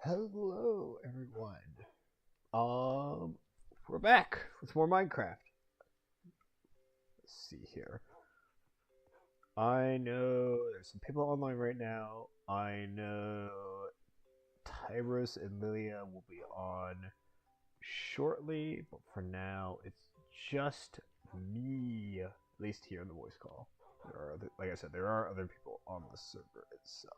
Hello, everyone. We're back with more Minecraft. Let's see here. I know there's some people online right now. I know Tyrus and Lilia will be on shortly, but for now, it's just me, at least here in the voice call. There are other, like I said, there are other people on the server itself.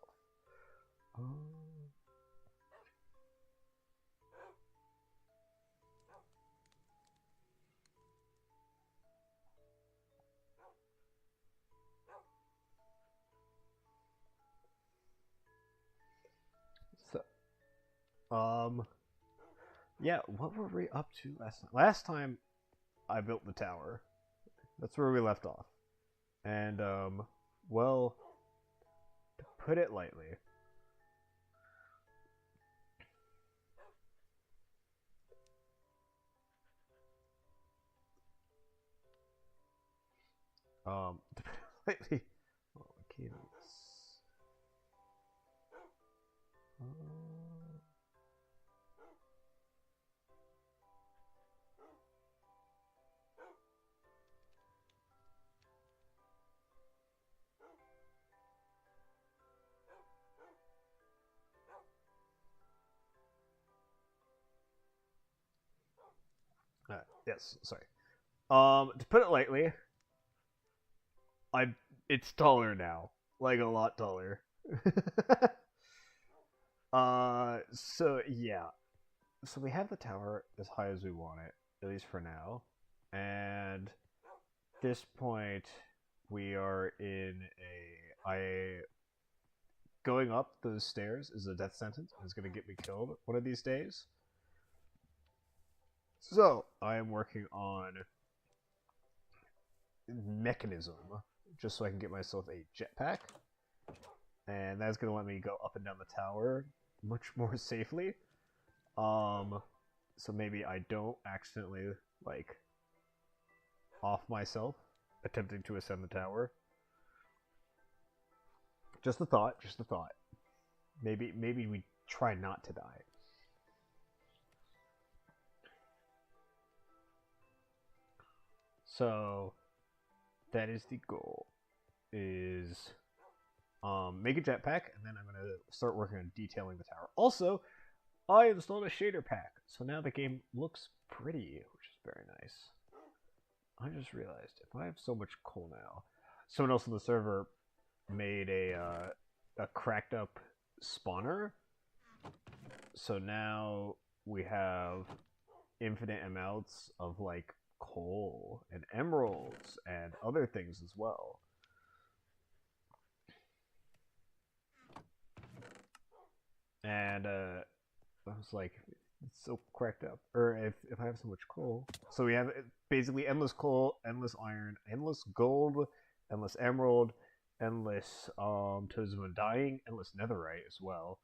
So, yeah, what were we up to last time? Last time, I built the tower. That's where we left off. And, well, to put it lightly, to put it lightly, oh, cadence. Yes, sorry. To put it lightly, it's taller now, like a lot taller. So yeah, so we have the tower as high as we want it, at least for now, and at this point we are in I going up those stairs is a death sentence. It's going to get me killed one of these days. So I am working on mechanism just so I can get myself a jetpack, and that's going to let me go up and down the tower much more safely. So maybe I don't accidentally like off myself attempting to ascend the tower. Just a thought. Just a thought. Maybe we try not to die. So that is the goal. Is make a jetpack, and then I'm gonna start working on detailing the tower. Also, I installed a shader pack, so now the game looks pretty, which is very nice. I just realized if I have so much coal now, someone else on the server made a cracked up spawner, so now we have infinite amounts of like coal and emeralds and other things as well. And I was like, it's so cracked up. Or if I have so much coal, so we have basically endless coal, endless iron, endless gold, endless emerald, endless toads of undying, endless netherite as well.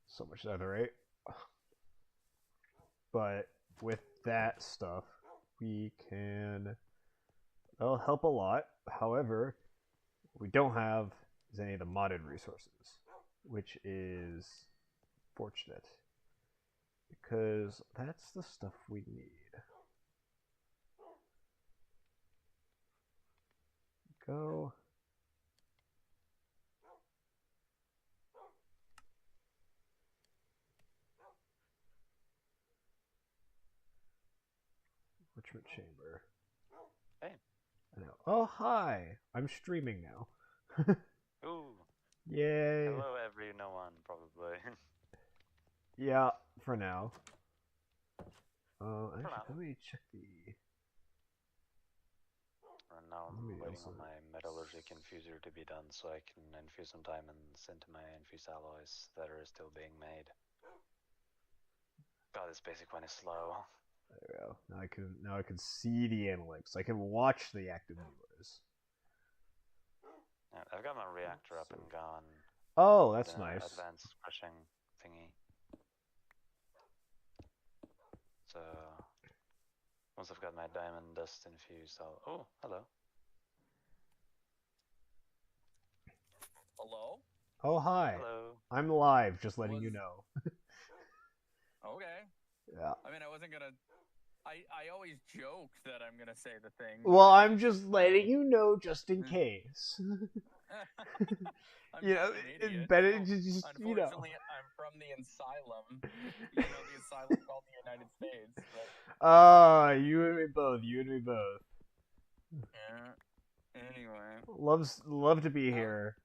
So much netherite. But with that stuff, we can that'll help a lot. However, what we don't have is any of the modded resources, which is fortunate because that's the stuff we need. Go. Enrichment chamber. Hey. I know. Oh, hi. I'm streaming now. Ooh. Yay. Hello, no one, probably. Yeah, for now. Actually, now. let me check the. And now I'm waiting on my metallurgic infuser to be done so I can infuse some diamonds into my infused alloys that are still being made. God, this basic one is slow. There we go. Now I can see the analytics. I can watch the active viewers. Yeah, I've got my reactor up and gone. Oh, that's nice. Advanced crushing thingy. So once I've got my diamond dust infused, I'll. Oh, hello. Hello? Oh, hi. Hello. I'm live, just letting you know. Okay. Yeah. I mean, I wasn't gonna. I always joke that I'm gonna say the thing. Well, I'm just letting you know just in case. I'm You not know, an idiot. better Well, just unfortunately, I'm from the asylum. The asylum called the United States. But You and me both. You and me both. yeah. Anyway, Love to be here.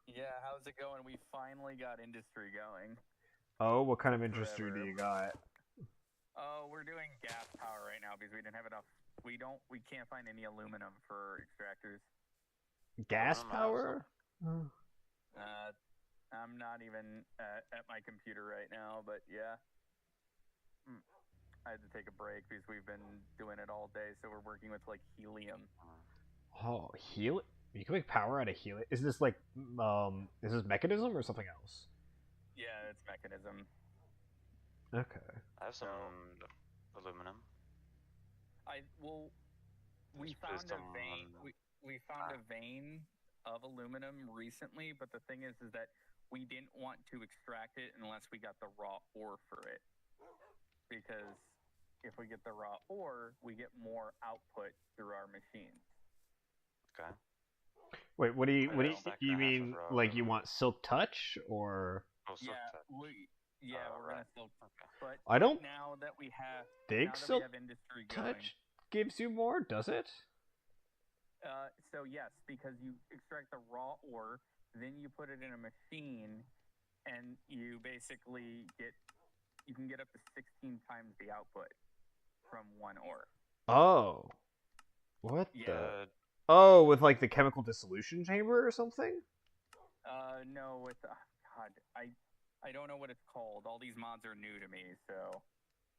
yeah. How's it going? We finally got industry going. Oh, what kind of industry do you got? Oh, we're doing gas power right now because we didn't have enough. We can't find any aluminum for extractors. Gas power? I'm not even at my computer right now, but yeah. I had to take a break because we've been doing it all day, so we're working with like helium. Oh, helium? You can make power out of helium? Is this like, is this mechanism or something else? Yeah, it's mechanism. Okay. I have some aluminum. We found a vein. We found a vein of aluminum recently, but the thing is that we didn't want to extract it unless we got the raw ore for it, because if we get the raw ore, we get more output through our machines. Okay. Wait, what do you mean? Like you want silk touch or? Oh, silk touch. We're gonna silk. Okay. But I don't now that we have industry going, touch gives you more, does it? So yes, because you extract the raw ore, then you put it in a machine, and you basically you can get up to 16 times the output from one ore. Oh. What the? Oh, with like the chemical dissolution chamber or something? No, with God, I don't know what it's called. All these mods are new to me, so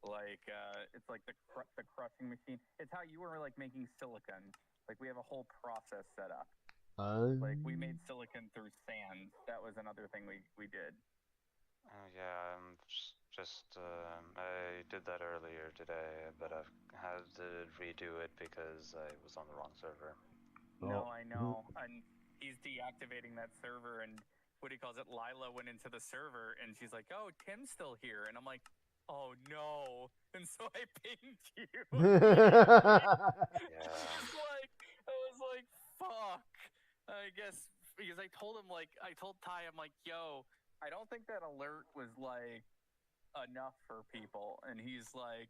like it's like the crushing machine. It's how you were like making silicon. Like we have a whole process set up. Like we made silicon through sand. That was another thing we did. Oh yeah, I did that earlier today, but I've had to redo it because I was on the wrong server. No, I know. And he's deactivating that server, and what he calls it, Lila went into the server, and she's like, "Oh, Tim's still here," and I'm like, "Oh no!" And so I pinged you. Yeah. I was like, "Fuck!" I guess because I told him I told Ty, I'm like, "Yo, I don't think that alert was like enough for people," and he's like,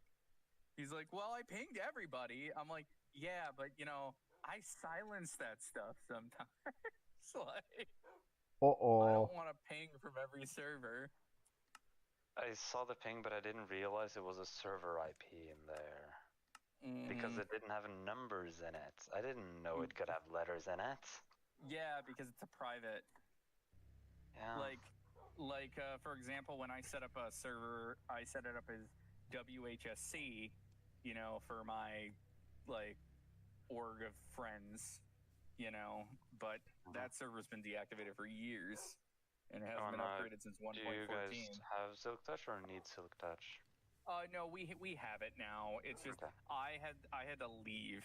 "Well, I pinged everybody." I'm like, "Yeah, but I silence that stuff sometimes." Like, I don't want to ping from every server. I saw the ping, but I didn't realize it was a server IP in there. Because it didn't have numbers in it. I didn't know it could have letters in it. Yeah, because it's a private. Yeah. Like for example, when I set up a server, I set it up as WHSC, for my org of friends, but that server's been deactivated for years and it hasn't been upgraded since 1.14. Do you guys have Silk Touch or need Silk Touch? No, we have it now. It's just I had to leave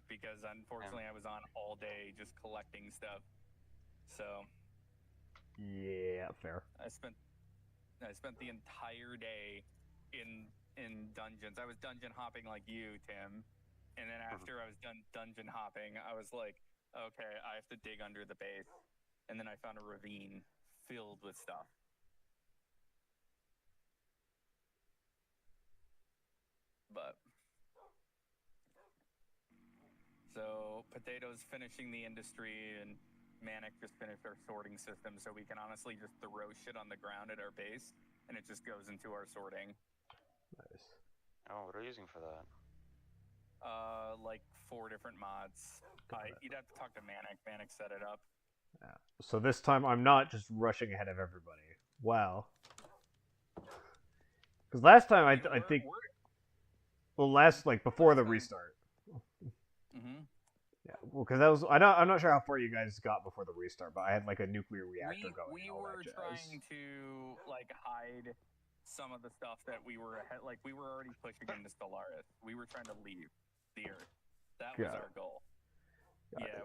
because unfortunately I was on all day just collecting stuff. So yeah, fair. I spent the entire day in dungeons. I was dungeon hopping like you, Tim. And then after I was done dungeon hopping, I was like, okay, I have to dig under the base. And then I found a ravine filled with stuff. But so Potato's finishing the industry, and Manic just finished our sorting system, so we can honestly just throw shit on the ground at our base, and it just goes into our sorting. Nice. Oh, what are you using for that? Like 4 different mods. You'd have to talk to Manic. Manic set it up. Yeah. So this time I'm not just rushing ahead of everybody. Wow. Because last time I think, before the restart. Yeah, well, because that was I'm not sure how far you guys got before the restart, but I had like a nuclear reactor going. We were trying to hide some of the stuff that we were ahead. Like we were already pushing into Stellaris. We were trying to leave the Earth. That was our goal.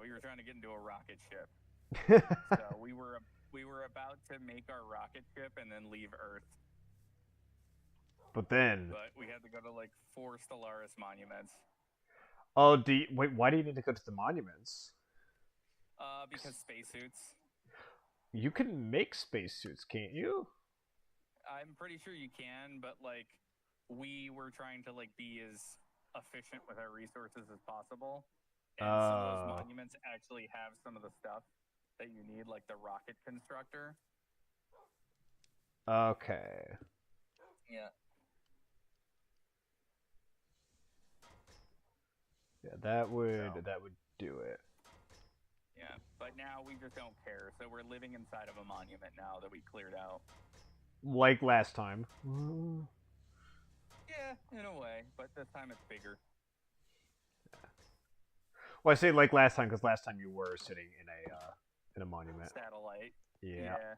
We were trying to get into a rocket ship. So we were about to make our rocket ship and then leave Earth. But then, But we had to go to like 4 Stellaris monuments. oh, wait? Why do you need to go to the monuments? Because spacesuits. You can make spacesuits, can't you? I'm pretty sure you can, but like we were trying to like be as efficient with our resources as possible. And some of those monuments actually have some of the stuff that you need, like the rocket constructor. Okay. Yeah. Yeah, that would do it. Yeah, but now we just don't care. So we're living inside of a monument now that we cleared out. Like last time. Yeah, in a way, but this time it's bigger. Well, I say like last time because last time you were sitting in a monument. Satellite. Yeah.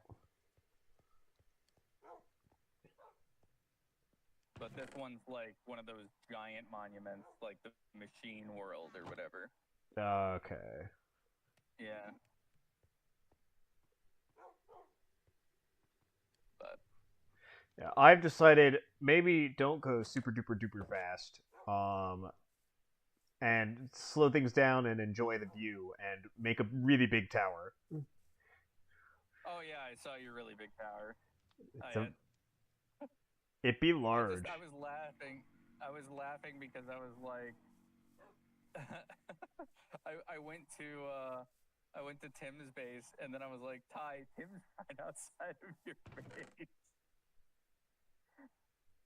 But this one's like one of those giant monuments, like the Machine World or whatever. Okay. Yeah. But yeah, I've decided maybe don't go super duper duper fast. And slow things down and enjoy the view and make a really big tower. Oh yeah, I saw your really big tower. It be large. I was laughing. I was laughing because I was like, I went to Tim's base and then I was like, Ty, Tim's right outside of your base.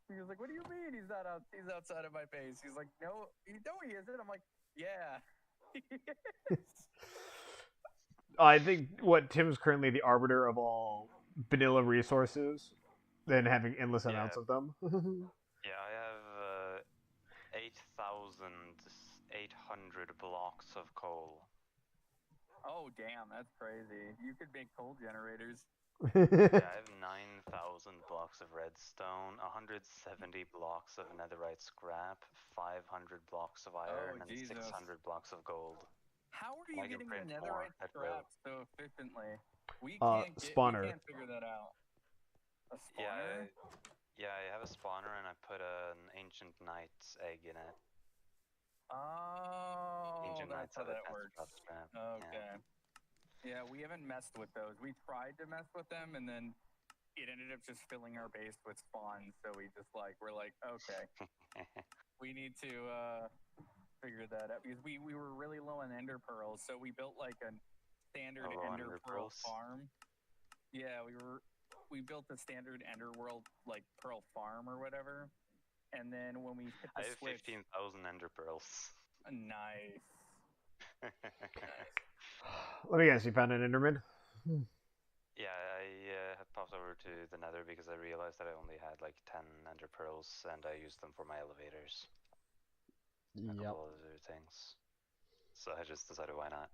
He was like, "What do you mean he's not out? He's outside of my base." He's like, "No, he isn't." I'm like, "Yeah." I think Tim's currently the arbiter of all vanilla resources, then having endless amounts of them. Yeah, I have 8,800 blocks of coal. Oh damn, that's crazy! You could make coal generators. Yeah, I have 9,000 blocks of redstone, 170 blocks of netherite scrap, 500 blocks of iron, and 600 blocks of gold. How are you getting the netherite scrap so efficiently? We spawner. We can't figure that out. A spawner? Yeah, I have a spawner and I put an ancient knight's egg in it. Oh, ancient that's how that works. Scrap. Okay. Yeah, we haven't messed with those. We tried to mess with them, and then it ended up just filling our base with spawns. So we're like, okay, we need to figure that out because we were really low on ender pearls, so we built like a standard ender pearl farm. Yeah, we built a standard ender world like pearl farm or whatever, and then when we hit the switch, I have 15,000 ender pearls. Nice. Let me guess, you found an Enderman? Yeah, I had popped over to the nether because I realized that I only had like 10 ender pearls and I used them for my elevators. A couple of other things. So I just decided why not.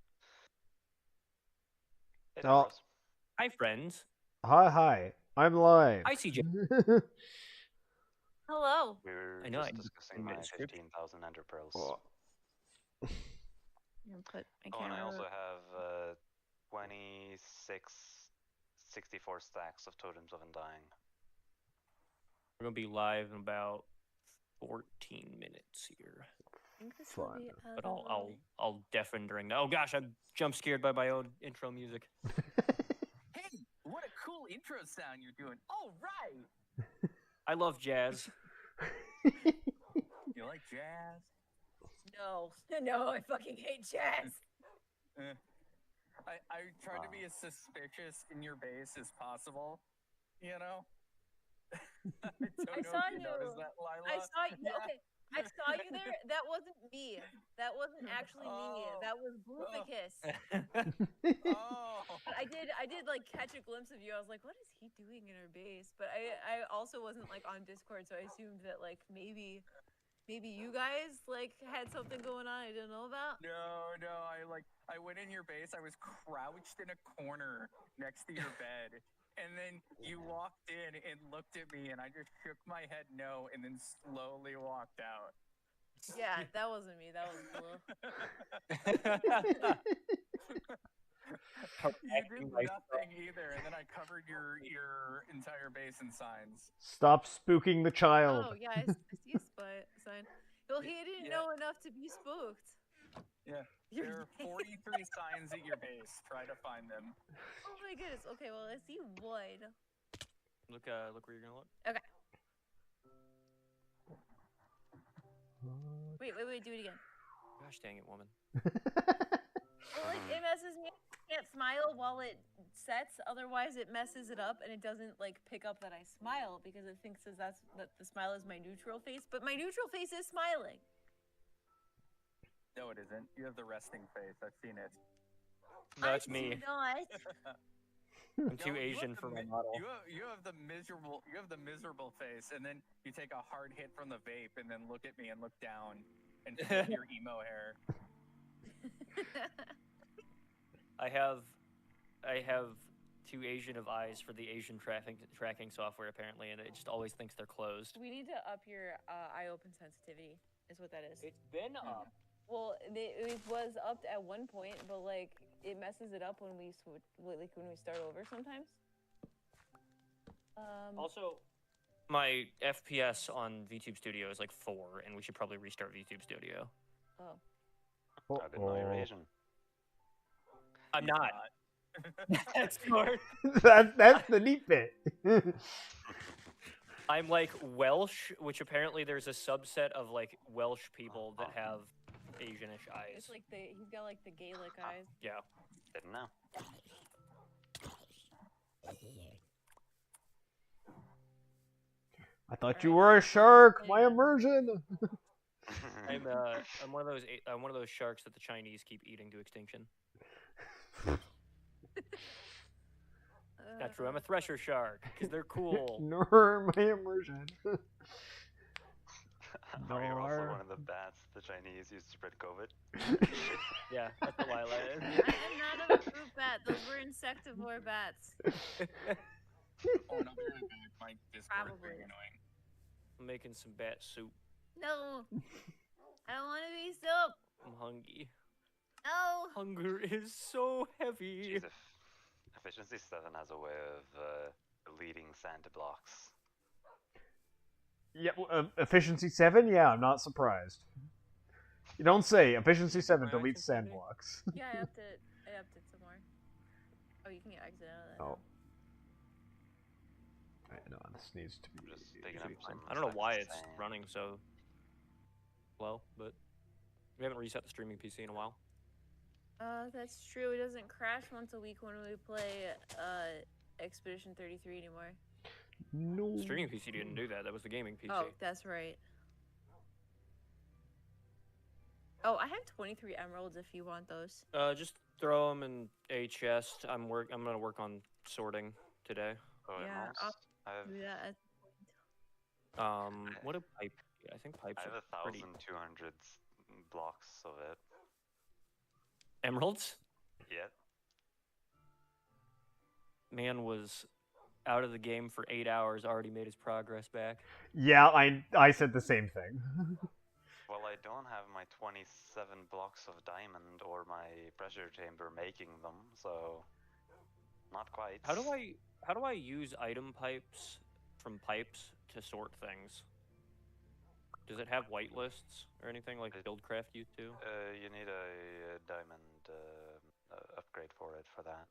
Hey, hi, friends. Hi. I'm live. Hi, CJ. Hello. We were just discussing my 15,000 ender pearls. Oh. And I also have 64 stacks of Totems of Undying. We're gonna be live in about 14 minutes here. Fun. But I'll deafen during that. Oh gosh, I'm jump scared by my own intro music. Hey, what a cool intro sound you're doing. All right. I love jazz. You like jazz? No, I fucking hate jazz. I tried to be as suspicious in your base as possible, you know? I saw you. That, Lila. I saw you. Yeah. Okay, I saw you there. That wasn't me. That wasn't actually me. That was Bluficus. But I did like catch a glimpse of you. I was like, what is he doing in our base? But I also wasn't like on Discord, so I assumed that like maybe you guys like had something going on I didn't know about. No, I went in your base. I was crouched in a corner next to your bed. And then you walked in and looked at me, and I just shook my head no, and then slowly walked out. Yeah, that wasn't me. That was Blue. You did nothing either, and then I covered your entire base in signs. Stop spooking the child. Oh yeah, I see a sign. Well, he didn't know enough to be spooked. Yeah. There are 43 signs at your base. Try to find them. Oh my goodness. Okay, well I see one. Look where you're gonna look. Okay. Wait, do it again. Gosh dang it, woman. Well, like it messes me up. I can't smile while it sets, otherwise it messes it up and it doesn't like pick up that I smile because it thinks that the smile is my neutral face, but my neutral face is smiling. No, it isn't. You have the resting face. I've seen it. No, it's me. Not. I'm too Asian for my model. You have the miserable face, and then you take a hard hit from the vape, and then look at me and look down, and feel your emo hair. I have too Asian of eyes for the Asian tracking software apparently, and it just always thinks they're closed. We need to up your eye open sensitivity, is what that is. It's been up. Well, it was upped at one point, but like it messes it up when we start over sometimes. Also, my FPS on VTube Studio is like 4, and we should probably restart VTube Studio. Oh. I didn't know you're Asian. I'm not. That's smart. That's the neat bit. I'm like Welsh, which apparently there's a subset of like Welsh people that have Asianish eyes. It's like he's got like the Gaelic eyes. Yeah. Didn't know. I thought you were a shark. My immersion. I'm one of those sharks that the Chinese keep eating to extinction. Not true. I'm a thresher shark because they're cool. Nor my immersion. Are you also one of the bats the Chinese used to spread COVID? Yeah, that's what Lila is. I am not a fruit bat. Those were insectivore bats. Oh no, my Discord is Probably. very annoying. I'm making some bat soup. No, I don't want to be soup. I'm hungry. No. Hunger is so heavy. Jeez, Efficiency 7 has a way of deleting sand blocks. Yeah, efficiency 7. Yeah, I'm not surprised. You don't say. Efficiency 7 Right, deletes sand okay. blocks. Yeah, I upped it. Some more. Oh, you can exit out of that. Oh. I know this needs to be. Just digging up some I don't know why it's sand. running so slow, but we haven't reset the streaming PC in a while. That's true. It doesn't crash once a week when we play Expedition 33 anymore. No. The streaming PC didn't do that. That was the gaming PC. Oh, that's right. Oh, I have 23 emeralds if you want those. Just throw them in a chest. I'm gonna work on sorting today. Oh, Yeah, emeralds? I'll I have, do that. What a pipe. I think pipes I have are pretty. 1,200 blocks of it. Emeralds? Yeah. Man was out of the game for 8 hours. Already made his progress back. Yeah, I said the same thing. Well, I don't have my 27 blocks of diamond or my pressure chamber making them, so not quite. How do I use item pipes from pipes to sort things? Does it have whitelists or anything like Buildcraft used to? You need a diamond upgrade for it for that.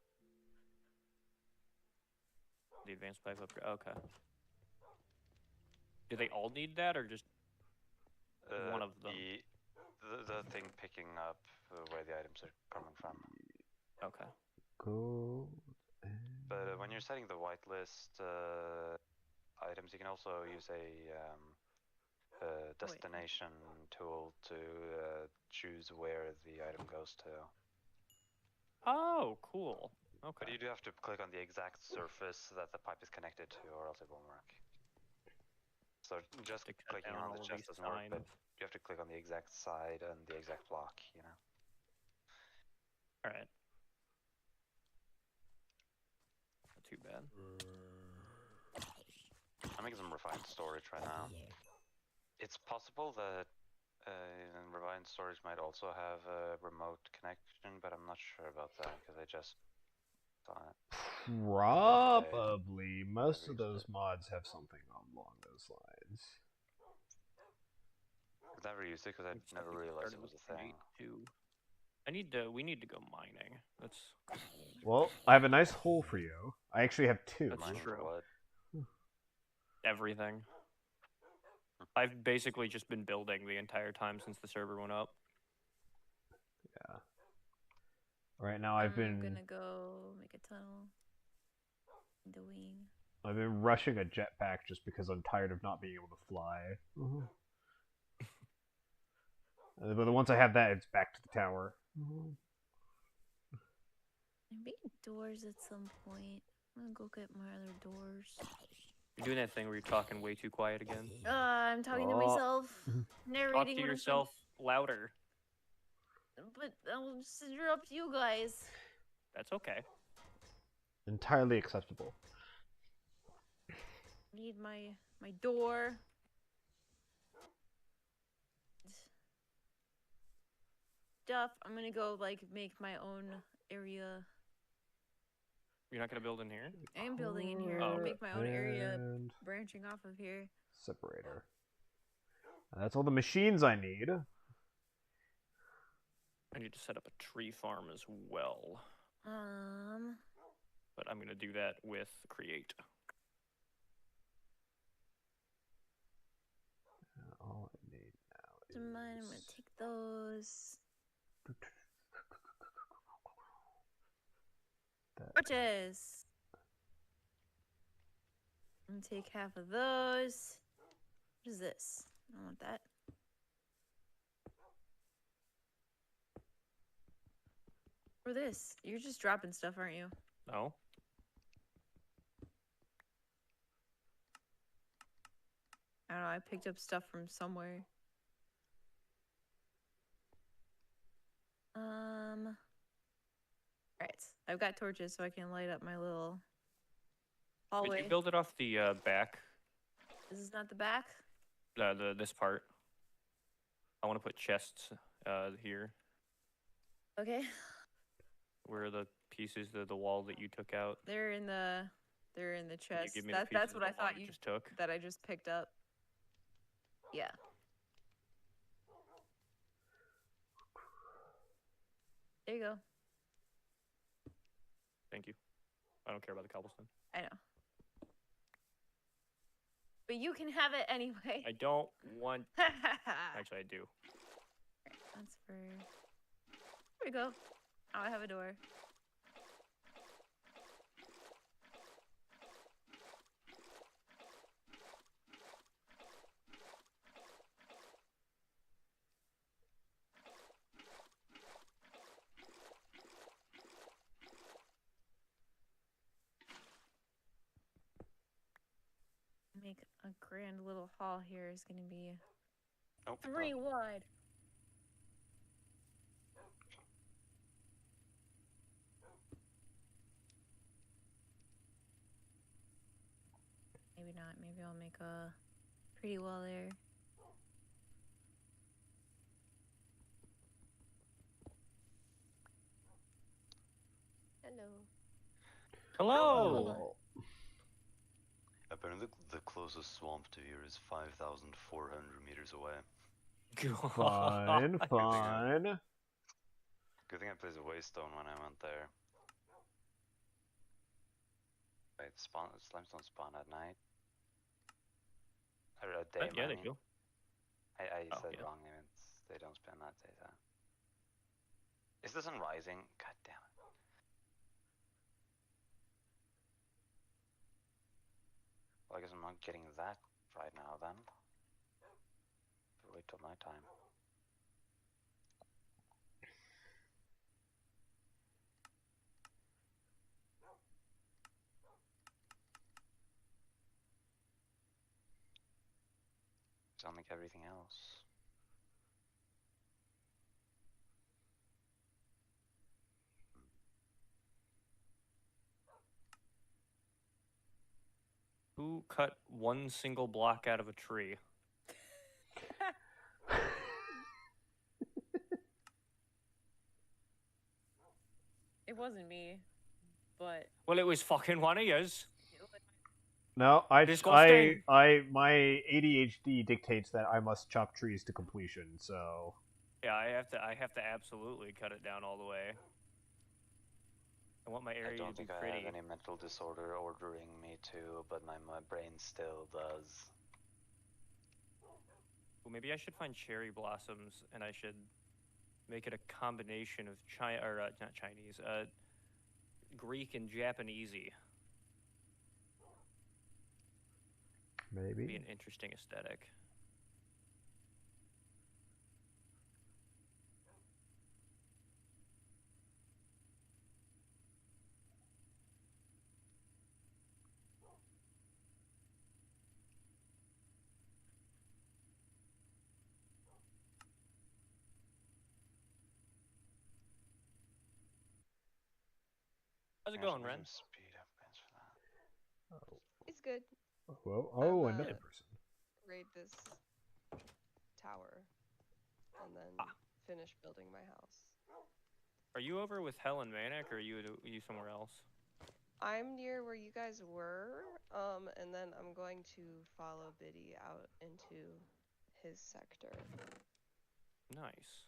The advanced pipe upgrade. Okay. Do they all need that, or just one of them? The thing picking up where the items are coming from. Okay. Gold. But when you're setting the whitelist items, you can also use a destination tool to choose where the item goes to. Oh, cool. Okay. But you do have to click on the exact surface that the pipe is connected to, or else it won't work. So just To cut clicking down on all the of chest these doesn't work, but signs. you have to click on the exact side and the exact block, you know? All right. Not too bad. I'm making some refined storage right now. It's possible that And Revive Storage might also have a remote connection, but I'm not sure about that because I just saw it. Probably. Most of those mods have something along those lines. I've never used it because I It's never like we realized started it was with a thing. We need to go mining. That's Well, I have a nice hole for you. I actually have two. That's Mining for true. what? everything. I've basically just been building the entire time since the server went up. Yeah. Right now I've been gonna go make a tunnel in the wing. I've been rushing a jetpack just because I'm tired of not being able to fly. But once I have that, it's back to the tower. I'm making doors at some point. I'm gonna go get my other doors. You're doing that thing where you're talking way too quiet again. I'm talking to Oh. myself, narrating Talk to what I'm yourself louder. thinking. But I'll just interrupt you guys. That's okay. Entirely acceptable. Need my door. Stuff. I'm gonna go like make my own area. You're not gonna build in here? I am building in here. Oh, I'll okay. make my own area And branching off of here. separator. That's all the machines I need. I need to set up a tree farm as well. But I'm gonna do that with create. All I need now To mine, I'm gonna take those. Torches. I'm gonna take half of those. What is this? I don't want that. Or this. You're just dropping stuff, aren't you? No? I don't know. I picked up stuff from somewhere. Alright. I've got torches so I can light up my little hallway. Did you build it off the back? This is not the back? This part. I want to put chests here. Okay. Where are the pieces, the wall that you took out? They're in the Can you chest. give me the That's pieces what of I the wall thought you just took. that I just picked up. Yeah. There you go. Thank you. I don't care about the cobblestone. I know. But you can have it anyway. I don't want. Actually, I do. That's for. There we go. Oh, I have a door. Make a grand little hall here is gonna be Nope. 3 wide. Maybe not. Maybe I'll make a pretty wall there. Hello. Hello. Apparently, the closest swamp to here is 5,400 meters away. Fun, fun. Good thing I placed a waystone when I went there. Wait, slimes don't spawn at night. Or at day, Yeah, I they mean. do. I Oh, said yeah. wrong. I mean, they don't spawn at daytime. Is the sun rising? God damn it. Well, I guess I'm not getting that right now then. Wait till night time. Sound like everything else. Who cut one single block out of a tree? wasn't me, but Well, it was fucking one of yours. No, my Disgusting. ADHD dictates that I must chop trees to completion. So Yeah, I have to absolutely cut it down all the way. I want my I area don't to be think I pretty. have any mental disorder ordering me to, but my brain still does. Well, maybe I should find cherry blossoms, and I should make it a combination of not Chinese, Greek and Japanesey. maybe. Be an interesting aesthetic. How's it going, Ren? Speed upgrades for that. It's good. Whoa! I'm, Oh, another person. Raid this tower and then finish building my house. Are you over with Helen Manic, or are you somewhere else? I'm near where you guys were, and then I'm going to follow Biddy out into his sector. Nice.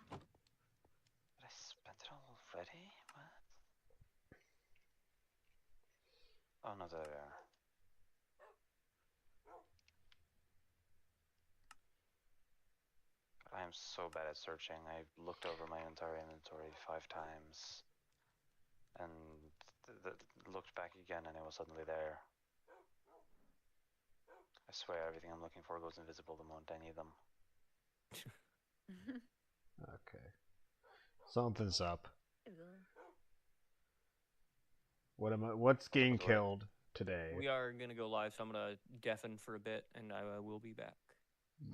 But I spent it already? What? Oh no, there they are. I am so bad at searching. I looked over my entire inventory 5 times and looked back again and it was suddenly there. I swear everything I'm looking for goes invisible the moment I need them. Okay, something's up. What's getting killed today? We are gonna go live, so I'm gonna deafen for a bit, and I will be back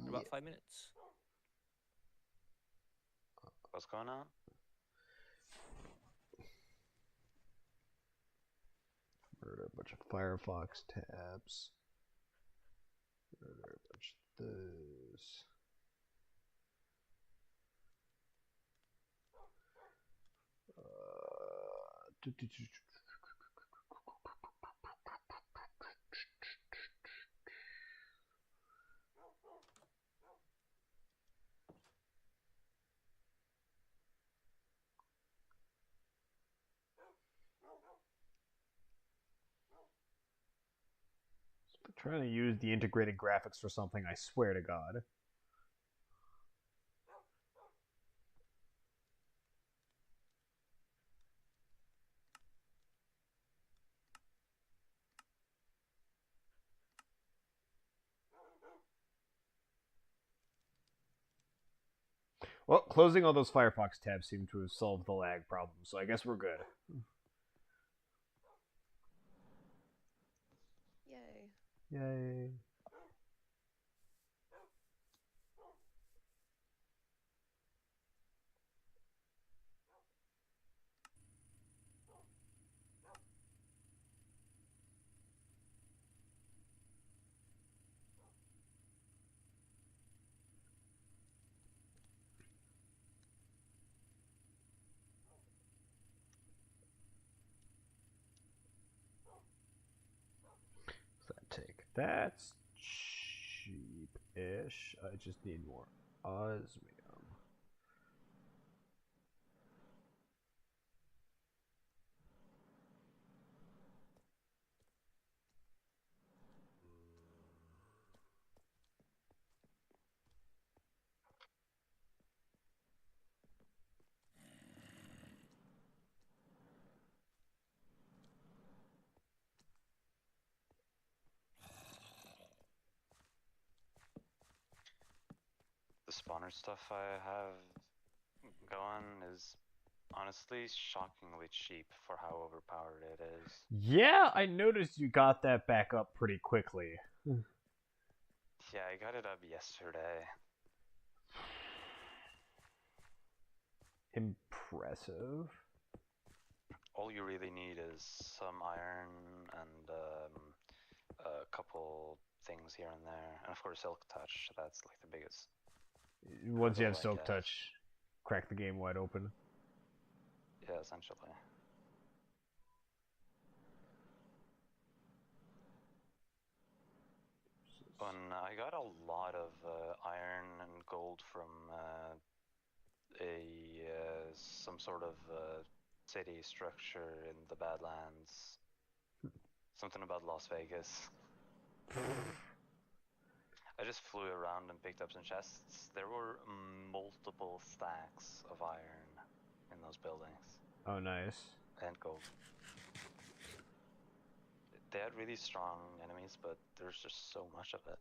in about 5 minutes. What's going on? Murder a bunch of Firefox tabs. Murder a bunch of those. Trying to use the integrated graphics for something, I swear to God. Well, closing all those Firefox tabs seemed to have solved the lag problem, so I guess we're good. Yay. Yay. So I take that's cheap-ish. I just need more osmium. The spawner stuff I have going is honestly shockingly cheap for how overpowered it is. Yeah, I noticed you got that back up pretty quickly. Yeah, I got it up yesterday. Impressive. All you really need is some iron and a couple things here and there, and of course Silk Touch. That's like the biggest. Once you have hurdle, I Silk guess. Touch, crack the game wide open. Yeah, essentially. When I got a lot of iron and gold from some sort of city structure in the Badlands. Something about Las Vegas. I just flew around and picked up some chests. There were multiple stacks of iron in those buildings. Oh, nice. And gold. They had really strong enemies, but there's just so much of it.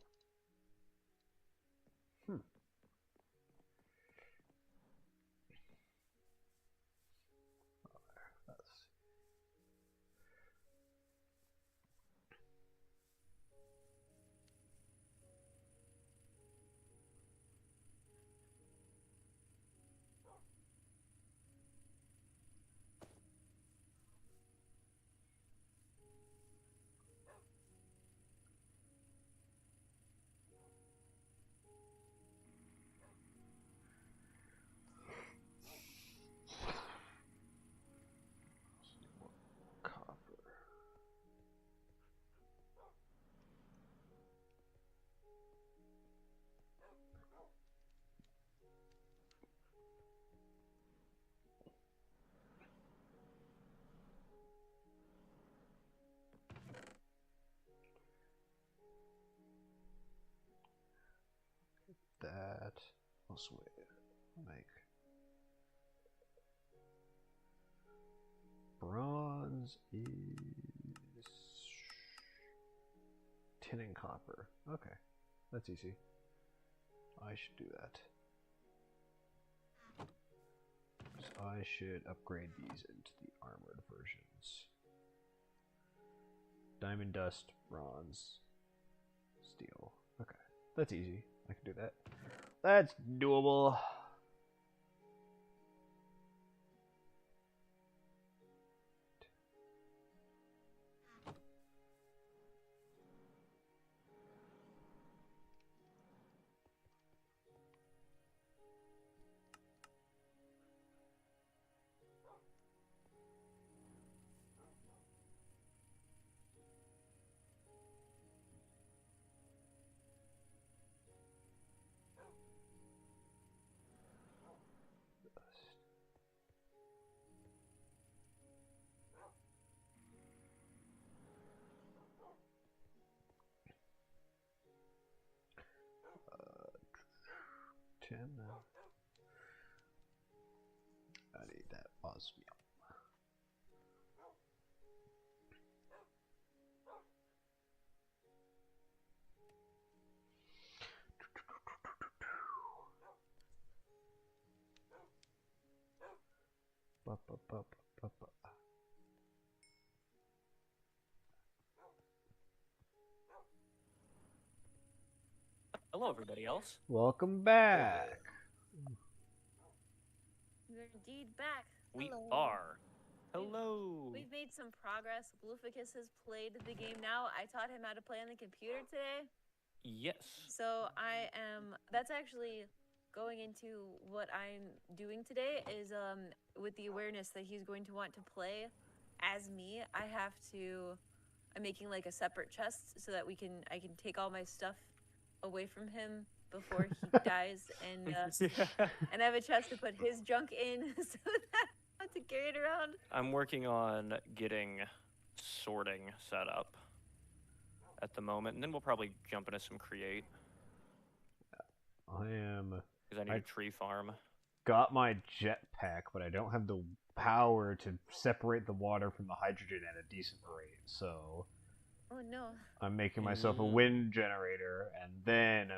That also make bronze is tin and copper. Okay, that's easy. I should do that. So I should upgrade these into the armored versions. Diamond dust, bronze, steel. Okay, that's easy. I can do that. That's doable. I need that osmium. Hello, everybody else. Welcome back. We're indeed back. We Hello. are. Hello. We've made some progress. Blueficus has played the game now. I taught him how to play on the computer today. Yes. So that's actually going into what I'm doing today is with the awareness that he's going to want to play as me, I'm making like a separate chest so that I can take all my stuff away from him before he dies and I have a chest to put his junk in so that I don't have to carry it around. I'm working on getting sorting set up at the moment, and then we'll probably jump into some create. I am. Because I need a tree farm. Got my jetpack, but I don't have the power to separate the water from the hydrogen at a decent rate, so... Oh no. I'm making myself a wind generator, and then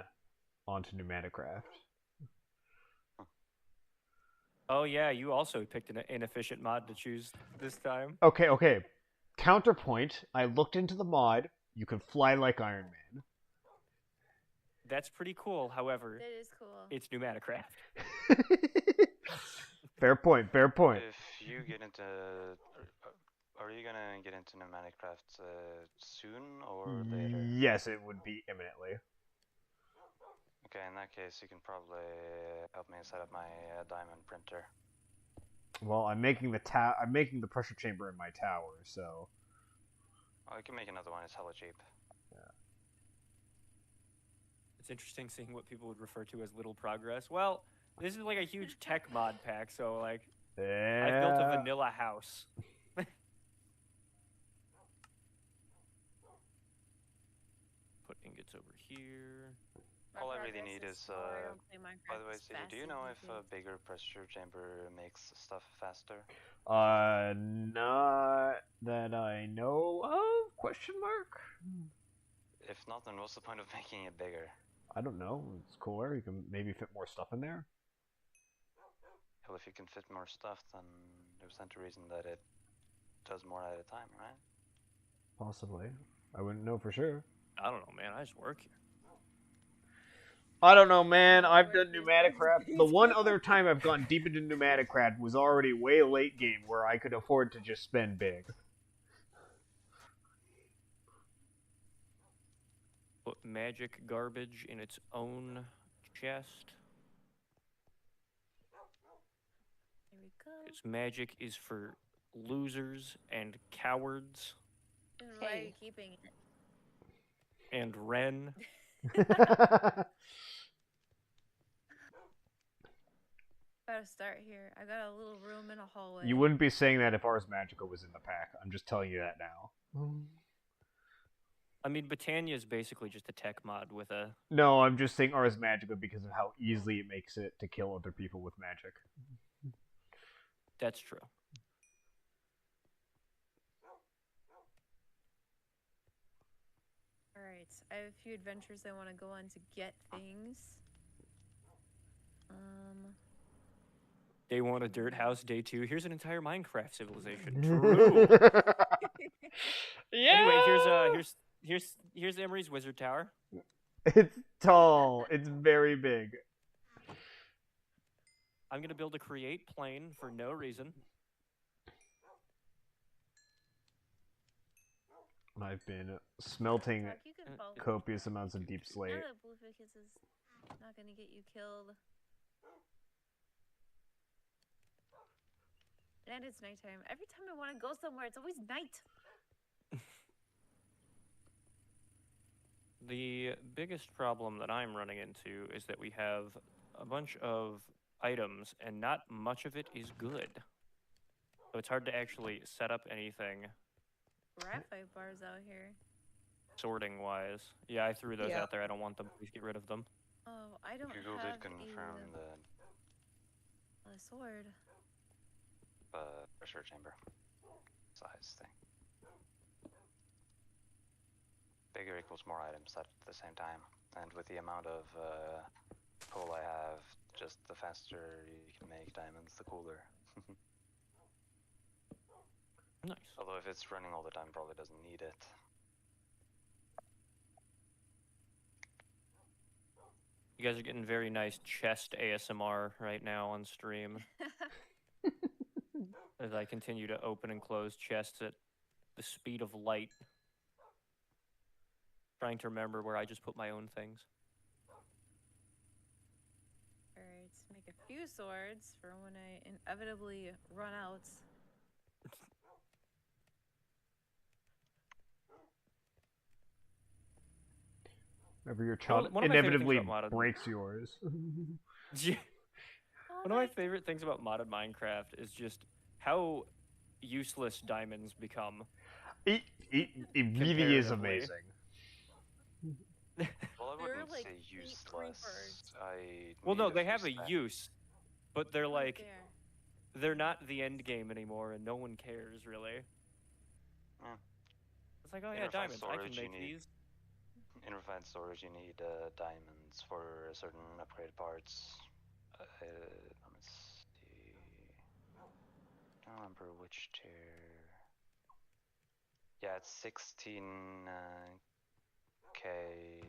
onto pneumaticcraft. Oh yeah, you also picked an inefficient mod to choose this time. Okay. Counterpoint, I looked into the mod, you can fly like Iron Man. That's pretty cool, however... That is cool. It's pneumaticcraft. Fair point. If you get into Are you gonna get into pneumaticraft soon or later? Yes, it would be imminently. Okay, in that case, you can probably help me set up my diamond printer. Well, I'm making the pressure chamber in my tower, so. Oh, you can make another one. It's hella cheap. It's interesting seeing what people would refer to as little progress. Well, this is like a huge tech mod pack, so like I've built a vanilla house. Put ingots over here. All I really need is, by the way, CJ, CJ, do you know if a bigger pressure chamber makes stuff faster? Not that I know of? Question mark? If not, then what's the point of making it bigger? I don't know. It's cooler. You can maybe fit more stuff in there. Well, if you can fit more stuff, then there's no reason that it does more at a time, right? Possibly. I wouldn't know for sure. I don't know, man. I just work here. I don't know, man. I've done pneumaticraft. The one other time I've gone deep into pneumaticraft was already way late game where I could afford to just spend big. Put magic garbage in its own chest. There we go. Its magic is for losers and cowards. And why are you keeping it? And Ren. Gotta start here. I got a little room in a hallway. You wouldn't be saying that if Ars Magica was in the pack. I'm just telling you that now. I mean, Britannia is basically just a tech mod with a... No, I'm just saying Ars Magica because of how easily it makes it to kill other people with magic. That's true. Alright, I have a few adventures I want to go on to get things. Day 1, a dirt house. Day 2, here's an entire Minecraft civilization. True. Yeah. Anyway, here's Emery's wizard tower. It's tall. It's very big. I'm gonna build a create plane for no reason. I've been smelting You can follow copious amounts of deep slate. Now that Blueficus is not gonna get you killed. And it's nighttime. Every time I want to go somewhere, it's always night. The biggest problem that I'm running into is that we have a bunch of items and not much of it is good. So it's hard to actually set up anything Graphite bars out here. sorting wise. Yeah, I threw those out there. I don't want them. Please get rid of them. Oh, I don't Google have did confirm a sword. the pressure chamber size thing. Bigger equals more items at the same time, and with the amount of pull I have, just the faster you can make diamonds, the cooler. Nice. Although if it's running all the time, probably doesn't need it. You guys are getting very nice chest ASMR right now on stream. As I continue to open and close chests at the speed of light. Trying to remember where I just put my own things. Alright, make a few swords for when I inevitably run out. Whenever your child one of my favorite inevitably things about modded- breaks yours. One of my favorite things about modded Minecraft is just how useless diamonds become. It really is amazing. Well, I They're wouldn't like say eight useless. creepers. Well, no, need they have a few spec- use, but they're Right like, there. they're not the end game anymore, and no one cares really. Yeah. It's like, oh In yeah, refined diamonds. I can storage, you make need- these. In refined storage, you need diamonds for certain upgrade parts. Let me see. I don't remember which tier. Yeah, it's 16 K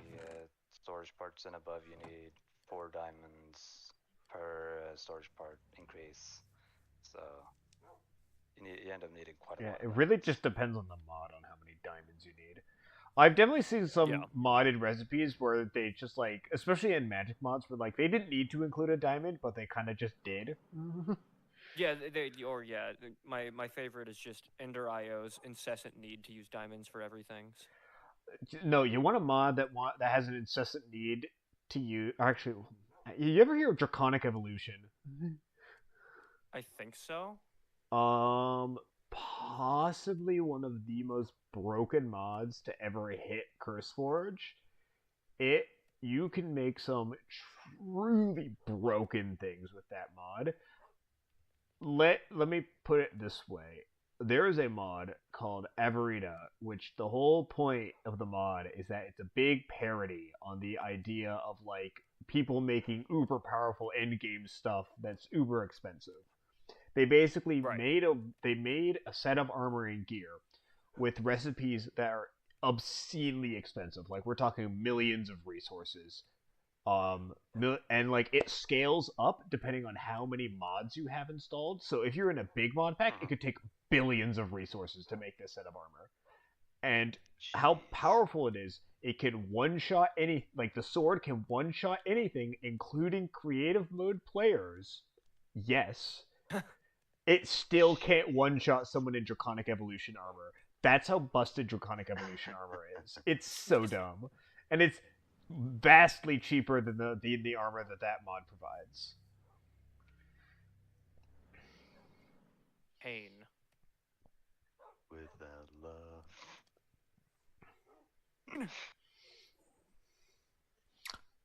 storage parts and above. You need 4 diamonds per storage part increase. So you end up needing quite a Yeah, lot. it of really diamonds. just depends on the mod on how many diamonds you need. I've definitely seen some Yeah. modded recipes where they just like, especially in magic mods, where like they didn't need to include a diamond, but they kind of just did. Yeah, my favorite is just Ender IO's incessant need to use diamonds for everything. No, you want a mod that has an incessant need to use. Actually, you ever hear of Draconic Evolution? I think so. Possibly one of the most broken mods to ever hit CurseForge. You can make some truly broken things with that mod. Let me put it this way. There is a mod called Averita, which the whole point of the mod is that it's a big parody on the idea of like people making uber powerful endgame stuff that's uber expensive. They basically Right. made a set of armor and gear with recipes that are obscenely expensive. Like we're talking millions of resources. And like it scales up depending on how many mods you have installed. So if you're in a big mod pack, it could take billions of resources to make this set of armor. And how Jeez. powerful it is, it can one shot the sword can one shot anything, including creative mode players. Yes. It still can't one shot someone in Draconic Evolution armor. That's how busted Draconic Evolution armor is. It's so dumb. And it's vastly cheaper than the armor that mod provides. Pain. Without love.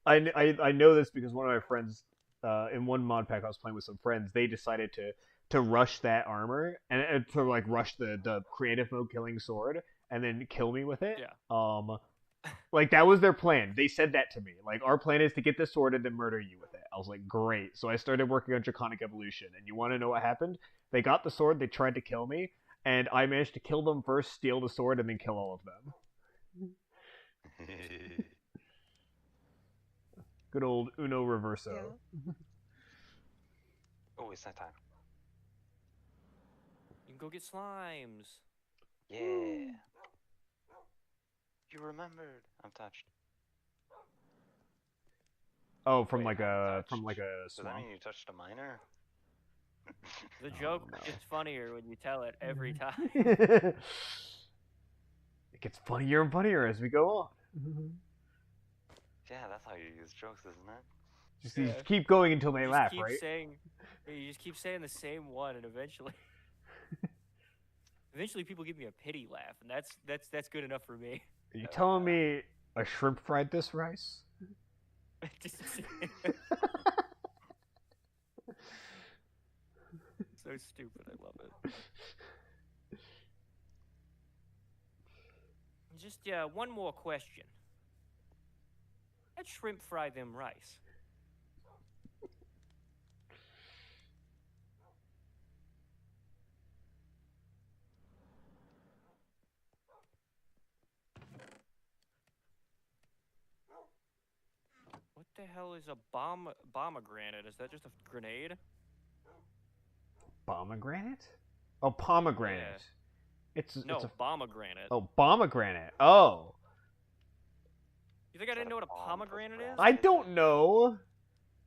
I know this because one of my friends, in one mod pack I was playing with some friends, they decided to rush that armor and to like rush the creative mode killing sword and then kill me with it. Yeah. Like that was their plan. They said that to me. Like our plan is to get this sword and then murder you with it. I was like, great. So I started working on Draconic Evolution, and you want to know what happened? They got the sword. They tried to kill me, and I managed to kill them first, steal the sword, and then kill all of them. Good old Uno Reverso. Yeah. Oh, it's night time. You can go get slimes. Yeah. You remembered. I'm touched. Oh, from Wait, like I'm a touched. Does that swamp. mean you touched a miner? The Oh, joke no. gets funnier when you tell it every time. It gets funnier and funnier as we go on. Yeah, that's how you use jokes, isn't it? Just keep going until they You laugh, keep right? you just keep saying the same one, and eventually people give me a pity laugh, and that's good enough for me. Are you telling me a shrimp fried this rice? So stupid, I love it. Just one more question. That shrimp fry them rice. What the hell is a pomegranate? Is that just a grenade? Pomegranate? Oh, pomegranate. Yeah. It's No, a pomegranate. oh pomegranate. Oh, You think I didn't know what a pomegranate is? I don't know.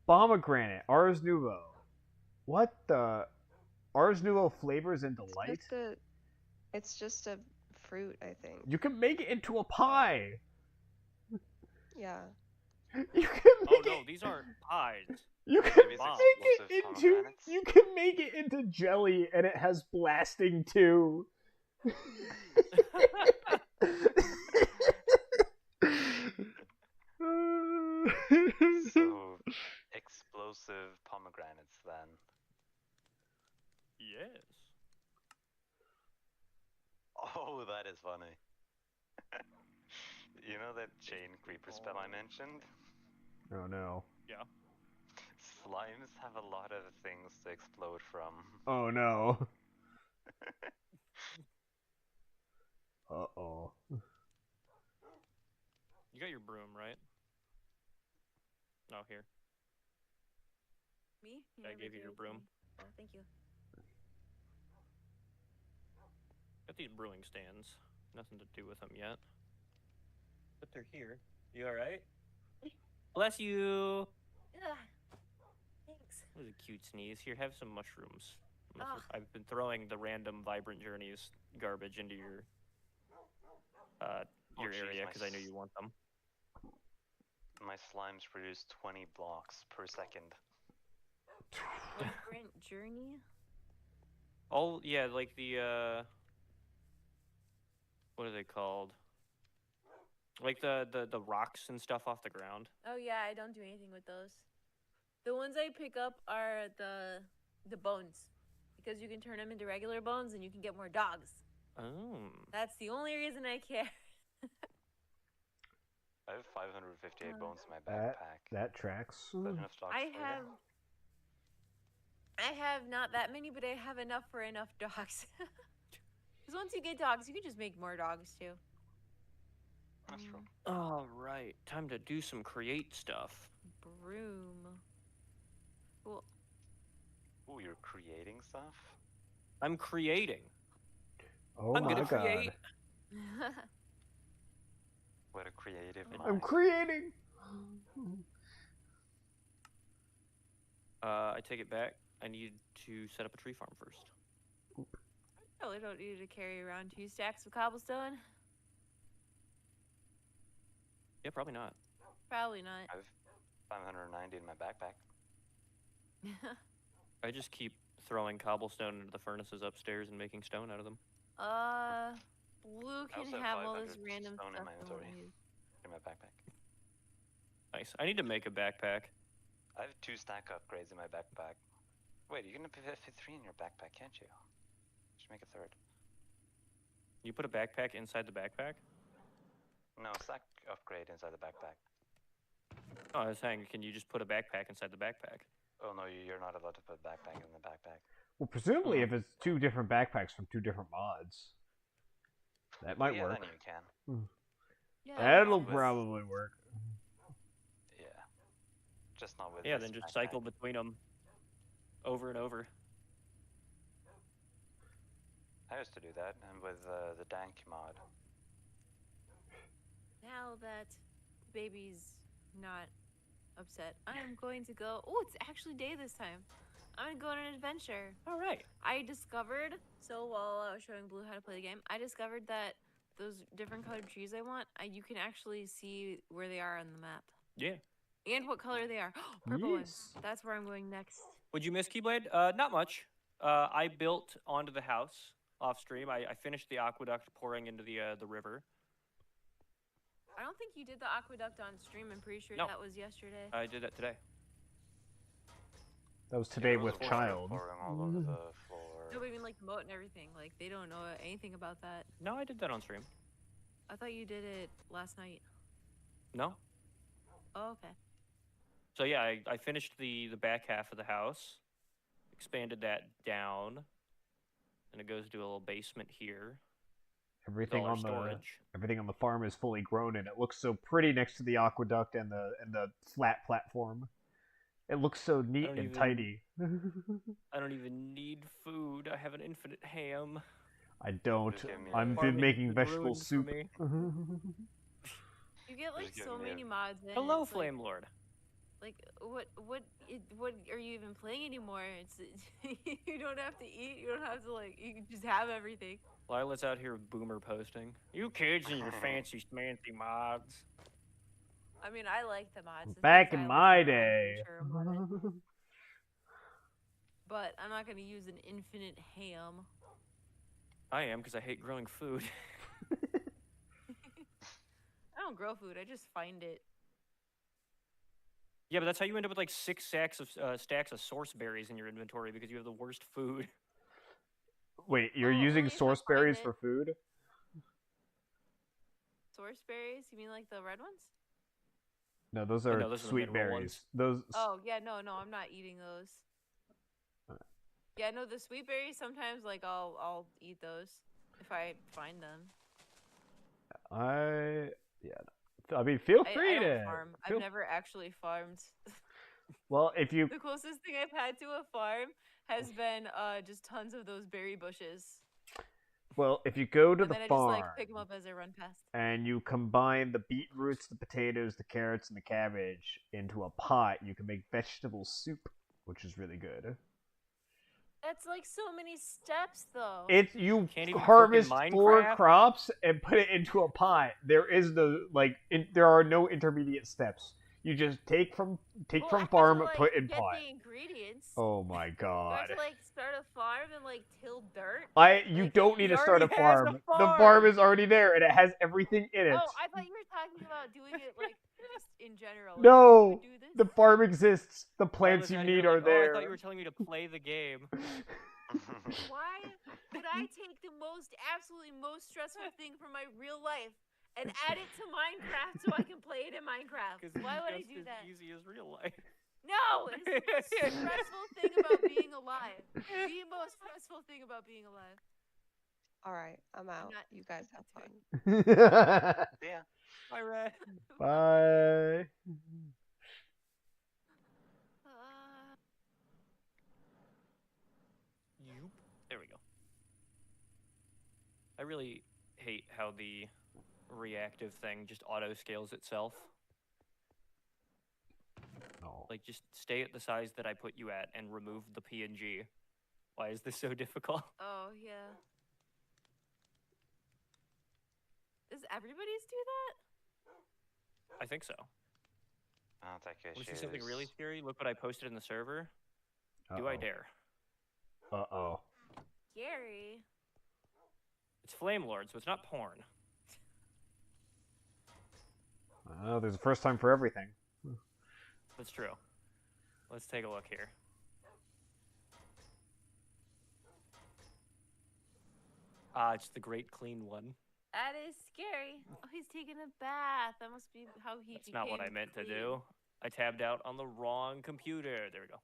Pomegranate. Ars Nouveau. What the? Ars Nouveau flavors and delight. It's just a fruit, I think. You can make it into a pie. Yeah. You can make no, these aren't pies. You can Maybe make it's it explosive into pomegranates? you can make it into jelly, and it has blasting too. So, explosive pomegranates then. Yes. Oh, that is funny. You know that chain creeper spell I mentioned? Oh no. Yeah. Slimes have a lot of things to explode from. Oh no. Uh-oh. You got your broom, right? No, here. Me? I gave you your broom. Oh, thank you. Got these brewing stands. Nothing to do with them yet. But they're here. You alright? Bless you! Ugh. Thanks. That was a cute sneeze. Here, have some mushrooms. Ugh. I've been throwing the random Vibrant Journeys garbage into your jeez, area my because I know you want them. My slimes produce 20 blocks per second. Vibrant Journey? Oh, yeah, like the, what are they called? Like the rocks and stuff off the ground. Oh yeah, I don't do anything with those. The ones I pick up are the bones. Because you can turn them into regular bones and you can get more dogs. Oh. That's the only reason I care. I have 558 bones in my backpack. That tracks. Is that enough dogs for you? I have not that many, but I have enough for enough dogs. Because once you get dogs, you can just make more dogs too. That's true. All right, time to do some create stuff. Broom. Cool. Ooh, you're creating stuff? I'm creating. Oh I'm my gonna god. create. What a creative I'm mind. creating. I take it back. I need to set up a tree farm first. I really don't need to carry around 2 stacks of cobblestone. Yeah, probably not. Probably not. I have 590 in my backpack. I just keep throwing cobblestone into the furnaces upstairs and making stone out of them. Blue I can also have have all this 500 random stone in stuff. my I won't inventory. use. In my backpack. Nice. I need to make a backpack. I have 2 stack upgrades in my backpack. Wait, you can fit 3 in your backpack, can't you? Just make a 3rd. You put a backpack inside the backpack? No, stack upgrade inside the backpack. Oh, I was saying, can you just put a backpack inside the backpack? Oh no, you're not allowed to put a backpack in the backpack. Well, presumably, if it's 2 different backpacks from 2 different mods, that might yeah, work. then you can. Yeah, That'll with- probably work. Yeah. Just not with Yeah, this then just backpack. cycle between them over and over. I used to do that, and with the dank mod. Now that baby's not upset, I'm going to go. Oh, it's actually day this time. I'm gonna go on an adventure. All right. I discovered, so while I was showing Blue how to play the game, I discovered that those different colored trees I want, you can actually see where they are on the map. Yeah. And what color they are. Purple one. Yes. That's where I'm going next. Would you miss Keyblade? Not much. I built onto the house off stream. I finished the aqueduct pouring into the river. I don't think you did the aqueduct on stream. I'm pretty sure No. that was yesterday. I did that today. That was today There was with a water child. pouring all over the floor. No, but even like the moat and everything. Like they don't know anything about that. No, I did that on stream. I thought you did it last night. No. Oh, okay. So yeah, I finished the back half of the house, expanded that down, and it goes to a little basement here. with Everything all our on the storage. everything on the farm is fully grown, and it looks so pretty next to the aqueduct and the flat platform. It looks so neat don't and even- tidy. I don't even need food. I have an infinite ham. I don't. Just give me I'm a- been making Farming vegetable ruined for soup. me. You get like Just give so me a- many mods. In, Hello, it's Flame Lord. Like what are you even playing anymore? It's you don't have to eat. You don't have to like. You can just have everything. Lila's out here boomer posting. You kids and your fancy schmancy mods. I mean, I like the mods. The Back things in I my listen to, I'm day. pretty sure about it. But I'm not gonna use an infinite ham. I am because I hate growing food. I don't grow food. I just find it. Yeah, but that's how you end up with like 6 stacks of source berries in your inventory because you have the worst food. Wait, you're Oh, using really? So source find berries it. for food? Source berries? You mean like the red ones? No, those Yeah, are no, those are the sweet mineral berries. ones. Those. Oh yeah, no, I'm not eating those. Yeah, no, the sweet berries. Sometimes like I'll eat those if I find them. I mean, feel I free don't to. farm. feel- I've never actually farmed. Well, if you The closest thing I've had to a farm has been just tons of those berry bushes. Well, if you go to And the then I just farm like pick them up as I run past. and you combine the beetroots, the potatoes, the carrots, and the cabbage into a pot, you can make vegetable soup, which is really good. That's like so many steps, though. It's you Can't even cook in harvest 4 Minecraft? crops and put it into a pot. There is no there are no intermediate steps. You just take from Well, I have farm, to, like, put in get pot. the ingredients. Oh my Do I have god! to like start a farm and like till dirt? You Like, don't need to He start a already has a farm. The farm! farm is already there and it has everything in it. Oh, I thought you were talking about doing it like just in general. Like, No, you would do this? the farm exists. The I plants was you out here need like, are there. Oh, I thought you were telling me to play the game. Why would I take the absolutely most stressful thing from my real life and add it to Minecraft so I can play it in Minecraft? Why would I do As that? easy as real life. No, it's the most stressful thing about being alive. The most stressful thing about being alive. All right, I'm out. not- You guys have fun. Yeah. Bye, Red. Bye. Yoop. There we go. I really hate how the reactive thing just auto scales itself. Oh. Like, just stay at the size that I put you at and remove the PNG. Why is this so difficult? Oh, yeah. Does everybody's do that? I think so. I don't think Want to see something really scary? Look what I posted in the server. Do I dare? Uh-oh. Gary. It's Flame Lord, so it's not porn. Oh, there's a first time for everything. That's true. Let's take a look here. It's the Great Clean One. That is scary. Oh, he's taking a bath. That must be how he That's not what I meant to do. I tabbed out on the wrong computer. There we go.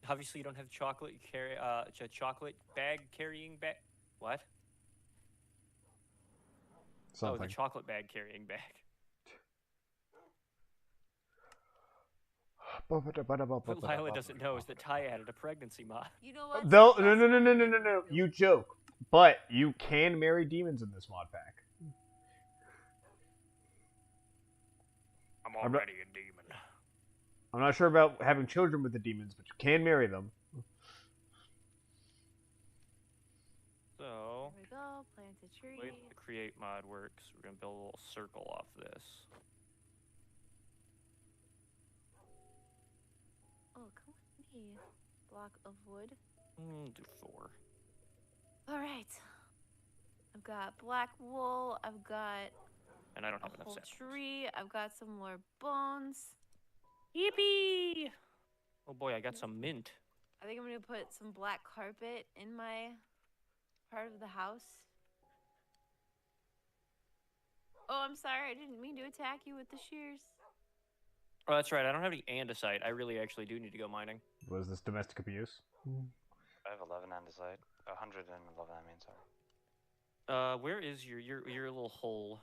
Obviously, you don't have chocolate chocolate bag carrying bag. What? Something. Oh, the chocolate bag carrying bag. What Lila doesn't know is that Ty added a pregnancy mod. You know what? No. You joke. But you can marry demons in this mod pack. I'm already a demon. I'm not sure about having children with the demons, but you can marry them. So, There we go. Plant a tree. wait, the create mod works. We're gonna build a little circle off this. Oh, come on me. Block of wood. Do 4. All right. I've got black wool. I've got And I don't a have enough whole saplings. tree. I've got some more bones. Yippee! Oh boy, I got some mint. I think I'm gonna put some black carpet in my part of the house. Oh, I'm sorry. I didn't mean to attack you with the shears. Oh, that's right. I don't have any andesite. I really actually do need to go mining. Was this domestic abuse? I have 11 andesite. 111, I mean, sorry. Where is your little hole?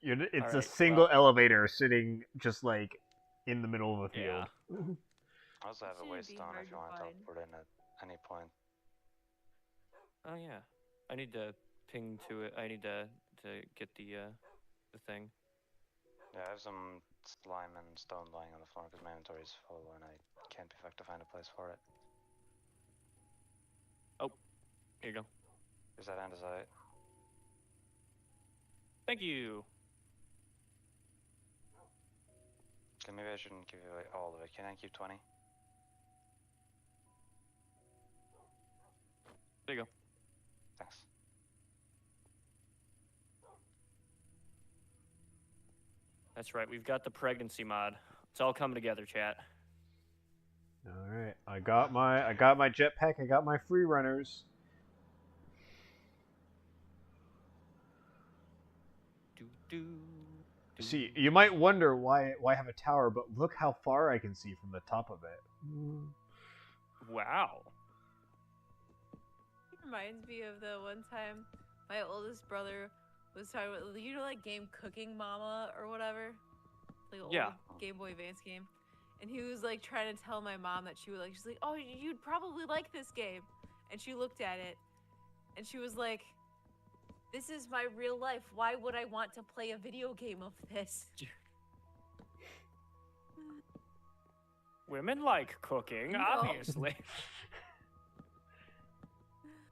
It's Alright, a single elevator sitting just like in the middle of a Yeah. field. I also have a Shouldn't waste be stone hard if you to want to find. teleport in at any point. Oh yeah. I need to ping to it. I need to get the thing. Yeah, I have some slime and stone lying on the floor because my inventory is full and I can't be fucked to find a place for it. Here you go. Is that andesite? Thank you. Okay, maybe I shouldn't give you away all of it. Can I keep 20? There you go. Thanks. That's right. We've got the pregnancy mod. It's all coming together, chat. All right, I got my jetpack. I got my free runners. See, you might wonder why I have a tower, but look how far I can see from the top of it. Wow. It reminds me of the one time my oldest brother was talking about, you know, like game Cooking Mama or whatever? Like old Yeah. Game Boy Advance game. And he was like trying to tell my mom that she's like, oh, you'd probably like this game. And she looked at it and she was like, this is my real life. Why would I want to play a video game of this? Women like cooking, No. obviously.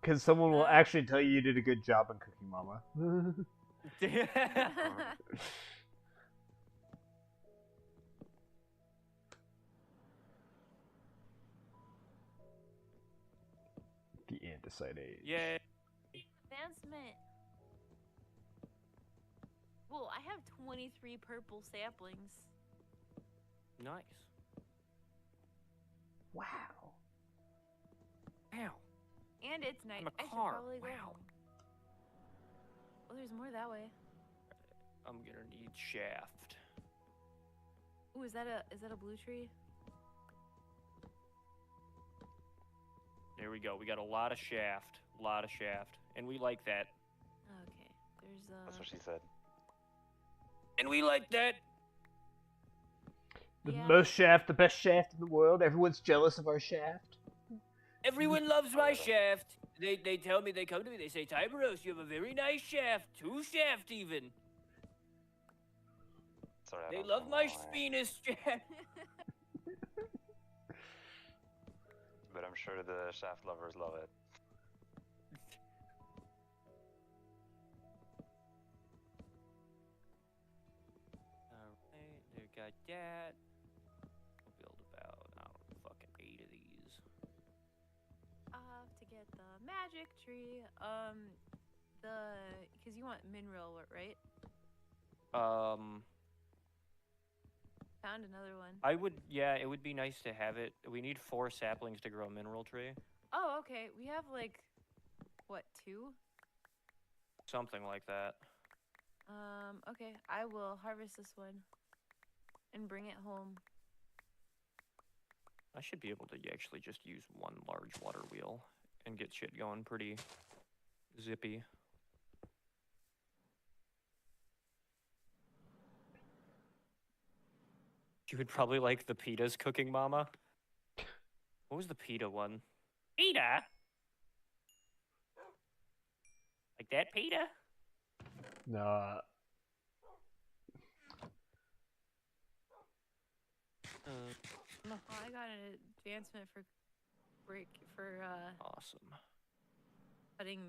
Because someone will actually tell you did a good job in cooking, Mama. The andesite age. Yay. Advancement. Well, I have 23 purple saplings. Nice. Wow. Wow. And it's night. I'm a I should car. probably go Wow. home. Oh, there's more that way. I'm gonna need shaft. Ooh, is that a blue tree? There we go. We got a lot of shaft. And we like that. Okay. There's That's what she said. And we like that. The Yeah. most shaft, the best shaft in the world. Everyone's jealous of our shaft. Everyone loves my shaft. They tell me, they come to me, they say, Tyberos, you have a very nice shaft. 2 shaft even. Sorry, I They don't love know my why, Venus shaft. but I'm sure the shaft lovers love it. Alright, they got that. We'll build about, I don't know, fucking 8 of these. to get the magic tree. Because you want mineral, right? Found another one. I would, yeah, it would be nice to have it. We need 4 saplings to grow a mineral tree. Oh, okay. We have like, what, 2? Something like that. Okay. I will harvest this one and bring it home. I should be able to actually just use 1 large water wheel and get shit going pretty zippy. You would probably like the PETA's cooking, Mama. What was the PETA one? PETA? Like that, PETA? No. Oh, I got an advancement for Awesome. cutting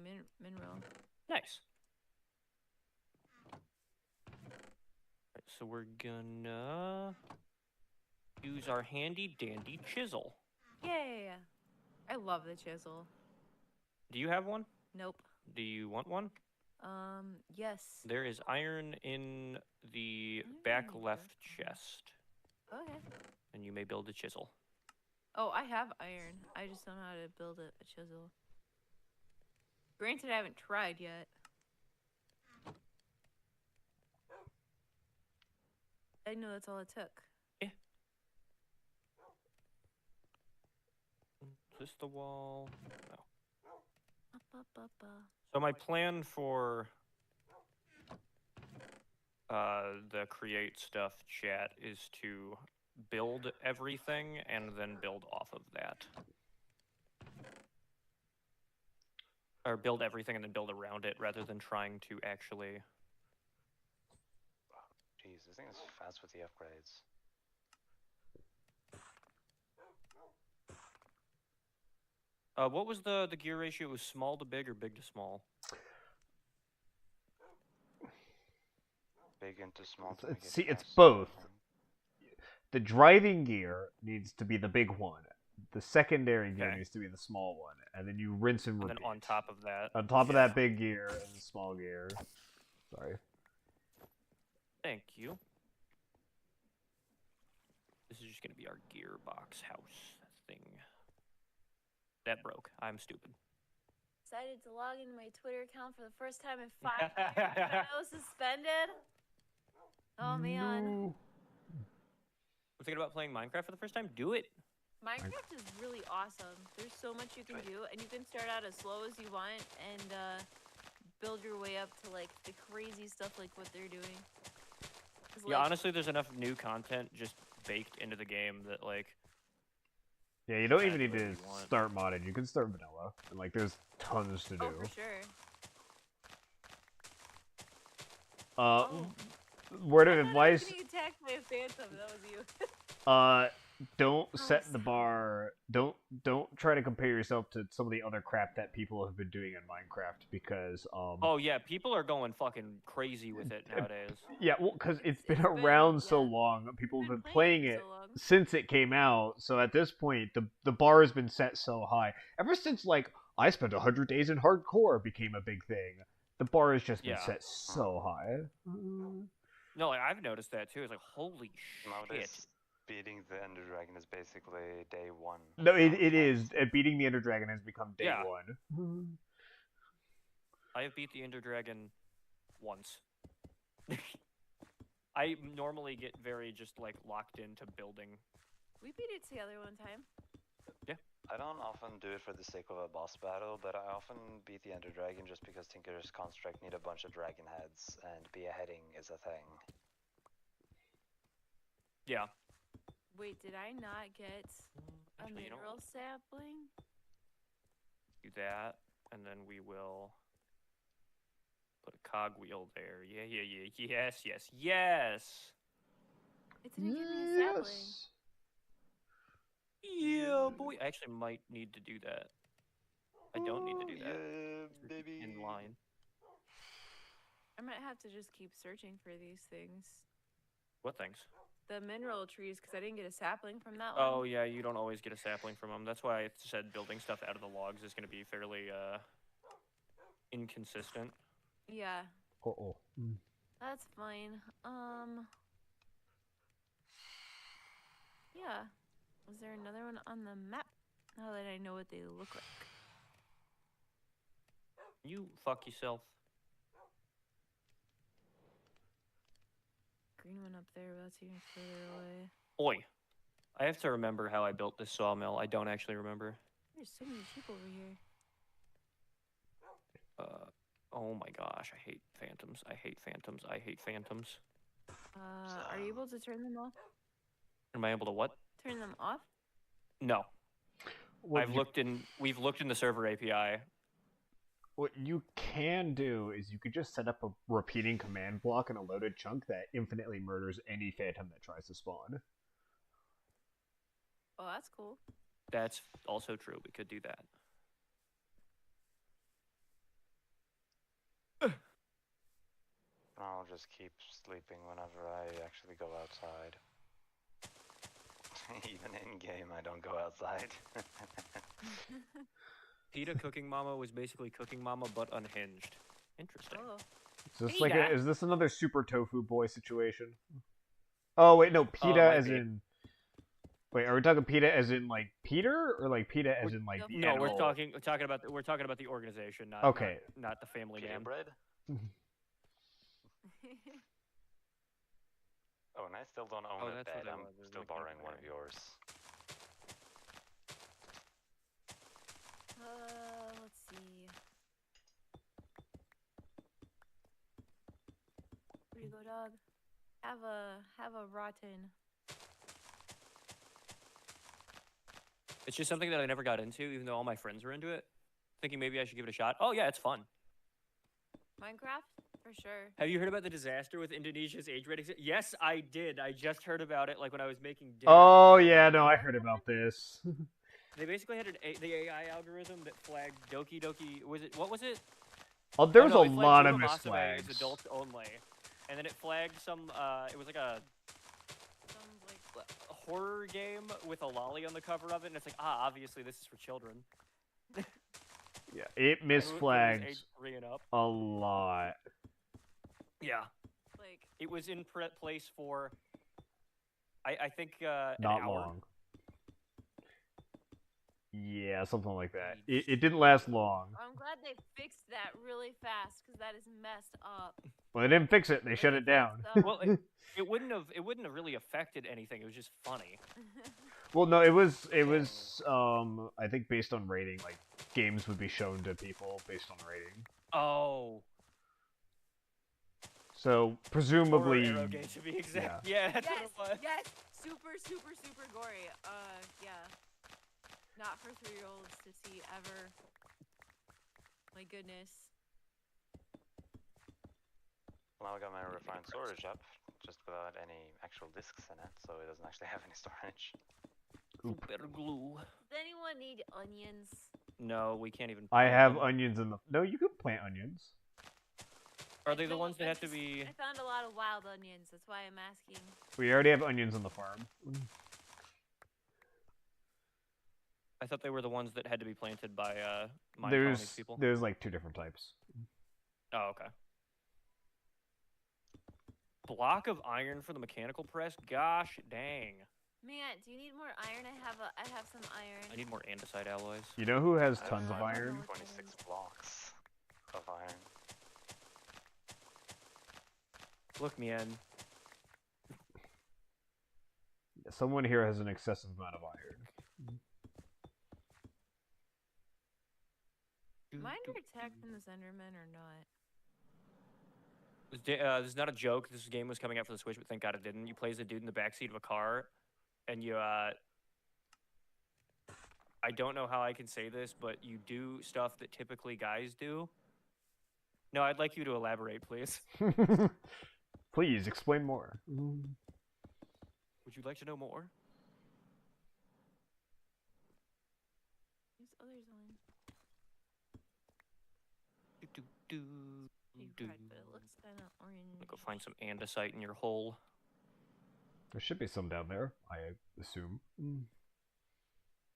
mineral. Nice. Right, so we're gonna use our handy dandy chisel. Yay! I love the chisel. Do you have one? Nope. Do you want one? Yes. There is iron in the I back need left that. chest, Okay. and you may build a chisel. Oh, I have iron. I just don't know how to build a chisel. Granted, I haven't tried yet. I know that's all it took. Yeah. Is this the wall? No. So my plan for the create stuff chat is to build everything and then build off of that. Or build everything and then build around it rather than trying to actually... Jeez, this thing is fast with the upgrades. What was the gear ratio? It was small to big or big to small? Big into small to It's- make it see, it's fast. both. The driving gear needs to be the big one. The secondary gear Okay. needs to be the small one, and then you rinse and And repeat. then on top of that... On top of that big gear and the small gear. Sorry. Thank you. This is just going to be our gearbox house thing. That broke. I'm stupid. Decided to log into my Twitter account for the first time in 5 years. And I was suspended. Oh man. No. I'm thinking about playing Minecraft for the first time. Do it. Minecraft is really awesome. There's so much you can do, and you can start out as slow as you want and build your way up to like the crazy stuff like what they're doing. 'Cause, Yeah, like, honestly, there's enough new content just baked into the game that like. Yeah, you don't Add even need whatever to you want. start modding. You can start vanilla, and like there's tons to do. Oh, for sure. Uh, Oh. word I of thought I was advice: getting attacked by a phantom. That was you. don't Oh, set the stop. bar. Don't try to compare yourself to some of the other crap that people have been doing in Minecraft because Oh yeah, people are going fucking crazy with it nowadays. yeah, well, because it's been It's around so yeah. long. People have Been been playing playing it it for so long. since it came out. So at this point, the bar has been set so high. Ever since like I spent 100 days in hardcore became a big thing. The bar has just been Yeah. set so high. No, like I've noticed that too. It's like holy shit. Nowadays, beating the Ender Dragon is basically day one. No, it sometimes. is. Beating the Ender Dragon has become day Yeah. one. I have beat the Ender Dragon once. I normally get very just like locked into building. We beat it together one time. I don't often do it for the sake of a boss battle, but I often beat the Ender Dragon just because Tinker's Construct need a bunch of dragon heads, and beheading is a thing. Yeah. Wait, did I not get a Actually, you know mineral what? sapling? Do that, and then we will put a cogwheel there. Yeah. Yes. It didn't give me a sapling. Yeah, boy. I actually might need to do that. I don't need to do that. Yeah, It's baby. in line. I might have to just keep searching for these things. What things? The mineral trees, because I didn't get a sapling from that Oh one. yeah, you don't always get a sapling from them. That's why I said building stuff out of the logs is going to be fairly inconsistent. Yeah, Uh-oh. that's fine. Yeah. Was there another one on the map? Now that I know what they look like. You fuck yourself. Green one up there, but that's even further away. Oi. I have to remember how I built this sawmill. I don't actually remember. There's so many sheep over here. Oh my gosh, I hate phantoms. I hate phantoms. I hate phantoms. Are you able to turn them off? Am I able to what? Turn them off? No. What We've looked in the server API. What you can do is you could just set up a repeating command block in a loaded chunk that infinitely murders any phantom that tries to spawn. Oh, that's cool. That's also true. We could do that. I'll just keep sleeping whenever I actually go outside. Even in game, I don't go outside. PETA Cooking Mama was basically Cooking Mama but unhinged. Interesting. Oh. Is this PETA. is this another Super Tofu Boy situation? Oh wait, no, PETA might as be. in. Wait, are we talking PETA as in like Peter or like PETA as in like the No, animal? we're talking about the organization, not Okay. not the family Peter man. bread? Oh, and I still don't own Oh, a that's bed. what it I'm was, it was still like borrowing that one of way. yours. Let's see. Where you go, dog? Have a rotten. It's just something that I never got into, even though all my friends were into it. Thinking maybe I should give it a shot. Oh yeah, it's fun. Minecraft? For sure. Have you heard about the disaster with Indonesia's age rating? Yes, I did. I just heard about it, like when I was making dinner. Oh yeah, no, I heard about this. They basically had the AI algorithm that flagged Doki Doki. What was it? Oh, there was no, a it flagged lot of Uma missed Musume flags. as adults only, and then it flagged some. It was like a Some like horror game with a lolly on the cover of it, and it's like, obviously this is for children. Yeah, it And it was misflagged age 3 and up. a lot. Yeah, like it was in place for. I think an Not hour. long. Yeah, something like that. It didn't last long. I'm glad they fixed that really fast because that is messed up. Well, they didn't fix it. They shut Really it down. messed up. Well, it wouldn't have really affected anything. It was just funny. Well, no, it was I think based on rating, like games would be shown to people based on rating. Oh. So Horror presumably, arrow game to be exact. Yeah, that's Yes, what it was. yes, super, super, super gory. Yeah. Not for 3-year-olds to see ever. My goodness. Well, now I got my refined storage up, just without any actual discs in it, so it doesn't actually have any storage. Better glue. Does anyone need onions? No, we can't even. I plant have them. onions in the. No, you can plant onions. Are I they the don't- ones that I have to just- be? I found a lot of wild onions. That's why I'm asking. We already have onions on the farm. I thought they were the ones that had to be planted by mine colonies people. There's like 2 different types. Oh, okay. Block of iron for the mechanical press. Gosh dang. Man, do you need more iron? I have some iron. I need more andesite alloys. You know who has I tons of have iron? 26 blocks of iron. Look, man. Someone here has an excessive amount of iron. Am I under attack from this Enderman or not? This is not a joke. This game was coming out for the Switch, but thank God it didn't. You play as a dude in the backseat of a car, and you, I don't know how I can say this, but you do stuff that typically guys do. No, I'd like you to elaborate, please. Please explain more. Would you like to know more? There's others on. Do. Big red, but it looks kind of orange. I'm gonna go find some andesite in your hole. There should be some down there, I assume.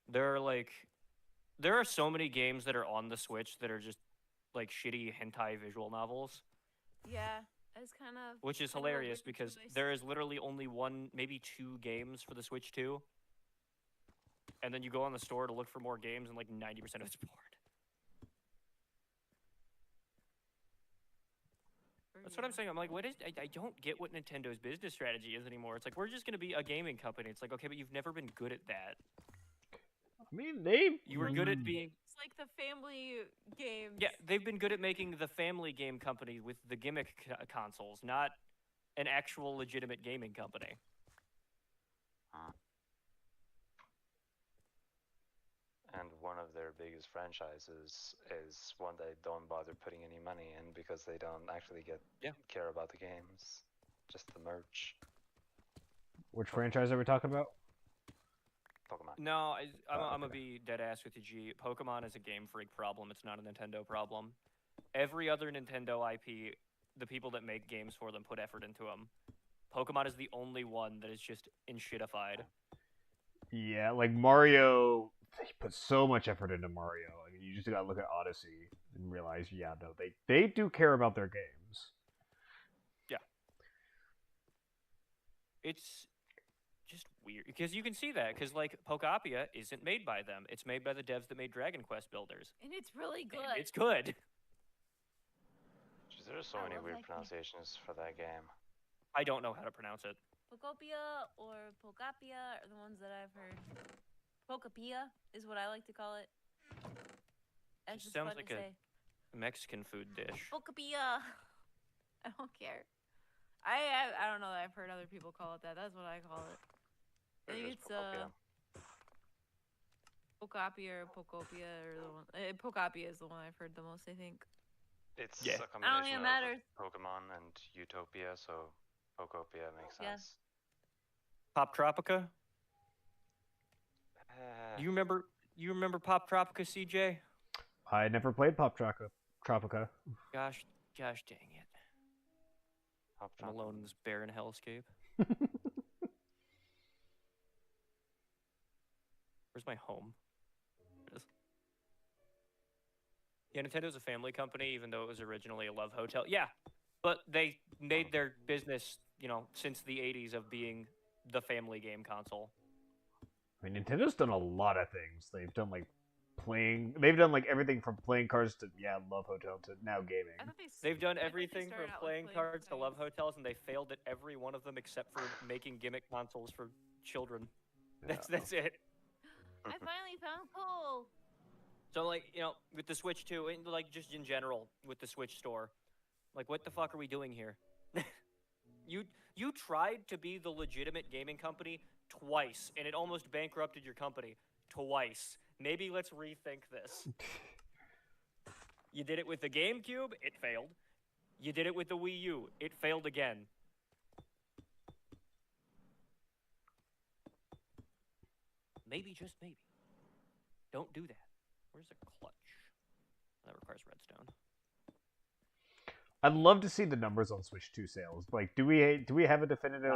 There are so many games that are on the Switch that are just like shitty hentai visual novels, Yeah, it's kind of. which is kind of a hilarious weird because choice. there is literally only one, maybe 2 games for the Switch 2. And then you go on the store to look for more games and like 90% of it's bored. That's what I'm saying. I'm like, I don't get what Nintendo's business strategy is anymore. It's like, we're just going to be a gaming company. It's like, okay, but you've never been good at that. I mean, You were good at being... It's like the family games. Yeah, they've been good at making the family game company with the gimmick consoles, not an actual legitimate gaming company. And one of their biggest franchises is one they don't bother putting any money in because they don't actually care about the games, just the merch. Which franchise are we talking about? Pokemon. No, I'm Oh, gonna okay. be dead ass with you, G. Pokemon is a Game Freak problem. It's not a Nintendo problem. Every other Nintendo IP, the people that make games for them put effort into them. Pokemon is the only one that is just enshittified. Yeah, like Mario, they put so much effort into Mario. I mean, you just gotta look at Odyssey and realize, yeah, no, they do care about their games. Yeah. It's just weird because you can see that because like Pokopia isn't made by them. It's made by the devs that made Dragon Quest Builders. And it's really good. And it's good. Jeez, there are so I many love weird that game. pronunciations for that game. I don't know how to pronounce it. Pokopia or Pokapia are the ones that I've heard. Pokapia is what I like to call it. That's Just just sounds fun like to a- say. Mexican food dish. Pokapia. I don't care. I don't know that I've heard other people call it that. That's what I call it. I think There's it's Pokopia. Pokapia or Pokopia or the one. Pokapia is the one I've heard the most. I think. It's Yeah. a I don't combination think it of matters. Pokemon and Utopia, so Pokopia makes Yeah. sense. Pop Tropica? Uh, Do you remember Pop Tropica, CJ? I never played Tropica. Gosh dang it. Hop I'm Tropica. alone in this barren hellscape. Where's my home? There it is. Yeah, Nintendo's a family company, even though it was originally a love hotel. Yeah, but they made their business, since the 80s of being the family game console. I mean, Nintendo's done a lot of things. They've done They've done everything from playing cards to Love Hotel to now gaming. I thought They've done I thought they everything started from out with playing playing cards to love cards. hotels, and they failed at every one of them except for making gimmick consoles for children. Yeah. That's it. I finally found coal. So, with the Switch too, and just in general with the Switch store, what the fuck are we doing here? You tried to be the legitimate gaming company twice, and it almost bankrupted your company twice. Maybe let's rethink this. You did it with the GameCube, it failed. You did it with the Wii U, it failed again. Maybe, just maybe, don't do that. Where's the clutch? That requires redstone. I'd love to see the numbers on Switch 2 sales. Like, do we have a definitive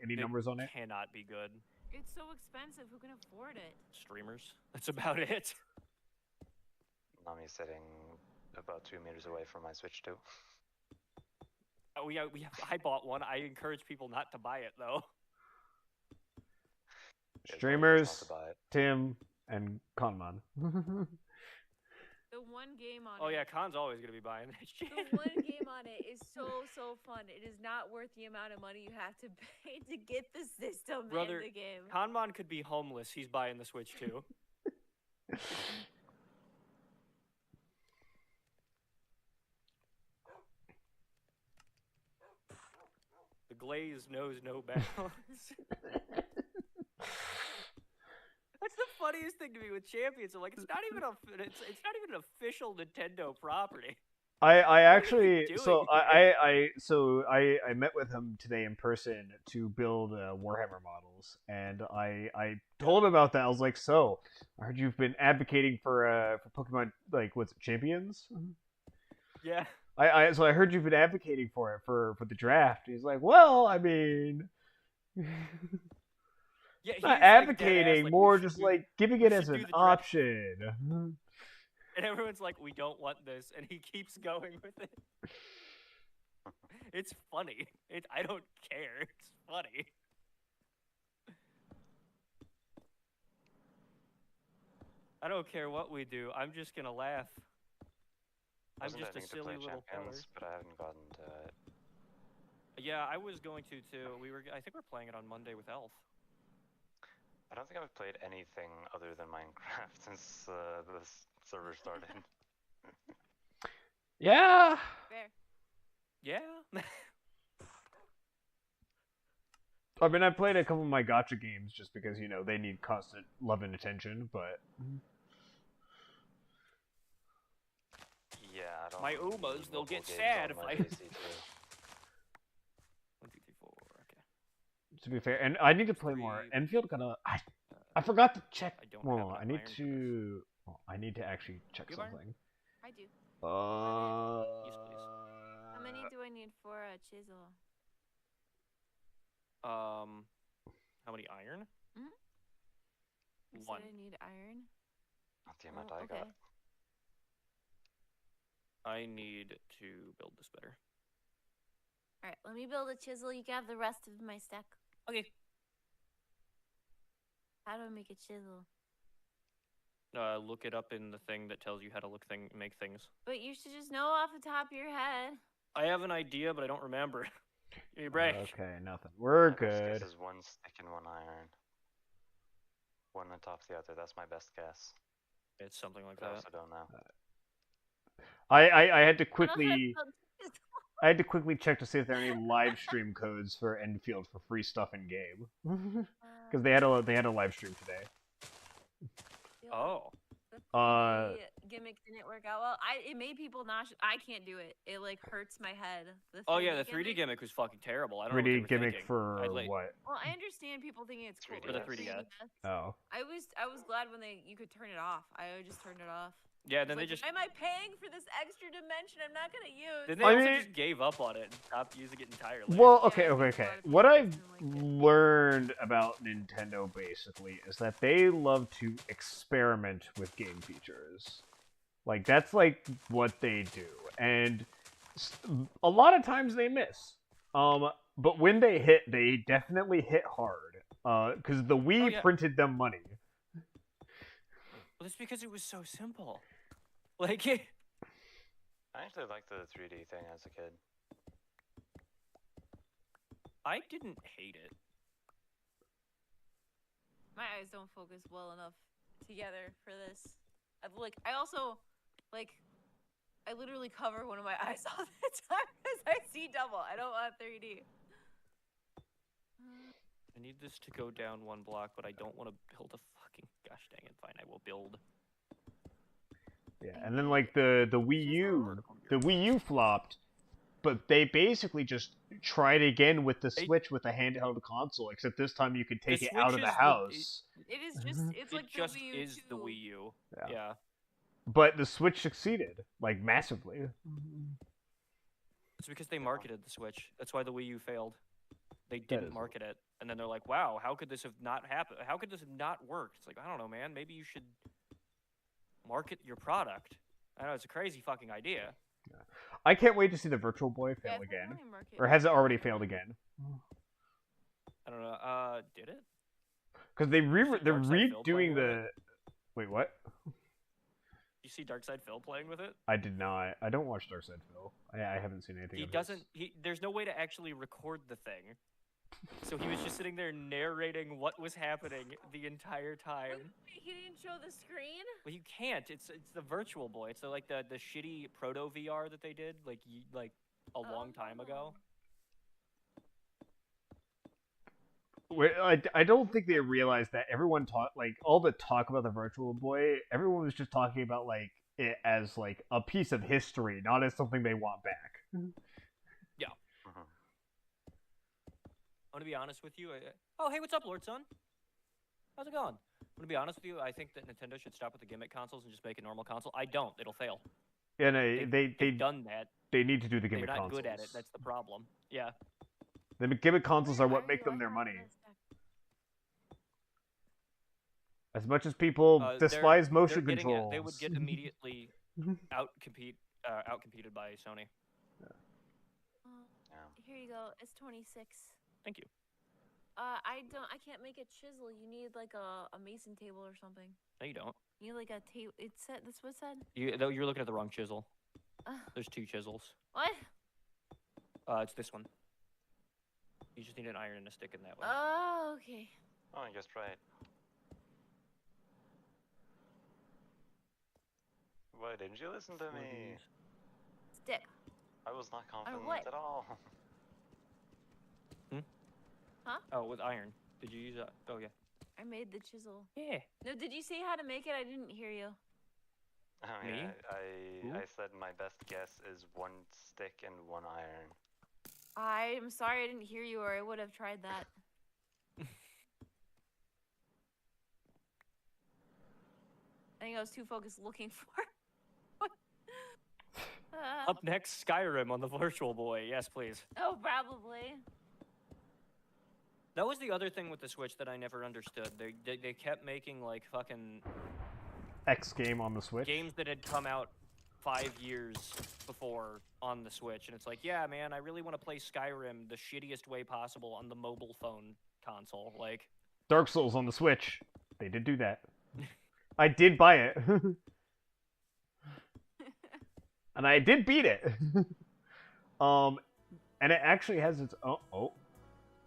any numbers on it? Cannot be good. It's so expensive. Who can afford it? Streamers. That's about it. Nami's sitting about 2 meters away from my Switch 2. Oh yeah, I bought one. I encourage people not to buy it though. Streamers, Tim, and Conman. The one game on Oh it. yeah, Khan's always gonna be buying that shit. The one game on it is so fun. It is not worth the amount of money you have to pay to get the system Brother, in the game. Khanman could be homeless. He's buying the Switch too. The glaze knows no bounds. That's the funniest thing to me with Champions. I'm like, it's not even an official Nintendo property. I actually doing so here? I met with him today in person to build Warhammer models, and I told him about that. I was like, so I heard you've been advocating for Pokemon, like, what's it, Champions? Yeah. So I heard you've been advocating for it for the draft. He's like, well, I mean, Yeah, not he's, advocating, like, more we should just do- like giving we it as should do an the draft. option. And everyone's like, we don't want this, and he keeps going with it. It's funny. I don't care. It's funny. I don't care what we do. I'm just gonna laugh. I'm Wasn't just a intending to silly play little feller. Champions, but I haven't gotten to it. Yeah, I was going to too. I think we're playing it on Monday with Elf. I don't think I've played anything other than Minecraft since the server started. Yeah. Fair. Yeah. I mean, I played a couple of my gacha games just because, you know, they need constant love and attention, but Yeah, I don't. My need Umas, they'll mobile get games sad on if my I- PC too. 1, 2, 3, 4. Okay. to be fair, and I need to play more. Three. Enfield I forgot to check. I don't have Well, enough I need iron for to. Well, I need to actually check You have iron? something. I do. Yes, please. How many do I need for a chisel? How many iron? You One. said I need iron. Not the amount Oh, I okay. got. I need to build this better. All right, let me build a chisel. You can have the rest of my stack. Okay. How do I make a chisel? Look it up in the thing that tells you how to make things. But you should just know off the top of your head. I have an idea, but I don't remember. Give me a break. Okay, nothing. We're My best good. guess is 1 stick and 1 iron. One on top of the other. That's my best guess. It's something like But I that. also don't know. I had to I quickly don't know how to build a chisel. I had to quickly check to see if there are any live stream codes for Enfield for free stuff in game because they had a live stream today. Oh. The Uh, 3D gimmick didn't work out well. It made people nauseous. I can't do it. It like hurts my head. Oh yeah, the 3D gimmick was fucking terrible. I don't know what 3D they were gimmick thinking. for I'd like- what? Well, I understand people thinking it's cool. 3DS. For the 3DS. Oh, I was glad when you could turn it off. I just turned it off. Yeah, I then was they like, just why am I paying for this extra dimension I'm not gonna use? then they I also mean- just gave up on it and stopped using it entirely. well, Yeah, okay, I okay, think a okay. lot of What people I've didn't like it. learned about Nintendo basically is that they love to experiment with game features. Like that's like what they do, and a lot of times they miss. But when they hit, they definitely hit hard. Because the Wii yeah. printed them money. Well, that's because it was so simple. Like, I actually liked the 3D thing as a kid. I didn't hate it. My eyes don't focus well enough together for this. I also like I literally cover one of my eyes all the time because I see double. I don't want 3D. I need this to go down one block, but I don't want to build a fucking... Gosh dang it, fine, I will build. Yeah, and then like the Wii U flopped, but they basically just tried again with the Switch with a handheld console, except this time you could take it out of the house. It is just, it's It like just the Wii U is the 2. Wii U. Yeah. Yeah. But the Switch succeeded, like, massively. It's because they marketed the Switch. That's why the Wii U failed. They That didn't is- market it, and then they're like, "Wow, how could this have not happened? How could this have not worked?" It's like, I don't know, man. Maybe you should market your product. I know it's a crazy fucking idea. I can't wait to see the Virtual Boy Yeah, fail it's like again. money market. Or has it already failed again? I don't know. Did it? Because they're Dark Side Phil playing redoing with the... Wait, what? You see Dark Side Phil playing with it? I did not. I don't watch Dark Side Phil. I haven't seen anything He of his. doesn't. There's no way to actually record the thing, so he was just sitting there narrating what was happening the entire time. Wait, he didn't show the screen? Well, you can't. It's the Virtual Boy. It's like the shitty proto VR that they did like a long time ago. I don't think they realized that everyone like all the talk about the Virtual Boy. Everyone was just talking about like it as like a piece of history, not as something they want back. Yeah. I'm gonna be honest with you. Oh, hey, what's up, Lord Son? How's it going? I'm gonna be honest with you. I think that Nintendo should stop with the gimmick consoles and just make a normal console. I don't. It'll fail. Yeah, no, They've they've done that. They need to do the They're gimmick not consoles. good at it. That's the problem. Yeah. The gimmick consoles are what Why make them like their that? money. That's- As much as people despise motion they're getting controls, they would get immediately outcompeted by Sony. Here you go. It's 26. Thank you. I can't make a chisel. You need like a mason table or something. No, you don't. You need like a table. It said, that's what it said. You're looking at the wrong chisel. Uh, There's two chisels. what? It's this one. You just need an iron and a stick in that one. Oh, okay. Oh, I guessed right. Why didn't you listen to me? Stick. I was not confident what? at all. Oh, with iron. Did you use that? Oh, yeah. I made the chisel. Yeah. No, did you say how to make it? I didn't hear you. Oh, Me? yeah, I said my best guess is one stick and one iron. I'm sorry I didn't hear you, or I would have tried that. I think I was too focused looking for. Up next, Skyrim on the Virtual Boy. Yes, please. Oh, probably. That was the other thing with the Switch that I never understood. They kept making like fucking X game on the Switch. games that had come out 5 years before on the Switch, and it's like, yeah, man, I really want to play Skyrim the shittiest way possible on the mobile phone console. Like, Dark Souls on the Switch. They did do that. I did buy it. And I did beat it. And it actually has its own... Oh.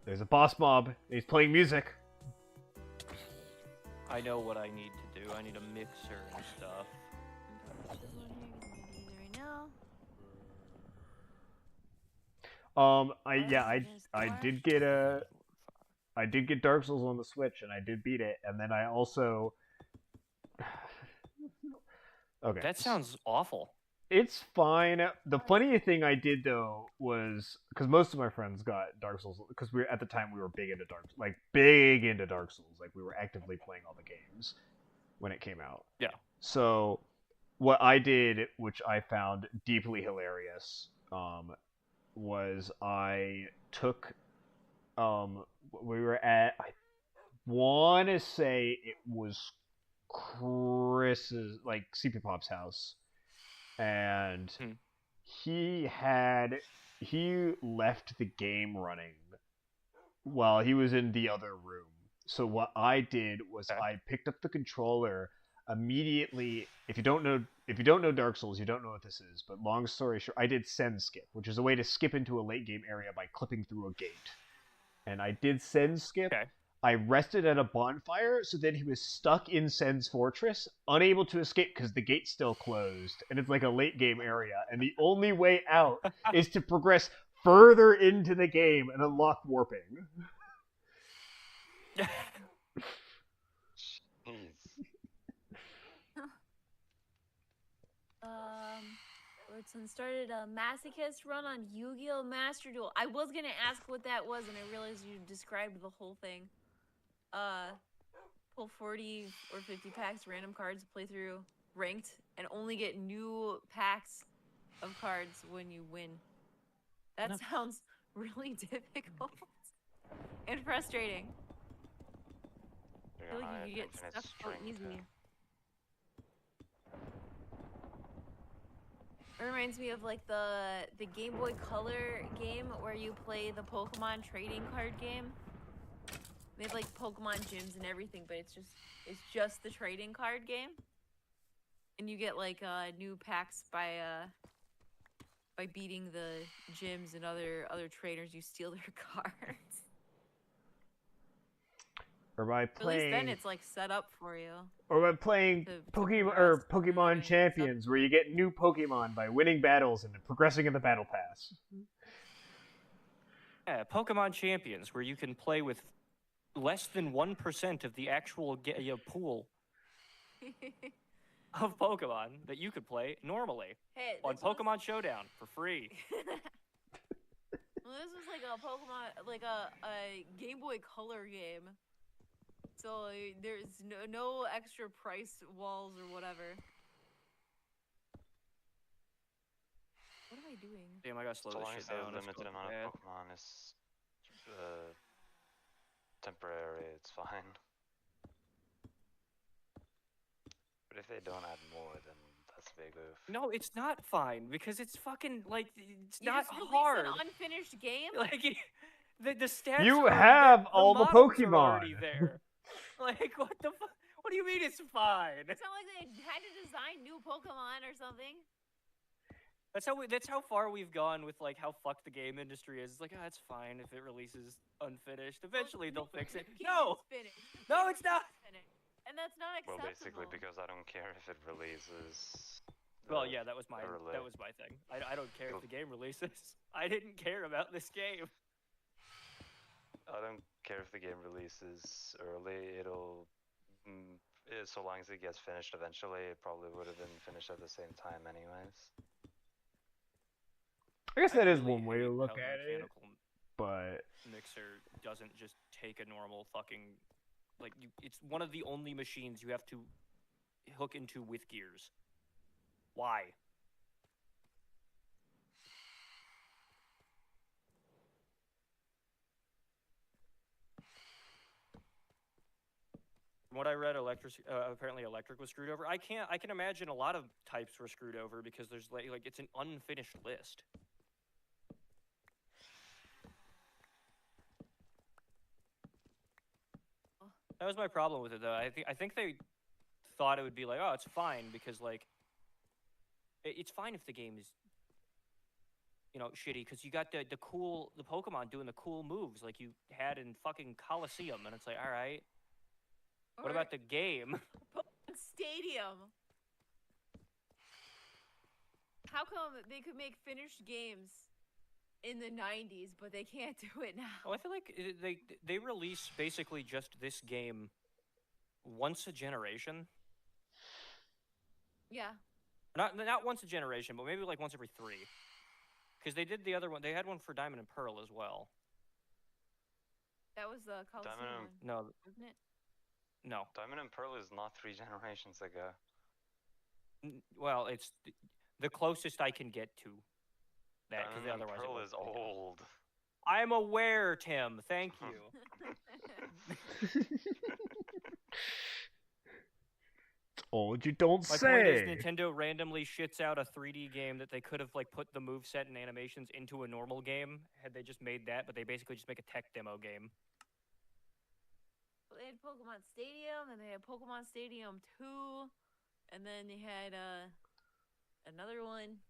There's a boss mob. He's playing music. I know what I need to do. I need a mixer and stuff. Right now. I did get Dark Souls on the Switch, and I did beat it, and then I also... Okay. That sounds awful. It's fine. The funny thing I did though was because most of my friends got Dark Souls because at the time we were big into Dark Souls. Like we were actively playing all the games when it came out. Yeah. So what I did, which I found deeply hilarious, was I took we were at, I want to say it was Chris's, like CP Pop's house. And he left the game running while he was in the other room. So what I did was I picked up the controller immediately. If you don't know Dark Souls, you don't know what this is. But long story short, I did send skip, which is a way to skip into a late game area by clipping through a gate. And I did send skip. Okay. I rested at a bonfire, so then he was stuck in Sen's fortress, unable to escape because the gate's still closed, and it's like a late game area, and the only way out is to progress further into the game and unlock warping. Jeez. Lordson started a masochist run on Yu-Gi-Oh! Master Duel. I was gonna ask what that was, and I realized you described the whole thing. Pull 40 or 50 packs, random cards, play through ranked, and only get new packs of cards when you win. That sounds really difficult and frustrating. I feel like you get stuck so easy. It reminds me of like the Game Boy Color game where you play the Pokemon trading card game. They have like Pokemon gyms and everything, but it's just the trading card game. And you get like new packs by beating the gyms and other trainers. You steal their cards. Or by playing. At least then it's like set up for you. Or by playing Pokemon Champions, where you get new Pokemon by winning battles and progressing in the battle pass. Yeah, Pokemon Champions, where you can play with less than 1% of the actual pool of Pokemon that you could play normally on Pokemon Showdown for free. Well, this was like a Pokemon, like a Game Boy Color game. So there's no extra price walls or whatever. What am I doing? Damn, I gotta slow this shit down. So long as the limited amount of Pokemon is temporary, it's fine. But if they don't add more, then that's a big oof. No, it's not fine because it's fucking like it's You not just release hard. an unfinished game. Like the stats. You are, have all the models are Pokemon already there. Like what the fuck? What do you mean it's fine? It's not like they had to design new Pokemon or something. That's how far we've gone with like how fucked the game industry is. It's like, it's fine if it releases unfinished. Eventually they'll fix it. No, no, it's not. And that's not acceptable. Well, basically because I don't care if it releases. Well, yeah, that was my thing. I don't care if the game releases. I didn't care about this game. I don't care if the game releases early. It'll, so long as it gets finished eventually, it probably would have been finished at the same time anyways. I guess that is one way to look at it, but Mixer doesn't just take a normal fucking it's one of the only machines you have to hook into with gears. Why? From what I read, apparently electric was screwed over. I can imagine a lot of types were screwed over because there's like it's an unfinished list. That was my problem with it, though. I think they thought it would be like, oh, it's fine because like it's fine if the game is shitty because you got the Pokemon doing the cool moves like you had in fucking Coliseum, and it's like, all right. What about the game? Pokemon Stadium. How come they could make finished games in the 90s, but they can't do it now? Oh, I feel like they release basically just this game once a generation. Yeah. Not once a generation, but maybe like once every 3. Because they did the other one. They had one for Diamond and Pearl as well. That was the Coliseum one. No. Wasn't it? No. Diamond and Pearl is not 3 generations ago. Well, it's the closest I can get to that, because Diamond otherwise Pearl is old. I'm aware, Tim. Thank you. It's old, you don't My say. point is, Nintendo randomly shits out a 3D game that they could have like put the moveset and animations into a normal game had they just made that, but they basically just make a tech demo game. They had Pokemon Stadium, and they had Pokemon Stadium 2, and then they had another one.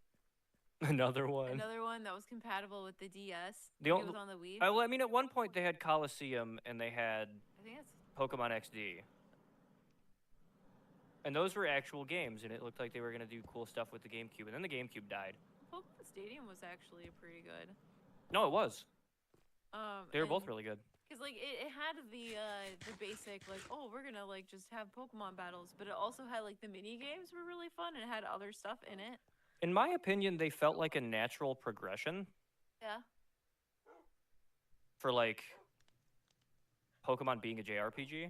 Another one. Another one that was compatible with the DS. It was on the Wii. Well, I mean, at one point they had Coliseum, and they had think that's Pokemon XD. And those were actual games, and it looked like they were going to do cool stuff with the GameCube, and then the GameCube died. Pokemon Stadium was actually pretty good. No, it was. They were and- both really good. Cause like it had the basic like, oh, we're gonna like just have Pokemon battles, but it also had like the mini games were really fun and it had other stuff in it. In my opinion, they felt like a natural progression Yeah. for like Pokemon being a JRPG.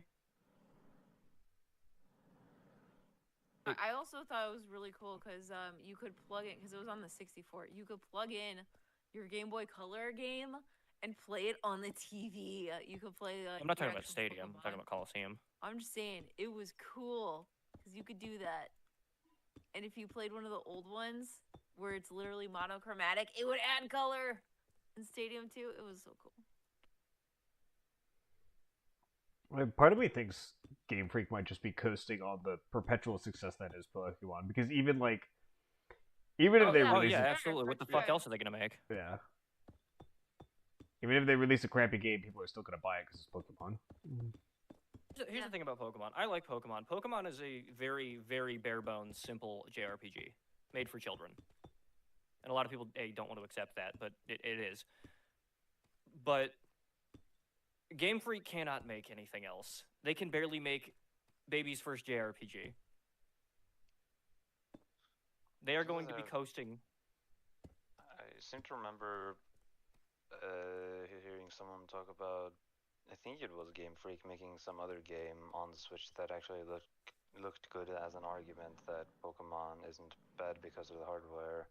I also thought it was really cool because you could plug in, because it was on the 64. You could plug in your Game Boy Color game and play it on the TV. You could play. I'm not your talking about actual Stadium. I'm Pokemon. talking about Coliseum. I'm just saying it was cool because you could do that. And if you played one of the old ones where it's literally monochromatic, it would add color. In Stadium too, it was so cool. Part of me thinks Game Freak might just be coasting on the perpetual success that is Pokemon, because even if they yeah. Oh release yeah, a, absolutely. What the sure. fuck else are they gonna make? yeah, even if they release a crappy game, people are still gonna buy it because it's Pokemon. Here's Yeah. the thing about Pokemon. I like Pokemon. Pokemon is a very, very bare bones, simple JRPG made for children. And a lot of people don't want to accept that, but it is. But Game Freak cannot make anything else. They can barely make baby's first JRPG. They are going to be coasting. I seem to remember hearing someone talk about, I think it was Game Freak making some other game on the Switch that actually looked good as an argument that Pokemon isn't bad because of the hardware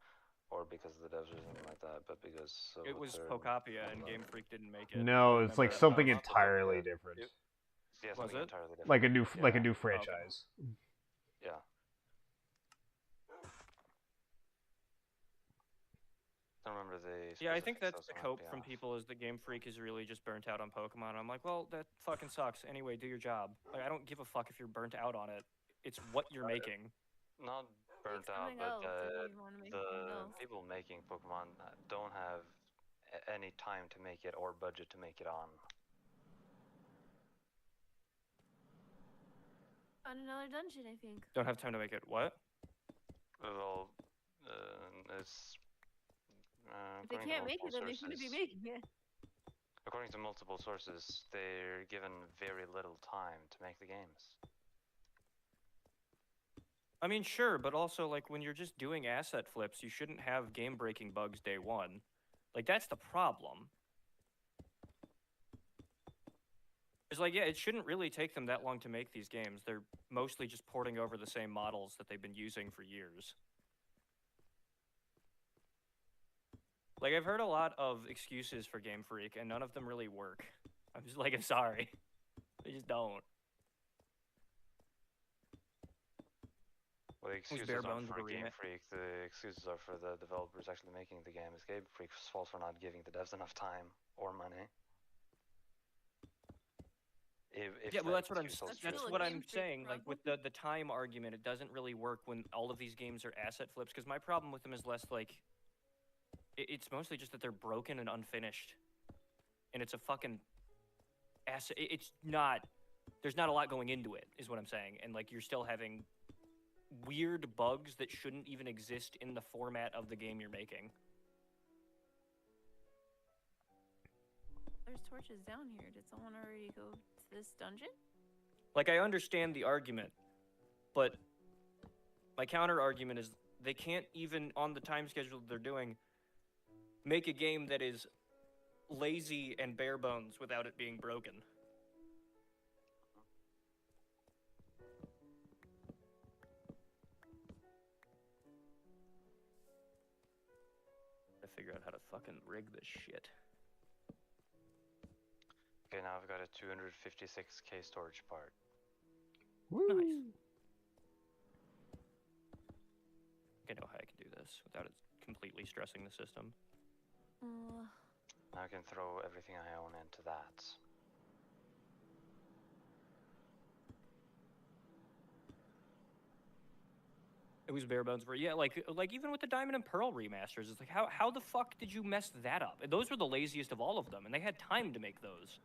or because of the devs or something like that, but because of It was their Pocapia, and Pokemon. Game Freak didn't make it. No, I it's like remember that. something not the entirely Pokemon. different, Yeah, Was something it? entirely different. like a new Yeah. franchise. Yeah. I don't remember the Yeah, I think specifics that's the of cope it, from yeah. people is that Game Freak is really just burnt out on Pokemon. I'm like, well, that fucking sucks. Anyway, do your job. Like, I don't give a fuck if you're burnt out on it. It's what you're making. Not burnt out, something but else if you wanna make something the else. people making Pokemon don't have any time to make it or budget to make it on. On another dungeon, I think. Don't have time to make it. What? Well, it's If they can't make it, then they shouldn't be making it. According to multiple sources, they're given very little time to make the games. I mean, sure, but also, like, when you're just doing asset flips, you shouldn't have game-breaking bugs day one. Like, that's the problem. It's like, yeah, it shouldn't really take them that long to make these games. They're mostly just porting over the same models that they've been using for years. Like, I've heard a lot of excuses for Game Freak, and none of them really work. I'm just like, I'm sorry. They just don't. Well, the excuses bare aren't bones for of a Game remake. Freak, the excuses are for the developers actually making the game. It's Game Freak's fault for not giving the devs enough time or money. If Yeah, well, that that's what I'm. excuse holds That's still a true. what Game I'm Freak saying. Like with the time argument, it doesn't really work when all of these games are asset flips. Because my problem with them is less like. It's mostly just that they're broken and unfinished, and it's a fucking asset. It's not. There's not a lot going into it, is what I'm saying, and like you're still having weird bugs that shouldn't even exist in the format of the game you're making. There's torches down here. Did someone already go to this dungeon? Like, I understand the argument, but my counter argument is they can't even, on the time schedule they're doing, make a game that is lazy and bare bones without it being broken. To figure out how to fucking rig this shit. Okay, now I've got a 256k storage part. Nice. I know how I can do this without it completely stressing the system. Now I can throw everything I own into that. It was bare bones. Yeah, like even with the Diamond and Pearl remasters, it's like how the fuck did you mess that up? And those were the laziest of all of them, and they had time to make those.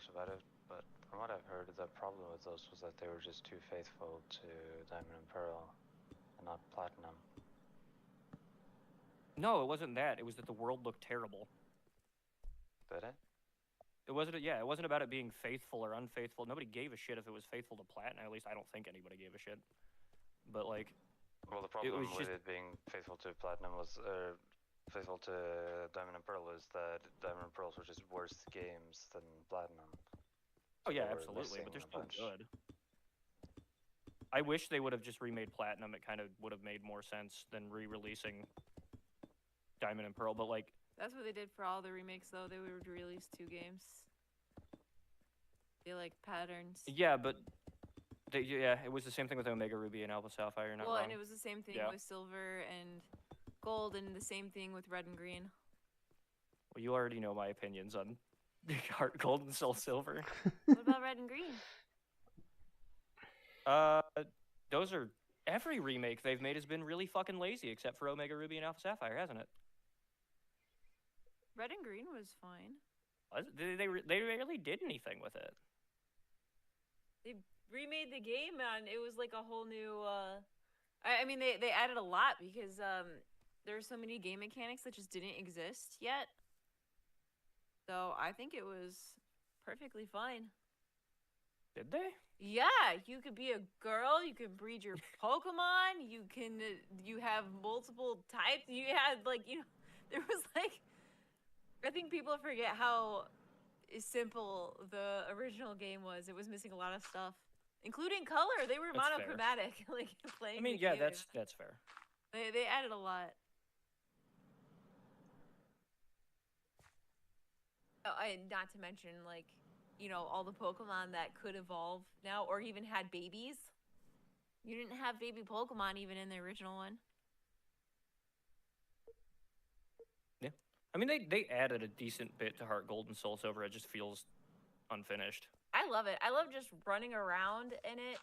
much about it, but from what I've heard, the problem with those was that they were just too faithful to Diamond and Pearl, and not Platinum. No, it wasn't that. It was that the world looked terrible. Did it? It wasn't. Yeah, it wasn't about it being faithful or unfaithful. Nobody gave a shit if it was faithful to Platinum. At least I don't think anybody gave a shit. But like, Well, the problem was with just- it being faithful to Platinum was, faithful to Diamond and Pearl is that Diamond and Pearls were just worse games than Platinum. oh yeah, They were absolutely. But they're missing a still bunch. good. I wish they would have just remade Platinum. It kind of would have made more sense than re-releasing Diamond and Pearl. But like, That's what they did for all the remakes, though. They would release 2 games. They like patterns. yeah, but yeah, it was the same thing with Omega Ruby and Alpha Sapphire. You're not Well, wrong. and it was the same thing Yeah. with silver and gold, and the same thing with red and green. Well, you already know my opinions on Heart Gold and Soul Silver. What about red and green? Those are every remake they've made has been really fucking lazy, except for Omega Ruby and Alpha Sapphire, hasn't it? Red and green was fine. They rarely did anything with it. They remade the game, and it was like a whole new. I mean, they added a lot because there were so many game mechanics that just didn't exist yet. So I think it was perfectly fine. Did they? Yeah, you could be a girl. You can breed your Pokemon. You can. You have multiple types. You had like there was like. I think people forget how simple the original game was. It was missing a lot of stuff, including color. They were That's fair. monochromatic, like playing. I mean, the yeah, game. that's fair. They added a lot. Oh, not to mention like all the Pokemon that could evolve now, or even had babies. You didn't have baby Pokemon even in the original one. I mean, they added a decent bit to Heart Gold and Soul Silver. It just feels unfinished. I love it. I love just running around in it.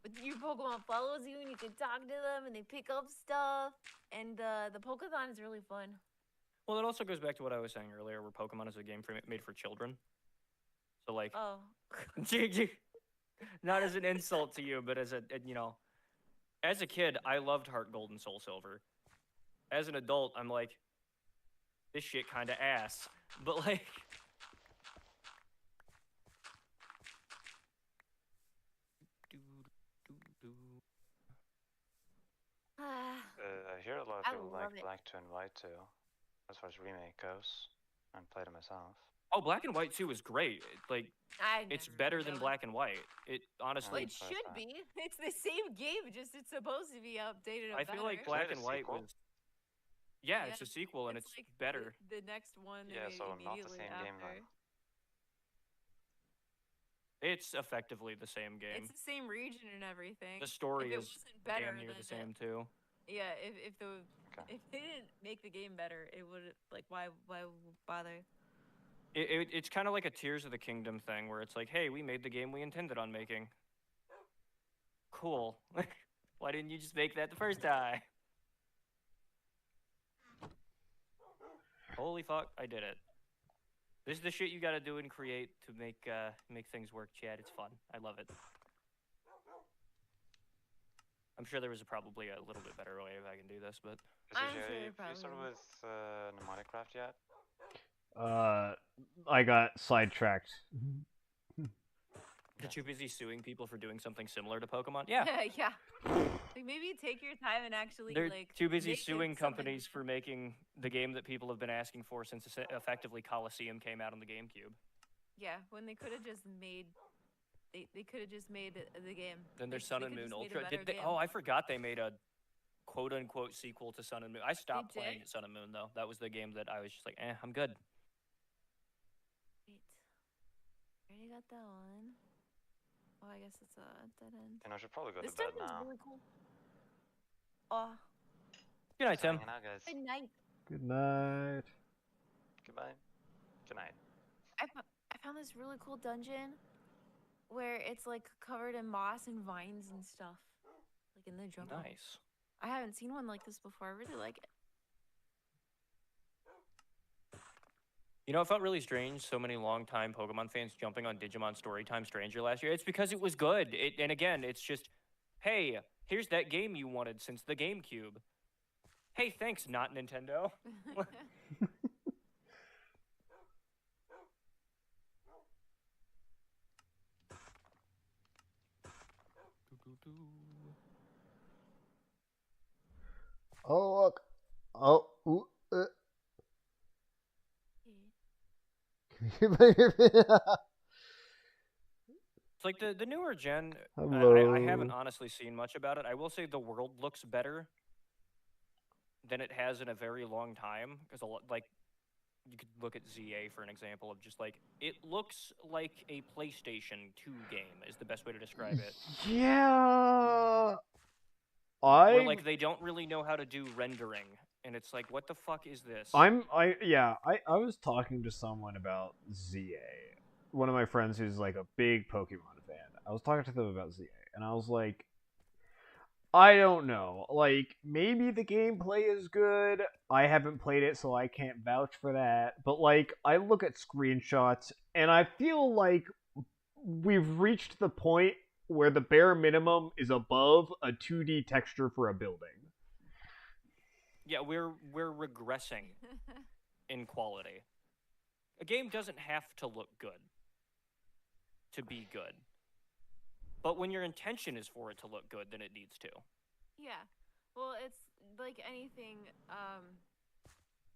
With your Pokemon follows you and you can talk to them and they pick up stuff. And the Pokeathon is really fun. Well, it also goes back to what I was saying earlier, where Pokemon is a game made for children. So like, Oh. not as an insult to you, but as as a kid, I loved Heart Gold and Soul Silver. As an adult, I'm like, this shit kind of ass. But like, I hear a lot of I people like love it. Black 2 and White too, as far as remake goes. I played it myself. oh, Black and White 2 is great. Like, it's never better really. than Black and White. It Well, honestly, it should be. It's the same game, just it's supposed to be updated. I feel like Is Black it a and White sequel? was. Yeah, Yeah, it's a sequel and it's like better. The next one. They Yeah, made so not the immediately same after. game then. It's effectively the same game. It's the same region and everything. The story If it is wasn't better damn near than the same too. Yeah, if Okay. if they didn't make the game better, it would like why bother? It's kind of like a Tears of the Kingdom thing where it's like, hey, we made the game we intended on making. Cool. Why didn't you just make that the first time? Holy fuck, I did it. This is the shit you gotta do and create to make things work, Chad. It's fun. I love it. I'm sure there was probably a little bit better way if I can do this, but I'm sure Have there you probably started is. with pneumaticcraft yet? I got sidetracked. you're too busy suing people for doing something similar to Pokemon. Yeah, Yeah. Like maybe take your time and actually they're like. too busy make it suing something- companies for making the game that people have been asking for since effectively Coliseum came out on the GameCube. Yeah, when they could have just made. They could have just made the game. Then there's They Sun and could've Moon just made a Ultra. better Did they? game. Oh, I forgot they made a quote-unquote sequel to Sun and Moon. I stopped playing did? Sun and Moon though. That was the game that I was just like, I'm good. Wait. Already got that one. Oh, I guess it's a dead end. And I should probably go This to bed dungeon's now. really cool. Oh, Good night, Just Tim. hanging out, guys. good night. Good night. Goodbye. Good night. I found this really cool dungeon where it's like covered in moss and vines and stuff, like in the jungle. Nice. I haven't seen one like this before. I really like it. You know, it felt really strange. So many longtime Pokemon fans jumping on Digimon Storytime Stranger last year. It's because it was good. And again, it's just, hey, here's that game you wanted since the GameCube. Hey, thanks, not Nintendo. Oh look. Oh. Ooh, It's like the newer gen, Hello. I haven't honestly seen much about it. I will say the world looks better than it has in a very long time. Because, like, you could look at ZA for an example of just, like, it looks like a PlayStation 2 game is the best way to describe it. Yeah. Where, like, they don't really know how to do rendering. And it's like, what the fuck is this? I was talking to someone about ZA. One of my friends who's like a big Pokemon fan. I was talking to them about ZA, and I was like, I don't know. Like, maybe the gameplay is good. I haven't played it, so I can't vouch for that. But like, I look at screenshots, and I feel like we've reached the point where the bare minimum is above a 2D texture for a building. Yeah, we're regressing in quality. A game doesn't have to look good to be good. But when your intention is for it to look good, then it needs to. Yeah. Well, it's like anything,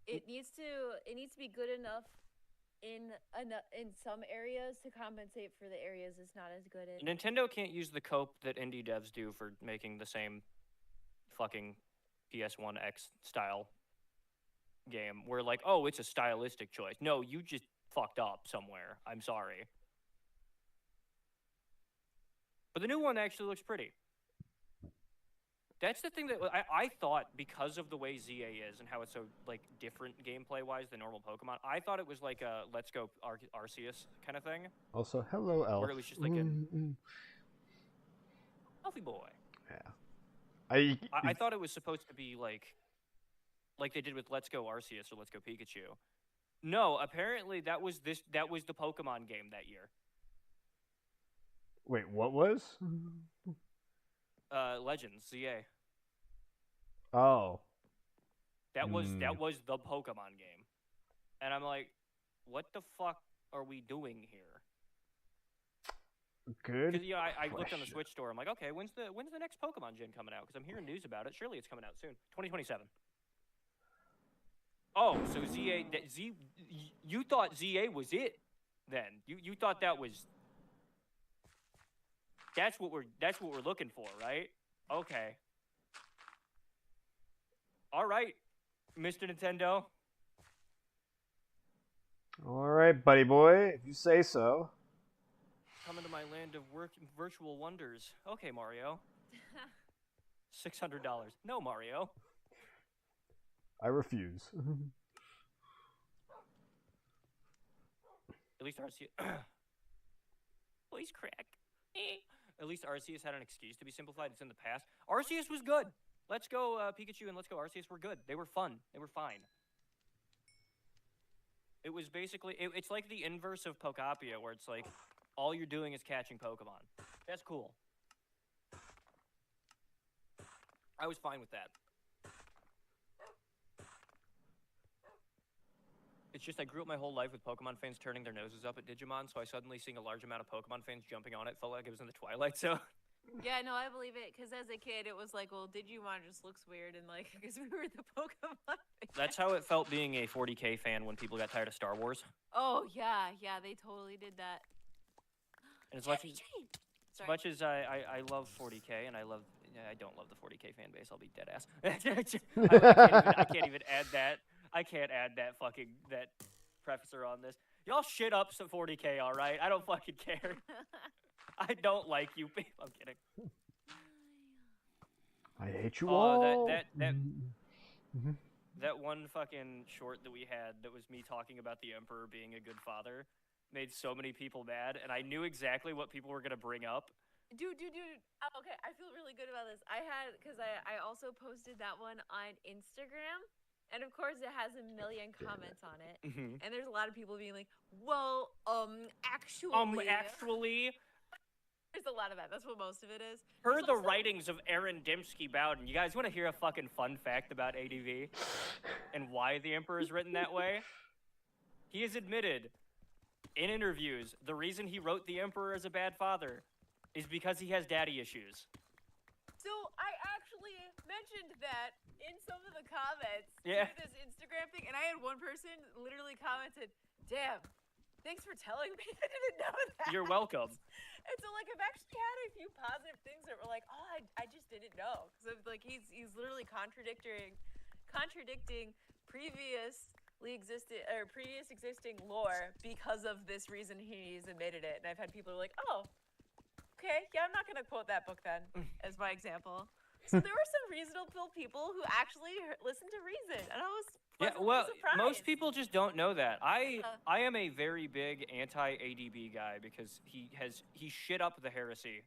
it needs to be good enough in some areas to compensate for the areas it's not as good in. Nintendo can't use the cope that indie devs do for making the same fucking PS1X style game where, like, oh, it's a stylistic choice. No, you just fucked up somewhere. I'm sorry. But the new one actually looks pretty. That's the thing that I thought, because of the way ZA is and how it's so, like, different gameplay-wise than normal Pokemon, I thought it was like a Let's Go Arceus kind of thing. Also, hello, Elf. Where it was just like Elfie boy. Yeah. I thought it was supposed to be like they did with Let's Go Arceus or Let's Go Pikachu. No, apparently that was the Pokemon game that year. Wait, what was? Legends, ZA. Oh. That was the Pokemon game. And I'm like, what the fuck are we doing here? Good. Because, you know, I looked on the Switch store. I'm like, okay, when's the next Pokemon gen coming out? Because I'm hearing news about it. Surely it's coming out soon. 2027. Oh, so you thought ZA was it then? You thought that was. That's what we're looking for, right? Okay. All right, Mr. Nintendo. All right, buddy boy, if you say so. Coming to my land of virtual wonders. Okay, Mario. $600. No, Mario. I refuse. At least Arceus. Please crack. At least Arceus had an excuse to be simplified. It's in the past. Arceus was good. Let's Go Pikachu and Let's Go Arceus were good. They were fun. They were fine. It was basically, it's like the inverse of Pokapia, where it's like, all you're doing is catching Pokemon. That's cool. I was fine with that. It's just I grew up my whole life with Pokemon fans turning their noses up at Digimon, so I suddenly seeing a large amount of Pokemon fans jumping on it felt like it was in the Twilight Zone. Yeah, no, I believe it, because as a kid, it was like, well, Digimon just looks weird, and like, because we were the Pokemon fans. That's how it felt being a 40K fan when people got tired of Star Wars. Oh, yeah, they totally did that. And as much as I love 40K, and I don't love the 40K fan base, I'll be dead ass. I can't even add that. I can't add that prefacer on this. Y'all shit up some 40K, all right? I don't fucking care. I don't like you. I'm kidding. I hate you all. That one fucking short that we had that was me talking about the Emperor being a good father made so many people mad, and I knew exactly what people were gonna bring up. Dude. Okay, I feel really good about this. Because I also posted that one on Instagram, And of course, it has a million comments on it. Mhm. And there's a lot of people being like, well, actually. Actually, There's a lot of that. That's what most of it is. per There's the also- writings of Aaron Dembski-Bowden, you guys want to hear a fucking fun fact about ADV and why the Emperor is written that way? He has admitted in interviews the reason he wrote the Emperor as a bad father is because he has daddy issues. So I actually mentioned that in some of the comments Yeah. to this Instagram thing, and I had one person literally commented, "Damn, thanks for telling me. I didn't know that." You're welcome. And so like I've actually had a few positive things that were like, "Oh, I just didn't know," because like he's literally contradicting previous existing lore because of this reason he's admitted it. And I've had people who are like, "Oh, okay, yeah, I'm not gonna quote that book then as my example." So there were some reasonable people who actually listened to reason, and I was Yeah, pleasantly well, surprised. most people just don't know that. I Yeah. am a very big anti-ADB guy because he shit up the heresy,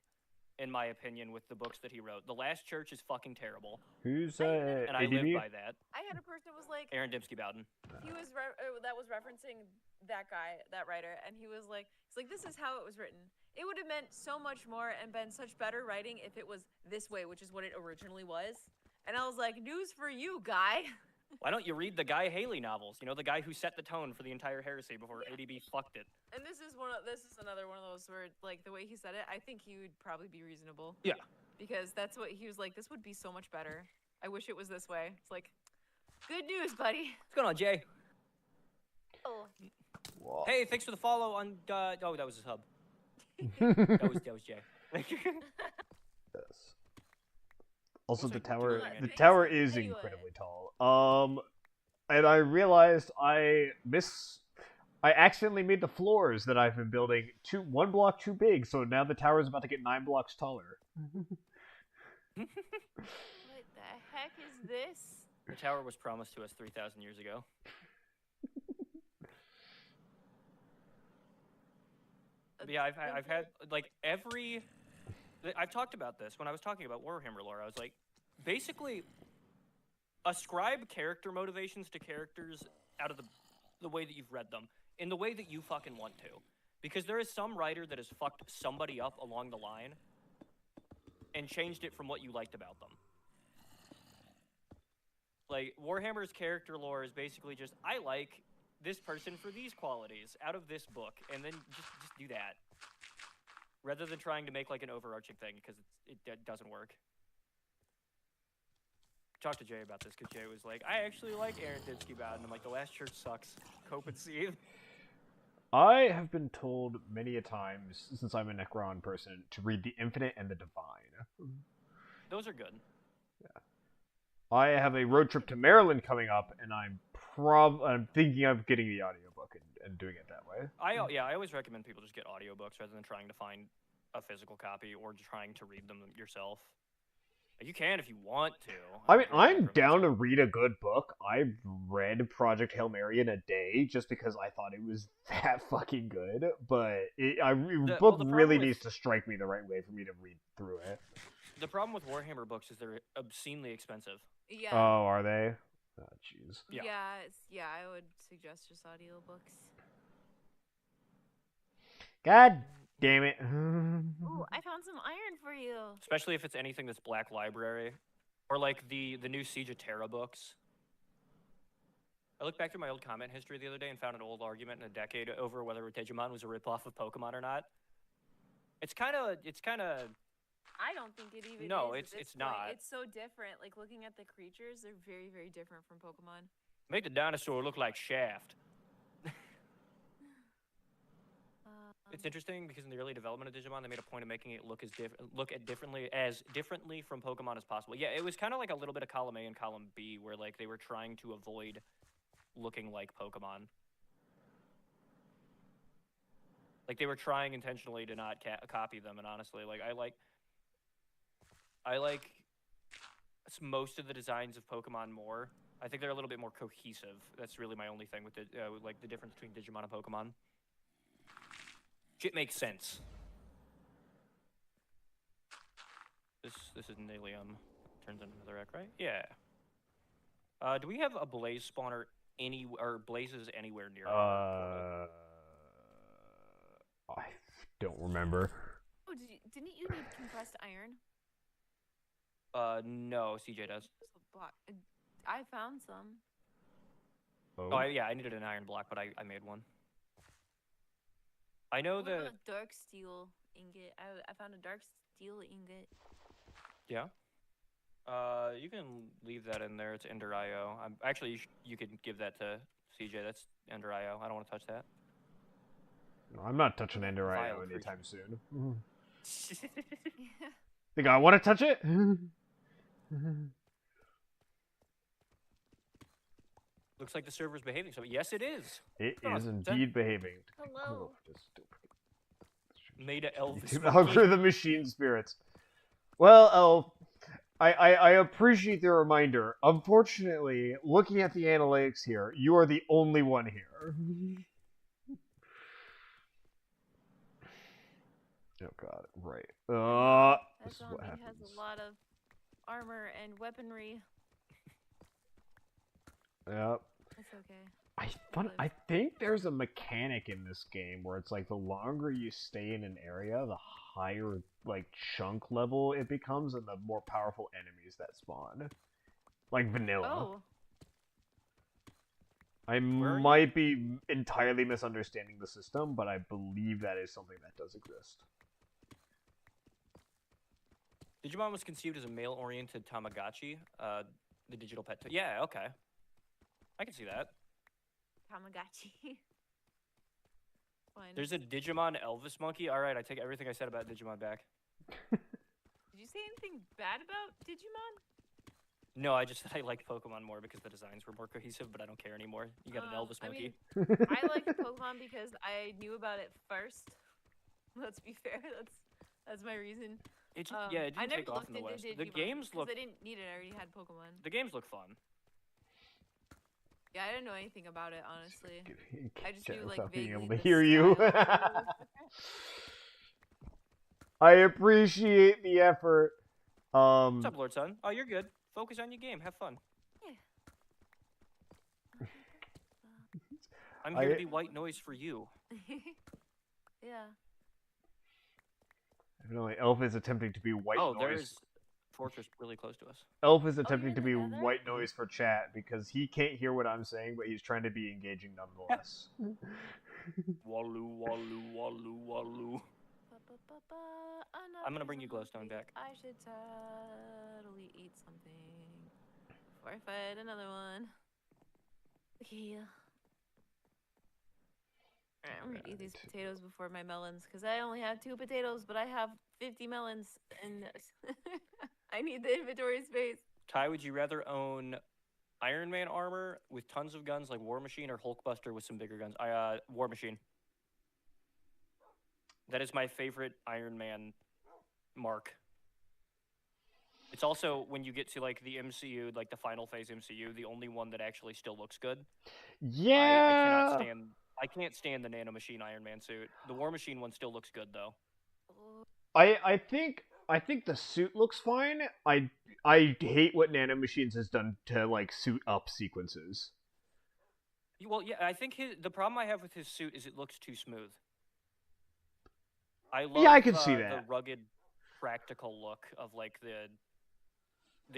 in my opinion, with the books that he wrote. The Last Church is fucking terrible, Who's and I live ADB? by that. I had a person who was like, Aaron Dembski-Bowden. he was that was referencing that guy, that writer, and he's like, this is how it was written. It would have meant so much more and been such better writing if it was this way, which is what it originally was. And I was like, news for you, guy. Why don't you read the Guy Haley novels? You know, the guy who set the tone for the entire heresy before ADB fucked it. And this is another one of those where, like, the way he said it, I think he would probably be reasonable. Yeah. Because that's what he was like, this would be so much better. I wish it was this way. It's like, good news, buddy. What's going on, Jay? Oh. Whoa. Hey, thanks for the follow on. Oh, that was his hub. that was Jay. Yes. Also, Looks the like we're tower. doing The it. tower is Anyway. incredibly tall. And I realized I accidentally made the floors that I've been building one block too big, so now the tower is about to get 9 blocks taller. What the heck is this? The tower was promised to us 3,000 years ago. But yeah, I've had like I've talked about this when I was talking about Warhammer lore. I was like, basically, ascribe character motivations to characters out of the way that you've read them, in the way that you fucking want to. Because there is some writer that has fucked somebody up along the line and changed it from what you liked about them. Like, Warhammer's character lore is basically just, I like this person for these qualities out of this book, and then just do that. Rather than trying to make like an overarching thing, because it doesn't work. Talked to Jay about this, because Jay was like, I actually like Aaron Dembski-Bowden. I'm like, The Last Church sucks. Cope and see. I have been told many a times, since I'm a Necron person, to read The Infinite and the Divine. Those are good. I have a road trip to Maryland coming up, and I'm thinking of getting the audiobook and doing it that way. I always recommend people just get audiobooks rather than trying to find a physical copy or trying to read them yourself. You can if you want to. I mean, I'm down to read a good book. I read Project Hail Mary in a day just because I thought it was that fucking good. But the book really needs to strike me the right way for me to read through it. The problem with Warhammer books is they're obscenely expensive. Yeah. Oh, are they? Oh, jeez. Yeah. Yeah, I would suggest just audiobooks. God damn it. Ooh, I found some iron for you. Especially if it's anything that's Black Library. Or like the new Siege of Terra books. I looked back through my old comment history the other day and found an old argument in a decade over whether Digimon was a ripoff of Pokemon or not. It's kind of I don't think it even No, is. it's not. It's so different. Like, looking at the creatures, they're very, very different from Pokemon. Make the dinosaur look like Shaft. It's interesting because in the early development of Digimon, they made a point of making it look differently from Pokemon as possible. Yeah, it was kind of like a little bit of column A and column B, where like they were trying to avoid looking like Pokemon. Like they were trying intentionally to not copy them, and honestly, like I like most of the designs of Pokemon more. I think they're a little bit more cohesive. That's really my only thing with like the difference between Digimon and Pokemon. Shit makes sense. This is Nilium. Turns into another egg, right? Yeah. Do we have a blaze spawner or blazes anywhere near? our I don't remember. Oh, didn't you need compressed iron? No, CJ does. I found some. Oh, yeah, I needed an iron block, but I made one. I know What that. about a dark steel ingot? I found a dark steel ingot. Yeah. You can leave that in there. It's Ender IO. Actually, you could give that to CJ. That's Ender IO. I don't want to touch that. No, I'm not touching Ender Vile IO anytime creature. soon. Think I want to touch it? Looks like the server's behaving. So yes, it is. It Oh, is indeed behaving. Hello. Made a Elvis. Through the machine spirits. Well, Elf, I appreciate the reminder. Unfortunately, looking at the analytics here, you are the only one here. Oh god, right. That This is what zombie happens. has a lot of armor and weaponry. Yep. It's okay. I think there's a mechanic in this game where it's like the longer you stay in an area, the higher like chunk level it becomes and the more powerful enemies that spawn. Like vanilla. Oh. I might be entirely misunderstanding the system, but I believe that is something that does exist. Digimon was conceived as a male-oriented Tamagotchi, the digital pet. Yeah, okay. I can see that. Tamagotchi. Fine. There's a Digimon Elvis monkey. All right, I take everything I said about Digimon back. Did you say anything bad about Digimon? No, I just said I liked Pokemon more because the designs were more cohesive, but I don't care anymore. You got an Elvis monkey. I like Pokemon because I knew about it first. Let's be fair. That's my reason. It didn't I never take off looked in the into West. Digimon The games look. I didn't need it. I already had Pokemon. The games look fun. Yeah, I didn't know anything about it, honestly. I just knew like without being vaguely able to the hear you. style. I appreciate the effort. What's up, Lord Sun? Oh, you're good. Focus on your game. Have fun. Yeah. I'm here to be white noise for you. Yeah. Evidently, Elf is attempting to be white Oh, noise. there's Fortress really close to us. Elf is attempting to be together? white noise for chat because he can't hear what I'm saying, but he's trying to be engaging nonetheless. Wallu, wallu, wallu, wallu. I'm gonna bring you glowstone back. I should totally eat something before I fight another one. Okay. Alright, I'm gonna eat these potatoes before my melons because I only have 2 potatoes, but I have 50 melons and I need the inventory space. Ty, would you rather own Iron Man armor with tons of guns like War Machine or Hulkbuster with some bigger guns? War Machine. That is my favorite Iron Man mark. It's also, when you get to like the MCU, like the final phase MCU, the only one that actually still looks good. Yeah. I can't stand the Nano Machine Iron Man suit. The War Machine one still looks good though. I think the suit looks fine. I hate what Nano Machines has done to like suit up sequences. Well, yeah, I think the problem I have with his suit is it looks too smooth. I love I can see that. The rugged, practical look of like the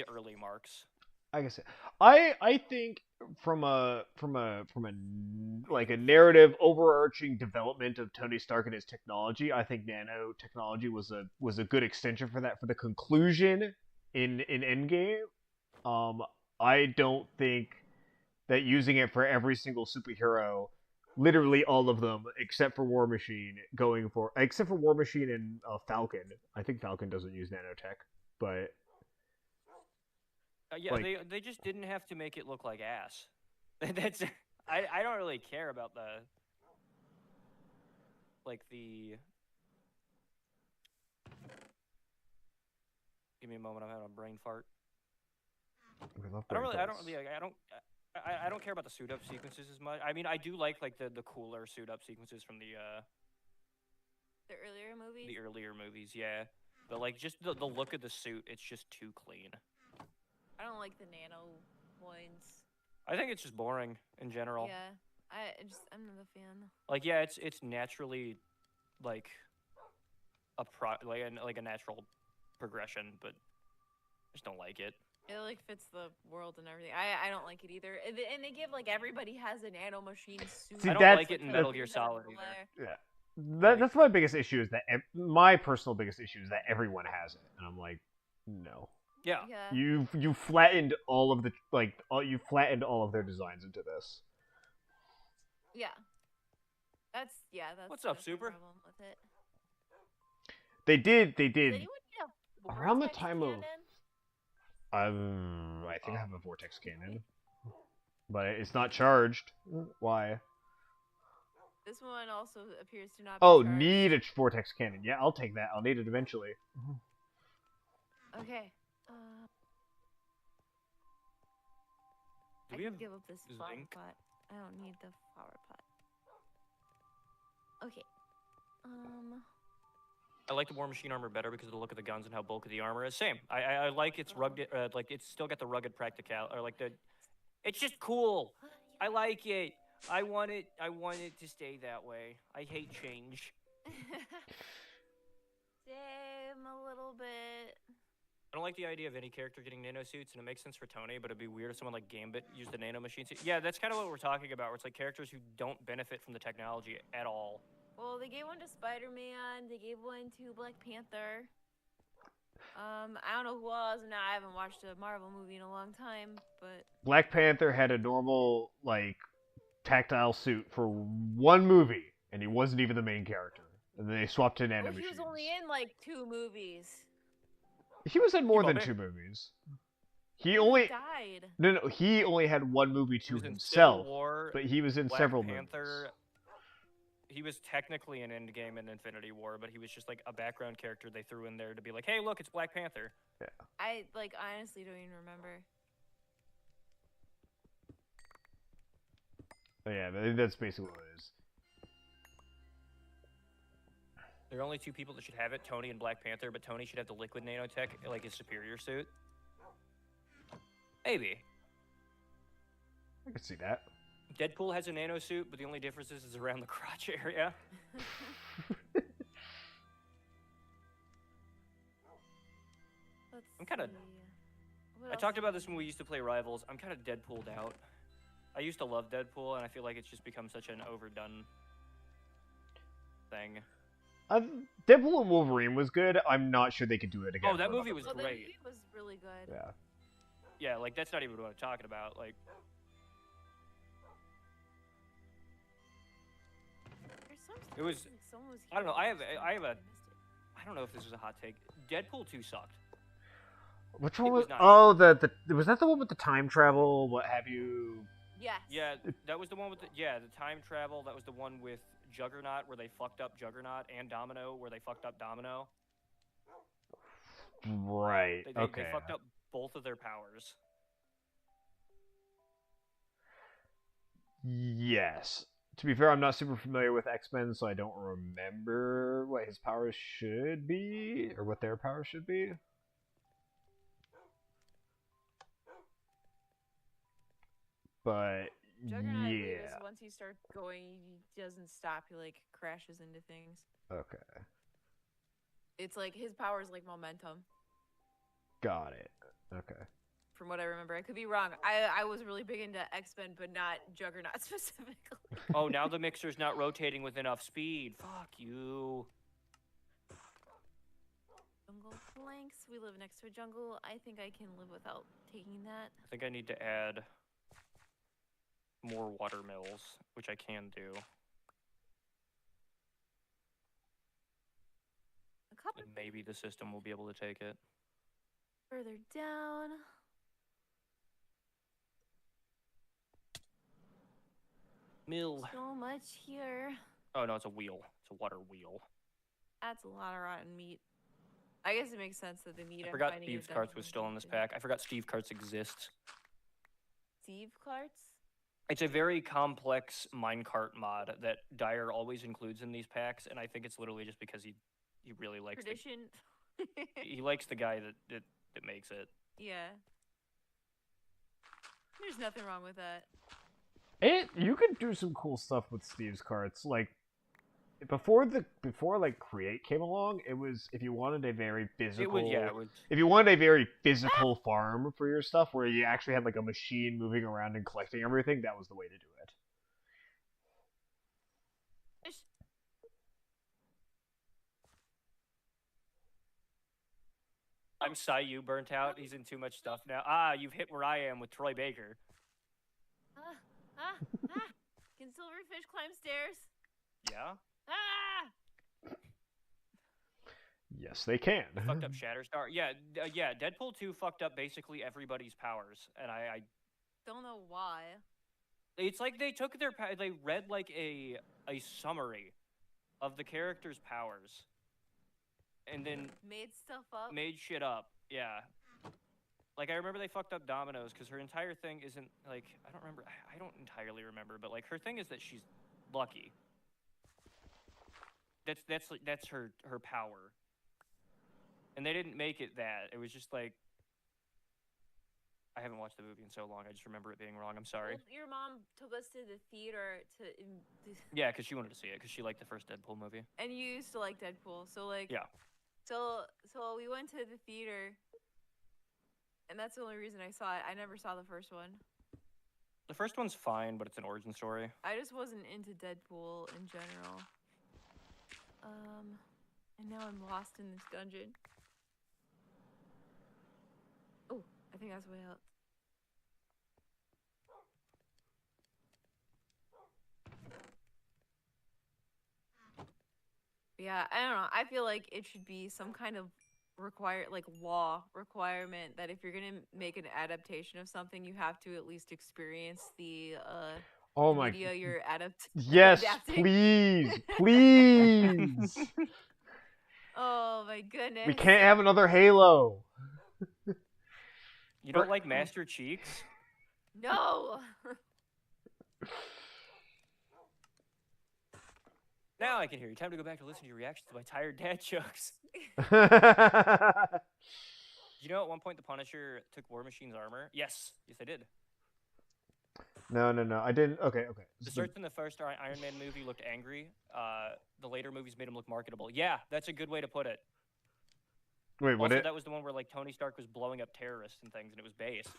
early marks. I guess I think from a like a narrative overarching development of Tony Stark and his technology, I think nanotechnology was a good extension for that for the conclusion in Endgame. I don't think that using it for every single superhero, literally all of them except for War Machine, except for War Machine and Falcon. I think Falcon doesn't use nanotech, but yeah, like, they just didn't have to make it look like ass. That's I don't really care about the Give me a moment. I'm having a brain fart. I don't care about the suit up sequences as much. I mean, I do like the cooler suit up sequences from the earlier movies. The earlier movies, yeah. But like just the look of the suit, it's just too clean. I don't like the nano points. I think it's just boring in general. Yeah, I'm not a fan. Like, yeah, it's naturally like like a natural progression, but I just don't like it. It like fits the world and everything. I don't like it either. And they give like everybody has a nano machine suit. See, I don't that's- like it in Metal Gear Solid either. Yeah. That's my biggest issue is that my personal biggest issue is that everyone has it, and I'm like, no. Yeah. Yeah. You flattened all of the you flattened all of their designs into this. Yeah. That's What's up, that's the Super? problem with it. They did. Does anyone get a Around the vortex time of- cannon? I think I have a vortex cannon, but it's not charged. Why? This one also appears to not be Oh, charged. need a vortex cannon. Yeah, I'll take that. I'll need it eventually. Okay. Do I we can have give up this flower zinc? pot. I don't need the flower pot. Okay. I like the War Machine armor better because of the look of the guns and how bulky the armor is. Same. I like its rugged, like it's still got the rugged practical, or like the. It's just cool. I like it. I want it to stay that way. I hate change. Same a little bit. I don't like the idea of any character getting nano suits, and it makes sense for Tony, but it'd be weird if someone like Gambit used the nano machine suit. Yeah, that's kind of what we're talking about, where it's like characters who don't benefit from the technology at all. Well, they gave one to Spider-Man. They gave one to Black Panther. I don't know who else. Now I haven't watched a Marvel movie in a long time, but Black Panther had a normal like tactile suit for one movie, and he wasn't even the main character. And then they swapped to nano he machines. was only in like 2 movies. He was in more Well, than they- 2 movies. He only died. no. He only had one movie He to was in himself, Civil War, but he was in Black several Panther. movies. He was technically in Endgame and Infinity War, but he was just like a background character they threw in there to be like, hey, look, it's Black Panther. I like honestly don't even remember. But yeah, that's basically what it is. There are only 2 people that should have it, Tony and Black Panther, but Tony should have the liquid nanotech, like his superior suit. Maybe. I can see that. Deadpool has a nano suit, but the only difference is around the crotch area. Let's I'm kinda- see. What I else talked do about we this when we need? used to play Rivals. I'm kind of Deadpooled out. I used to love Deadpool, and I feel like it's just become such an overdone thing. Deadpool and Wolverine was good. I'm not sure they could do it again. Oh, that for movie another was Oh, the great. movie was really good. Yeah. Yeah, like that's not even what I'm talking about. Like, There's some It was- stuff, like, someone was I don't know, here, I have but a- I I have a- missed it. I don't know if this is a hot take. Deadpool 2 sucked. Which one It was? was not. Oh, the was that the one with the time travel? What have you? Yes. Yeah, that was the one with the time travel. That was the one with Juggernaut where they fucked up Juggernaut, and Domino where they fucked up Domino. Right. They Okay. fucked up both of their powers. Yes. To be fair, I'm not super familiar with X-Men, so I don't remember what his powers should be or what their powers should be. But Juggernaut, I believe, yeah. is once he starts going, he doesn't stop. He like crashes into things. Okay. It's like his power is like momentum, Got it. Okay. from what I remember. I could be wrong. I was really big into X-Men, but not Juggernaut specifically. Oh, now the mixer's not rotating with enough speed. Fuck you. Jungle flanks. We live next to a jungle. I think I can live without taking that. I think I need to add more watermills, which I can do. A couple And maybe the system will be able to take it. further down. Mill. So much here. Oh no, it's a wheel. It's a water wheel. That's a lot of rotten meat. I guess it makes sense that the meat I I'm forgot finding Steve is Carts was still in this pack. I forgot Steve Carts exists. Steve carts. It's a very complex minecart mod that Dyer always includes in these packs, and I think it's literally just because he really likes Tradition. he likes the guy that makes it. Yeah. There's nothing wrong with that. You could do some cool stuff with Steve's carts. Like before like Create came along, it was if you wanted a very physical It was. if you wanted a very physical farm for your stuff where you actually had like a machine moving around and collecting everything, that was the way to do it. I'm Sayu burnt out. He's in too much stuff now. Ah, you've hit where I am with Troy Baker. Can silverfish climb stairs? Yeah. Yes, they can. Fucked up Shatterstar. Yeah, yeah. Deadpool 2 fucked up basically everybody's powers, and I don't know why. It's like they took they read like a summary of the character's powers, and then made stuff up. Made shit up. Yeah. Like I remember they fucked up Domino's because her entire thing isn't like I don't entirely remember, but like her thing is that she's lucky. That's her power. And they didn't make it that. It was just like I haven't watched the movie in so long. I just remember it being wrong. I'm sorry. Well, your mom took us to the theater to. Yeah, because she wanted to see it because she liked the first Deadpool movie. And you used to like Deadpool, so like. Yeah. So we went to the theater, and that's the only reason I saw it. I never saw the first one. The first one's fine, but it's an origin story. I just wasn't into Deadpool in general. And now I'm lost in this dungeon. Oh, I think that's the way out. Yeah, I don't know. I feel like it should be some kind of law requirement that if you're gonna make an adaptation of something, you have to at least experience the media you're Yes, adapting. please. Oh my goodness. We can't have another Halo. You don't like Master Cheeks? No. Now I can hear you. Time to go back to listen to your reactions to my tired dad jokes. You know, at one point the Punisher took War Machine's armor. Yes, I did. No, I didn't. Okay. The search in the first Iron Man movie looked angry. The later movies made him look marketable. Yeah, that's a good way to put it. Wait, what? Also, that was the one where like Tony Stark was blowing up terrorists and things, and it was based.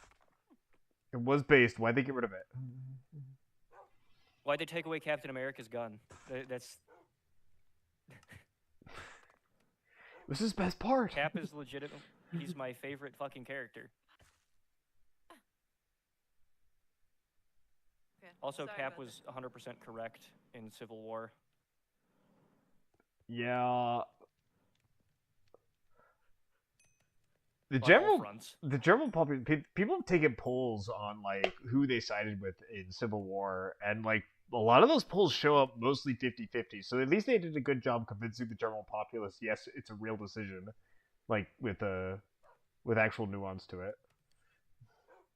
It was based. Why'd they get rid of it? Why'd they take away Captain America's gun? That's. It was his best part. Cap is legitimate. He's my favorite fucking character. Okay, Also, sorry Cap about was 100% correct in Civil War. Yeah. The On all general fronts. people have taken polls on like who they sided with in Civil War, and like a lot of those polls show up mostly 50-50. So at least they did a good job convincing the general populace, yes, it's a real decision, like with actual nuance to it.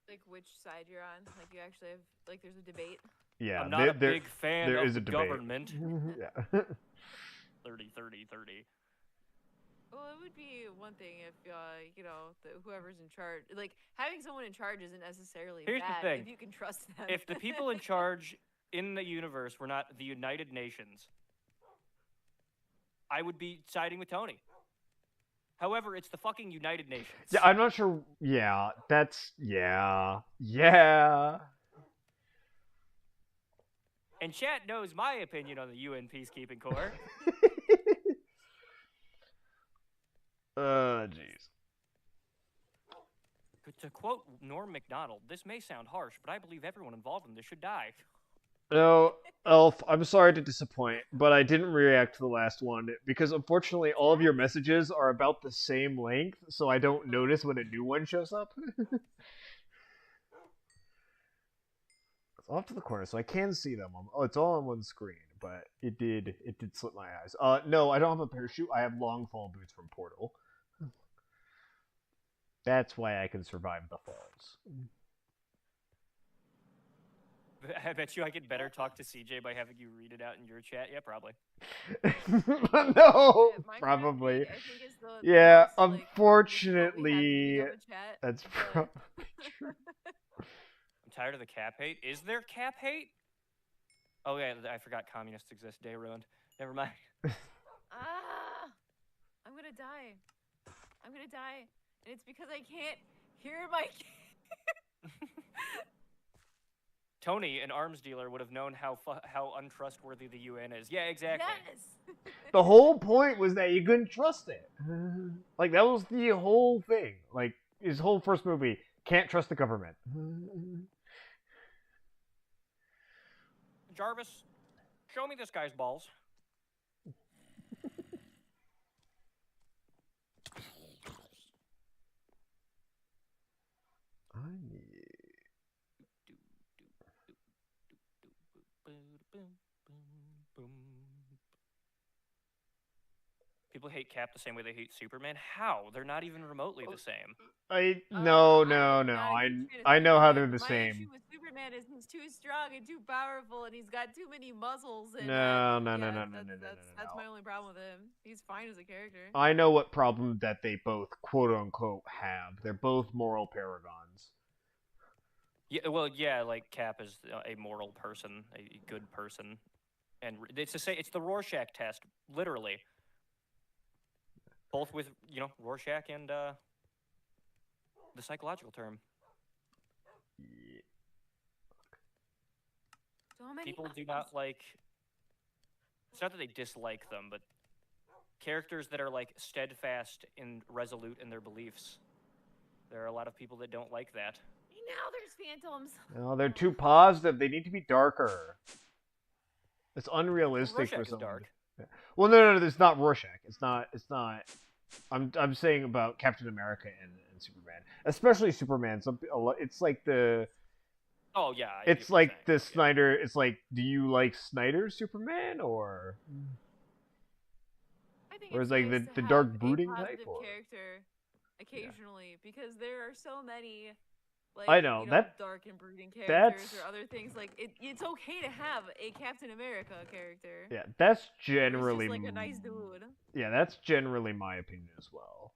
Like which side you're on? Like you actually have there's a debate. Yeah, I'm not a big fan of the government. Yeah. 30, 30, 30. Well, it would be one thing if whoever's in charge, like having someone in charge isn't necessarily Here's bad the thing. if you can trust them. If the people in charge in the universe were not the United Nations, I would be siding with Tony. However, it's the fucking United Nations. Yeah, I'm not sure. Yeah, that's yeah. And chat knows my opinion on the UN Peacekeeping Corps. Jeez. To quote Norm Macdonald, this may sound harsh, but I believe everyone involved in this should die. No, Elf, I'm sorry to disappoint, but I didn't react to the last one because unfortunately all of your messages are about the same length, so I don't notice when a new one shows up. It's off to the corner, so I can see them. Oh, it's all on one screen, but it did slip my eyes. No, I don't have a parachute. I have long fall boots from Portal. That's why I can survive the falls. I bet you I could better talk to CJ by having you read it out in your chat. Yeah, probably. No, My probably. I think is the Yeah, most, unfortunately, we had to be on a chat, that's but- probably true. I'm I'm tired of the cap hate. Is there cap hate? Oh yeah, I forgot communists exist. Day ruined. Never mind. Ah! I'm gonna die. I'm gonna die. And it's because I can't hear my Tony, an arms dealer, would have known how untrustworthy the UN is. Yeah, exactly. Yes! The whole point was that you couldn't trust it. Like, that was the whole thing. Like, his whole first movie, can't trust the government. Jarvis, show me this guy's balls. People hate Cap the same way they hate Superman. How? They're not even remotely the same. No. I'm not a huge fan of I know how Superman. they're the My same. issue with Superman is he's too strong and too powerful, and he's got too many muscles. And No. That's my only problem with him. He's fine as a character. I know what problem that they both quote unquote have. They're both moral paragons. Yeah, well, yeah, like Cap is a moral person, a good person, and it's the Rorschach test, literally. Both with Rorschach and the psychological term. Yeah. So many People do not like. It's not that they dislike them, but characters that are like steadfast and resolute in their beliefs. There are a lot of people that don't like that. Now there's phantoms. No, they're too positive. They need to be darker. It's unrealistic Rorschach for is someone. dark. Well, no, it's not Rorschach. It's not. I'm saying about Captain America and Superman, especially Superman. It's like the. Oh yeah. It's like the Snyder. It's like, do you like Snyder's Superman or? I think Or it's is like nice the to dark have brooding a type, positive or? character occasionally, because there are so many. Like, I know, that- dark and brooding characters that's- or other things. Like it's okay to have a Captain America character. Yeah, that's Who's generally. just like a nice dude. Yeah, that's generally my opinion as well.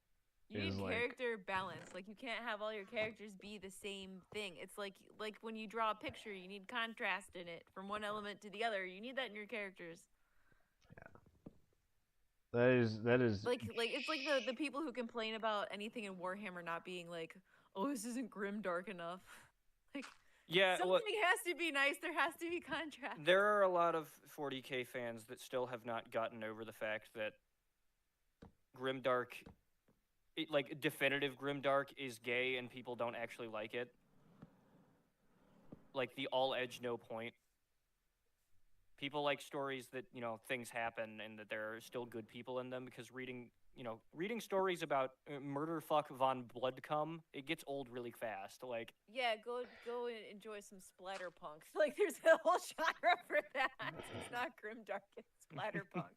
You Is need like- character balance. Like, you can't have all your characters be the same thing. It's like when you draw a picture, you need contrast in it from one element to the other. You need that in your characters. That is Like it's like the people who complain about anything in Warhammer not being like, oh, this isn't grim dark enough. Like, Yeah, something well, has to be nice. There has to be contrast. there are a lot of 40K fans that still have not gotten over the fact that grimdark, like definitive grimdark, is gay and people don't actually like it. Like the all edge, no point. People like stories that things happen and that there are still good people in them, because reading stories about murder fuck von Bloodcum, it gets old really fast. Like, Yeah, go and enjoy some splatterpunk. Like, there's a whole genre for that. It's not grimdark, it's splatterpunk.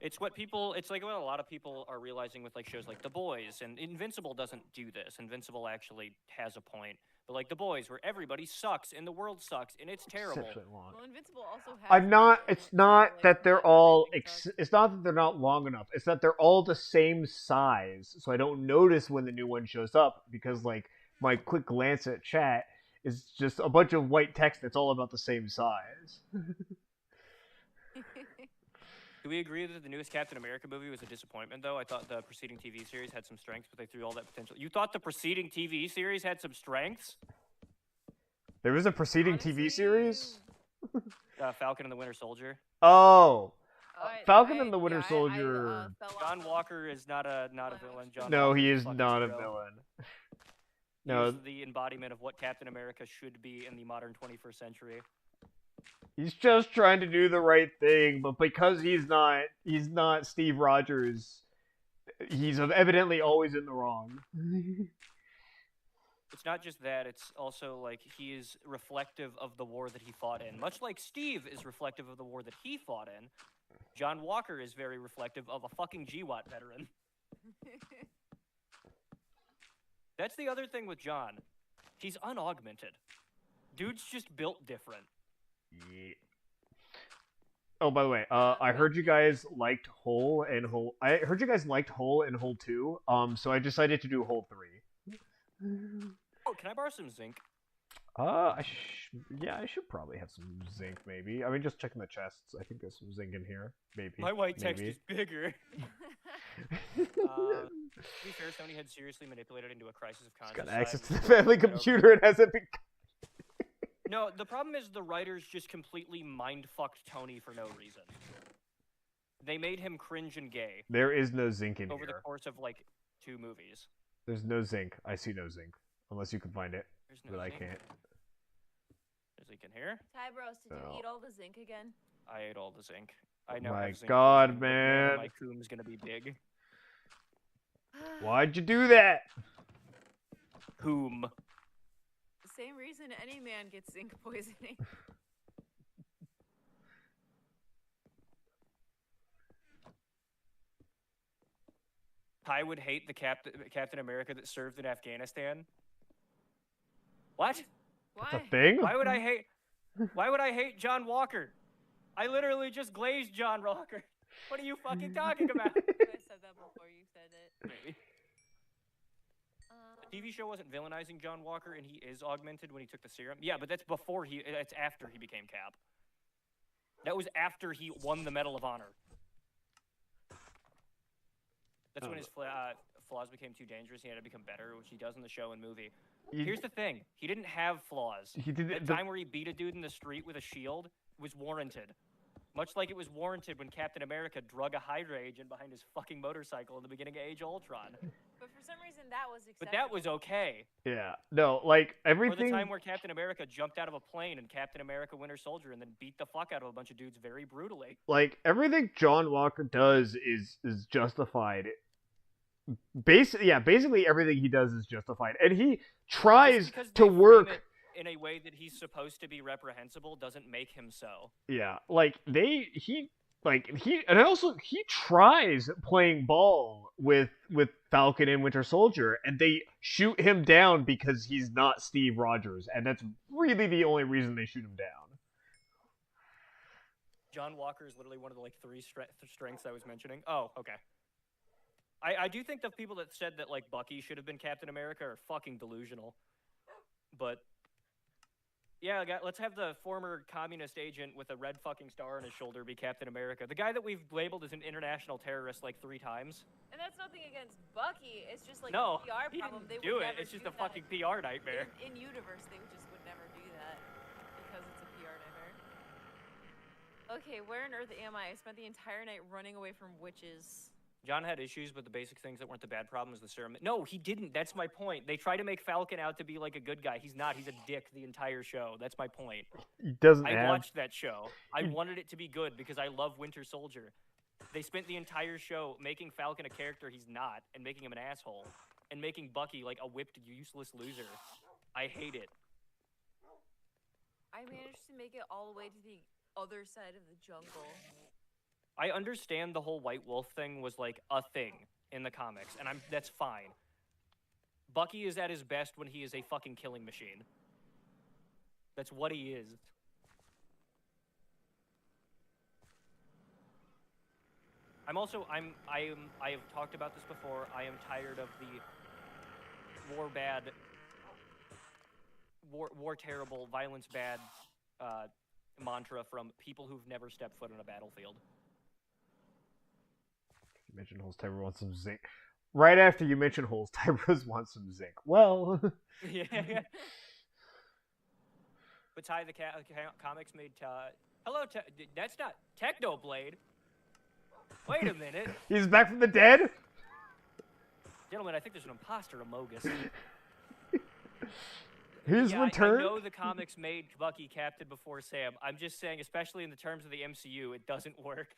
it's like what a lot of people are realizing with like shows like The Boys, and Invincible doesn't do this. Invincible actually has a point. But like The Boys, where everybody sucks and the world sucks and it's terrible. exceptionally long. Well, Invincible also has. I'm not. It's not like, that they're not all. everything sucks. It's not that they're not long enough. It's that they're all the same size, so I don't notice when the new one shows up, because like my quick glance at chat is just a bunch of white text that's all about the same size. Do we agree that the newest Captain America movie was a disappointment, though? I thought the preceding TV series had some strengths, but they threw all that potential. You thought the preceding TV series had some strengths? There was a preceding Honestly, TV series. Falcon and the Winter Soldier. Oh, I- Falcon I- and the Winter yeah, Soldier. fell off John the- Walker is not a villain. John No, Walker's he a is fucking not a hero. villain. He No, is the embodiment of what Captain America should be in the modern 21st century. he's just trying to do the right thing, but because he's not Steve Rogers, he's evidently always in the wrong. It's not just that, it's also like he is reflective of the war that he fought in. Much like Steve is reflective of the war that he fought in, John Walker is very reflective of a fucking GWAT veteran. That's the other thing with John. He's unaugmented. Dude's just built different. Yeah. Oh, by the way, I heard you guys liked I heard you guys liked Hole and Hole 2. So I decided to do Hole 3. Oh, can I borrow some zinc? Yeah, I should probably have some zinc, maybe. I mean, just checking the chests. I think there's some zinc in here, maybe. My white text maybe. is bigger. To be fair, Sony had seriously manipulated into a crisis of It's conscience. got access to side, the which family we'll get over computer and hasn't been. No, the problem is the writers just completely mind-fucked Tony for no reason. They made him cringe and gay There is no zinc in over the here. course of, like, 2 movies. There's no zinc. I see no zinc. Unless you can find it. There's no But I zinc. can't. There's zinc in here. Tybros, did No. you eat all the zinc again? I ate all the zinc. I know. My have zinc God, poisoning, but man, man. my coom's gonna be big. Why'd you do that? Coom. The same reason any man gets zinc poisoning. I would hate the Captain America that served in Afghanistan. What? Why? It's a thing? Why would I hate? Why would I hate John Walker? I literally just glazed John Walker. What are you fucking talking about? I said that before you said it. Maybe. The TV show wasn't villainizing John Walker, and he is augmented when he took the serum. Yeah, but that's before that's after he became Cap. That was after he won the Medal of Honor. That's when his flaws became too dangerous. He had to become better, which he does in the show and movie. Here's the thing: he didn't have flaws. He did That time where he beat a dude in the street with a shield was warranted. Much like it was warranted when Captain America drug a Hydra agent behind his fucking motorcycle in the beginning of Age of Ultron. But for some reason that was acceptable. But that was okay. Yeah. No, like, everything. Or the time where Captain America jumped out of a plane and Captain America Winter Soldier and then beat the fuck out of a bunch of dudes very brutally. Like, everything John Walker does is justified. Basically everything he does is justified. And he tries Just to because they work. frame it in a way that he's supposed to be reprehensible doesn't make him so. Yeah, like he tries playing ball with Falcon and Winter Soldier, and they shoot him down because he's not Steve Rogers, and that's really the only reason they shoot him down. John Walker is literally one of the like 3 strengths I was mentioning. Oh, okay. I do think the people that said that like Bucky should have been Captain America are fucking delusional. But yeah, let's have the former communist agent with a red fucking star on his shoulder be Captain America. The guy that we've labeled as an international terrorist like 3 times. And that's nothing against Bucky. It's just like No, a PR he problem. didn't They do would it. never It's just do a that. fucking PR nightmare. In universe, they just would never do that because it's a PR nightmare. Okay, where on earth am I? I spent the entire night running away from witches. John had issues, but the basic things that weren't the bad problem was the serum. No, he didn't. That's my point. They try to make Falcon out to be like a good guy. He's not. He's a dick the entire show. That's my point. He doesn't I have. watched that show. I wanted it to be good because I love Winter Soldier. They spent the entire show making Falcon a character he's not and making him an asshole and making Bucky like a whipped, useless loser. I hate it. I managed to make it all the way to the other side of the jungle. I understand the whole White Wolf thing was like a thing in the comics, and that's fine. Bucky is at his best when he is a fucking killing machine. That's what he is. I have talked about this before. I am tired of the war terrible, violence bad mantra from people who've never stepped foot on a battlefield. You mentioned holes. Tyber wants some zinc. Right after you mention holes, Tybers wants some zinc. Well, Yeah. But Ty, the comics made hello. That's not Technoblade. Wait a minute, he's back from the dead. gentlemen. I think there's an imposter among us. His Yeah, return. I know the comics made Bucky captain before Sam. I'm just saying, especially in the terms of the MCU, it doesn't work.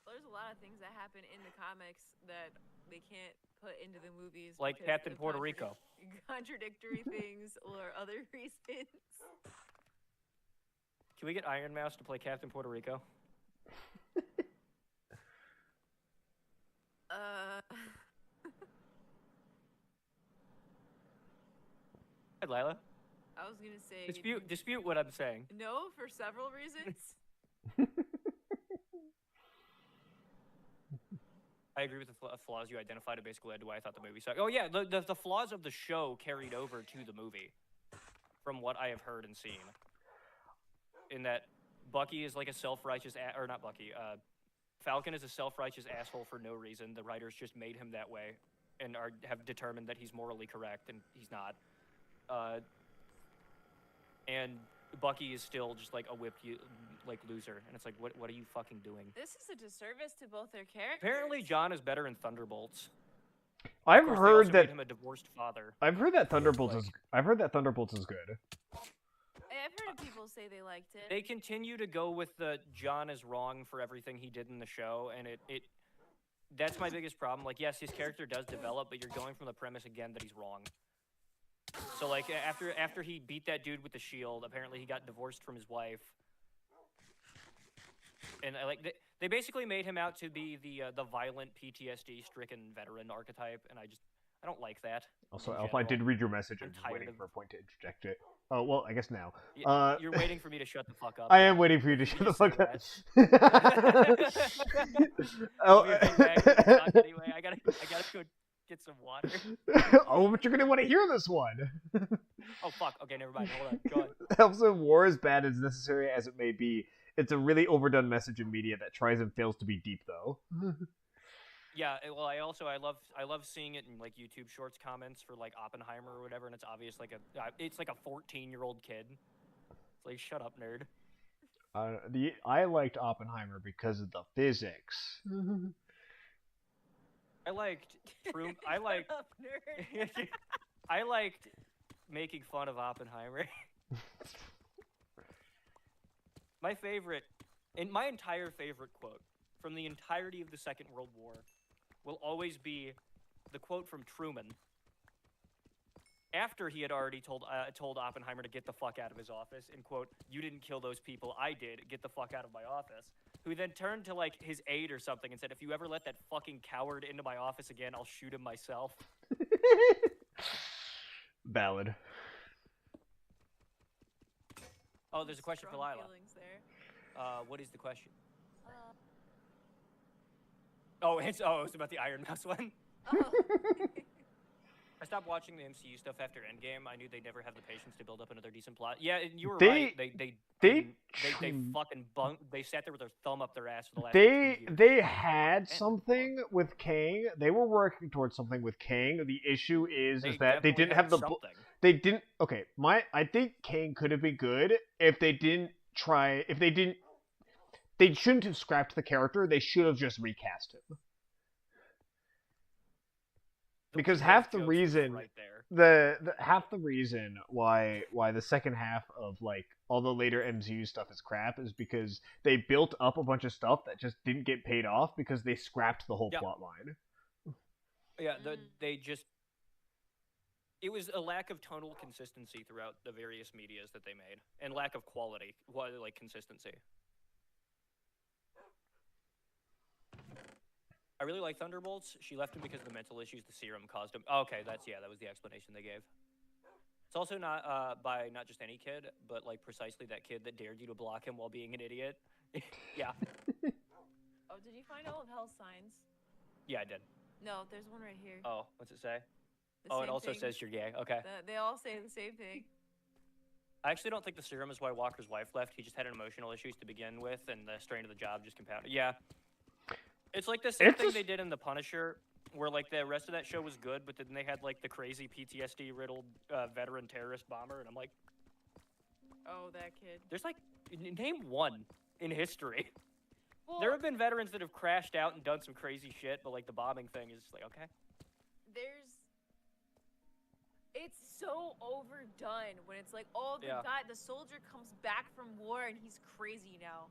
There's a lot of things that happen in the comics that they can't put into the movies. Like because Captain of Puerto Rico. Contradictory things or other reasons. Can we get Iron Mouse to play Captain Puerto Rico? Hey, Lila. I was gonna say Dispute what I'm saying. no for several reasons. I agree with the flaws you identified. It basically led to why I thought the movie sucked. Oh yeah, the flaws of the show carried over to the movie, from what I have heard and seen. In that, Bucky is like a self-righteous, or not Bucky. Falcon is a self-righteous asshole for no reason. The writers just made him that way, and have determined that he's morally correct, and he's not. And Bucky is still just like a whipped loser, and it's like, what are you fucking doing? This is a disservice to both their characters. Apparently, John is better in Thunderbolts. I've Of course, they heard also that. made him a divorced father. I've heard that Thunderbolts like- is. I've heard that Thunderbolts is good. I've heard people say they liked it. They continue to go with the John is wrong for everything he did in the show, and that's my biggest problem. Like, yes, his character does develop, but you're going from the premise again that he's wrong. So, like, after he beat that dude with the shield, apparently he got divorced from his wife. And they basically made him out to be the violent PTSD-stricken veteran archetype, and I don't like that. Also, in Alpha, I general. did read your message. I'm I'm just tired waiting of- for a point to interject it. Oh well, I guess now. You're waiting for me to shut the fuck up. I am waiting for you to shut the just fuck said up. I'll be right back. Anyway, I gotta go get some water. Oh, but you're gonna want to hear this one. Oh fuck. Okay, never mind. Hold on. Go on. Also, war is bad as necessary as it may be. It's a really overdone message in media that tries and fails to be deep, though. Yeah, well, I love seeing it in like YouTube Shorts comments for like Oppenheimer or whatever, and it's obvious it's like a 14-year-old kid. It's like, shut up, nerd. I liked Oppenheimer because of the physics. I liked Shut up, nerd. I liked making fun of Oppenheimer. My entire favorite quote from the entirety of the Second World War will always be the quote from Truman after he had already told Oppenheimer to get the fuck out of his office and quote, "You didn't kill those people, I did. Get the fuck out of my office." Who then turned to like his aide or something and said, "If you ever let that fucking coward into my office again, I'll shoot him myself." Valid. Oh, there's a question for Strong Lila. feelings there. What is the question? Oh, it's about the Iron Mouse one. Oh. I stopped watching the MCU stuff after Endgame. I knew they'd never have the patience to build up another decent plot. Yeah, you were right. They fucking they sat there with their thumb up their ass for the last 2 years. They had something with Kang. They were working towards something with Kang. The issue is that they definitely didn't had have the something. they didn't. Okay, I think Kang could have been good if they didn't try. If they didn't, they shouldn't have scrapped the character. They should have just recast him. Because half the jokes reason right there. the half the reason why the second half of like all the later MCU stuff is crap is because they built up a bunch of stuff that just didn't get paid off because they scrapped the whole plot line. Yeah, it was a lack of tonal consistency throughout the various medias that they made, and lack of quality, like consistency. I really like Thunderbolts. She left him because of the mental issues the serum caused him. Oh, okay, that was the explanation they gave. It's also not by not just any kid, but like precisely that kid that dared you to block him while being an idiot. Yeah. Oh, did you find all of Hell's signs? Yeah, I did. No, there's one right here. Oh, what's it say? The Oh, same it also thing. says you're gay. Okay. They all say the same thing. I actually don't think the serum is why Walker's wife left. He just had emotional issues to begin with, and the strain of the job just compounded. Yeah. It's like the same thing they did in The Punisher, where like the rest of that show was good, but then they had like the crazy PTSD-riddled veteran terrorist bomber, and I'm like, Oh, that kid. there's like, name one in history. Well, There have been veterans that have crashed out and done some crazy shit, but like the bombing thing is like, okay. It's so overdone when it's like, oh, Yeah. the soldier comes back from war and he's crazy now.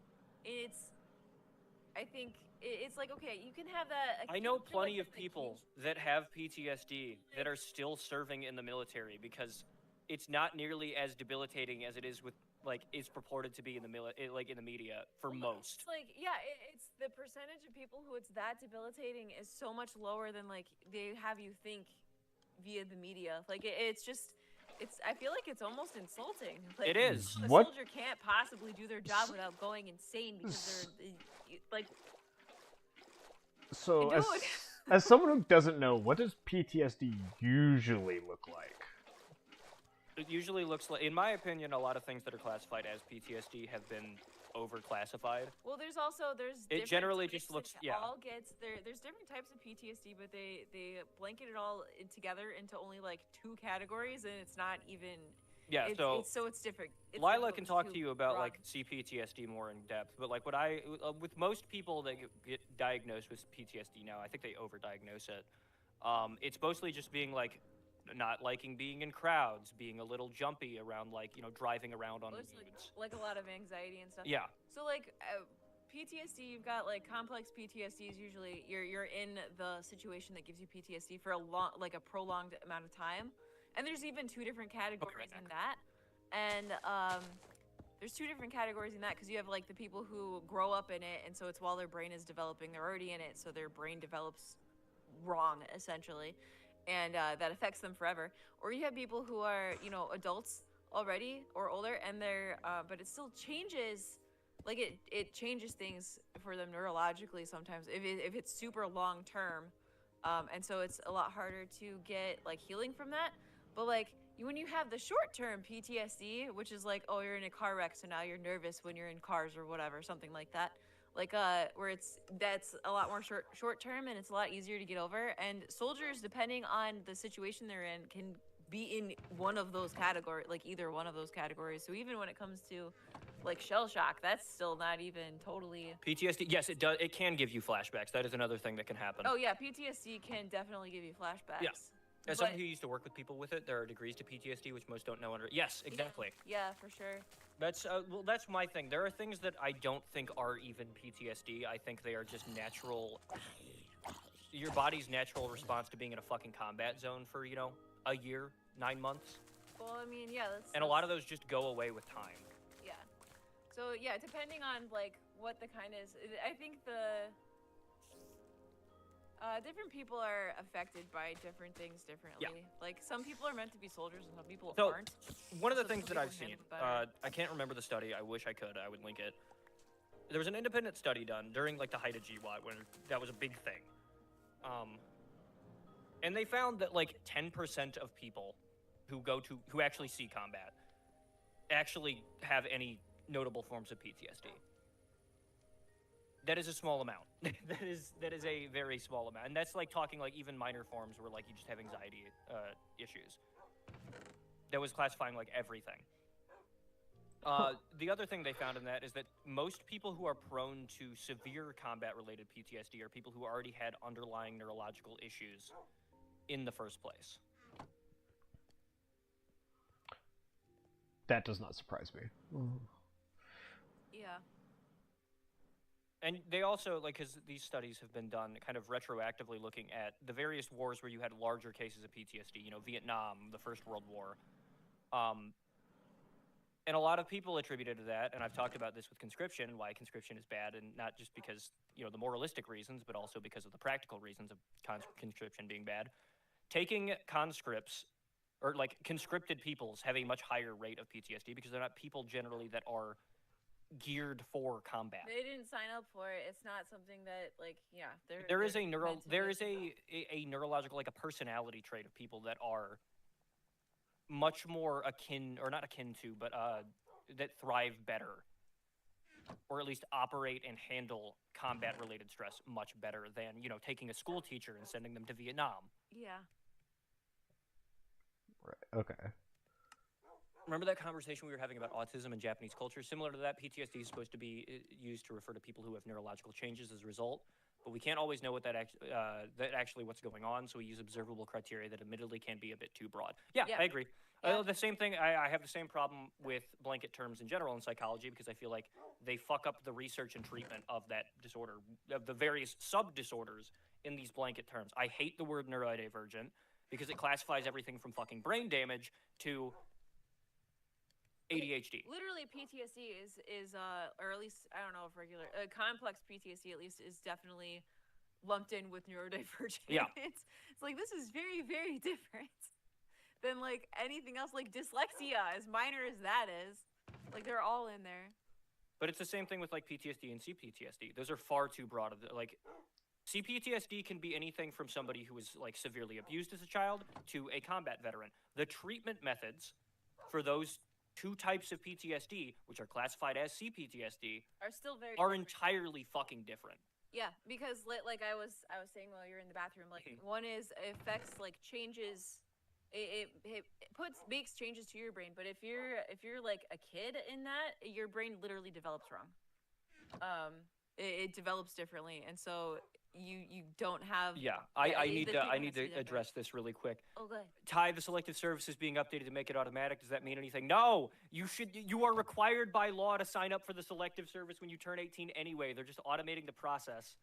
I think it's like, okay, you can have that. I know plenty of people that have PTSD that are still serving in the military because it's not nearly as debilitating as it is with like is purported to be in the in the media for most. It's like, yeah, it's the percentage of people who it's that debilitating is so much lower than like they have you think via the media. Like it's just, I feel like it's almost insulting. Like, It is. The What? soldier can't possibly do their job without going insane because they're like. So, Dude. as someone who doesn't know, what does PTSD usually look like? It usually looks like, in my opinion, a lot of things that are classified as PTSD have been overclassified. Well, there's It generally just looks, it all gets there's different types of PTSD, but they blanket it all together into only like 2 categories, and it's not even it's different. It's Lila like can talk too to you about broad. like CPTSD more in depth, but like what I with most people that get diagnosed with PTSD now, I think they overdiagnose it. It's mostly just being like not liking being in crowds, being a little jumpy around, like, you know, driving around on Well, it's roads. like a lot of anxiety and stuff. Yeah. So like PTSD, you've got like complex PTSD is usually you're in the situation that gives you PTSD for a prolonged amount of time, and there's even 2 different categories in that, and there's 2 different categories in that because you have like the people who grow up in it, and so it's while their brain is developing, they're already in it, so their brain develops wrong essentially, and that affects them forever. Or you have people who are, you know, adults already or older, and they're but it still changes, like it changes things for them neurologically sometimes if it's super long term, and so it's a lot harder to get like healing from that. But like when you have the short term PTSD, which is like, oh, you're in a car wreck, so now you're nervous when you're in cars or whatever, something like that, like where that's a lot more short term, and it's a lot easier to get over. And soldiers, depending on the situation they're in, can be in one of those categories, like either one of those categories. So even when it comes to like shell shock, that's still not even totally PTSD, yes, it does. It can give you flashbacks. That is another thing that can happen. Oh yeah, PTSD can definitely give you flashbacks. Yeah. As someone who used to work with people with it, there are degrees to PTSD, which most don't know under. Yes, exactly. Yeah, for sure. That's well, that's my thing. There are things that I don't think are even PTSD. I think they are just natural. Your body's natural response to being in a fucking combat zone for, you know, a year, 9 months. Well, I mean, yeah, and a lot of those just go away with time. Yeah. So yeah, depending on like what the kind is, I think the different people are affected by different things differently. Yeah. Like some people are meant to be soldiers and some people So, aren't. one of the So things some that I've people seen, handle it better. I can't remember the study. I wish I could. I would link it. There was an independent study done during like the height of GWAT when that was a big thing. And they found that like 10% of people who actually see combat actually have any notable forms of PTSD. That is a small amount. that is a very small amount, and that's like talking like even minor forms where like you just have anxiety issues. That was classifying like everything. The other thing they found in that is that most people who are prone to severe combat-related PTSD are people who already had underlying neurological issues in the first place. That does not surprise me. Yeah. And they also, like, because these studies have been done kind of retroactively looking at the various wars where you had larger cases of PTSD, you know, Vietnam, the First World War. And a lot of people attributed to that, and I've talked about this with conscription, and why conscription is bad, and not just because, you know, the moralistic reasons, but also because of the practical reasons of conscription being bad. Taking conscripts, or like conscripted peoples, have a much higher rate of PTSD because they're not people generally that are geared for combat. They didn't sign up for it. It's not something that, like, yeah. There is a neurological, like a personality trait of people that are much more akin, or not akin to, but that thrive better, or at least operate and handle combat-related stress much better than, you know, taking a school teacher and sending them to Vietnam. Yeah. Right. Okay. Remember that conversation we were having about autism and Japanese culture? Similar to that, PTSD is supposed to be used to refer to people who have neurological changes as a result, but we can't always know what that actually what's going on, so we use observable criteria that admittedly can be a bit too broad. Yeah. I agree. Yeah. The same thing, I have the same problem with blanket terms in general in psychology, because I feel like they fuck up the research and treatment of that disorder, of the various sub-disorders in these blanket terms. I hate the word neurodivergent because it classifies everything from fucking brain damage to ADHD. Literally, PTSD is or at least, I don't know if regular, complex PTSD at least is definitely lumped in with neurodivergent. Yeah. It's like, this is very, very different than like anything else. Like dyslexia, as minor as that is, like they're all in there. But it's the same thing with like PTSD and CPTSD. Those are far too broad. Like CPTSD can be anything from somebody who was like severely abused as a child to a combat veteran. The treatment methods for those two types of PTSD, which are classified as CPTSD, Are still very are different. entirely fucking different. Yeah, because like I was saying while you're in the bathroom, like one is it affects like changes, it makes changes to your brain. But if you're like a kid in that, your brain literally develops wrong. It develops differently, and so you don't have. Yeah, yeah, I the need to treatment has be different. address this really quick. Oh, good. Ty, the selective service is being updated to make it automatic. Does that mean anything? No, you are required by law to sign up for the selective service when you turn 18 anyway. They're just automating the process.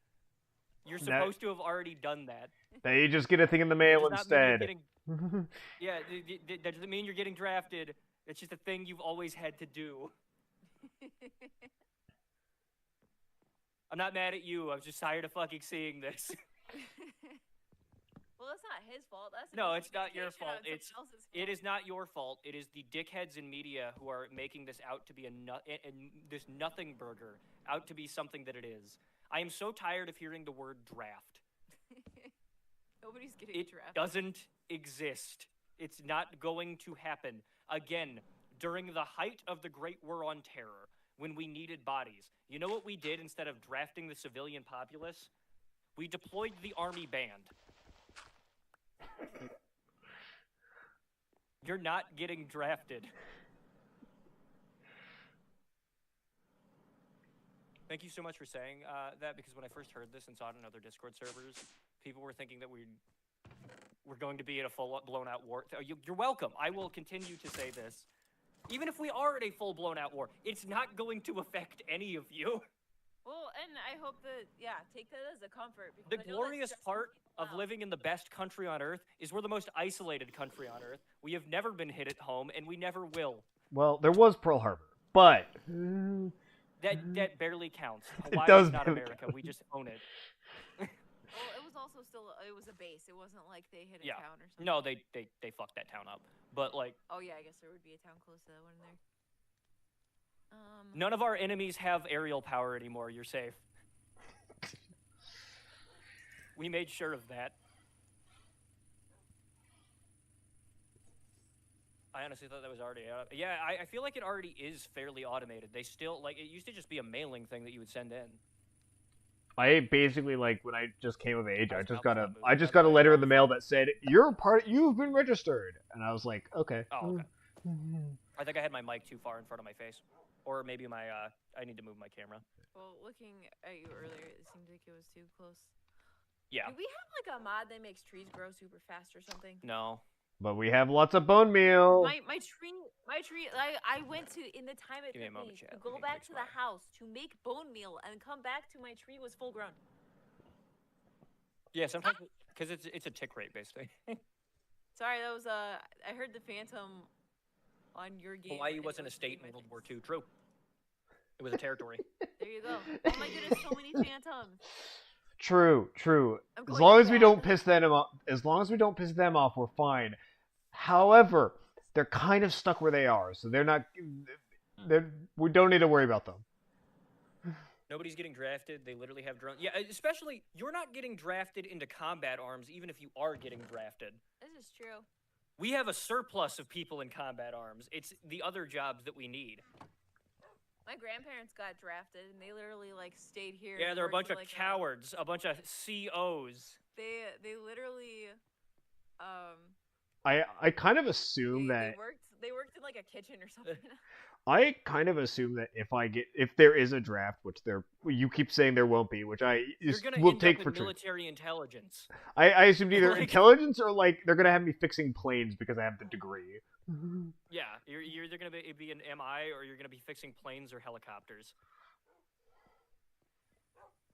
You're supposed to have already done that. They just get a thing in the mail instead. Yeah, that doesn't mean you're getting drafted. It's just a thing you've always had to do. I'm not mad at you. I'm just tired of fucking seeing this. Well, that's not his fault. That's No, it's not your fault. It is fault. not your fault. It is the dickheads in media who are making this out to be this nothing burger, out to be something that it is. I am so tired of hearing the word draft. Nobody's getting drafted. It doesn't exist. It's not going to happen. Again, during the height of the Great War on Terror, when we needed bodies, you know what we did instead of drafting the civilian populace? We deployed the army band. You're not getting drafted. Thank you so much for saying that, because when I first heard this and saw it in other Discord servers, people were thinking that we're going to be in a full blown-out war. You're welcome. I will continue to say this. Even if we are in a full blown-out war, it's not going to affect any of you. Well, and I hope that, take that as a comfort. The glorious part of living in the best country on Earth is we're the most isolated country on Earth. We have never been hit at home, and we never will. Well, there was Pearl Harbor, but... That barely counts. Hawaii does is not barely America. We just own it. Well, it was also it was a base. It wasn't like they hit a town or something. No, they fucked that town up. But, like... Oh, yeah, I guess there would be a town close to that one there. None of our enemies have aerial power anymore. You're safe. We made sure of that. I honestly thought that was already out. Yeah, I feel like it already is fairly automated. They still, like, it used to just be a mailing thing that you would send in. I basically, like, when I just came of age, I just got a letter in the mail that said, you've been registered. And I was like, okay. Oh, okay. I think I had my mic too far in front of my face. Or maybe I need to move my camera. Well, looking at you earlier, it seemed like it was too close. Yeah. Do we have, like, a mod that makes trees grow super fast or something? No. But we have lots of bone meal. My tree, I went to, in the time it took me to go back to the house to make bone meal and come back to my tree was full grown. Yeah, sometimes, because it's a tick rate, basically. Sorry, that was, I heard the Phantom on your game. Hawaii wasn't a state in World War II. True. It was a territory. There you go. Oh my goodness, so many Phantoms. True. As long as we don't piss them off, we're fine. However, they're kind of stuck where they are, so we don't need to worry about them. Nobody's getting drafted. They literally have drones. Yeah, especially, you're not getting drafted into combat arms, even if you are getting drafted. This is true. We have a surplus of people in combat arms. It's the other jobs that we need. My grandparents got drafted, and they literally, like, stayed here. Yeah, they're a bunch of cowards, a bunch of COs. They literally, I kind of assume that... They worked in, like, a kitchen or something. I kind of assume that if there is a draft, which you keep saying there won't be, which I will take for true. Military intelligence. I assumed either intelligence or, like, they're gonna have me fixing planes because I have the degree. Yeah, you're either gonna be an MI or you're gonna be fixing planes or helicopters.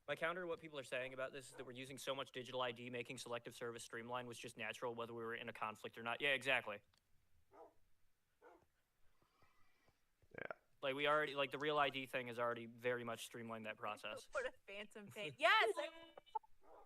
My counter to what people are saying about this is that we're using so much digital ID, making selective service streamlined was just natural, whether we were in a conflict or not. Yeah, exactly. Yeah. Like, we already, like, the real ID thing has already very much streamlined that process. What a Phantom paint. Yes!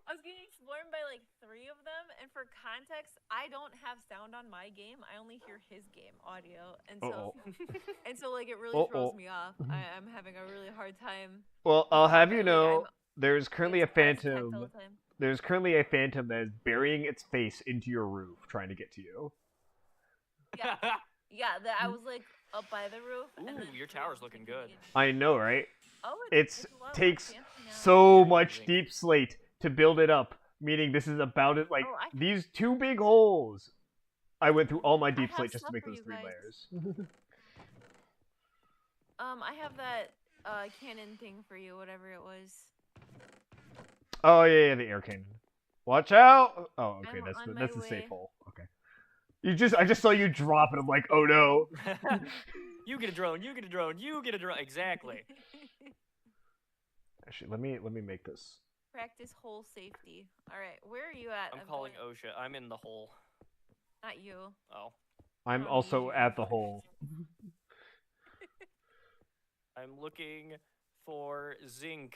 I was getting swarmed by, like, 3 of them, and for context, I don't have sound on my game. I only hear his game audio, and so, like, it really throws me off. I'm having a really hard time. Well, I'll have you know There's currently a It's eye contact all phantom. the time. There's currently a phantom that is burying its face into your roof, trying to get to you. Yeah, yeah. I was like up by the roof. And Ooh, then your three tower's of them looking came good. in. I know, right? Oh, It's a lot more takes fancy now. so Yeah, much zinc. deep slate to build it up, meaning this is about it. Like Oh, I- these 2 big holes. I went through all my deep have slate just to stuff make for those you 3 guys. layers. I have that cannon thing for you, whatever it was. Oh yeah, the air cannon. Watch out! Oh, okay, I'm that's on my that's the safe way. hole. Okay. I just saw you drop, and I'm like, oh no. You get a drone. You get a drone. You get a drone. Exactly. Actually, let me make this. Practice hole safety. All right, where are you at? I'm calling going- OSHA. I'm in the hole. Not you. Oh. I'm don't also need you. at the hole. I'm looking for zinc.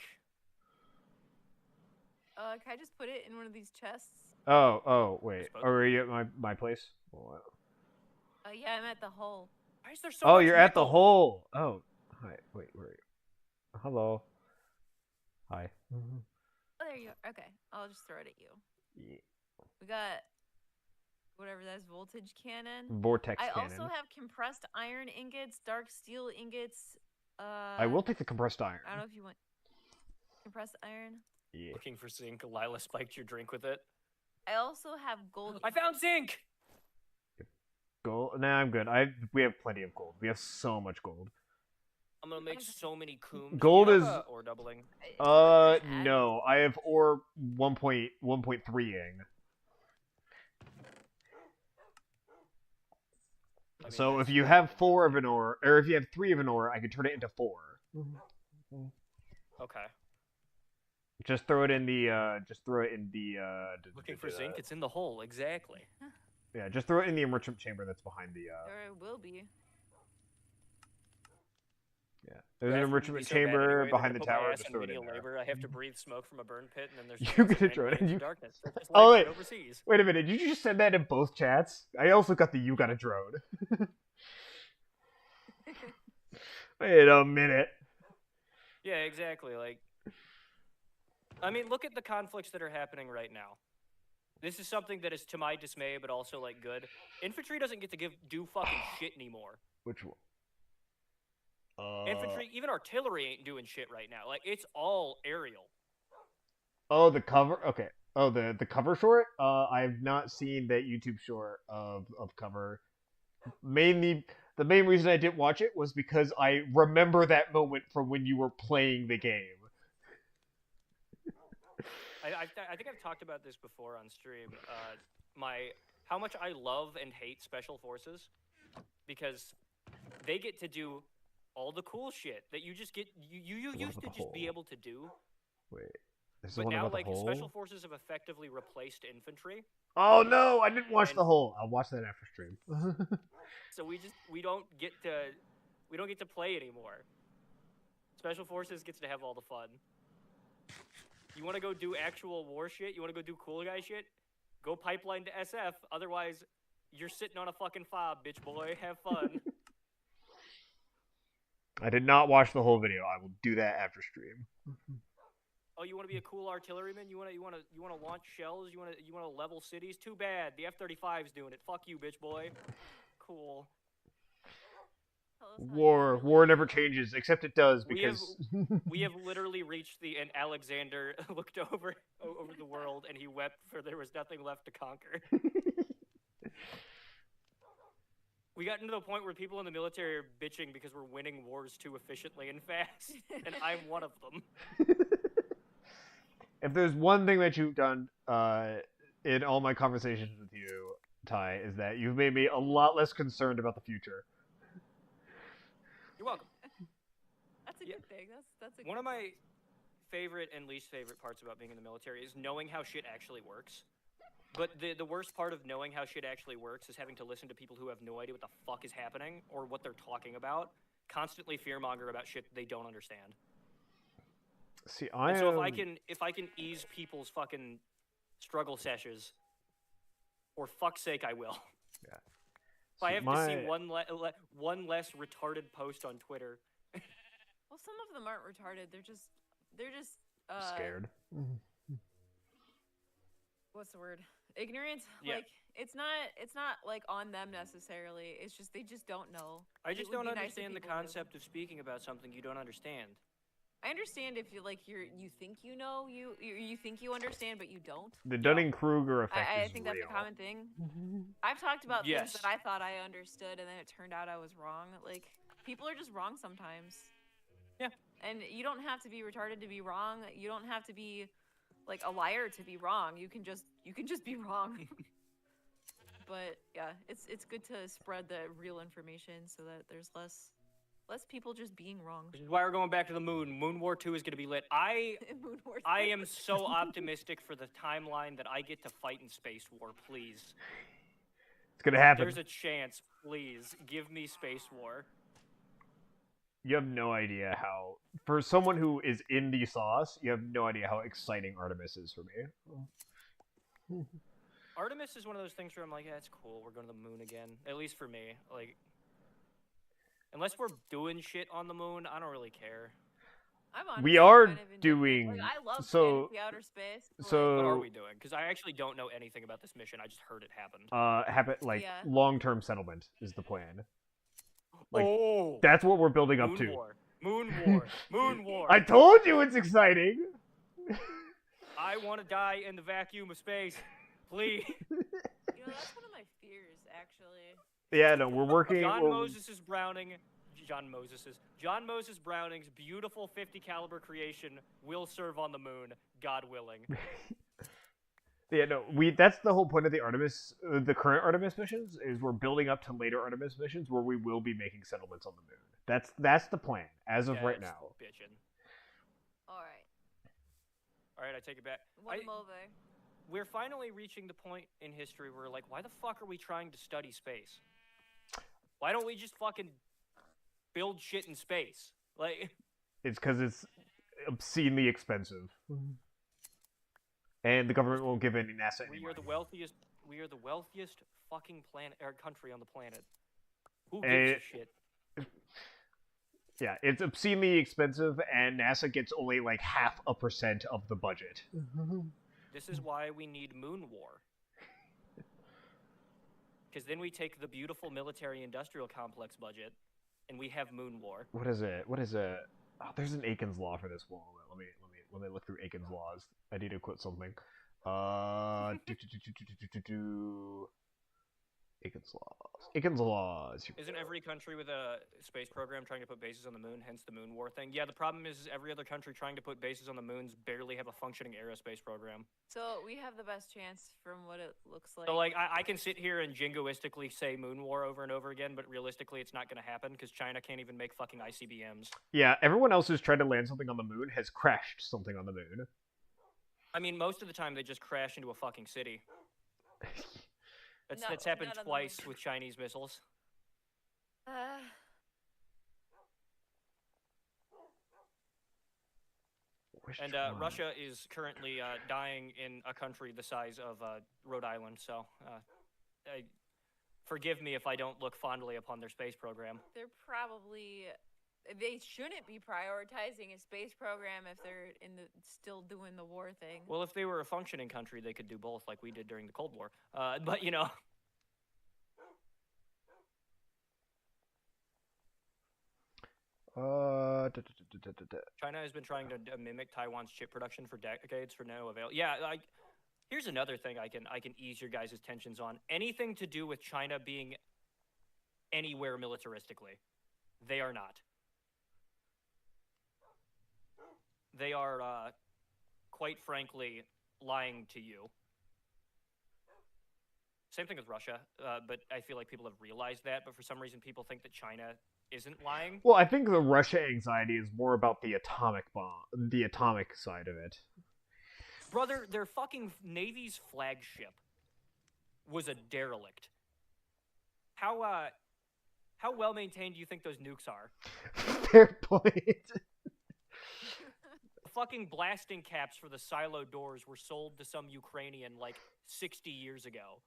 Can I just put it in one of these chests? Oh, wait. Suppose- Are you at my place? What? Yeah, I'm at the hole. Why is there so Oh, much you're at the nickel? hole. Oh, hi. Wait, where are you? Hello. Hi. Oh, there you are. Okay, I'll just throw it at you. Yeah. We got whatever that is, voltage cannon. Vortex I cannon. also have compressed iron ingots, dark steel ingots. I will take the compressed iron. I don't know if you want compressed iron. Yeah. Looking for zinc. Lila spiked your drink with it. I also have gold. I found zinc! Gold? Nah, I'm good. We have plenty of gold. We have so much gold. I'm gonna make so many coombs. Gold Do you is- have, ore doubling. No. I have ore 1.3ing. I mean, So if that's- you have 4 of an ore, or if you have 3 of an ore, I can turn it into 4. Okay. Just throw it in the. Looking for zinc. It's in the hole. Exactly. Yeah, just throw it in the enrichment chamber that's behind the. There will be. Yeah, there's an Grass wouldn't be enrichment so bad chamber anyway, they're behind the gonna put my tower. ass Just on throw it in menial there. labor. I have to breathe smoke from a burn pit, and then there's You no get a oxygen drone, and and you- darkness. It's just Oh, like wait. overseas. Wait a minute, did you just send that in both chats? I also got the you got a drone. Wait a minute. Yeah, exactly. Like, I mean, look at the conflicts that are happening right now. This is something that is to my dismay, but also like good. Infantry doesn't get to do fucking shit anymore. Which one? Infantry, even artillery ain't doing shit right now. Like, it's all aerial. Oh, the cover. Okay. Oh, the cover short. I've not seen that YouTube short of cover. Mainly, the main reason I didn't watch it was because I remember that moment from when you were playing the game. I think I've talked about this before on stream. How much I love and hate special forces, because they get to do all the cool shit that you just get you one used with to the just be hole. able to do. Wait, this is the But one now, about the like, hole? special forces have effectively replaced infantry, Oh no, I didn't watch And- the hole. I'll watch that after stream. so we don't get to play anymore. Special forces gets to have all the fun. You want to go do actual war shit? You want to go do cool guy shit? Go pipeline to SF. Otherwise, you're sitting on a fucking fob, bitch boy. Have fun. I did not watch the whole video. I will do that after stream. Oh, you want to be a cool artilleryman? You want to launch shells? You want to level cities? Too bad. The F-35's doing it. Fuck you, bitch boy. Cool. Tell us how you War really never feel. changes, except it does We have- because We have literally reached and Alexander looked over the world and he wept, for there was nothing left to conquer. We got into the point where people in the military are bitching because we're winning wars too efficiently and fast, and I'm one of them. if there's one thing that you've done in all my conversations with you, Ty, is that you've made me a lot less concerned about the future. You're welcome. That's a Yeah. good thing. That's a One good of my favorite and least favorite parts about being in the military is knowing how shit actually works. But the worst part of knowing how shit actually works is having to listen to people who have no idea what the fuck is happening or what they're talking about, constantly fearmonger about shit they don't understand. See, And so if I can ease people's fucking struggle sessions, for fuck's sake, I will. Yeah. If I See, have to see one less retarded post on Twitter. Well, some of them aren't retarded. They're just Scared. What's the word? Ignorant. Yeah. Like it's not like on them necessarily. It's just they just don't know. I It just would don't be nice if understand the people knew. concept of speaking about something you don't understand. I understand if you you think you know you think you understand but you don't. The Dunning-Kruger effect I is think real. that's a common thing. I've talked about things Yes. that I thought I understood and then it turned out I was wrong. Like people are just wrong sometimes. Yeah. And you don't have to be retarded to be wrong. You don't have to be like a liar to be wrong. You can just be wrong. But yeah, it's good to spread the real information so that there's less people just being wrong. Which is why we're going back to the moon. Moon War 2 is going to be lit. Moon War I am so optimistic for the timeline that I get to fight in Space War, please. It's gonna happen. There's a chance, please. Give me Space War. You have no idea how, for someone who is in the sauce, you have no idea how exciting Artemis is for me. Artemis is one of those things where I'm like, yeah, it's cool. We're going to the moon again. At least for me. Like, unless we're doing shit on the moon, I don't really care. I'm honestly We are kind of indifferent. doing Like, I love so. the outer space. But So What are we doing? Because I actually don't know anything about this mission. I just heard it happened. Yeah. long-term settlement is the plan. Like, oh! That's what we're building up Moon to. War. Moon War. Moon War. I told you it's exciting. I want to die in the vacuum of space. Please. You know, that's one of my fears, actually. Yeah, no, we're working. John Moses Browning's beautiful 50 caliber creation will serve on the moon, God willing. Yeah, no, that's the whole point of the Artemis, the current Artemis missions, is we're building up to later Artemis missions where we will be making settlements on the moon. That's the plan, as of right now. Bitchin'. Alright, I take it back. one over. We're finally reaching the point in history where, like, why the fuck are we trying to study space? Why don't we just fucking build shit in space? Like, It's because it's obscenely expensive. And the government won't give any NASA any we are money. the wealthiest fucking country on the planet. Who gives a shit? Yeah, it's obscenely expensive, and NASA gets only like 0.5% of the budget. This is why we need Moon War. Because then we take the beautiful military-industrial complex budget, and we have Moon War. What is it? Oh, there's an Aiken's law for this one. Let me look through Aiken's laws. I need to quote something. Aiken's laws. Isn't every country with a space program trying to put bases on the moon, hence the Moon War thing? Yeah, the problem is every other country trying to put bases on the moons barely have a functioning aerospace program. So we have the best chance from what it looks like. So, like, I can sit here and jingoistically say Moon War over and over again, but realistically it's not going to happen because China can't even make fucking ICBMs. Yeah, everyone else who's tried to land something on the moon has crashed something on the moon. I mean, most of the time they just crash into a fucking city. That's happened not on the twice moon. with Chinese missiles. And Russia is currently dying in a country the size of Rhode Island, so forgive me if I don't look fondly upon their space program. They shouldn't be prioritizing a space program if they're still doing the war thing. Well, if they were a functioning country, they could do both like we did during the Cold War. But, you know... China has been trying to mimic Taiwan's chip production for decades for no avail. Yeah, here's another thing I can ease your guys' tensions on. Anything to do with China being anywhere militaristically. They are not. They are, quite frankly, lying to you. Same thing with Russia, but I feel like people have realized that, but for some reason people think that China isn't lying. Well, I think the Russia anxiety is more about the atomic bomb, the atomic side of it. Brother, their fucking Navy's flagship was a derelict. How well maintained do you think those nukes are? Fair point. Fucking blasting caps for the silo doors were sold to some Ukrainian like 60 years ago.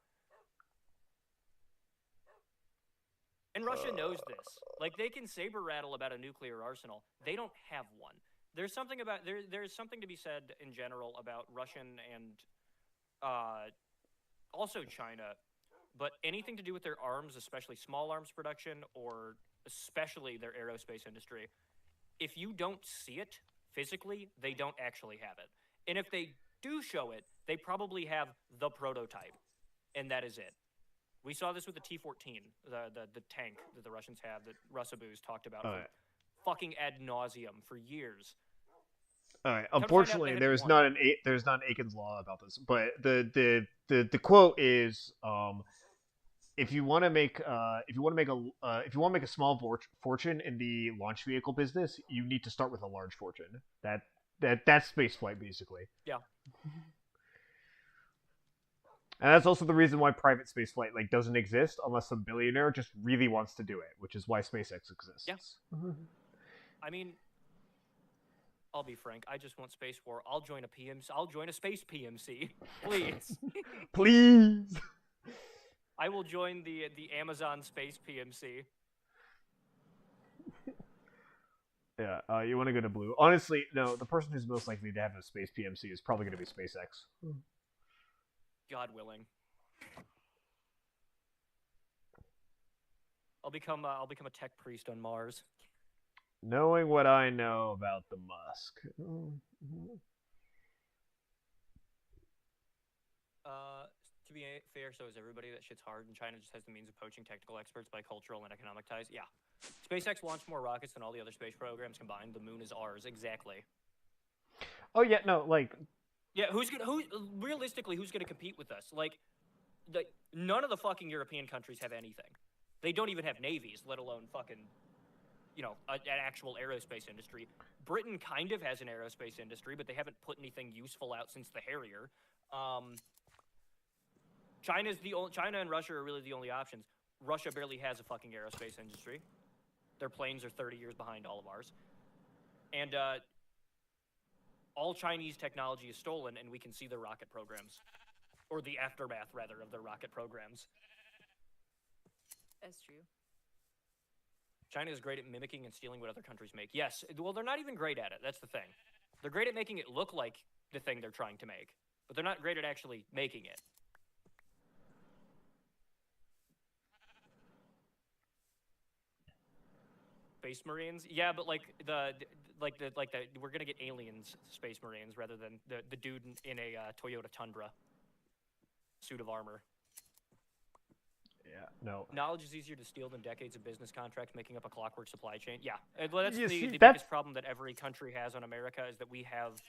And Russia knows this. Like, they can saber rattle about a nuclear arsenal. They don't have one. there's something about there's something to be said in general about Russian and also China, but anything to do with their arms, especially small arms production or especially their aerospace industry, if you don't see it physically, they don't actually have it. And if they do show it, they probably have the prototype, and that is it. We saw this with the T-14, the tank that the Russians have that Russaboos talked about for fucking ad nauseum for years. All right. Come to find out Unfortunately, they there's had not there's not an Aiken's law about this, but the quote is if you want to make a small fortune in the launch vehicle business, you need to start with a large fortune. That's spaceflight basically. Yeah. And that's also the reason why private spaceflight like doesn't exist unless some billionaire just really wants to do it, which is why SpaceX exists. Yeah. I mean, I'll be frank. I just want space war. I'll join a PMC. I'll join a space PMC, please. Please. I will join the Amazon space PMC. Yeah. You want to go to blue? Honestly, no. The person who's most likely to have a space PMC is probably going to be SpaceX. God willing. I'll become a tech priest on Mars. Knowing what I know about the Musk. To be fair, so is everybody. That shit's hard, and China just has the means of poaching technical experts by cultural and economic ties. Yeah. SpaceX launched more rockets than all the other space programs combined. The moon is ours. Exactly. Oh yeah, no, like yeah, realistically, who's gonna compete with us? Like, none of the fucking European countries have anything. They don't even have navies, let alone fucking, an actual aerospace industry. Britain kind of has an aerospace industry, but they haven't put anything useful out since the Harrier. China and Russia are really the only options. Russia barely has a fucking aerospace industry. Their planes are 30 years behind all of ours. And all Chinese technology is stolen, and we can see their rocket programs. Or the aftermath, rather, of their rocket programs. That's true. China is great at mimicking and stealing what other countries make. Yes, well, they're not even great at it. That's the thing. They're great at making it look like the thing they're trying to make, but they're not great at actually making it. Space Marines? Yeah, but we're gonna get aliens Space Marines rather than the dude in a Toyota Tundra suit of armor. Yeah, no. Knowledge is easier to steal than decades of business contracts making up a clockwork supply chain. Yeah, well, that's the biggest problem that every country has on America is that we have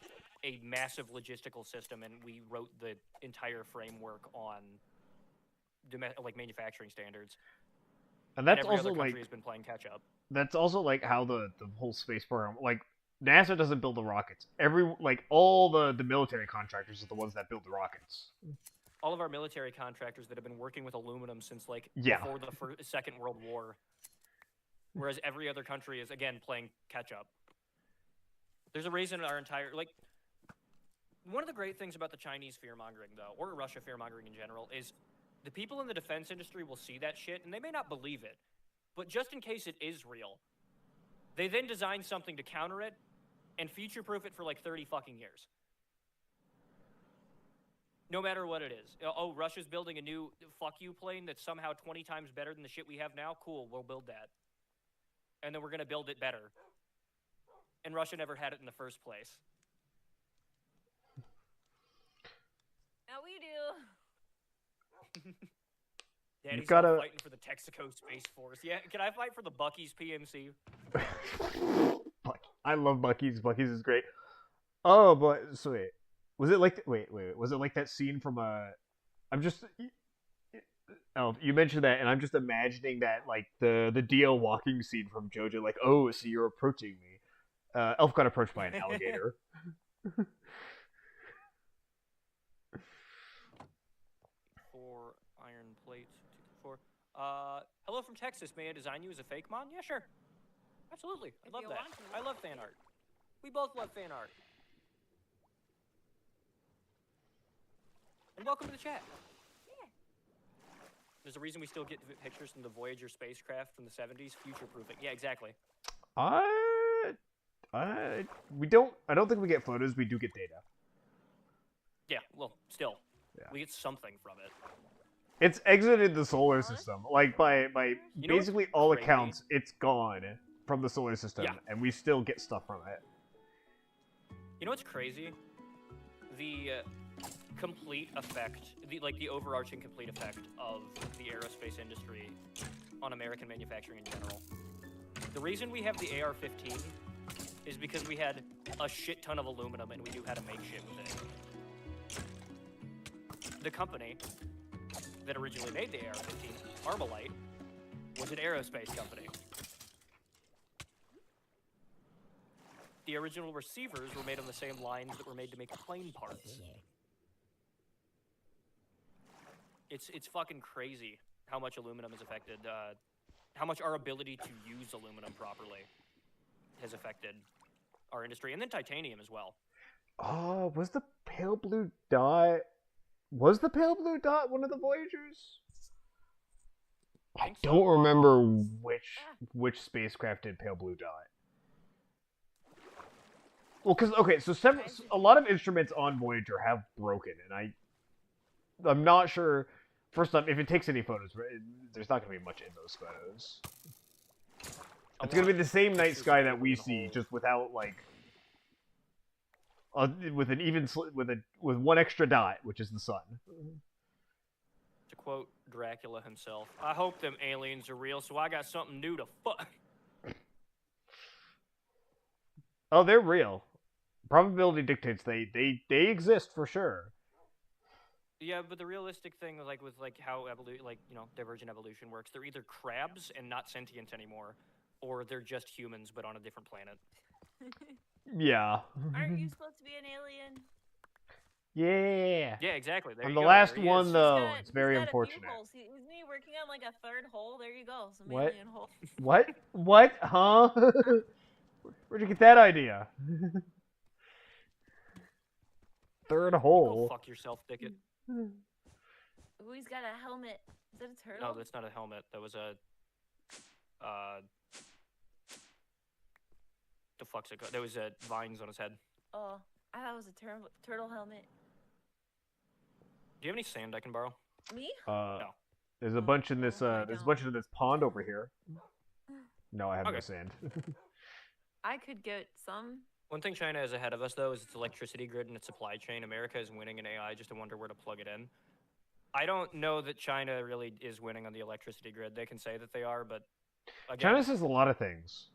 a massive logistical system, and we wrote the entire framework on manufacturing standards. And that's every also other country like has been playing catch up. That's also like how the whole space program, like NASA doesn't build the rockets. All the military contractors are the ones that build the rockets. All of our military contractors that have been working with aluminum since before the Second World War, whereas every other country is again playing catch up. There's a reason our entire one of the great things about the Chinese fear mongering though, or Russia fear mongering in general, is the people in the defense industry will see that shit and they may not believe it, but just in case it is real, they then design something to counter it and future-proof it for 30 fucking years. No matter what it is. Oh, Russia's building a new fuck you plane that's somehow 20 times better than the shit we have now? Cool, we'll build that. And then we're gonna build it better. And Russia never had it in the first place. Now we do. Daddy's gotta... fighting for the Texaco Space Force. Yeah, can I fight for the Bucky's PMC? I love Bucky's. Bucky's is great. Oh, but so wait. Was it like wait? Was it like that scene from I'm just. Oh, you mentioned that, and I'm just imagining that the DL walking scene from JoJo. Like, oh, so you're approaching me. Elf got approached by an alligator. 4 iron plates. 4. Hello from Texas. May I design you as a fake mon? Yeah, sure. Absolutely. I love that. I love fan art. We both love fan art. And welcome to the chat. Yeah. There's a reason we still get pictures from the Voyager spacecraft from the 70s. Future-proofing. Yeah, exactly. We don't. I don't think we get photos. We do get data. Yeah, well, still, Yeah. we get something from it. It's exited the solar Honest? system. Like by You know what's basically all crazy? accounts, it's gone from the solar system, Yeah. and we still get stuff from it. You know what's crazy? The complete effect, the overarching complete effect of the aerospace industry on American manufacturing in general. The reason we have the AR-15 is because we had a shit ton of aluminum and we knew how to make shit with it. The company that originally made the AR-15, Armalite, was an aerospace company. The original receivers were made on the same lines that were made to make plane parts. It's fucking crazy how much aluminum has affected, how much our ability to use aluminum properly has affected our industry, and then titanium as well. Oh, was the pale blue dot? Was the pale blue dot one of the Voyagers? I think so. don't remember which spacecraft did pale blue dot. Well, because okay, so a lot of instruments on Voyager have broken, and I'm not sure. First off, if it takes any photos, there's not going to be much in those photos. It's going to be the same night sky that we see, just without like, with an with one extra dot, which is the sun. To quote Dracula himself, I hope them aliens are real, so I got something new to fuck. Oh, they're real. Probability dictates they exist for sure. Yeah, but the realistic thing, like with like how divergent evolution works, they're either crabs and not sentient anymore, or they're just humans but on a different planet. Yeah. Aren't you supposed to be an alien? Yeah. Yeah, exactly. There I'm you the go, last there he one is. though. It's very he's got unfortunate. A few holes. Isn't he working on like a third hole? There you go. Some What? alien hole. What? What? Huh? Where'd you get that idea? Third Go hole. fuck yourself, Dickett. Ooh, he's got a helmet. Is that a turtle? No, that's not a helmet. That was a. The fuck's it called? There was vines on his head. Oh, I thought it was a turtle helmet. Do you have any sand I can borrow? Me? No. There's a bunch in this. I There's a don't. bunch in this pond over here. No, I have no Okay. sand. I could get some. One thing China is ahead of us, though, is its electricity grid and its supply chain. America is winning in AI, just to wonder where to plug it in. I don't know that China really is winning on the electricity grid. They can say that they are, but again, China says a lot of things.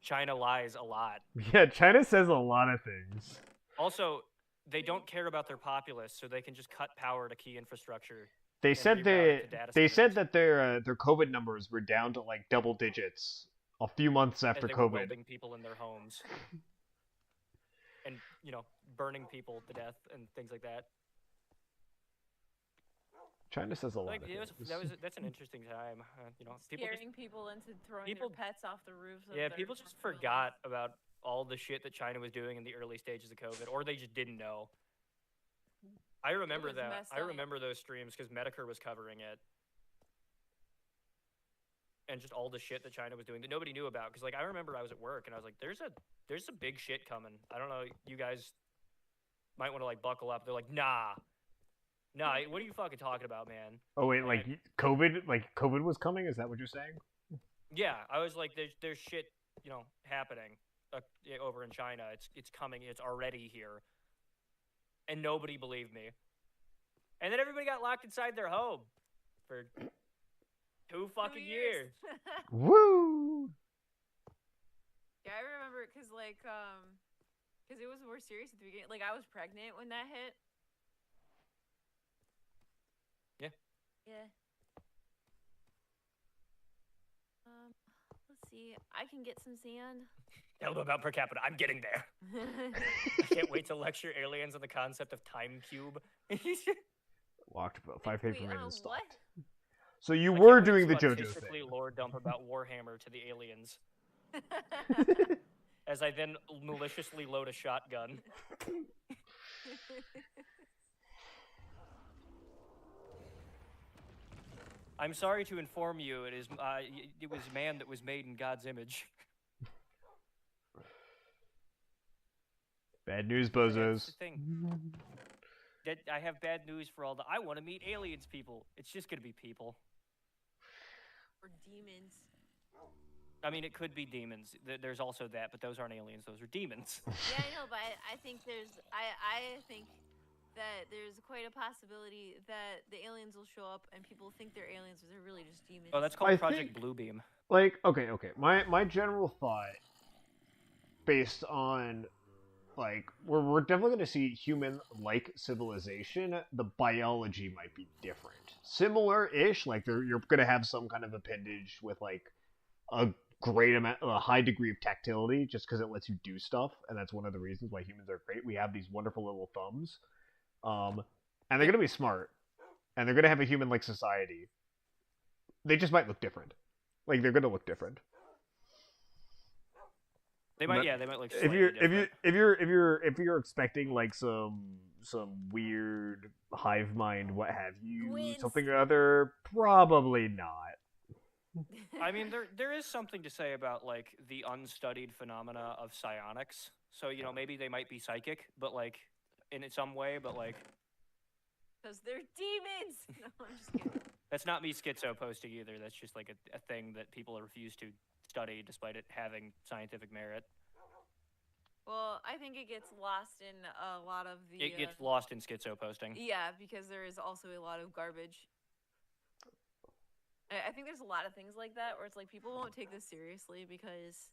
China lies a lot. Yeah, China says a lot of things. Also, they don't care about their populace, so they can just cut power to key infrastructure. They And said reroute they it to data they said centers. that their COVID numbers were down to like double digits a few months after As they were COVID. welding people in their homes. And, burning people to death and things like that. China says a lot Like, of things. that's an interesting time. People Scaring people into throwing people- their pets off the roofs. Of Yeah, their people just buildings. forgot about all the shit that China was doing in the early stages of COVID, or they just didn't know. I remember was that. messed I up. remember those streams because Medicare was covering it. And just all the shit that China was doing that nobody knew about. Because, I remember I was at work and I was like, there's some big shit coming. I don't know, you guys might want to, buckle up. They're like, nah, what are you fucking talking about, man? Oh wait, COVID was coming? Is that what you're saying? Yeah, I was like, there's shit, happening over in China. It's coming. It's already here, and nobody believed me. And then everybody got locked inside their home for 2 fucking years. Woo! Yeah, I remember because it was more serious at the beginning. Like, I was pregnant when that hit. Yeah. Yeah. Let's see. I can get some sand. Tell them about per capita. I'm getting there. I can't wait to lecture aliens on the concept of time cube. Walked about 5 paper minutes and what? stopped. So you I were can't wait doing the to JoJo artistically thing. lore dump about Warhammer to the aliens, as I then maliciously load a shotgun. I'm sorry to inform you, it was man that was made in God's image. Bad news, That's the bozos. thing. That I have bad news for all the. I want to meet aliens people. It's just gonna be people. Or demons. I mean, it could be demons. There's also that, but those aren't aliens. Those are demons. Yeah, I know, but I think I think that there's quite a possibility that the aliens will show up and people think they're aliens, but they're really just demons. Oh, that's called I Project think- Bluebeam. Like, okay. My general thought, based on, like, we're definitely going to see human-like civilization. The biology might be different. Similar-ish, like, you're going to have some kind of appendage with, like, a high degree of tactility, just because it lets you do stuff, and that's one of the reasons why humans are great. We have these wonderful little thumbs. And they're going to be smart. And they're going to have a human-like society. They just might look different. Like, they're going to look different. They might, But they might look if slightly you're different. if you're expecting like some weird hive mind, what have you, Twins. something or other, probably not. I mean, there is something to say about like the unstudied phenomena of psionics. So maybe they might be psychic, but like in some way, but like Because they're demons! No, I'm just kidding. that's not me schizo posting either. That's just like a thing that people refuse to study despite it having scientific merit. Well, I think it gets lost in a lot of the... It gets lost in schizo posting. Yeah, because there is also a lot of garbage. I think there's a lot of things like that where it's like people won't take this seriously because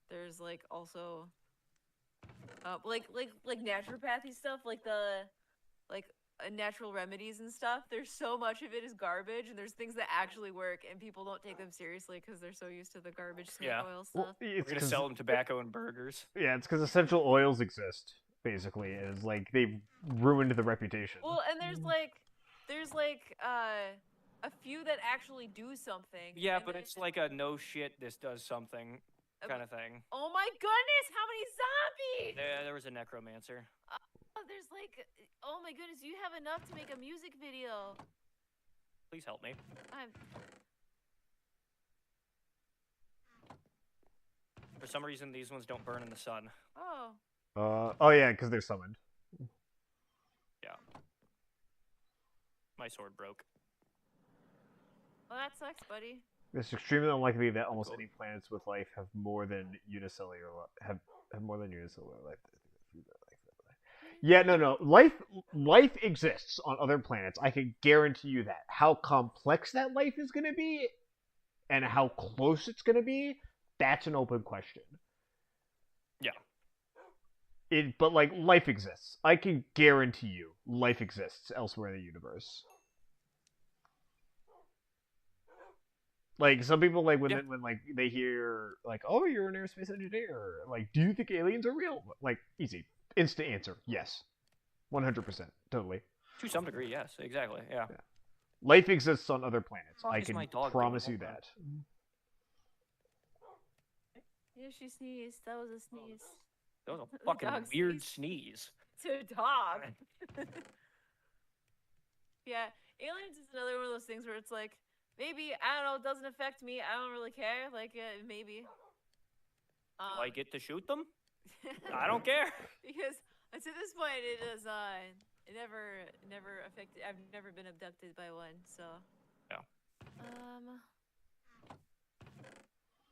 there's like also like naturopathy stuff, like natural remedies and stuff. There's so much of it is garbage, and there's things that actually work, and people don't take them seriously because they're so used to the garbage snake oil stuff. Well, We're gonna sell them tobacco and burgers. Yeah, it's because essential oils exist. Basically, is like they've ruined the reputation. Well, and there's a few that actually do something. Yeah, and but then it's like a no shit, this does something kind of thing. oh my goodness, how many zombies! There was a necromancer. Oh, there's like, oh my goodness, you have enough to make a music video. Please help me. For some reason, these ones don't burn in the sun. Oh. Oh yeah, because they're summoned. Yeah. My sword broke. Well, that sucks, buddy. It's extremely unlikely that almost Cool. any planets with life have more than unicellular have more than unicellular life. Yeah, no. Life exists on other planets. I can guarantee you that. How complex that life is going to be, and how close it's going to be, that's an open question. Yeah. But like life exists. I can guarantee you, life exists elsewhere in the universe. Like some people, like when like they hear like, "Oh, you're an aerospace engineer," like, "Do you think aliens are real?" Like, easy, instant answer, yes, 100%, totally. To some degree, yes, exactly, yeah. Life exists on other planets. What I is can my dog promise doing? you Hold on. that. Yeah, she sneezed. That was a sneeze. That was a The fucking dog weird sneezed. sneeze. To a dog. Yeah, aliens is another one of those things where it's like, maybe, I don't know, it doesn't affect me. I don't really care. Like, maybe. Do I get to shoot them? I don't care. Because to this point, it is, it never affected. I've never been abducted by one, so. Yeah.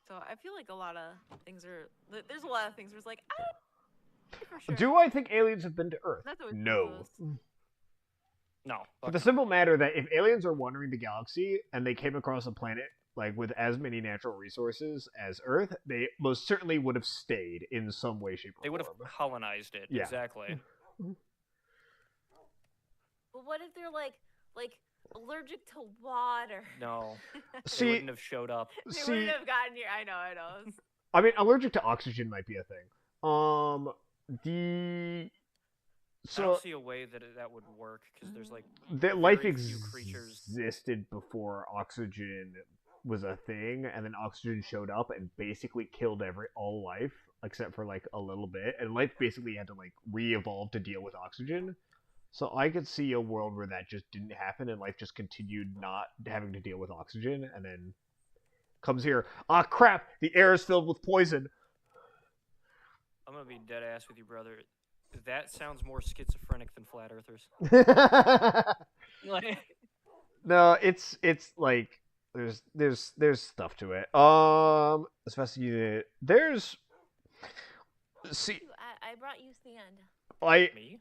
So I feel like a lot of things are. There's a lot of things where it's like, I don't know for sure. Do I think aliens have been to Earth? That's always No. close. No. For the simple matter that if aliens are wandering the galaxy and they came across a planet like with as many natural resources as Earth, they most certainly would have stayed in some way, shape, or They would form. have colonized it. Yeah. Exactly. But what if they're like allergic to water? No. They See, wouldn't have showed up. They wouldn't have gotten here. I know. I mean, allergic to oxygen might be a thing. I don't see a way that that would work because there's like that life very few creatures. existed before oxygen was a thing, and then oxygen showed up and basically killed all life except for like a little bit, and life basically had to like re-evolve to deal with oxygen. So I could see a world where that just didn't happen, and life just continued not having to deal with oxygen, and then comes here. Ah, crap! The air is filled with poison. I'm gonna be dead ass with you, brother. That sounds more schizophrenic than flat earthers. Like, No, it's like there's stuff to it. Especially there's see I brought you sand. I me?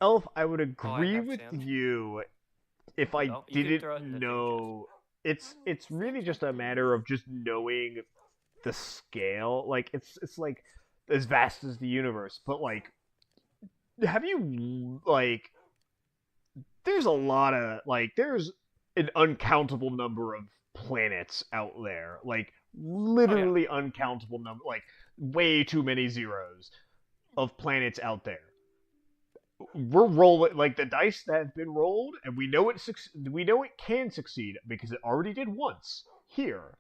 Elf, I would I agree have with sand. you if I No, you can throw it didn't in the thing know. It's No, really sand's just not a good. matter of just knowing the scale. Like it's like as vast as the universe, but like have you like there's a lot of like there's an uncountable number of planets out there. Like literally uncountable number, like way too many zeros of planets out there. We're rolling like the dice that have been rolled, and we know we know it can succeed because it already did once. Here,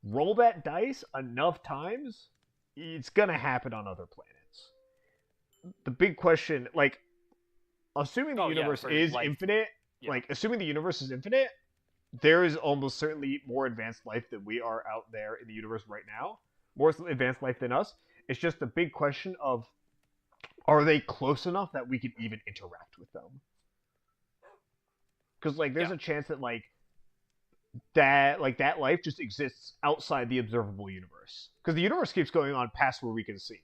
roll that dice enough times, it's gonna happen on other planets. The big question, like, assuming the Oh, yeah, universe for is life. infinite, Yeah. like assuming the universe is infinite, there is almost certainly more advanced life than we are out there in the universe right now. More advanced life than us. It's just a big question of are they close enough that we can even interact with them? Because like there's Yeah. a chance that that life just exists outside the observable universe. Because the universe keeps going on past where we can see.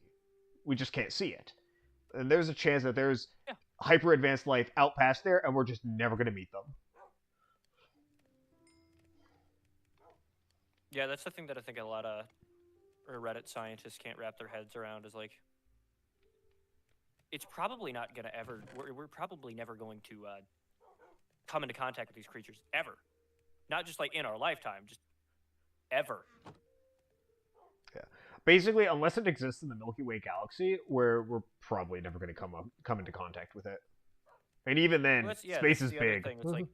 We just can't see it. And there's a chance that there's hyper advanced life out past there and we're just never gonna meet them. Yeah, that's the thing that I think a lot of Reddit scientists can't wrap their heads around is like, it's probably not going to ever, we're probably never going to come into contact with these creatures ever. Not just like in our lifetime, just ever. Yeah. Basically, unless it exists in the Milky Way galaxy, we're probably never going to come into contact with it. And even then, Well, space is the other big. thing. It's like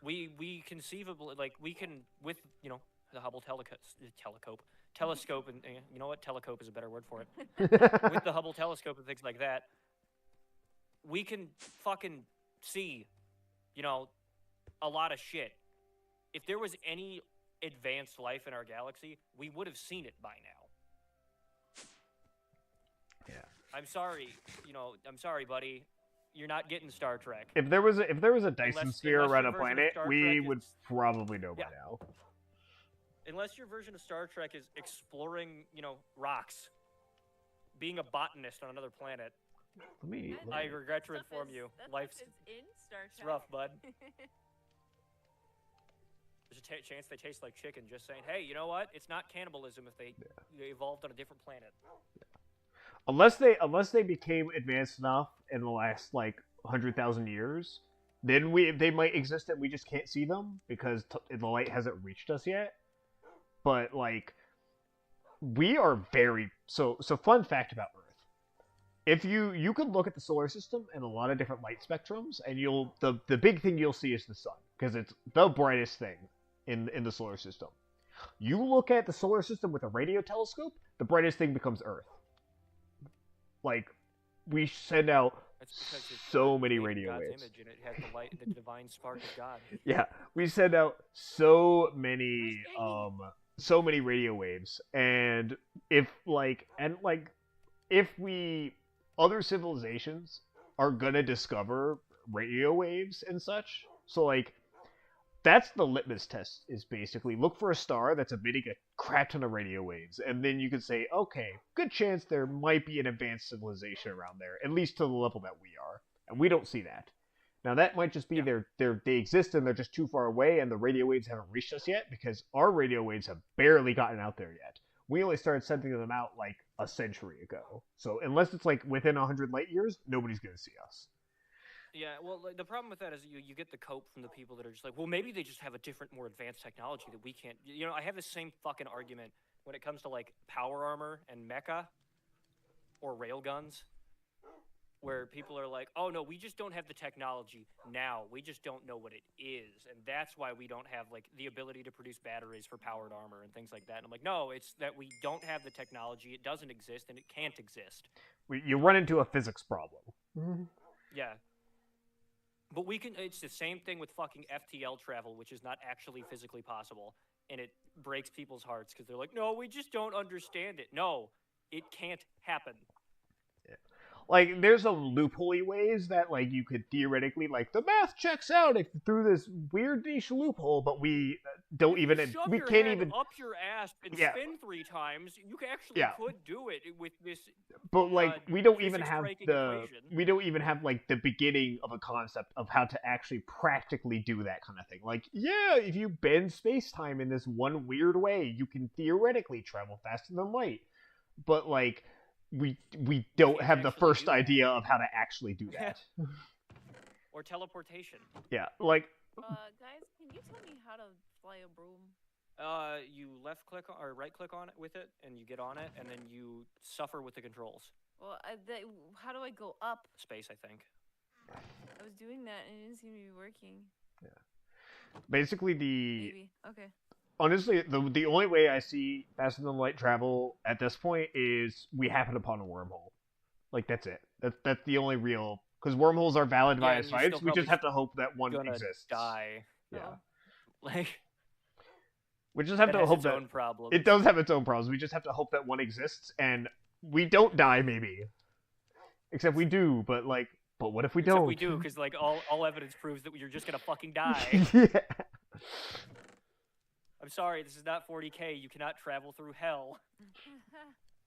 we conceivably like we can with the Hubble telescope and you know what, telescope is a better word for it. With the Hubble telescope and things like that, we can fucking see, a lot of shit. If there was any advanced life in our galaxy, we would have seen it by now. Yeah. I'm sorry, buddy. You're not getting Star Trek. If there was a Dyson sphere unless around your a version of planet, Star we Trek would is- probably know by Yeah. now. Unless your version of Star Trek is exploring, rocks, being a botanist on another planet. Let me. I regret to inform you, life's is in Star Trek. it's rough, bud. There's a chance they taste like chicken. Just saying, hey, you know what? It's not cannibalism if they evolved on a different planet. Unless they became advanced enough in the last 100,000 years, then they might exist and we just can't see them because the light hasn't reached us yet. But we are very so. Fun fact about Earth: if you could look at the solar system and a lot of different light spectrums, and the big thing you'll see is the sun because it's the brightest thing in the solar system. You look at the solar system with a radio telescope, the brightest thing becomes Earth. We send out so many radio God's waves. image and it has the light, the divine spark of God. Yeah, we send out so many radio waves, and if other civilizations are gonna discover radio waves and such, so that's the litmus test, is basically look for a star that's emitting a crap ton of radio waves, and then you can say, okay, good chance there might be an advanced civilization around there, at least to the level that we are, and we don't see that. Now that might just be they exist and they're just too far away, and the radio waves haven't reached us yet because our radio waves have barely gotten out there yet. We only started sending them out a century ago, so unless it's within 100 light years, nobody's gonna see us. Yeah, well, the problem with that is you get the cope from the people that are just like, well, maybe they just have a different, more advanced technology that we can't. I have the same fucking argument when it comes to power armor and mecha or railguns, where people are like, oh no, we just don't have the technology now. We just don't know what it is, and that's why we don't have the ability to produce batteries for powered armor and things like that. And I'm like, no, it's that we don't have the technology. It doesn't exist, and it can't exist. You run into a physics problem. Yeah. But it's the same thing with fucking FTL travel, which is not actually physically possible. And it breaks people's hearts because they're like, no, we just don't understand it. No, it can't happen. Yeah. like there's some loopholey ways that like you could theoretically like the math checks out if through this weird niche loophole, but we don't If even you shove we your can't head even up your ass and Yeah. spin 3 times. You actually Yeah. could do it with this. but like we don't even have physics-breaking the equation. we don't even have like the beginning of a concept of how to actually practically do that kind of thing. Like, yeah, if you bend space-time in this one weird way, you can theoretically travel faster than light. But like we don't can't have the actually first do that. idea of how to actually do that. Or teleportation. Yeah, like Guys, can you tell me how to fly a broom? You left click or right click on it with it, and you get on it, and then you suffer with the controls. Well, how do I go up? Space, I think. I was doing that and it didn't seem to be working. basically the Maybe. Okay. honestly the only way I see faster than light travel at this point is we happen upon a wormhole. Like that's it. That's the only real, because wormholes are valid Yeah, via and you're science. still We just probably have to hope that one Gonna exists. die. Yeah, Oh. Like we just have it to has hope its that own problems. it does have its own problems. We just have to hope that one exists and we don't die. Maybe, except we do. But what if we Except don't? we do, because like all evidence proves that you're just gonna fucking die. Yeah. I'm sorry, this is not 40K. You cannot travel through hell.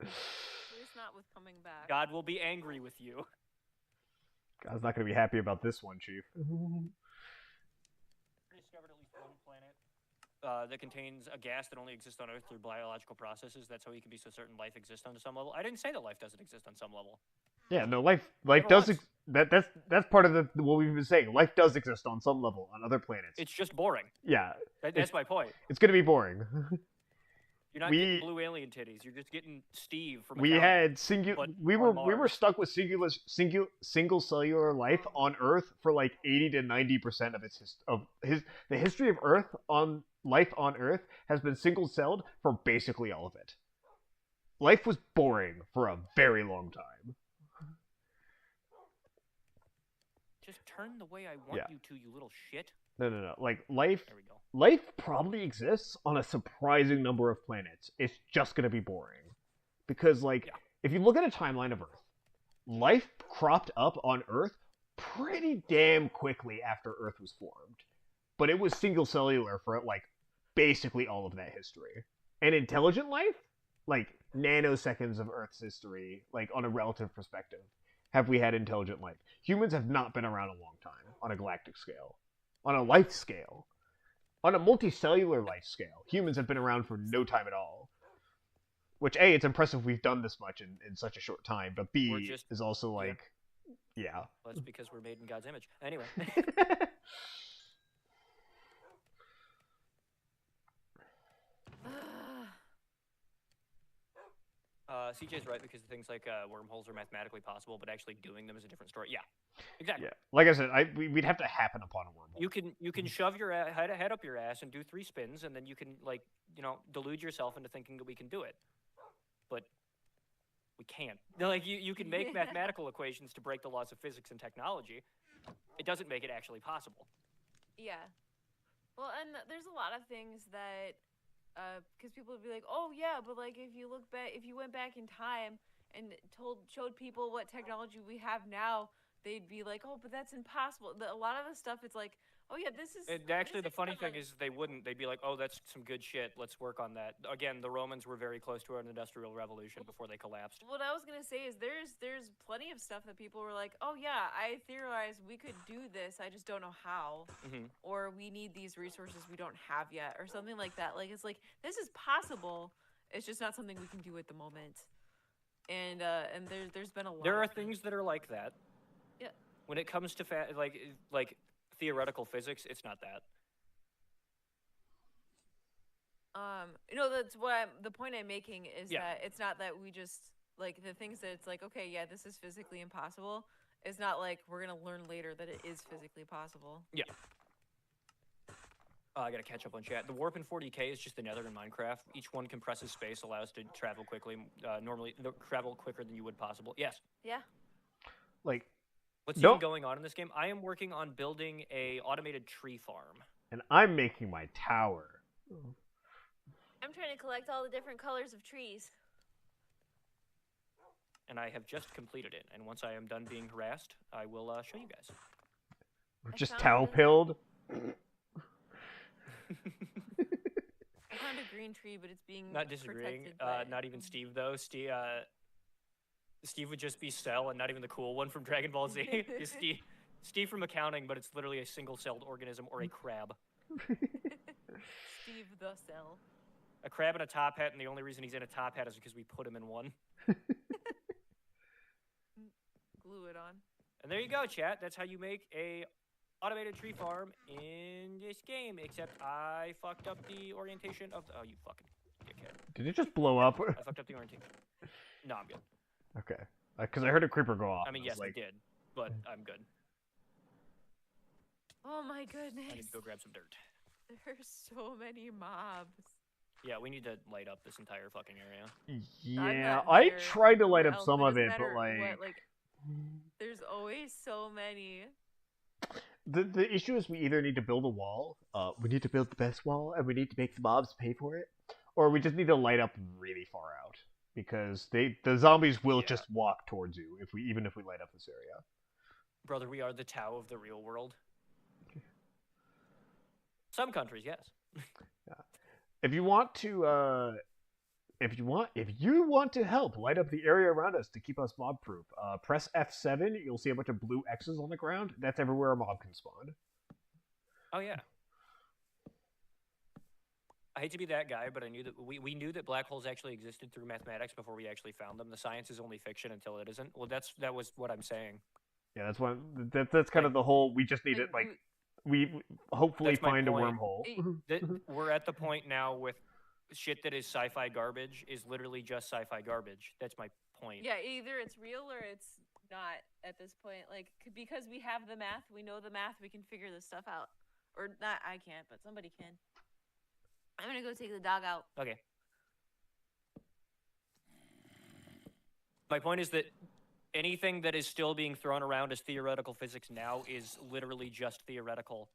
At least not with coming back. God will be angry with you. God's not gonna be happy about this one, Chief. Discovered at least one planet that contains a gas that only exists on Earth through biological processes. That's how you can be so certain life exists on some level. I didn't say that life doesn't exist on some level. Yeah, no, life Never does. once. That's part of what we've been saying. Life does exist on some level on other planets. It's just boring. Yeah, That's my point. it's gonna be boring. You're not getting blue alien titties. You're just getting Steve from. We Accounting. had but we on were Mars. stuck with single cellular life on Earth for like 80 to 90% of the history of Earth on life on Earth has been single celled for basically all of it. Life was boring for a very long time. Just turn the way I want Yeah. you to, you little shit. No. Like life There we go. life probably exists on a surprising number of planets. It's just going to be boring. Because, like, Yeah. if you look at a timeline of Earth, life cropped up on Earth pretty damn quickly after Earth was formed. But it was single cellular for, like, basically all of that history. And intelligent life, like, nanoseconds of Earth's history, like, on a relative perspective, have we had intelligent life. Humans have not been around a long time on a galactic scale. On a life scale. On a multicellular life scale, humans have been around for no time at all. Which, A, it's impressive we've done this much in such a short time, but We're B, just- is also like, yeah. Well, that's because we're made in God's image. Anyway. CJ's right, because things like wormholes are mathematically possible, but actually doing them is a different story. Yeah, exactly. Yeah. Like I said, we'd have to happen upon a wormhole. You can shove your head up your ass and do 3 spins, and then you can delude yourself into thinking that we can do it, but we can't. Like you can make mathematical equations to break the laws of physics and technology. It doesn't make it actually possible. Yeah. Well, and there's a lot of things that, because people would be like, oh yeah, but like if you look back, if you went back in time and showed people what technology we have now, they'd be like, oh, but that's impossible. A lot of the stuff, it's like, oh yeah, this is. And actually, the this funny not thing like- is they wouldn't. They'd be like, oh, that's some good shit. Let's work on that. Again, the Romans were very close to an industrial revolution before they collapsed. What I was gonna say is there's plenty of stuff that people were like, oh yeah, I theorized we could do this. I just don't know how, Mhm. or we need these resources we don't have yet, or something like that. Like it's like this is possible. It's just not something we can do at the moment. And there's been a lot. There are of things that are like that. Yeah. When it comes to like theoretical physics, it's not that. That's what the point I'm making is Yeah. that it's not that we just like the things that it's like, okay, yeah, this is physically impossible. It's not like we're gonna learn later that it is physically possible. Yeah. I gotta catch up on chat. The warp in 40K is just the nether in Minecraft. Each one compresses space, allows to travel quickly. Normally, travel quicker than you would possible. Yes. Yeah. Like, What's No. even going on in this game? I am working on building a automated tree farm. and I'm making my tower. I'm trying to collect all the different colors of trees. and I have just completed it. And once I am done being harassed, I will show you guys. We're I just found towel this- pilled. I found a green tree, but it's being Not disagreeing. protected by... Not even Steve though. Steve would just be Cell, and not even the cool one from Dragon Ball Z. Just Steve from accounting, but it's literally a single-celled organism or a crab. Steve the Cell. A crab in a top hat, and the only reason he's in a top hat is because we put him in one. Glue it on. And there you go, chat. That's how you make a automated tree farm in this game. Except I fucked up the orientation of the... Oh, you fucking dickhead. Did it just blow up? I fucked up the orientation. No, I'm good. Okay. Because I heard a creeper go off. I mean, and yes, was I did, but I'm good. Oh my goodness. I need to go grab some dirt. There's so many mobs. Yeah, we need to light up this entire fucking area. Yeah, not I near tried to light up else, some it of doesn't it, but matter what, there's always so many. the issue is we either need to build a wall, we need to build the best wall, and we need to make the mobs pay for it, or we just need to light up really far out because the zombies will just walk towards you even if we light up this area. Brother, we are the Tao of the real world. Some countries, yes. Yeah. If you want to help light up the area around us to keep us mob proof, press F7. You'll see a bunch of blue X's on the ground. That's everywhere a mob can spawn. Oh yeah. I hate to be that guy, but I knew that we knew that black holes actually existed through mathematics before we actually found them. The science is only fiction until it isn't. Well, that was what I'm saying. Yeah, that's kind of the whole. We just need it we hopefully That's my find a point. wormhole. We're at the point now with shit that is sci-fi garbage is literally just sci-fi garbage. That's my point. Yeah, either it's real or it's not at this point. Like, because we have the math, we know the math, we can figure this stuff out. Or not, I can't, but somebody can. I'm gonna go take the dog out. Okay. My point is that anything that is still being thrown around as theoretical physics now is literally just theoretical.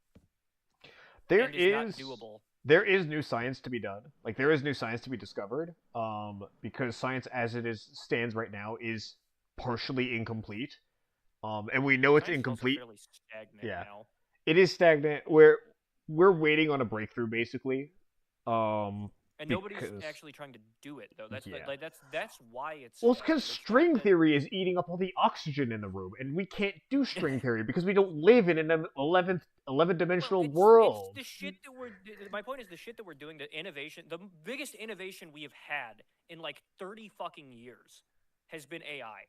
There and is not doable. There is new science to be done. Like, there is new science to be discovered. Because science as it stands right now is partially incomplete. And we know it's Science is also incomplete. fairly stagnant now. It is stagnant. We're waiting on a breakthrough, basically. And nobody's because- actually trying to do it though. That's Yeah. that's why it's. Well, it's because stagnant. It's not string that- theory is eating up all the oxygen in the room, and we can't do string theory because we don't live in an 11-dimensional Well, world. It's the shit that my point is the shit that we're doing. The innovation, the biggest innovation we have had in like 30 fucking years, has been AI.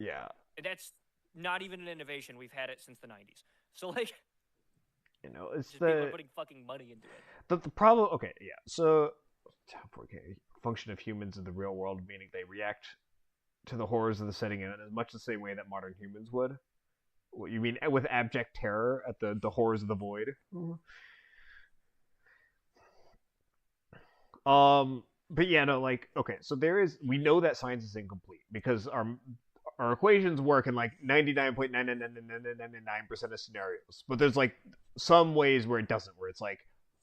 Yeah. That's not even an innovation. We've had it since the 90s. So like, You know, it's just people are the putting fucking money into it. the problem. Okay, yeah. So, function of humans in the real world, meaning they react to the horrors of the setting in as much the same way that modern humans would. What you mean with abject terror at the horrors of the void? But yeah, no, like, okay, so we know that science is incomplete because our equations work in like 99.99999% of scenarios, but there's like some ways where it doesn't, where it's like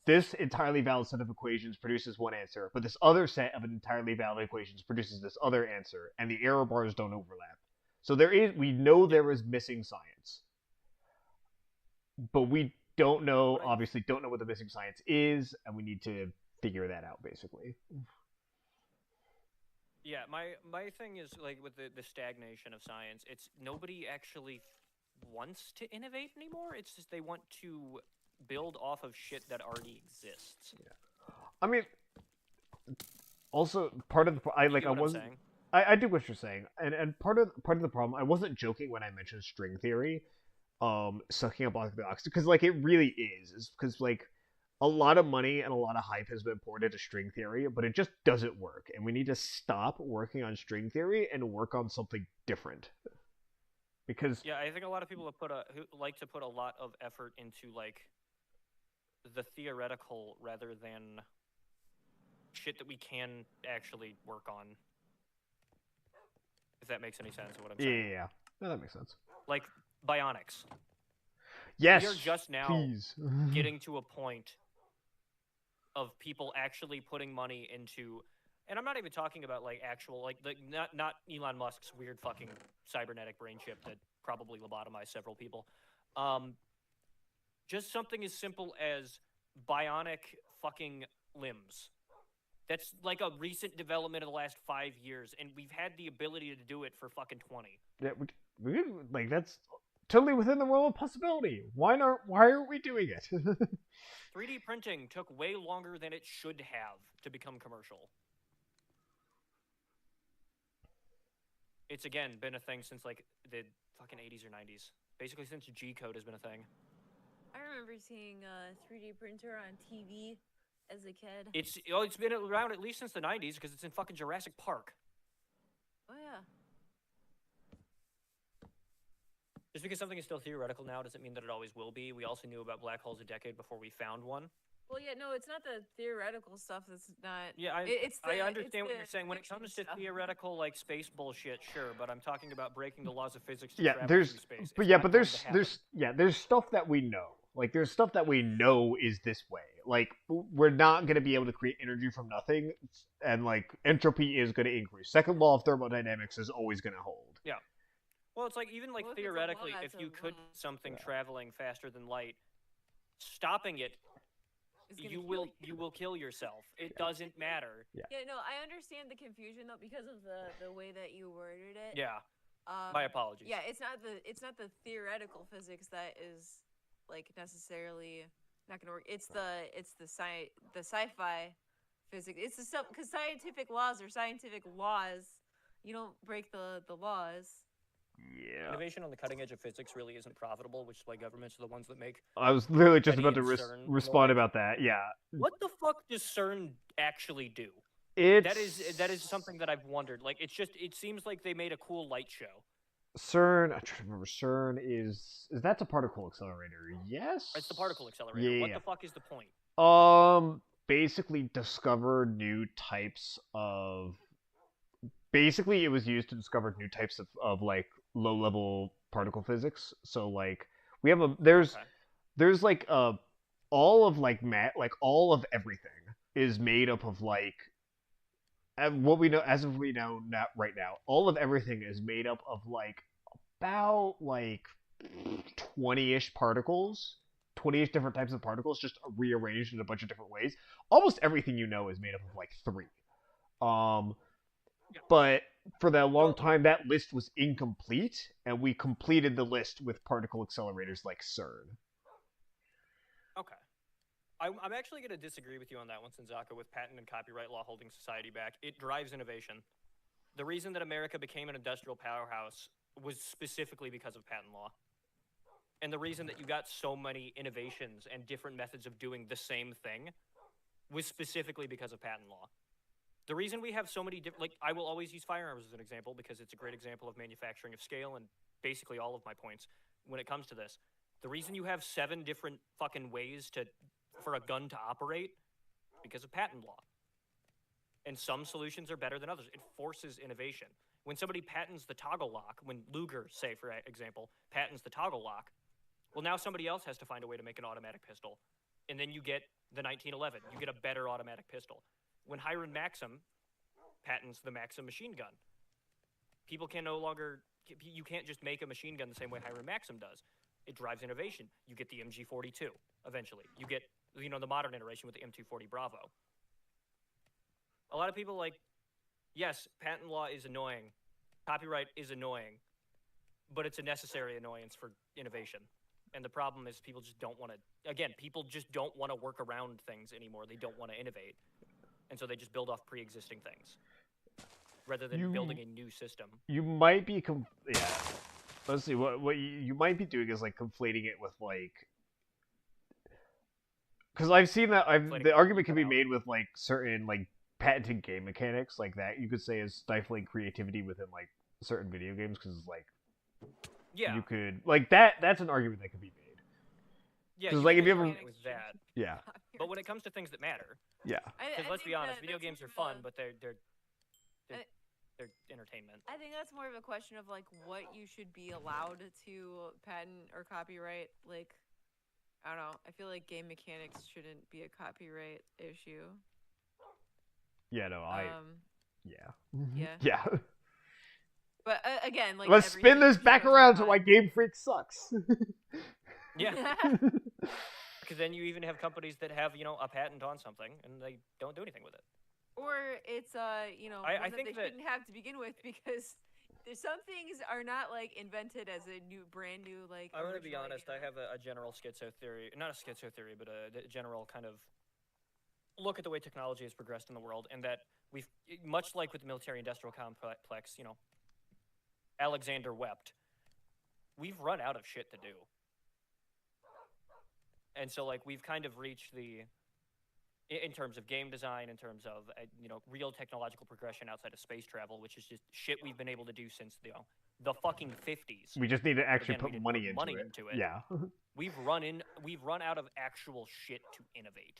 this entirely valid set of equations produces one answer, but this other set of entirely valid equations produces this other answer, and the error bars don't overlap. So we know there is missing science, but we don't know what the missing science is, and we need to figure that out, basically. Yeah, my thing is like with the stagnation of science, it's nobody actually wants to innovate anymore. It's just they want to build off of shit that already exists. Yeah. I mean, also part of the I do what you're saying, and part of the problem, I wasn't joking when I mentioned string theory, sucking up all the oxygen, because like it really is because like a lot of money and a lot of hype has been poured into string theory, but it just doesn't work, and we need to stop working on string theory and work on something different. Because yeah, I think a lot of people who like to put a lot of effort into like the theoretical rather than shit that we can actually work on. If that makes any sense of what I'm saying. Yeah. No, that makes sense. Like bionics. Yes. We are just now please. getting to a point of people actually putting money into And I'm not even talking about like actual like not Elon Musk's weird fucking cybernetic brain chip that probably lobotomized several people. Just something as simple as bionic fucking limbs. That's like a recent development of the last 5 years, and we've had the ability to do it for fucking 20. Yeah, like that's totally within the realm of possibility. Why aren't we doing it? 3D printing took way longer than it should have to become commercial. It's again been a thing since like the fucking 80s or 90s. Basically since G-code has been a thing. I remember seeing a 3D printer on TV as a kid. It's been around at least since the 90s because it's in fucking Jurassic Park. Oh yeah. Just because something is still theoretical now doesn't mean that it always will be. We also knew about black holes a decade before we found one. Well, yeah, no, it's not the theoretical stuff that's not. Yeah, I understand what you're saying. When it comes to theoretical, like, space bullshit, sure, but I'm talking about breaking the laws of physics to travel through space. But there's stuff that we know. Like, there's stuff that we know is this way. Like, we're not going to be able to create energy from nothing, and, like, entropy is going to increase. Second law of thermodynamics is always going to hold. Yeah. Well, it's like, even, like, Well, theoretically, if you could something traveling faster than light, stopping it, you will kill yourself. It doesn't matter. Yeah, no, I understand the confusion though because of the way that you worded it. Yeah. My apologies. Yeah, it's not the theoretical physics that is like necessarily not gonna work. It's the sci-fi physics. It's the stuff because scientific laws are scientific laws. You don't break the laws. Yeah. Innovation on the cutting edge of physics really isn't profitable, which is why governments are the ones that make. I was literally just about to CERN respond about that. Yeah. What the fuck does CERN actually do? That is something that I've wondered. Like, it seems like they made a cool light show. CERN, I'm trying to remember. CERN is that's a particle accelerator? Yes. It's the particle accelerator. Yeah. What the fuck is the point? Basically discover new types of. Basically, it was used to discover new types of like low-level particle physics. So like we have there's like all of like all of everything is made up of like what we know not right now. All of everything is made up of like about like 20-ish particles. 20-ish different types of particles just rearranged in a bunch of different ways. Almost everything you know is made up of like 3. But for that long time, that list was incomplete, and we completed the list with particle accelerators like CERN. Okay. I'm actually going to disagree with you on that one, Senzaka, with patent and copyright law holding society back. It drives innovation. The reason that America became an industrial powerhouse was specifically because of patent law. And the reason that you got so many innovations and different methods of doing the same thing was specifically because of patent law. The reason we have so many different, like, I will always use firearms as an example because it's a great example of manufacturing of scale and basically all of my points when it comes to this. The reason you have 7 different fucking ways for a gun to operate because of patent law. And some solutions are better than others. It forces innovation. When somebody patents the toggle lock, when Luger, say, for example, patents the toggle lock, well, now somebody else has to find a way to make an automatic pistol. And then you get the 1911. You get a better automatic pistol. When Hiram Maxim patents the Maxim machine gun, people can no longer, you can't just make a machine gun the same way Hiram Maxim does. It drives innovation. You get the MG42 eventually. You get, the modern iteration with the M240 Bravo. A lot of people yes, patent law is annoying. Copyright is annoying. But it's a necessary annoyance for innovation. And the problem is people just don't want to, people just don't want to work around things anymore. They don't want to innovate. And so they just build off pre-existing things rather than building a new system. You might be, let's see, what you might be doing is like conflating it with like, because I've seen that the argument can be made with like certain like patented game mechanics like that. You could say is stifling creativity within like certain video games because like, you could like that's an argument that could be made. Yeah, because like if you ever with that. Yeah. But when it comes to things that matter. Yeah. Because let's be honest, video games are fun, but they're entertainment. I think that's more of a question of like what you should be allowed to patent or copyright. Like, I don't know. I feel like game mechanics shouldn't be a copyright issue. Yeah, no, yeah. Yeah. Yeah. But again, like Let's spin everything, this he back goes around on to why time. Game Freak sucks. Yeah, because then you even have companies that have, you know, a patent on something and they don't do anything with it. Or it's you know, I one that think they that- shouldn't have to begin with because there's some things are not like invented as a brand new like. I'm gonna be original honest. idea. I have a general schizo theory, not a schizo theory, but a general kind of look at the way technology has progressed in the world, and that we've, much like with the military-industrial complex, you know, Alexander wept. We've run out of shit to do, and so like we've kind of reached the, in terms of game design, in terms of you know, real technological progression outside of space travel, which is just shit we've been able to do since the fucking 50s. We just need to actually Again, we put didn't money put into money it. into it. Yeah. We've run out of actual shit to innovate.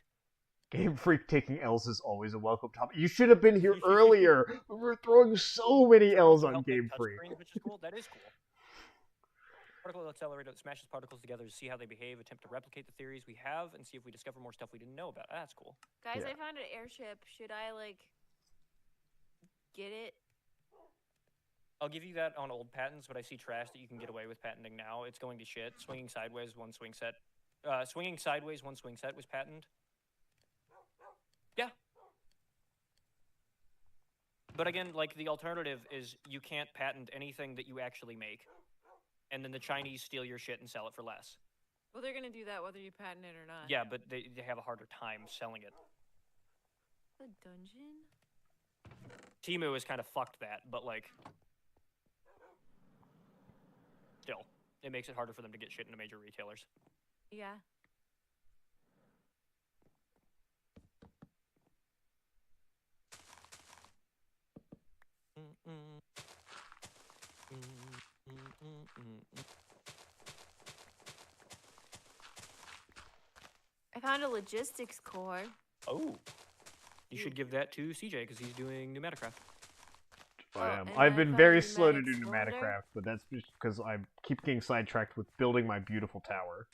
Game Freak taking L's is always a welcome topic. You should have been here earlier. We were throwing so many L's on Game Freak. Screens, which is cool. That is cool. Particle accelerator that smashes particles together to see how they behave, attempt to replicate the theories we have, and see if we discover more stuff we didn't know about. That's cool. Guys, Yeah. I found an airship. Should I like get it? I'll give you that on old patents, but I see trash that you can get away with patenting now. It's going to shit. Swinging sideways, one swing set. Swinging sideways, one swing set was patented. Yeah. But again, like, the alternative is you can't patent anything that you actually make. And then the Chinese steal your shit and sell it for less. Well, they're gonna do that whether you patent it or not. Yeah, but they have a harder time selling it. The dungeon? Temu has kind of fucked that, but like, still, it makes it harder for them to get shit into major retailers. Yeah. I found a logistics core. Oh, you should give that to CJ because he's doing pneumaticcraft. I Oh, am. and I've I been found very a slow to do pneumatic cylinder. pneumaticraft, but that's just because I keep getting sidetracked with building my beautiful tower.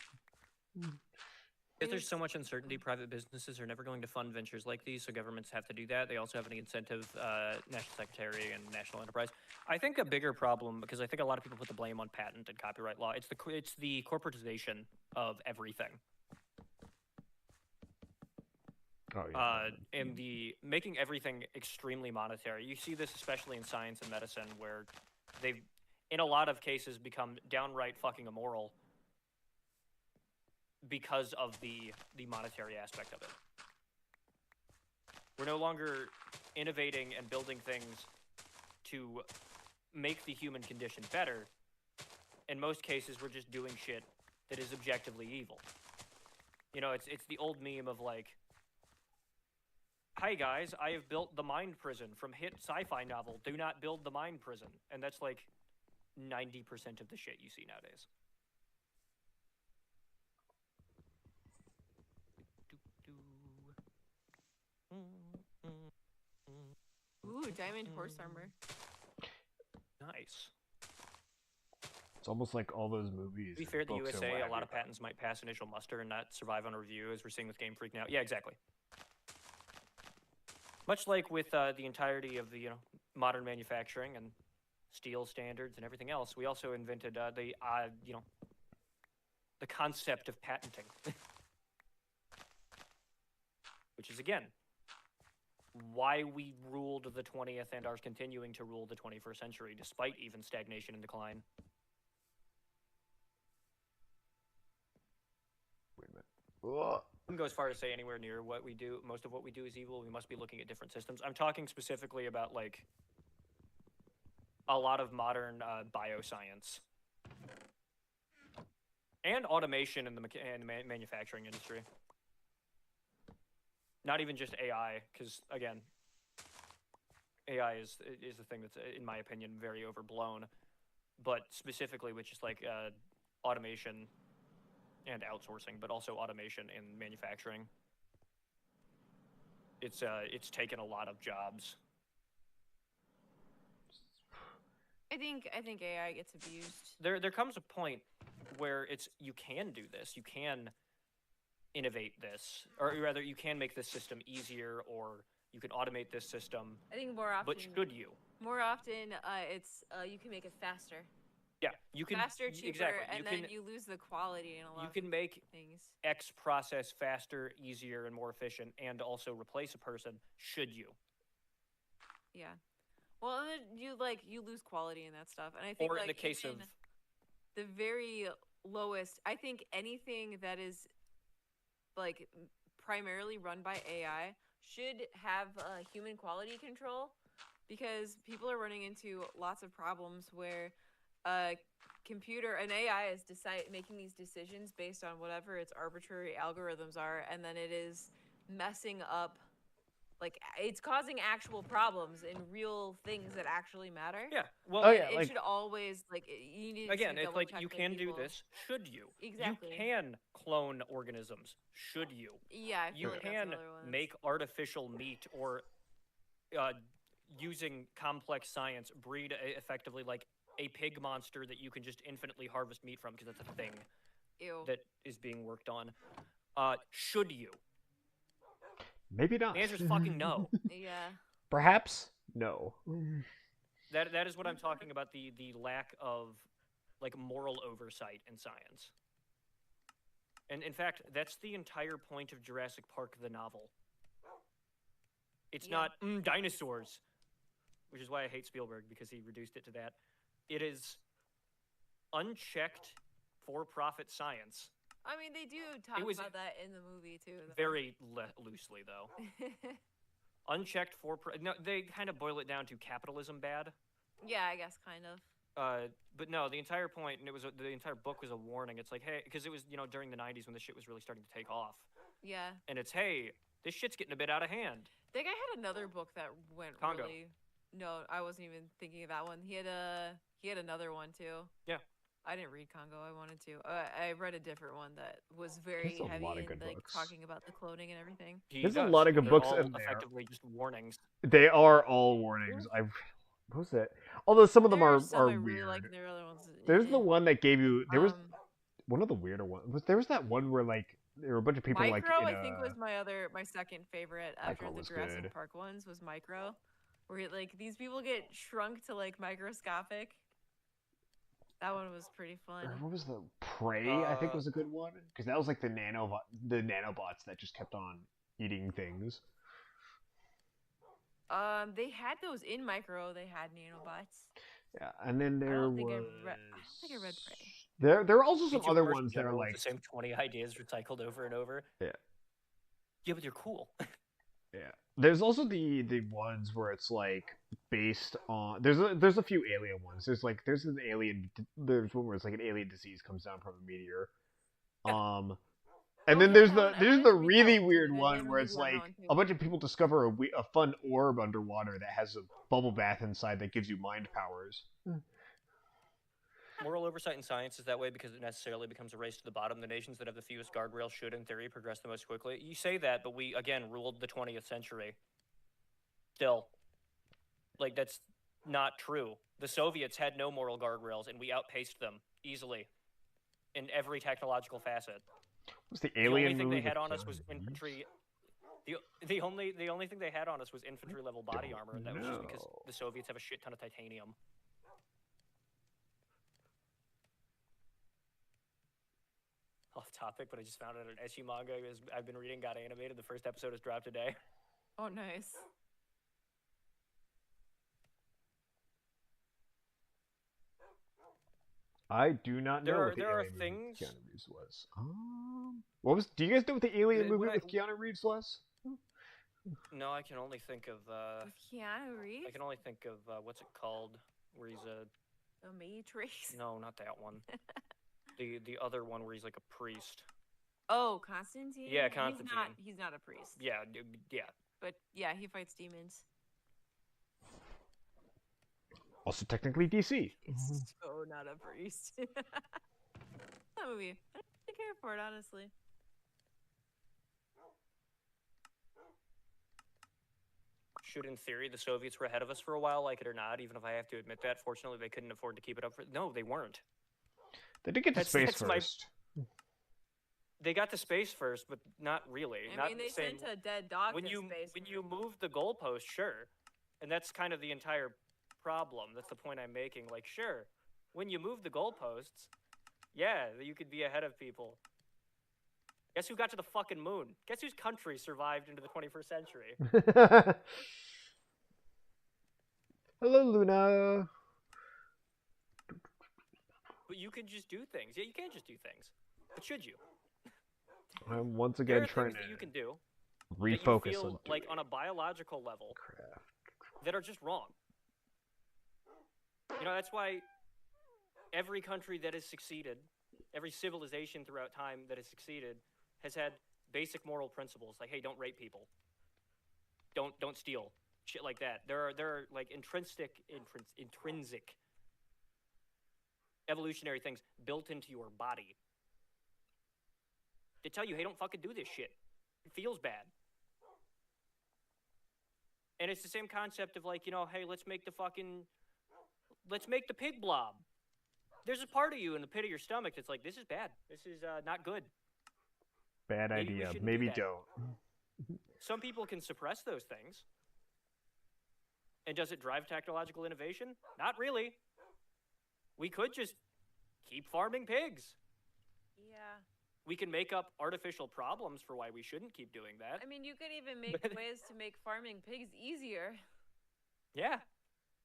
If there's so much uncertainty, private businesses are never going to fund ventures like these, so governments have to do that. They also have an incentive, National Secretary and National Enterprise. I think a bigger problem, because I think a lot of people put the blame on patent and copyright law, it's the corporatization of everything. Oh, yeah. And the making everything extremely monetary. You see this especially in science and medicine, where they've, in a lot of cases, become downright fucking immoral because of the monetary aspect of it. We're no longer innovating and building things to make the human condition better. In most cases, we're just doing shit that is objectively evil. You know, it's the old meme of like, hi guys, I have built the mind prison from hit sci-fi novel, do not build the mind prison. And that's like 90% of the shit you see nowadays. Ooh, diamond horse armor. Nice. It's almost like all those movies. To be and fair, the books and USA, what a lot have of patents might pass initial muster and not survive on review, as we're seeing with Game Freak now. Yeah, exactly. Much like with the entirety of the, you know, modern manufacturing and steel standards and everything else, we also invented you know, the concept of patenting, which is again why we ruled the 20th and are continuing to rule the 21st century, despite even stagnation and decline. Wait a minute. Ugh. I wouldn't go as far as say anywhere near what we do. Most of what we do is evil. We must be looking at different systems. I'm talking specifically about like a lot of modern bioscience and automation in the manufacturing industry. Not even just AI, because again, AI is the thing that's, in my opinion, very overblown. But specifically, which is like automation and outsourcing, but also automation in manufacturing. It's taken a lot of jobs. I think AI gets abused. There comes a point where you can do this. You can innovate this, or rather, you can make this system easier, or You can automate this system, I think more often. but should you? More often, it's you can make it faster. Yeah, you can Faster, cheaper, exactly. and then you lose the quality in a lot You of can make things. X process faster, easier, and more efficient, and also replace a person. Should you? Yeah. Well, and then you lose quality in that stuff, and I think Or in the case of the very lowest, I think anything that is like primarily run by AI should have human quality control, because people are running into lots of problems where a computer, an AI is making these decisions based on whatever its arbitrary algorithms are, and then it is messing up. Like, it's causing actual problems in real things that actually matter. yeah. Well, It should always you need again, to it's like double-check you the can do people. this. Should you? Exactly. You can clone organisms. Should you? Yeah, I feel You like that's can another one. make artificial meat or using complex science breed effectively like a pig monster that you can just infinitely harvest meat from, because that's a thing Ew. that is being worked on. Should you? Maybe not. The answer is fucking no. Yeah. Perhaps no. That is what I'm talking about, the lack of like moral oversight in science. And in fact, that's the entire point of Jurassic Park the novel. It's not dinosaurs, which is why I hate Spielberg, because he reduced it to that. It is unchecked for-profit science. I mean, they do talk about that in the movie too. Though. Very loosely, though. Unchecked no, they kind of boil it down to capitalism bad. Yeah, I guess kind of. But no, the entire point, and the entire book was a warning. It's like, hey, because it was during the 90s when this shit was really starting to take off. Yeah. And it's, hey, this shit's getting a bit out of hand. That guy had another book that went Congo. really. No, I wasn't even thinking of that one. He had another one too. Yeah. I didn't read Congo. I wanted to. I read a different one that was very There's a heavy lot of in good like books. talking about the cloning and everything. There's a lot of good books all in there. effectively just warnings. They are all warnings. What was it? Although some of them are I weird. really like their other ones. There's the one that gave you. There was one of the weirder ones. There was that one where like there were a bunch of people Micro, like. I think was my second favorite after the Jurassic good. Park ones was Micro, where like these people get shrunk to like microscopic. That one was pretty fun. What was the Prey? I think was a good one, because that was like the nanobots that just kept on eating things. They had those in Micro. They had nanobots. Yeah, and then I there don't think was. I think I read Prey. There are also some Did you other immerse ones that are general with like the same 20 ideas recycled over and over. Yeah. Yeah, but you're cool. Yeah. There's also the ones where it's like based on there's a few alien ones. There's one where it's like an alien disease comes down from a meteor. And then there's the really weird one where it's like a bunch of people discover a fun orb underwater that has a bubble bath inside that gives you mind powers. Moral oversight in science is that way because it necessarily becomes a race to the bottom. The nations that have the fewest guardrails should, in theory, progress the most quickly. You say that, but we, again, ruled the 20th century. Still. Like, that's not true. The Soviets had no moral guardrails, and we outpaced them easily in every technological facet. Was the only alien thing movie they had with on us Keanu was Reeves? infantry. The only thing they had on us was infantry-level body armor, and that was just because the Soviets have a shit ton of titanium. Off topic, but I just found out an ecchi manga I've been reading got animated. The first episode has dropped today. Oh, nice. I do not know what the there are alien movie things- with Keanu Reeves was. What was? Do you guys know what the alien movie What with Keanu Reeves was? No, I can only think of With Keanu Reeves? I can only think of what's it called, where he's a The Matrix. no, not that one. the other one where he's like a priest. Oh, Constantine? Yeah, Constantine. He's not a priest. Yeah, yeah. But yeah, he fights demons. Also, technically DC. He's so not a priest. That movie. I don't really care for it, honestly. Should, in theory, the Soviets were ahead of us for a while, like it or not, even if I have to admit that. Fortunately, they couldn't afford to keep it up for... No, they weren't. They did get to space that's my- first. They got to space first, but not really. I mean, they sent a dead dog when to you space. when you move the goalpost, sure, and that's kind of the entire problem. That's the point I'm making. Like, sure, when you move the goalposts, yeah, you could be ahead of people. Guess who got to the fucking moon? Guess whose country survived into the 21st century? Hello, Luna. But you can just do things. Yeah, you can just do things. But should you? I'm once There again are trying things that you can do to that you refocus feel on like on a biological level craft. that are just wrong. You know, that's why every country that has succeeded, every civilization throughout time that has succeeded, has had basic moral principles like, hey, don't rape people, don't steal, shit like that. There are like intrinsic evolutionary things built into your body to tell you, hey, don't fucking do this shit. It feels bad. And it's the same concept of like, you know, hey, let's make the pig blob. There's a part of you in the pit of your stomach that's like, this is bad. This is not good. Bad Maybe we idea. shouldn't Maybe do that. don't. Some people can suppress those things. And does it drive technological innovation? Not really. We could just keep farming pigs. Yeah. We can make up artificial problems for why we shouldn't keep doing that. I mean, you could even make ways to make farming pigs easier. Yeah.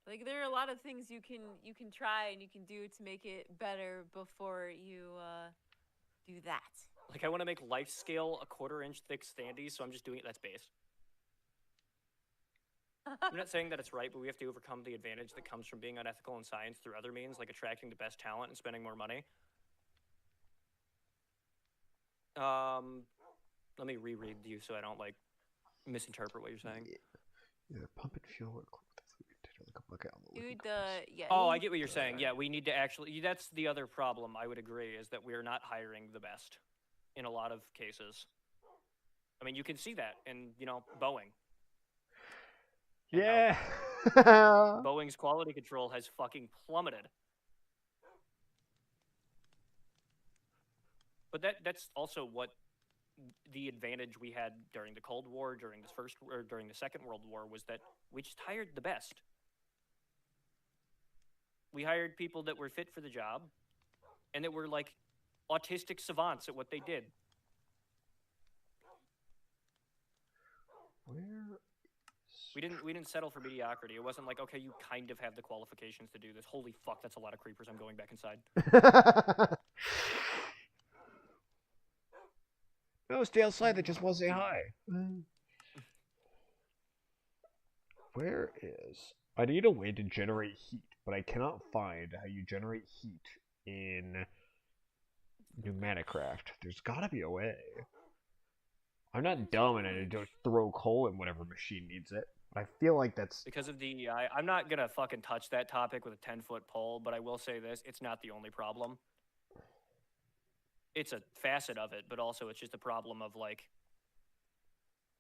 Like, there are a lot of things you can try and you can do to make it better before you do that. Like, I want to make life scale a 1/4 inch thick standees, so I'm just doing it. That's base. I'm not saying that it's right, but we have to overcome the advantage that comes from being unethical in science through other means, like attracting the best talent and spending more money. Let me reread you so I don't like misinterpret what you're saying. Yeah, pump and fuel or Dude, yeah. Oh, I get what you're saying. Yeah, we need to actually. That's the other problem. I would agree is that we're not hiring the best in a lot of cases. I mean, you can see that in Boeing. And yeah. Boeing's quality control has fucking plummeted. But that's also what the advantage we had during the Cold War, during the Second World War, was that we just hired the best. We hired people that were fit for the job and that were like autistic savants at what they did. We didn't settle for mediocrity. It wasn't like, okay, you kind of have the qualifications to do this. Holy fuck, that's a lot of creepers. I'm going back inside. No, stay outside. That just won't say hi. Where is... I need a way to generate heat, but I cannot find how you generate heat in pneumaticcraft. There's gotta be a way. I'm not dumb and I just throw coal in whatever machine needs it. I feel like that's... Because of DEI, I'm not going to fucking touch that topic with a 10-foot pole, but I will say this, it's not the only problem. It's a facet of it, but also it's just a problem of, like,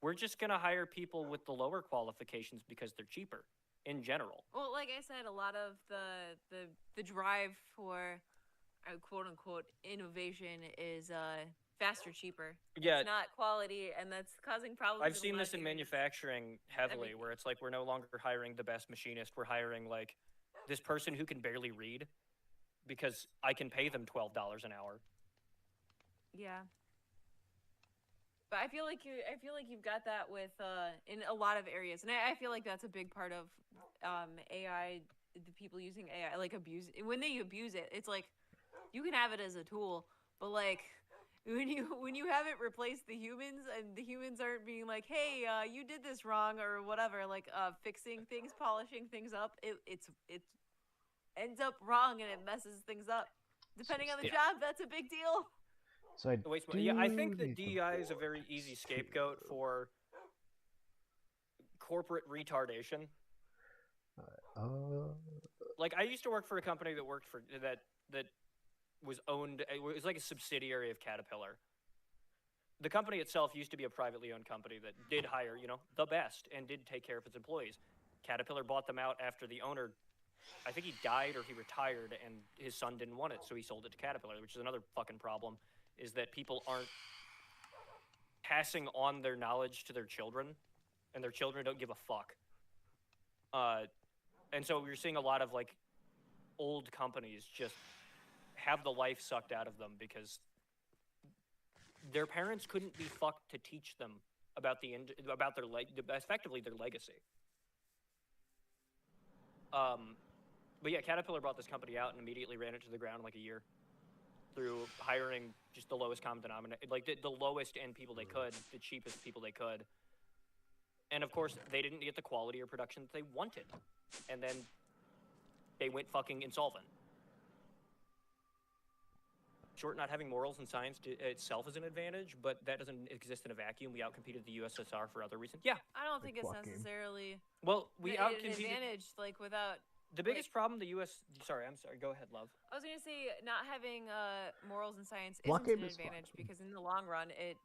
we're just going to hire people with the lower qualifications because they're cheaper, in general. Well, like I said, a lot of the drive for, quote-unquote, innovation is faster, cheaper. Yeah. It's not quality, and that's causing problems. I've seen this in manufacturing heavily, where it's like we're no longer hiring the best machinist. We're hiring, like, this person who can barely read because I can pay them $12 an hour. Yeah. But I feel like you've got that with in a lot of areas, and I feel like that's a big part of AI. The people using AI, like, when they abuse it, it's like you can have it as a tool, but like when you have it replace the humans, and the humans aren't being like, hey, you did this wrong or whatever, like fixing things, polishing things up, it ends up wrong and it messes things up. Depending on the job, that's a big deal. So I think that DEI is a very easy scapegoat for corporate retardation. Like, I used to work for a company that worked for that was owned. It was like a subsidiary of Caterpillar. The company itself used to be a privately owned company that did hire, the best and did take care of its employees. Caterpillar bought them out after the owner, I think he died or he retired, and his son didn't want it, so he sold it to Caterpillar, which is another fucking problem. is that people aren't passing on their knowledge to their children, and their children don't give a fuck. And so you're seeing a lot of like old companies just have the life sucked out of them because their parents couldn't be fucked to teach them about effectively their legacy. But yeah, Caterpillar bought this company out and immediately ran it to the ground in like a year through hiring just the lowest common denominator, like the lowest end people they could, the cheapest people they could. And of course, they didn't get the quality or production that they wanted. And then they went fucking insolvent. Short, not having morals and science itself is an advantage, but that doesn't exist in a vacuum. We outcompeted the USSR for other reasons. Yeah. I don't think it's Fucking- necessarily Well, we an outcompeted. advantage, like without. The biggest problem the U.S. Sorry, I'm sorry. Go ahead, love. I was gonna say not having morals and science isn't Blockade an is advantage fine. because in the long run it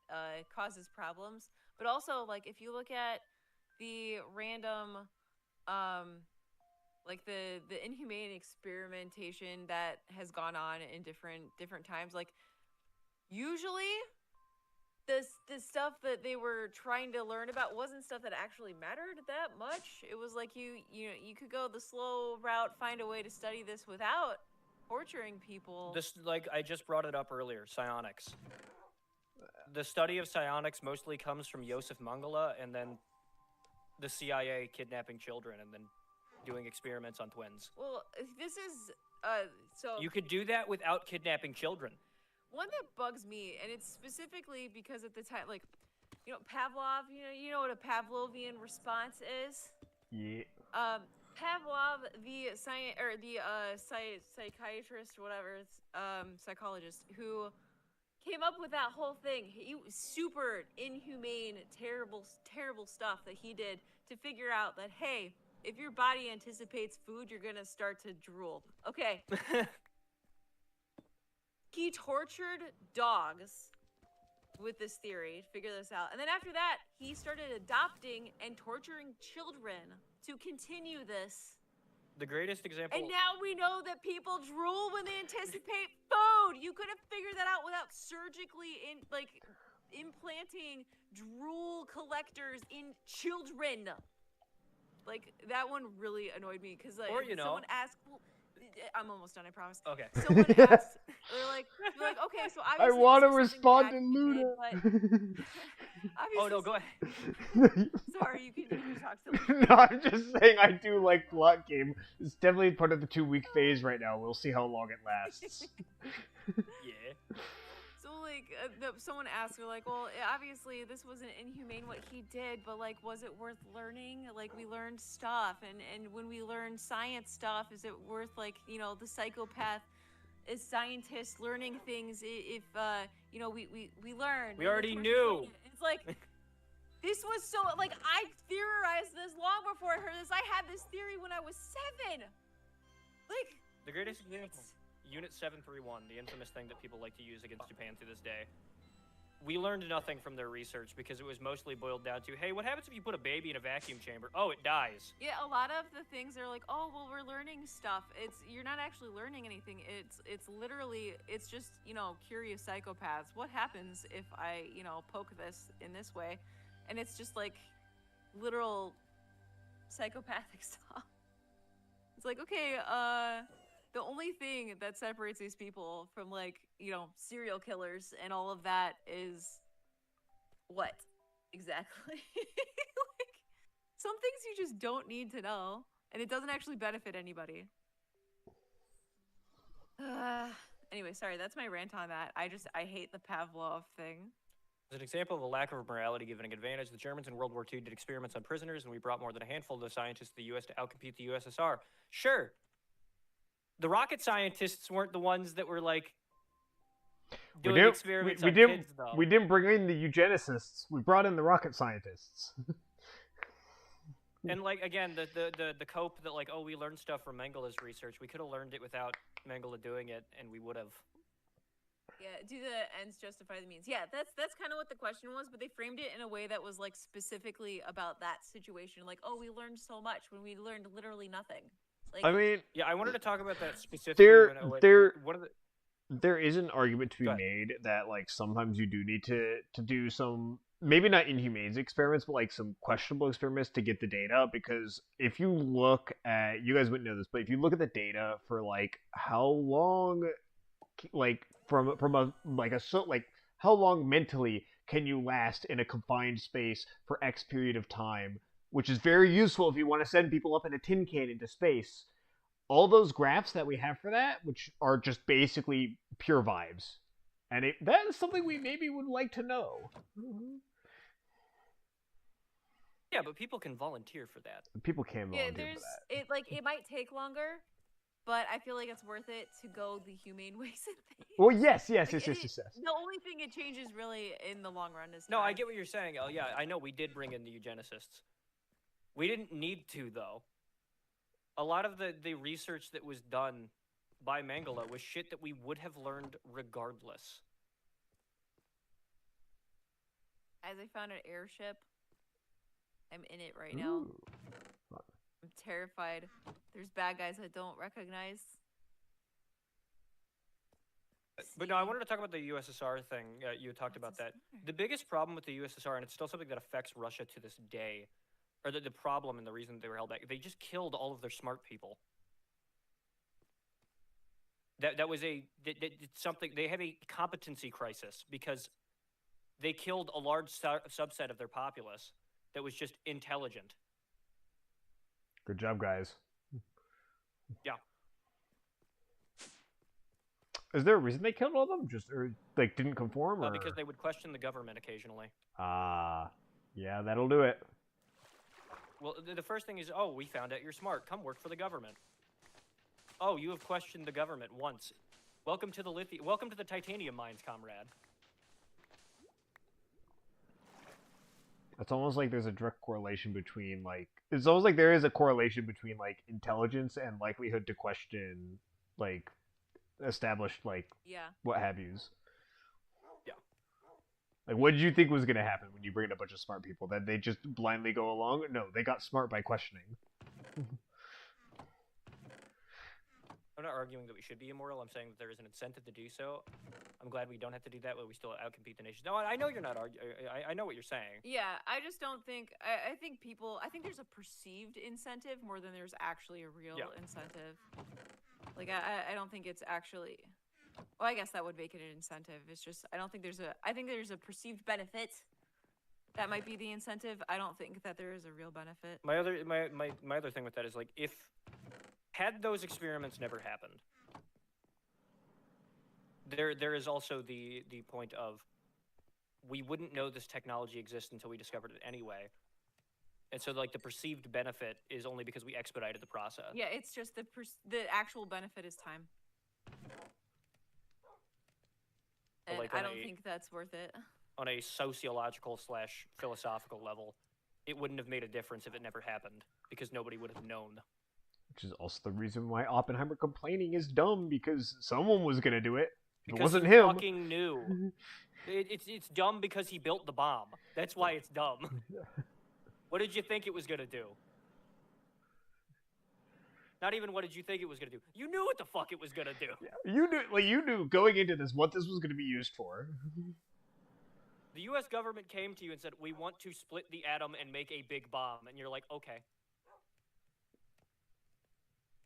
causes problems. But also, like if you look at the random, like the inhumane experimentation that has gone on in different times, like usually the stuff that they were trying to learn about wasn't stuff that actually mattered that much. It was like you could go the slow route, find a way to study this without torturing people. This, like, I just brought it up earlier, psionics. The study of psionics mostly comes from Josef Mengele and then the CIA kidnapping children and then doing experiments on twins. Well, this is so You could do that without kidnapping children. one that bugs me, and it's specifically because at the time, like, you know, Pavlov, you know what a Pavlovian response is? Yeah. Pavlov, the psychiatrist, or whatever, psychologist, who came up with that whole thing. He super inhumane, terrible stuff that he did to figure out that, hey, if your body anticipates food, you're gonna start to drool. Okay. He tortured dogs with this theory to figure this out. And then after that, he started adopting and torturing children to continue this. The greatest example. And now we know that people drool when they anticipate food. You could have figured that out without surgically implanting drool collectors in children. Like, that one really annoyed me because Or, you know- someone asked. I'm almost done, I promise. Okay. Someone asked, they're like, okay, so I obviously want to this was something respond bad to you did, Luna. but Oh, no, obviously- go ahead. Sorry, you can talk to me. No, I'm just saying I do like plot game. It's definitely part of the 2-week phase right now. We'll see how long it lasts. Yeah. So, like, someone asked, they're like, well, obviously this wasn't inhumane what he did, but, like, was it worth learning? Like, we learned stuff, and when we learn science stuff, is it worth, like, you know, the psychopath as scientists learning things if, you know, we learn. We already knew. It's like, this was so, like, I theorized this long before I heard this. I had this theory when I was 7. Like, The greatest example. Unit 731, the infamous thing that people like to use against Japan to this day. We learned nothing from their research because it was mostly boiled down to, hey, what happens if you put a baby in a vacuum chamber? Oh, it dies. yeah, a lot of the things are like, oh, well, we're learning stuff. You're not actually learning anything. It's literally, it's just, you know, curious psychopaths. What happens if I, you know, poke this in this way? And it's just like literal psychopathic stuff. It's like, okay, the only thing that separates these people from, like, you know, serial killers and all of that is what exactly? Like, some things you just don't need to know, and it doesn't actually benefit anybody. Anyway, sorry, that's my rant on that. I hate the Pavlov thing. As an example of a lack of morality giving an advantage, the Germans in World War II did experiments on prisoners, and we brought more than a handful of those scientists to the U.S. to outcompete the USSR. Sure. The rocket scientists weren't the ones that were, like, doing experiments on kids, though. We didn't bring in the eugenicists. We brought in the rocket scientists. And, like, again, the cope that, like, oh, we learned stuff from Mengele's research. We could have learned it without Mengele doing it, and we would have. Yeah, do the ends justify the means? Yeah, that's kind of what the question was, but they framed it in a way that was, like, specifically about that situation. Like, oh, we learned so much when we learned literally nothing. Like, I mean, Yeah, I wanted to talk about that specifically. One of the... there is an argument to be Go ahead. made that like sometimes you do need to do some maybe not inhumane experiments, but like some questionable experiments to get the data. Because if you look at, you guys wouldn't know this, but if you look at the data for like how long, like from a like a so like how long mentally can you last in a confined space for X period of time, which is very useful if you want to send people up in a tin can into space. All those graphs that we have for that, which are just basically pure vibes, and that is something we maybe would like to know. Yeah, but people can volunteer for that. People can Yeah, volunteer for that. it might take longer, but I feel like it's worth it to go the humane ways and things. Well, yes. The only thing it changes really in the long run is No, I time. get what you're saying. Oh, yeah, I know we did bring in the eugenicists. We didn't need to, though. A lot of the research that was done by Mangala was shit that we would have learned regardless. As I found an airship. I'm in it right now. Ooh. I'm terrified. There's bad guys I don't recognize. But no, I wanted to talk about the USSR thing. You talked about that. The biggest problem with the USSR, and it's still something that affects Russia to this day, or the problem and the reason they were held back, they just killed all of their smart people. That was something, they have a competency crisis because they killed a large subset of their populace that was just intelligent. Good job, guys. Yeah. Is there a reason they killed all of them? Just or like didn't conform, or because they would question the government occasionally. Yeah, that'll do it. Well, the first thing is, oh, we found out you're smart. Come work for the government. Oh, you have questioned the government once. Welcome to the titanium mines, comrade. It's almost like there's a direct correlation between like it's almost like there is a correlation between like intelligence and likelihood to question like established like what have yous. Yeah. Like, what did you think was gonna happen when you bring in a bunch of smart people? That they just blindly go along? No, they got smart by questioning. I'm not arguing that we should be immoral. I'm saying that there is an incentive to do so. I'm glad we don't have to do that, but we still outcompete the nations. No, I know you're not arguing. I know what you're saying. Yeah, I just don't think. I think there's a perceived incentive more than there's actually a real incentive. Like, I don't think it's actually. Well, I guess that would make it an incentive. It's just I don't think there's a. I think there's a perceived benefit. That might be the incentive. I don't think that there is a real benefit. My other thing with that is like had those experiments never happened, there is also the point of we wouldn't know this technology exists until we discovered it anyway. And so like the perceived benefit is only because we expedited the process. Yeah, it's just the actual benefit is time. And like I don't think that's worth it. On a sociological / philosophical level, it wouldn't have made a difference if it never happened because nobody would have known. Which is also the reason why Oppenheimer complaining is dumb, because someone was gonna do it. Because it wasn't he him. Fucking knew. It's dumb because he built the bomb. That's why it's dumb. What did you think it was gonna do? Not even what did you think it was gonna do. You knew what the fuck it was gonna do. Yeah, you knew going into this what this was gonna be used for. The U.S. government came to you and said, "We want to split the atom and make a big bomb," and you're like, "Okay."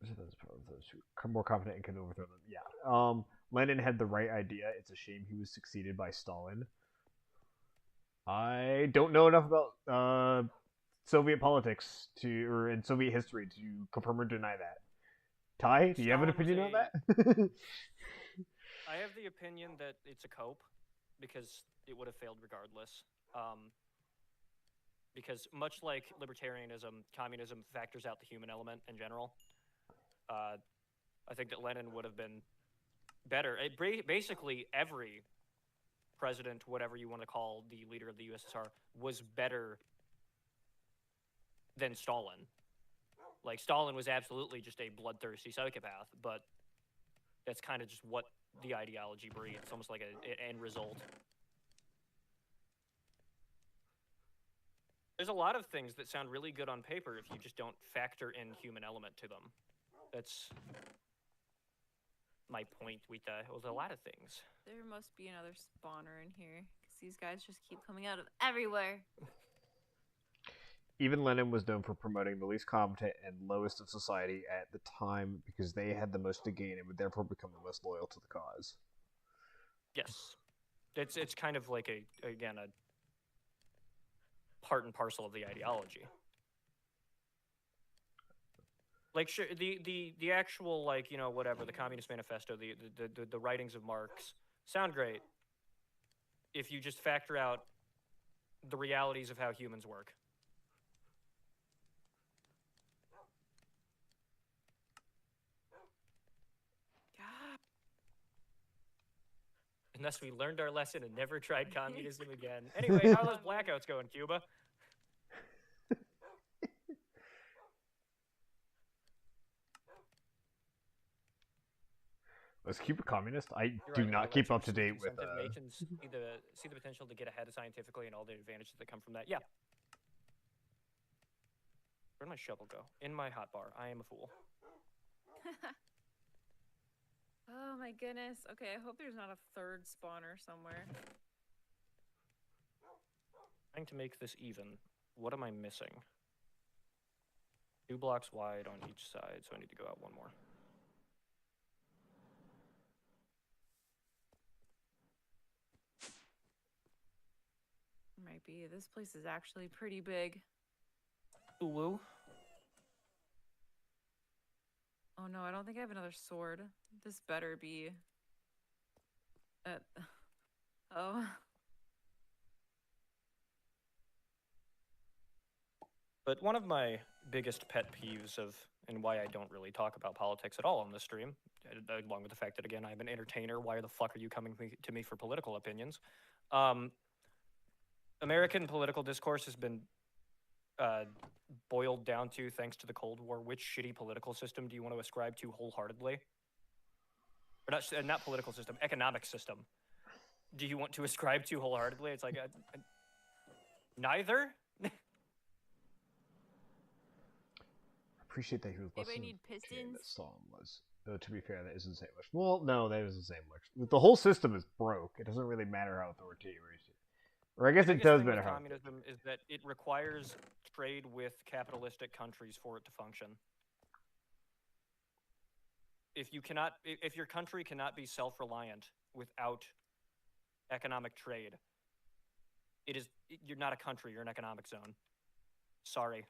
Those who are more confident and can overthrow them. Yeah. Lenin had the right idea. It's a shame he was succeeded by Stalin. I don't know enough about Soviet politics and Soviet history to confirm or deny that. Ty, do you have an opinion on that? I have the opinion that it's a cope because it would have failed regardless. Because much like libertarianism, communism factors out the human element in general. I think that Lenin would have been better. Basically, every president, whatever you want to call the leader of the USSR, was better than Stalin. Like, Stalin was absolutely just a bloodthirsty psychopath, but that's kind of just what the ideology breeds. It's almost like an end result. There's a lot of things that sound really good on paper if you just don't factor in human element to them. my point with a lot of things. There must be another spawner in here, because these guys just keep coming out of everywhere. Even Lenin was known for promoting the least competent and lowest of society at the time because they had the most to gain and would therefore become the most loyal to the cause. Yes, it's kind of like a part and parcel of the ideology. Like sure, the actual like whatever the Communist Manifesto, the writings of Marx sound great if you just factor out the realities of how humans work. Unless we learned our lesson and never tried communism again. Anyway, how are those blackouts going, Cuba? Was Cuba communist? I You're do right, not keep up to date with. Nations see the potential to get ahead scientifically and all the advantages that come from that. Yeah. Where'd my shovel go? In my hotbar. I am a fool. Oh my goodness. Okay, I hope there's not a third spawner somewhere. Trying to make this even. What am I missing? 2 blocks wide on each side, so I need to go out one more. Might be. This place is actually pretty big. Ooh. Oh no, I don't think I have another sword. This better be. Oh. But one of my biggest pet peeves and why I don't really talk about politics at all on this stream, along with the fact that, again, I'm an entertainer, why the fuck are you coming to me for political opinions? American political discourse has been boiled down to, thanks to the Cold War, which shitty political system do you want to ascribe to wholeheartedly? Or not political system, economic system. Do you want to ascribe to wholeheartedly? It's like, neither? Appreciate that he was Maybe I listening. need pistons. That song was. To be fair, that isn't saying much. Well, no, that isn't saying much. The whole system is broke. It doesn't really matter how authoritarian it is. Or I guess it does matter how. Communism is that it requires trade with capitalistic countries for it to function. If your country cannot be self-reliant without economic trade, you're not a country, you're an economic zone. Sorry.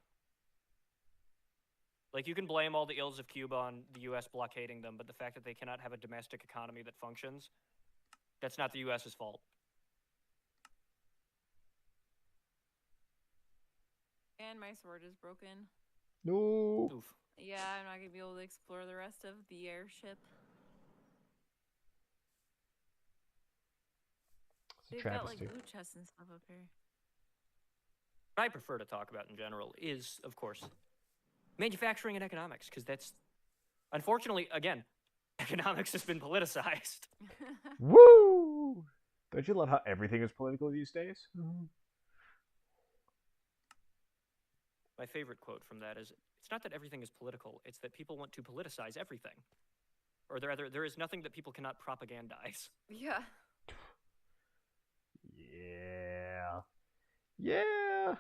Like, you can blame all the ills of Cuba on the U.S. blockading them, but the fact that they cannot have a domestic economy that functions, that's not the U.S.'s fault. And my sword is broken. No. Oof. Yeah, I'm not gonna be able to explore the rest of the airship. They've got like loot chests and stuff up here. What I prefer to talk about in general is, of course, manufacturing and economics, because that's, unfortunately, again, economics has been politicized. Woo! Don't you love how everything is political these days? My favorite quote from that is, it's not that everything is political, it's that people want to politicize everything. Or there is nothing that people cannot propagandize. Yeah. Yeah. Yeah.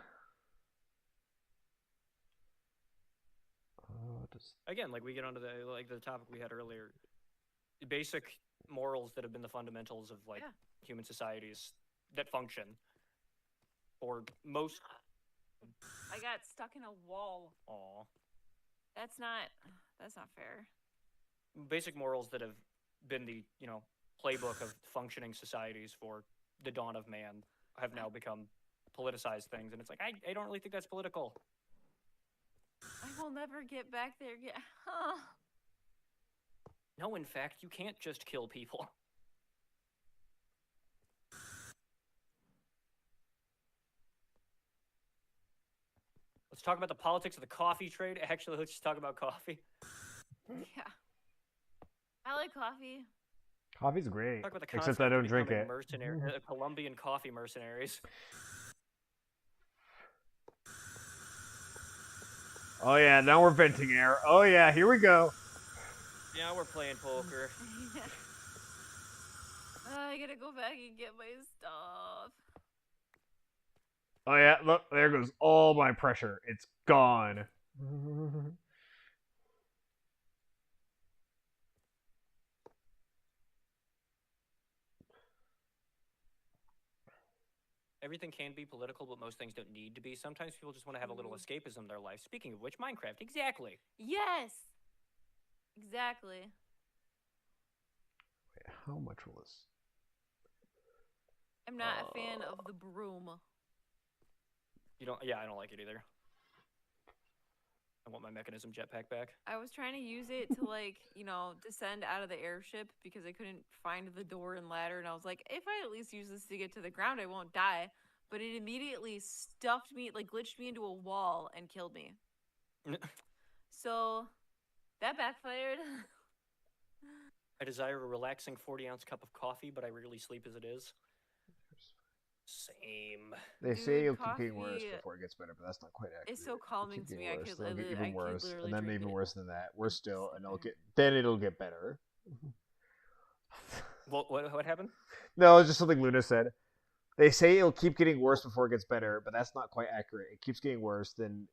Again, like we get onto the topic we had earlier, basic morals that have been the fundamentals of human societies that function. Or most. I got stuck in a wall. Aw. That's not fair. Basic morals that have been the playbook of functioning societies for the dawn of man have now become politicized things, and it's like I don't really think that's political. I will never get back there again. No, in fact, you can't just kill people. Let's talk about the politics of the coffee trade. Actually, let's just talk about coffee. Yeah. I like coffee. Coffee's great. Talk about the Except I don't drink it. Colombian coffee mercenaries. Oh yeah, now we're venting air. Oh yeah, here we go. Yeah, we're playing poker. I gotta go back and get my stuff. Oh yeah, look, there goes all my pressure. It's gone. Everything can be political, but most things don't need to be. Sometimes people just want to have a little escapism in their life. Speaking of which, Minecraft, exactly. Yes. Exactly. Wait, how much will this? I'm not a fan of the broom. You don't? Yeah, I don't like it either. I want my mechanism jetpack back. I was trying to use it to, like, you know, descend out of the airship because I couldn't find the door and ladder, and I was like, if I at least use this to get to the ground, I won't die. But it immediately stuffed me, like, glitched me into a wall and killed me. So, that backfired. I desire a relaxing 40-ounce cup of coffee, but I rarely sleep as it is. Same. They Dude, say it'll keep getting worse coffee before it gets better, but that's not quite accurate. It's so calming to me. I could, It'll get I even could worse, literally and then drink even it. worse than that. Worse still, and Sit it'll get better. What happened? No, it's just something Luna said. They say it'll keep getting worse before it gets better, but that's not quite accurate. It keeps getting worse, then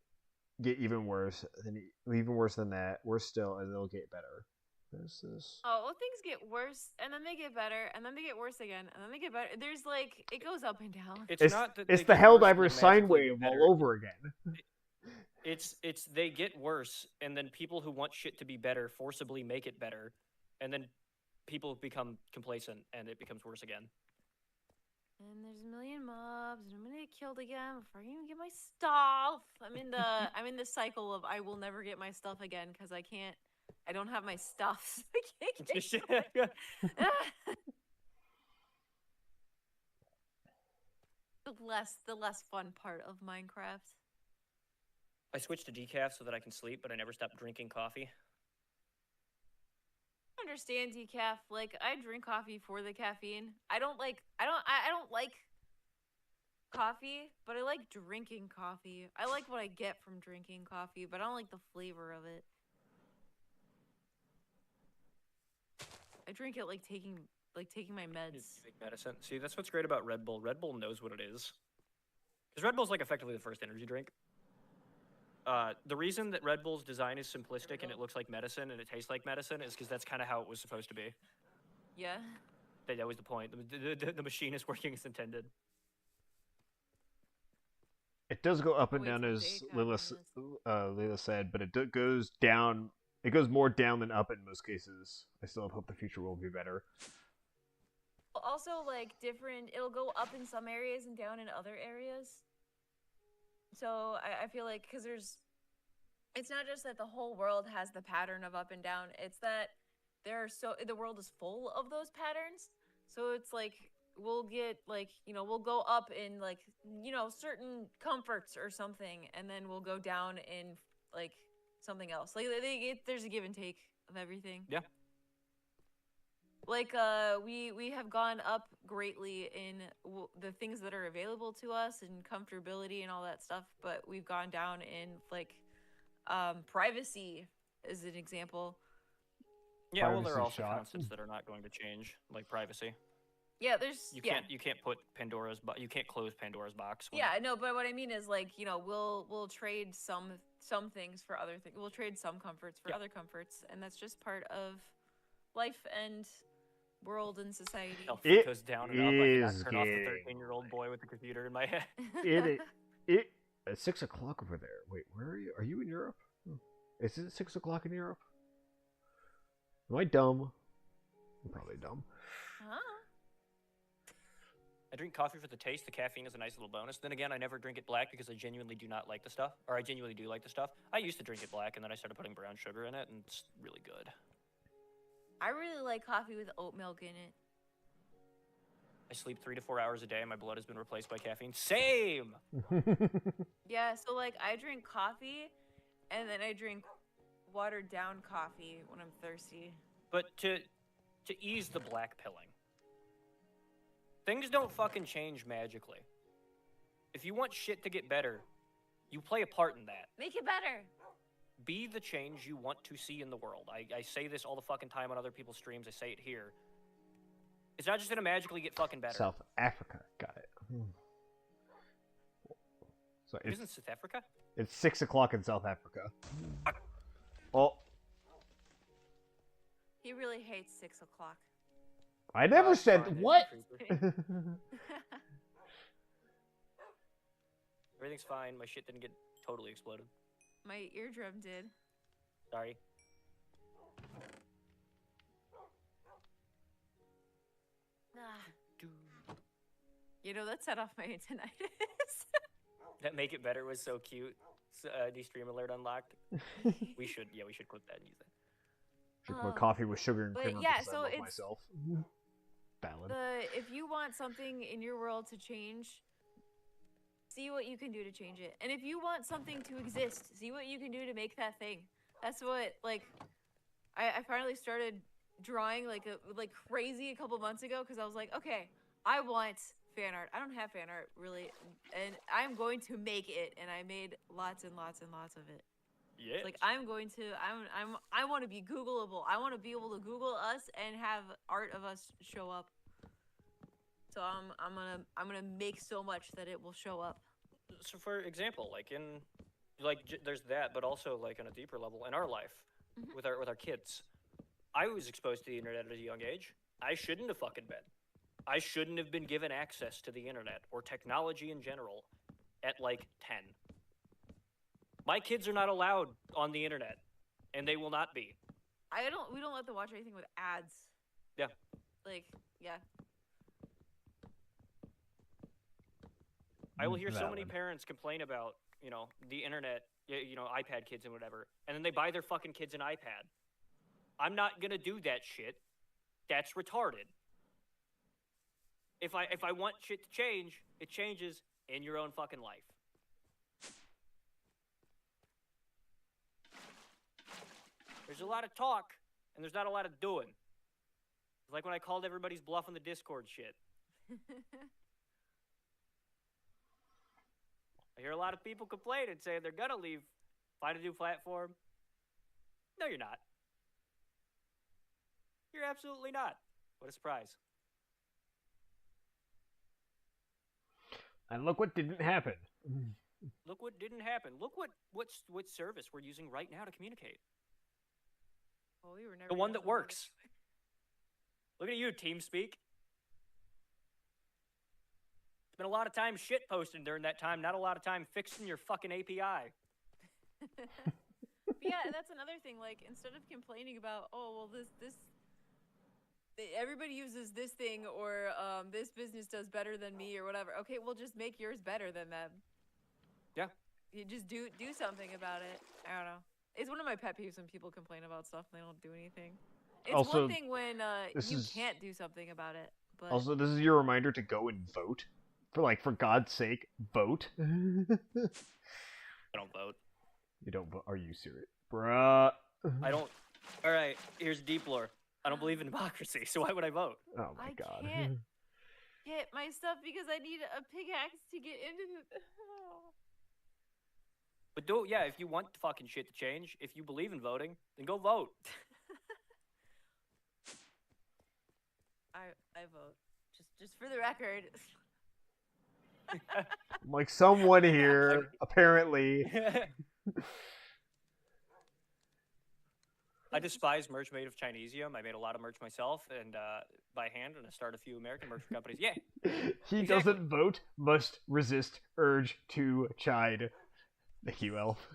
get even worse, then even worse than that, worse still, and it'll get better. This is... Oh, well, things get worse, and then they get better, and then they get worse again, and then they get better. There's, like, it goes up and down. It's not that it's they the get worse and Helldiver then sine magically wave get better. all over again. It's they get worse, and then people who want shit to be better forcibly make it better, and then people become complacent, and it becomes worse again. And there's a million mobs, and I'm gonna get killed again before I can even get my stuff. I'm in the cycle of I will never get my stuff again because I don't have my stuff. So I can't get stuff. the less fun part of Minecraft. I switched to decaf so that I can sleep, but I never stopped drinking coffee. I understand decaf. Like, I drink coffee for the caffeine. I don't like coffee, but I like drinking coffee. I like what I get from drinking coffee, but I don't like the flavor of it. I drink it like taking my meds. Take medicine. See, that's what's great about Red Bull. Red Bull knows what it is. Because Red Bull's like effectively the first energy drink. The reason that Red Bull's design is simplistic and it looks like medicine and it tastes like medicine is because that's kind of how it was supposed to be. Yeah. That was the point. The machine is working as intended. It does go up and Wait down, till as daytime Leila said, but it goes down. It goes more down than up in most cases. I still hope the future will be better. Also, like, it'll go up in some areas and down in other areas. So I feel like, because it's not just that the whole world has the pattern of up and down, it's that the world is full of those patterns. So it's like, we'll get, like, you know, we'll go up in, like, you know, certain comforts or something, and then we'll go down in, like, something else. Like, there's a give and take of everything. Yeah. Like, we have gone up greatly in the things that are available to us and comfortability and all that stuff, but we've gone down in, like, privacy as an example. Yeah, well, there are Privacy also shot. constants that are not going to change, like privacy. Yeah, there's You can't put you can't close Pandora's box. Yeah, no, but what I mean is, like, you know, we'll trade some things for other things. We'll trade some comforts for other comforts, and that's just part of life and world and society. It goes down and up. I cannot is turn off the getting 13-year-old boy with the computer in my head. It at 6 o'clock over there. Wait, where are you? Are you in Europe? Is it 6 o'clock in Europe? Am I dumb? I'm probably dumb. Huh? I drink coffee for the taste. The caffeine is a nice little bonus. Then again, I never drink it black because I genuinely do not like the stuff. Or I genuinely do like the stuff. I used to drink it black, and then I started putting brown sugar in it, and it's really good. I really like coffee with oat milk in it. I sleep 3 to 4 hours a day, and my blood has been replaced by caffeine. Same! Yeah, so, like, I drink coffee, and then I drink watered down coffee when I'm thirsty. But to ease the black pilling, things don't fucking change magically. If you want shit to get better, you play a part in that. Make it better. be the change you want to see in the world. I say this all the fucking time on other people's streams. I say it here. It's not just gonna magically get fucking better. South Africa, got it. So It isn't South Africa? it's 6 o'clock in South Africa. Oh, He really hates 6 o'clock. I never said Friday, what. creeper. Everything's fine. My shit didn't get totally exploded. My eardrum did. Sorry. You know, that set off my tinnitus. That make it better was so cute. New stream alert unlocked. we should clip that and use that. Drink my coffee with sugar and but creamer yeah, because I so love it's- myself. Ballad. If you want something in your world to change, see what you can do to change it. And if you want something to exist, see what you can do to make that thing. That's what, like, I finally started drawing like crazy a couple months ago because I was like, okay, I want fan art. I don't have fan art really, and I'm going to make it. And I made lots and lots and lots of it. Yeah. Like I want to be Googleable. I want to be able to Google us and have art of us show up. So I'm gonna make so much that it will show up. So for example, there's that, but also like on a deeper level in our life, with our kids. I was exposed to the internet at a young age. I shouldn't have fucking been. I shouldn't have been given access to the internet or technology in general at like 10. My kids are not allowed on the internet, and they will not be. We don't let them watch anything with ads. Yeah. Like, yeah. I will hear so Valid. many parents complain about, the internet, iPad kids and whatever, and then they buy their fucking kids an iPad. I'm not gonna do that shit. That's retarded. If I want shit to change, it changes in your own fucking life. There's a lot of talk, and there's not a lot of doing. It's like when I called everybody's bluff on the Discord shit. I hear a lot of people complaining, saying they're gonna leave, find a new platform. No, you're not. You're absolutely not. What a surprise. And look what didn't happen. Look what didn't happen. Look what service we're using right now to communicate. Oh, we were never The one gonna that know about works. Look at you, TeamSpeak. Spent a lot of time shit posting during that time, not a lot of time fixing your fucking API. But yeah, that's another thing. Like, instead of complaining about, oh, well, everybody uses this thing, or this business does better than me, or whatever. Okay, well, just make yours better than them. Yeah. You just do something about it. I don't know. It's one of my pet peeves when people complain about stuff and they don't do anything. It's Also, one thing when you can't do something about it. But Also, this is your reminder to go and vote. For God's sake, vote. I don't vote. You don't vote? Are you serious? Bruh. I don't. Alright, here's deep lore. I don't believe in democracy, so why would I vote? Oh my I god. can't get my stuff because I need a pickaxe to get into the... But if you want fucking shit to change, if you believe in voting, then go vote. I vote. Just for the record. Like someone here, apparently. I despise merch made of Chinesium. I made a lot of merch myself and by hand, and I started a few American merch companies. Yeah. He Exactly. doesn't vote, must resist urge to chide. Thank you, Elf.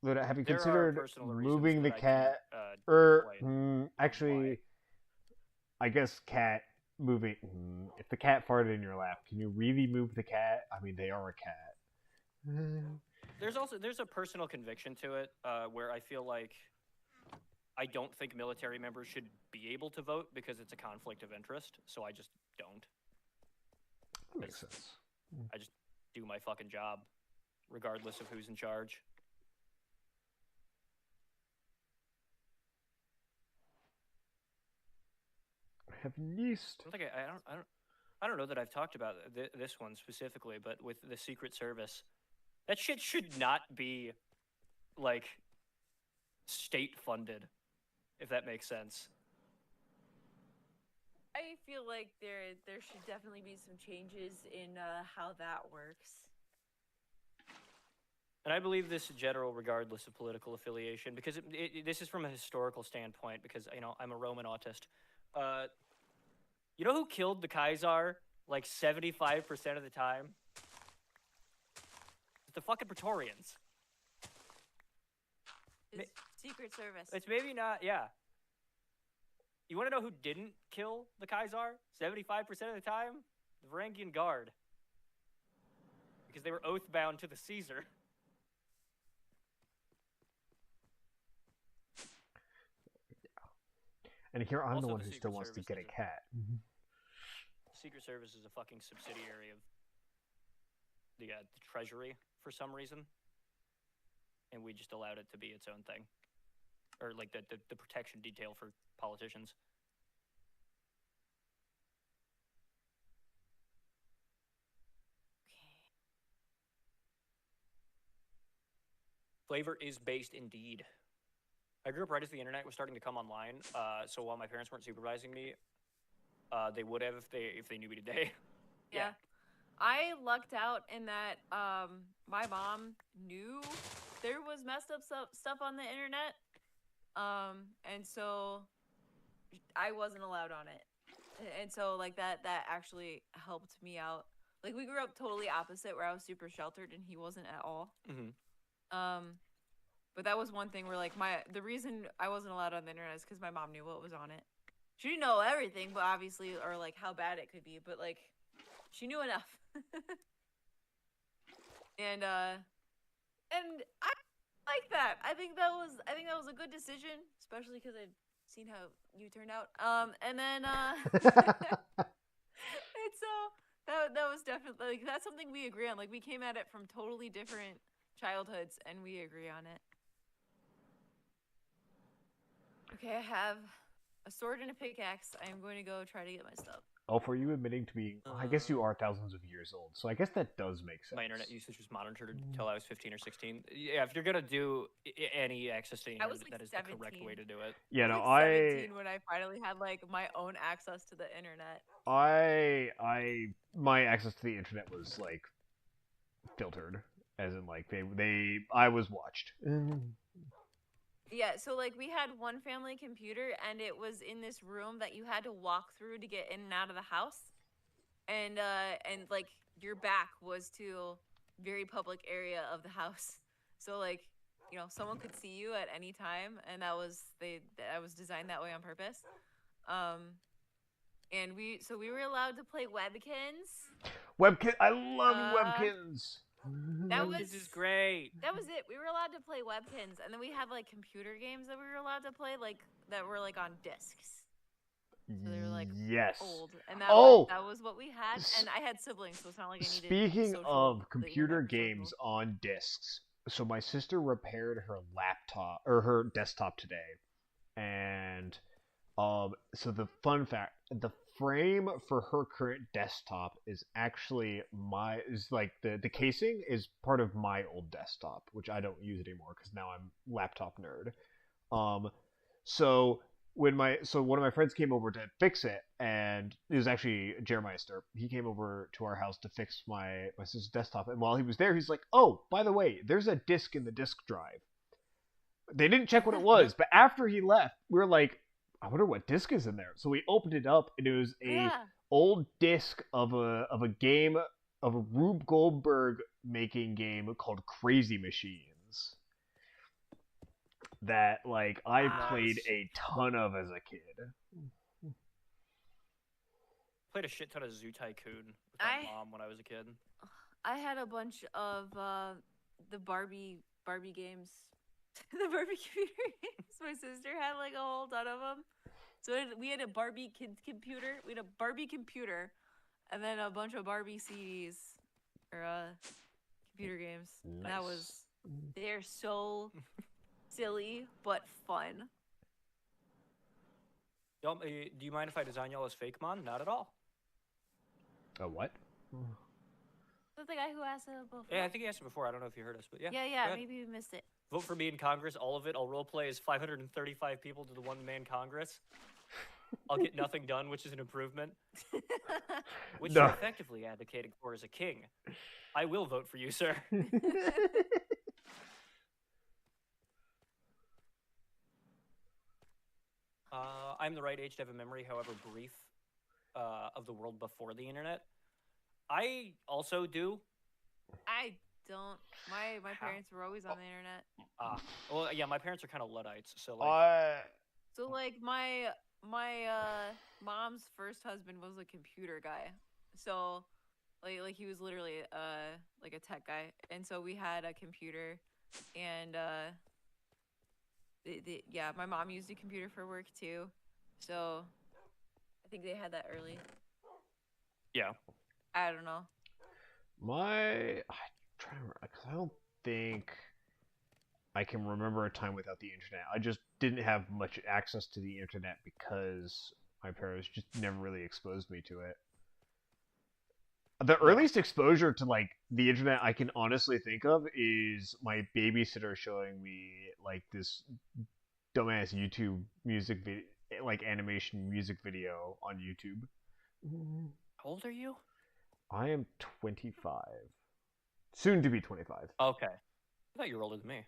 But have you There are considered personal reasons moving the that I cat? can't, Or explain actually, why. I guess cat moving. If the cat farted in your lap, can you really move the cat? I mean, they are a cat. There's a personal conviction to it where I feel like I don't think military members should be able to vote because it's a conflict of interest. So I just don't. That makes sense. I just do my fucking job, regardless of who's in charge. I have yeast. I don't think I don't. I don't know that I've talked about this one specifically, but with the Secret Service, that shit should not be, like, state-funded, if that makes sense. I feel like there should definitely be some changes in how that works. And I believe this in general, regardless of political affiliation, because this is from a historical standpoint, because, you know, I'm a Roman autist. You know who killed the Kaiser, like, 75% of the time? It's the fucking Praetorians. It's Secret Service. It's maybe not, yeah. You want to know who didn't kill the Kaiser 75% of the time? The Varangian Guard. Because they were oath-bound to the Caesar. And here I'm Also, the one the who Secret still wants to Service get a doesn't- cat. Secret Service is a fucking subsidiary of the Treasury for some reason. And we just allowed it to be its own thing. Or, like, the protection detail for politicians. Flavor is based indeed. I grew up right as the internet was starting to come online, so while my parents weren't supervising me, they would have if they knew me today. Yeah. I lucked out in that my mom knew there was messed up stuff on the internet, and so I wasn't allowed on it, and so like that actually helped me out. Like we grew up totally opposite, where I was super sheltered and he wasn't at all. Mm-hmm. But that was one thing where like the reason I wasn't allowed on the internet is because my mom knew what was on it. She didn't know everything, but obviously, or like how bad it could be, but like she knew enough. And I like that. I think that was a good decision, especially because I'd seen how you turned out. And then and so that was definitely like that's something we agree on. Like we came at it from totally different childhoods, and we agree on it. Okay, I have a sword and a pickaxe. I am going to go try to get my stuff. Oh, for you admitting to being, I guess you are thousands of years old, so I guess that does make sense. My internet usage was monitored until I was 15 or 16. Yeah, if you're gonna do any access to the internet, like that is 17. the correct way to do it. Yeah, no, I was like 17 when I finally had like my own access to the internet. My access to the internet was like filtered, as in like I was watched. Yeah, so like we had one family computer, and it was in this room that you had to walk through to get in and out of the house, and like your back was to very public area of the house, so like you know someone could see you at any time, and that was designed that way on purpose. And we were allowed to play Webkins. Webkin, I love Webkins. This is great. That was it. We were allowed to play Webkins, and then we had like computer games that we were allowed to play, like that were like on discs. So they were like old, and that was what we had. And I had siblings, so it's not like I needed. Speaking of computer games on discs, so my sister repaired her laptop or her desktop today, and so the fun fact, the frame for her current desktop is actually the casing is part of my old desktop, which I don't use anymore because now I'm laptop nerd. So one of my friends came over to fix it, and it was actually Jeremiah Sturp. He came over to our house to fix my sister's desktop, and while he was there, he's like, "Oh, by the way, there's a disk in the disk drive." They didn't check what it was, but after he left, we were like, I wonder what disc is in there. So we opened it up, and it was a old disc of a game of a Rube Goldberg making game called Crazy Machines. That like I played a ton of as a kid. Played a shit ton of Zoo Tycoon with my mom when I was a kid. I had a bunch of the Barbie games. The Barbie computer games. My sister had like a whole ton of them. So we had a Barbie computer. We had a Barbie computer, and then a bunch of Barbie CDs or computer games. Nice. They're so silly but fun. Do you mind if I design y'all as fake mon? Not at all. A what? That's the guy who asked before. Yeah, I think he asked it before. I don't know if you heard us, but yeah. Yeah, go ahead. maybe you missed it. Vote for me in Congress, all of it. I'll roleplay as 535 people to the one-man Congress. I'll get nothing done, which is an improvement. Which No. you're effectively advocating for as a king. I will vote for you, sir. I'm the right age to have a memory, however brief, of the world before the internet. I also do. I don't. My How? parents were always on the internet. Well, yeah, my parents are kind of Luddites, so like. So like my mom's first husband was a computer guy. So like he was literally like a tech guy, and so we had a computer, and yeah, my mom used a computer for work too. So I think they had that early. Yeah. I don't know. I'm trying to remember, 'cause I don't think I can remember a time without the internet. I just didn't have much access to the internet because my parents just never really exposed me to it. The earliest exposure to like the internet I can honestly think of is my babysitter showing me like this dumbass YouTube music video, like animation music video on YouTube. How old are you? I am 25. Soon to be 25. Okay. I thought you were older than me.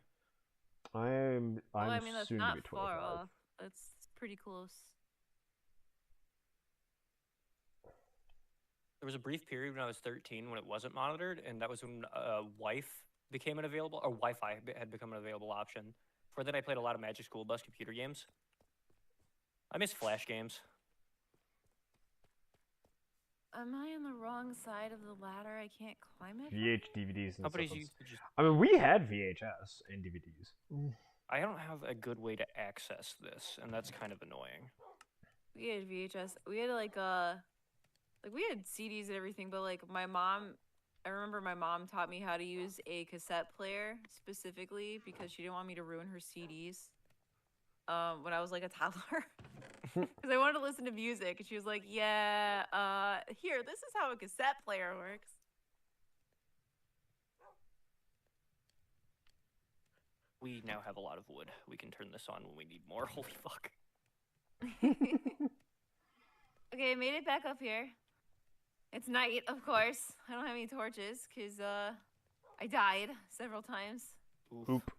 I'm Well, I mean, that's soon to not be 25. far off. That's pretty close. There was a brief period when I was 13 when it wasn't monitored, and that was when Wi-Fi became an available, or Wi-Fi had become an available option. For that, I played a lot of Magic School Bus computer games. I miss Flash games. Am I on the wrong side of the ladder? I can't climb it. VH DVDs and Companies stuff. used to just. I mean, we had VHS and DVDs. I don't have a good way to access this, and that's kind of annoying. We had VHS. We had like we had CDs and everything, but like my mom, I remember my mom taught me how to use a cassette player specifically because she didn't want me to ruin her CDs. When I was like a toddler, because I wanted to listen to music, and she was like, "Yeah, here, this is how a cassette player works." We now have a lot of wood. We can turn this on when we need more. Holy fuck. Okay, I made it back up here. It's night, of course. I don't have any torches because I died several times. Oof. Oop.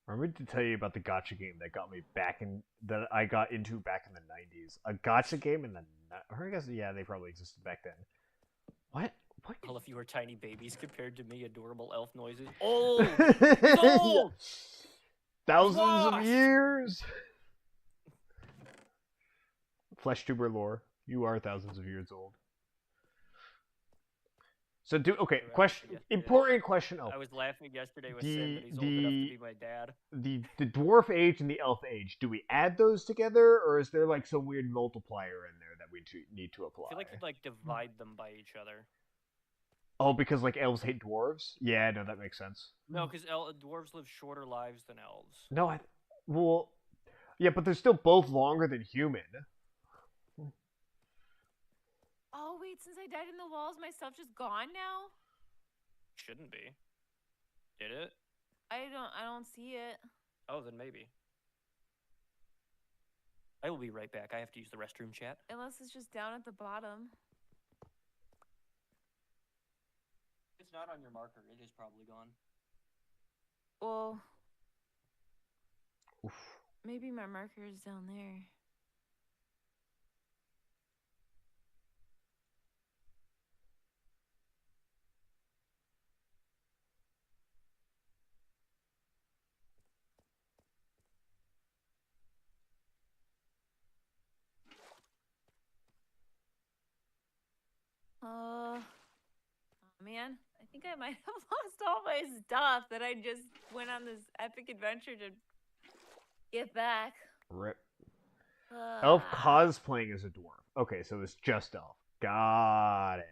I remember to tell you about the gotcha game that got me that I got into back in the 90s. A gotcha game in the or I guess yeah, they probably existed back then. What? All of you are tiny babies compared to me, adorable elf noises. Oh! Yeah. Thousands of Washed! years. Flesh tuber lore. You are thousands of years old. So question. Important question. Oh, I was laughing yesterday with The- Sid that he's old enough to be my dad. the dwarf age and the elf age. Do we add those together, or is there like some weird multiplier in there that we need to apply? I feel like you'd like divide them by each other. Oh, because like elves hate dwarves. Yeah, no, that makes sense. No, because dwarves live shorter lives than elves. No, well, yeah, but they're still both longer than human. Oh wait, since I died in the walls, my stuff just gone now? Shouldn't be. Did it? I don't see it. Oh, then maybe. I will be right back. I have to use the restroom, chat. Unless it's just down at the bottom. It's not on your marker. It is probably gone. Well, Oof. maybe my marker is down there. Oh man, I think I might have lost all my stuff that I just went on this epic adventure to get back. Rip. Elf Ah. cosplaying as a dwarf. Okay, so it's just elf. Got it.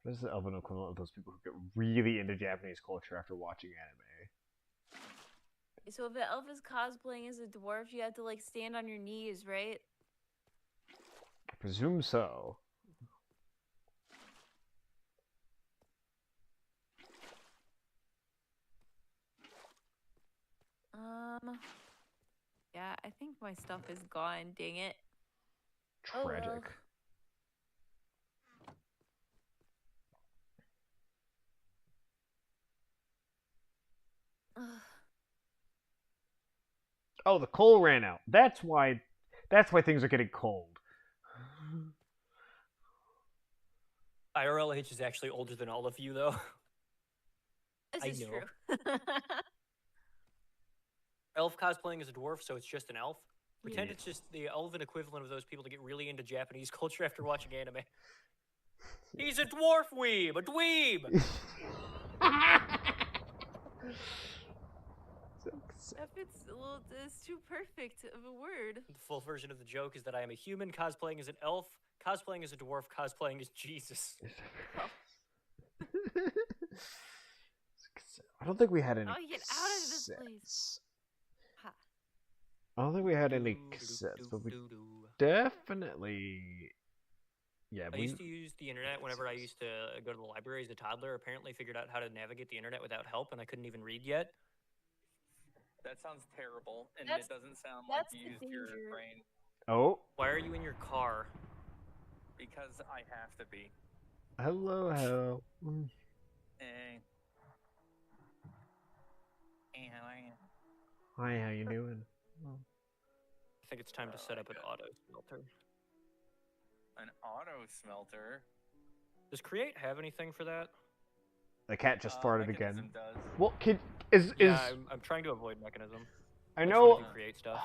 What is the elven equivalent of those people who get really into Japanese culture after watching anime? So if an elf is cosplaying as a dwarf, you have to like stand on your knees, right? I presume so. Yeah, I think my stuff is gone. Dang it. Oh, well. Tragic. Ugh. Oh, the coal ran out. That's why things are getting cold. IRLH is actually older than all of you, though. This I is know. true. Elf cosplaying as a dwarf, so it's just an elf. Pretend Yeah. it's just the elven equivalent of those people that get really into Japanese culture after watching anime. He's a dwarf weeb, a dweeb! If it's well, it's too perfect of a word. The full version of the joke is that I am a human cosplaying as an elf, cosplaying as a dwarf, cosplaying as Jesus. I don't think we had any. Oh, get out of this cassettes. place. Ha. I don't think we had any cassettes, but we definitely. Yeah, I used to use the internet whenever I used to go to the library as a toddler. Apparently figured out how to navigate the internet without help, and I couldn't even read yet. That sounds terrible, and That's- it doesn't sound like that's you the used your danger. brain. Oh, Why are you in your car? Because I have to be. hello. Eh. Eh, how are you? Hi, how you doing? I think it's time to set up an auto smelter. An auto smelter. Does Create have anything for that? The cat just farted again. Mechanism does. Well, is Yeah, I'm trying to avoid Mechanism. I just know. wanna do Create stuff.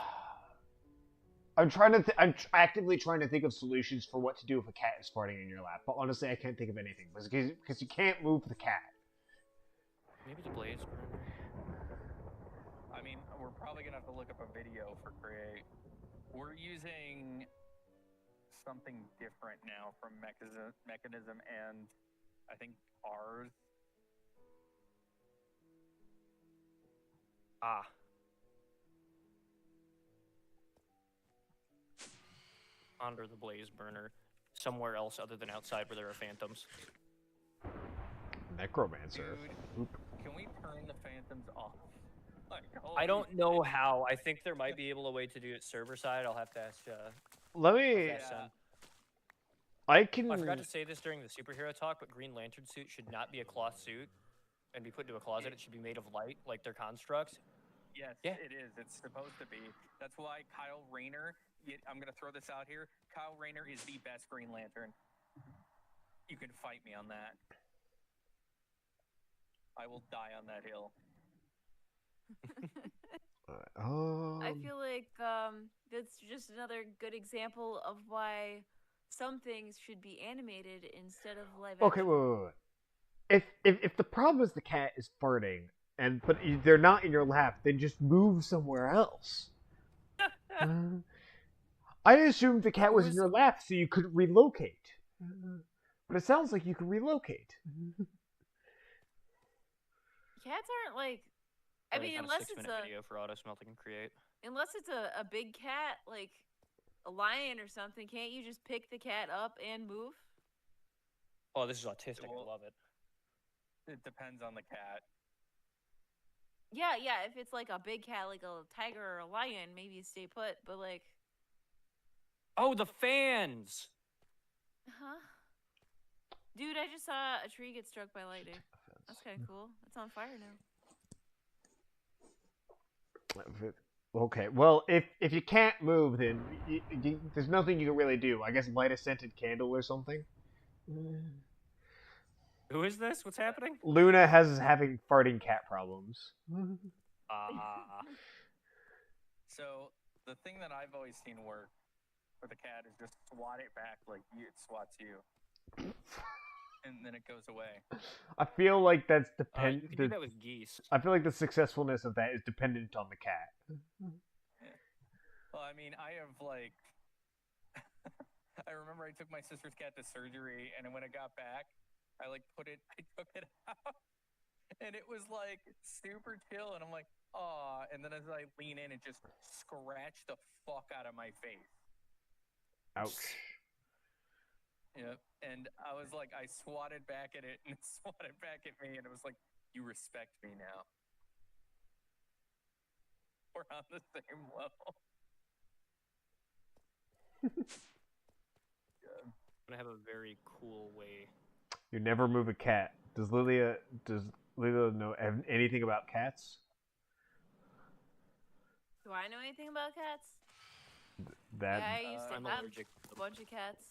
I'm trying to. I'm actively trying to think of solutions for what to do if a cat is farting in your lap. But honestly, I can't think of anything because you can't move the cat. Maybe the blaze burner. I mean, we're probably gonna have to look up a video for Create. We're using something different now from Mechanism and I think ours. Ah. Under the blaze burner. Somewhere else other than outside where there are phantoms. Necromancer. Dude, can we turn the phantoms off? Like, I don't holy know shit. how. I think there might be a way to do it server side. I'll have to ask. Let me. Yeah. Sen. I can. I forgot to say this during the superhero talk, but Green Lantern suit should not be a cloth suit and be put into a closet. It should be made of light, like their constructs. Yes, Yeah. it is. It's supposed to be. That's why Kyle Rayner, I'm going to throw this out here. Kyle Rayner is the best Green Lantern. You can fight me on that. I will die on that hill. I feel like that's just another good example of why some things should be animated instead of live Okay, action. wait. If the problem is the cat is farting but they're not in your lap, then just move somewhere else. I assumed the cat was in your lap so you could relocate. But it sounds like you can relocate. Cats aren't like. I mean, On unless a it's 6-minute video for auto smelting and Create. unless it's a big cat, like a lion or something. Can't you just pick the cat up and move? Oh, this is autistic. Well, I love it. It depends on the cat. Yeah. If it's like a big cat, like a tiger or a lion, maybe you stay put. But like, Oh, the fans! huh? Dude, I just saw a tree get struck by lightning. That's kind of cool. It's on fire now. Okay, well, if you can't move, then there's nothing you can really do. I guess light a scented candle or something. Who is this? What's happening? Luna has having farting cat problems. So, the thing that I've always seen work with a cat is just swat it back like it swats you. And then it goes away. I feel like that's You can do that with geese. I feel like the successfulness of that is dependent on the cat. Well, I mean, I have like, I remember I took my sister's cat to surgery, and when it got back, I took it out, and it was like super chill, and I'm like, And then as I lean in, it just scratched the fuck out of my face. Ouch. Yep. And I was like, I swatted back at it and it swatted back at me, and it was like, you respect me now. We're on the same level. I'm gonna have a very cool way. You never move a cat. Does Lilia know anything about cats? Do I know anything about cats? That Yeah, I used to I'm have allergic. a bunch of cats.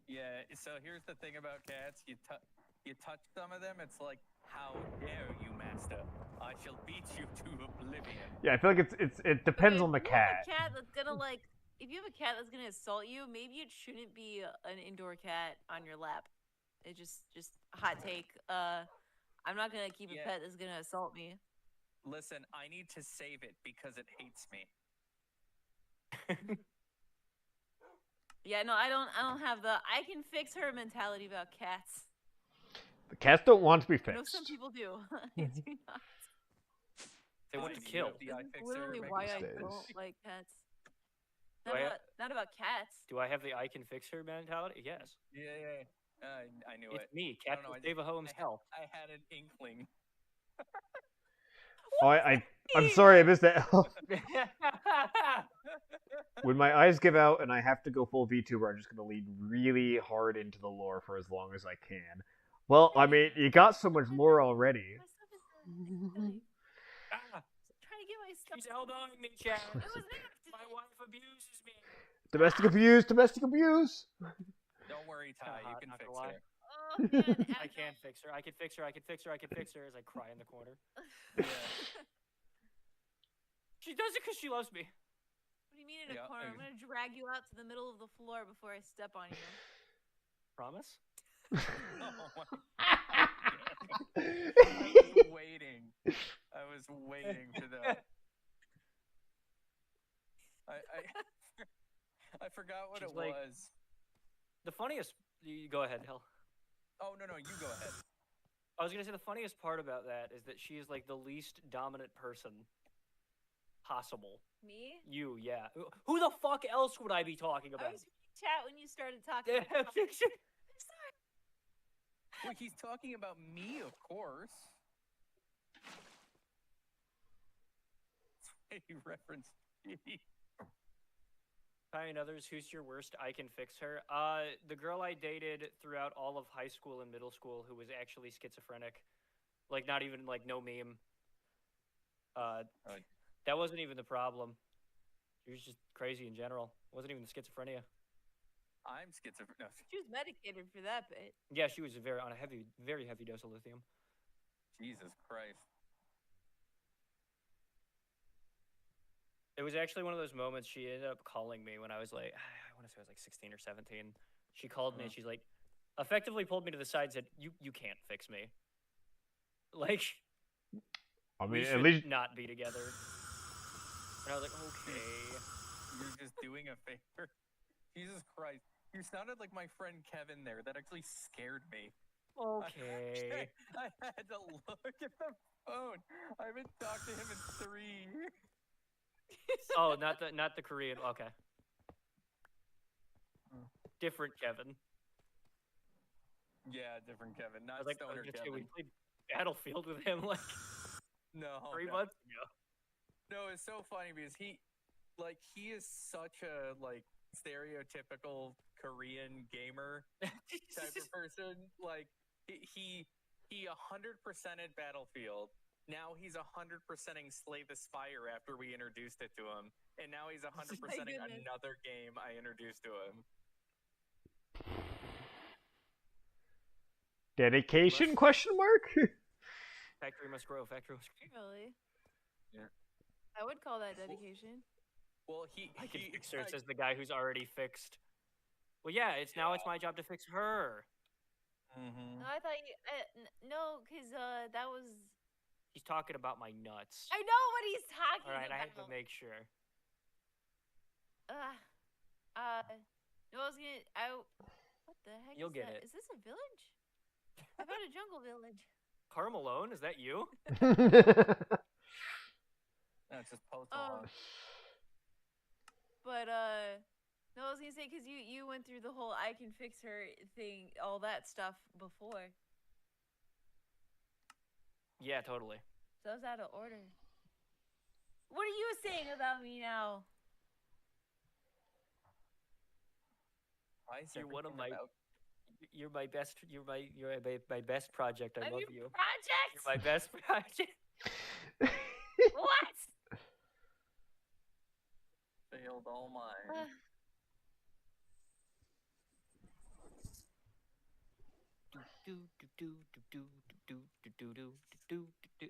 Yeah, so here's the thing about cats. You touch some of them, it's like, how dare you, master? I shall beat you to oblivion. Yeah, I feel like it depends Okay, on the if you have cat. a cat that's gonna like, if you have a cat that's gonna assault you, maybe it shouldn't be an indoor cat on your lap. It just hot take. I'm not gonna keep a Yeah. pet that's gonna assault me. Listen, I need to save it because it hates me. Yeah, no, I don't have the I can fix her mentality about cats. The cats don't want to be I know some fixed. people do. I do not. They want to This is kill. the This eye is fixer literally makes why me I Stays. don't like cats. Do I Not about cats. Do I have the I can fix her mentality? Yes. Yeah. I knew It's it. me. I Cat don't know, will I save a hoe himself. I had an inkling. Oh, I'm sorry, I missed that. When my eyes give out and I have to go full VTuber, I'm just gonna lean really hard into the lore for as long as I can. Well, I mean, you got so much lore already. My stuff is silly. Ah, Trying to get my stuff. she's elbowing me, Chad. It was My wife abuses me. Domestic abuse, domestic abuse. Don't worry, Ty. You hot, can not fix gonna lie. her. Oh man, I can't fix her. I can fix her. I can fix her. I can fix her. As I cry in the corner. Yeah. She does it because she loves me. What do you mean in a Yeah, corner? I'm gonna drag you out to the middle of the floor before I step on you. Promise? Oh my I was waiting. I was waiting for that. I forgot what She's it like- was. The funniest. You go ahead, Hell. Oh no, you go ahead. I was gonna say the funniest part about that is that she is like the least dominant person possible. Me? You, yeah. Who the fuck else would I be talking I about? was reading chat when you started talking. Yeah, I'm sorry. Well, he's talking about me, of course. He referenced me. Ty and others, who's your worst? I can fix her. The girl I dated throughout all of high school and middle school who was actually schizophrenic. Like, not even, like, no meme. That wasn't even the problem. She was just crazy in general. It wasn't even the schizophrenia. I'm schizophrenic. No, She was medicated for that bit. Yeah, she was on a very heavy dose of lithium. Jesus Christ. It was actually one of those moments she ended up calling me when I was like, I want to say I was like 16 or 17. She called me and she's like, effectively pulled me to the side and said, you can't fix me. Like, I we mean, should at least not be together. And I was like, okay. You're just doing a favor. Jesus Christ. You sounded like my friend Kevin there. That actually scared me. Okay. I had to look at the phone. I haven't talked to him in 3 years. Oh, not the Korean. Okay. Different Kevin. Yeah, different Kevin. I Not was like, Stoner we Kevin. played Battlefield with him like No. 3 no. months ago. No, it's so funny because he is such a stereotypical Korean gamer type of person. Like he 100%ed Battlefield. Now he's 100%ing Slay the Spire after we introduced it to him, and now he's 100%ing goodness. another game I introduced to him. dedication? Question mark. Factory must grow. Factory must grow. Really? Yeah. I would call that dedication. Well, I can fix her, says the guy who's already fixed. Well, yeah, it's my job to fix her. Mm-hmm. No, I thought you. No, because that was. He's talking about my nuts. I know what he's talking All right, about. I had to make sure. No, I was gonna. What the heck? You'll is get that? it. Is this a village? I found a jungle village. Carmelone, is that you? That's just postal. Oh. But no, I was gonna say because you went through the whole I can fix her thing, all that stuff before. Yeah, totally. So I was out of order. What are you saying about me now? You're one of my. You're my best. You're my best project. I I'm love your you. project. You're my best project. What? Failed all mine.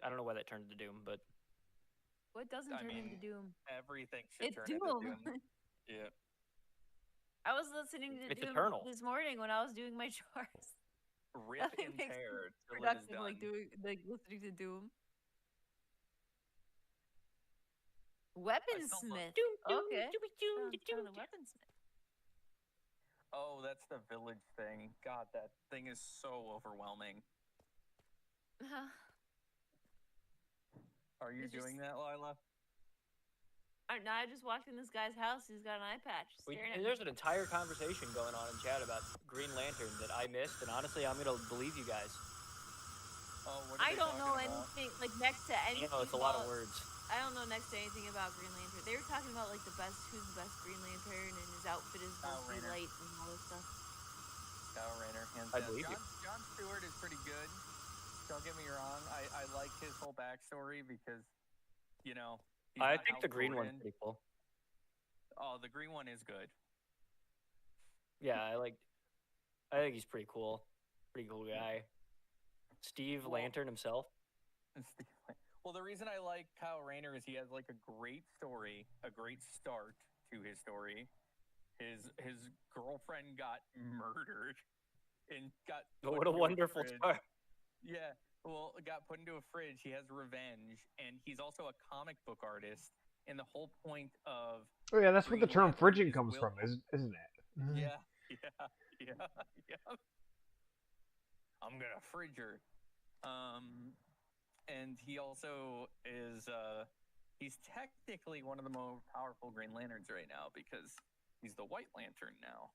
I don't know why that turned to Doom, but What doesn't turn into Doom? Everything should It's turn Doom. into Doom. Yeah. I was listening to It's Doom eternal. this morning when I was doing my chores. Rip Nothing and makes tear me till it is productive done. like listening to Doom. Weaponsmith. Okay. Found a weaponsmith. Oh, that's the village thing. God, that thing is so overwhelming. Are you It's just- doing that, Lila? No, I just walked in this guy's house. He's got an eye patch. Staring at me. There's an entire conversation going on in chat about Green Lantern that I missed, and honestly, I'm gonna believe you guys. Oh, what are I they don't know talking about? anything like next to anything. You know, it's a lot of about- words. I don't know next to anything about Green Lantern. They were talking about like who's the best Green Lantern, and his outfit is Kyle supposed to be Rayner. light and all this stuff. Kyle Rayner, hands I down. believe you. John Stewart is pretty good. Don't get me wrong. I like his whole backstory because, you know. he's I not think Hal the green one's Jordan. pretty cool. Oh, the green one is good. Yeah, I think he's pretty cool. Pretty cool guy. Steve Well- Lantern himself. Well, the reason I like Kyle Rayner is he has like a great story, a great start to his story. His girlfriend got murdered and got Oh, put what a into wonderful fridge. start. Yeah, well, got put into a fridge. He has revenge, and he's also a comic book artist. And the whole point of Oh yeah, that's what the Green term Lantern fridging is comes Will- from, isn't it? yeah. I'm gonna fridge her. And he also is he's technically one of the more powerful Green Lanterns right now because he's the White Lantern now.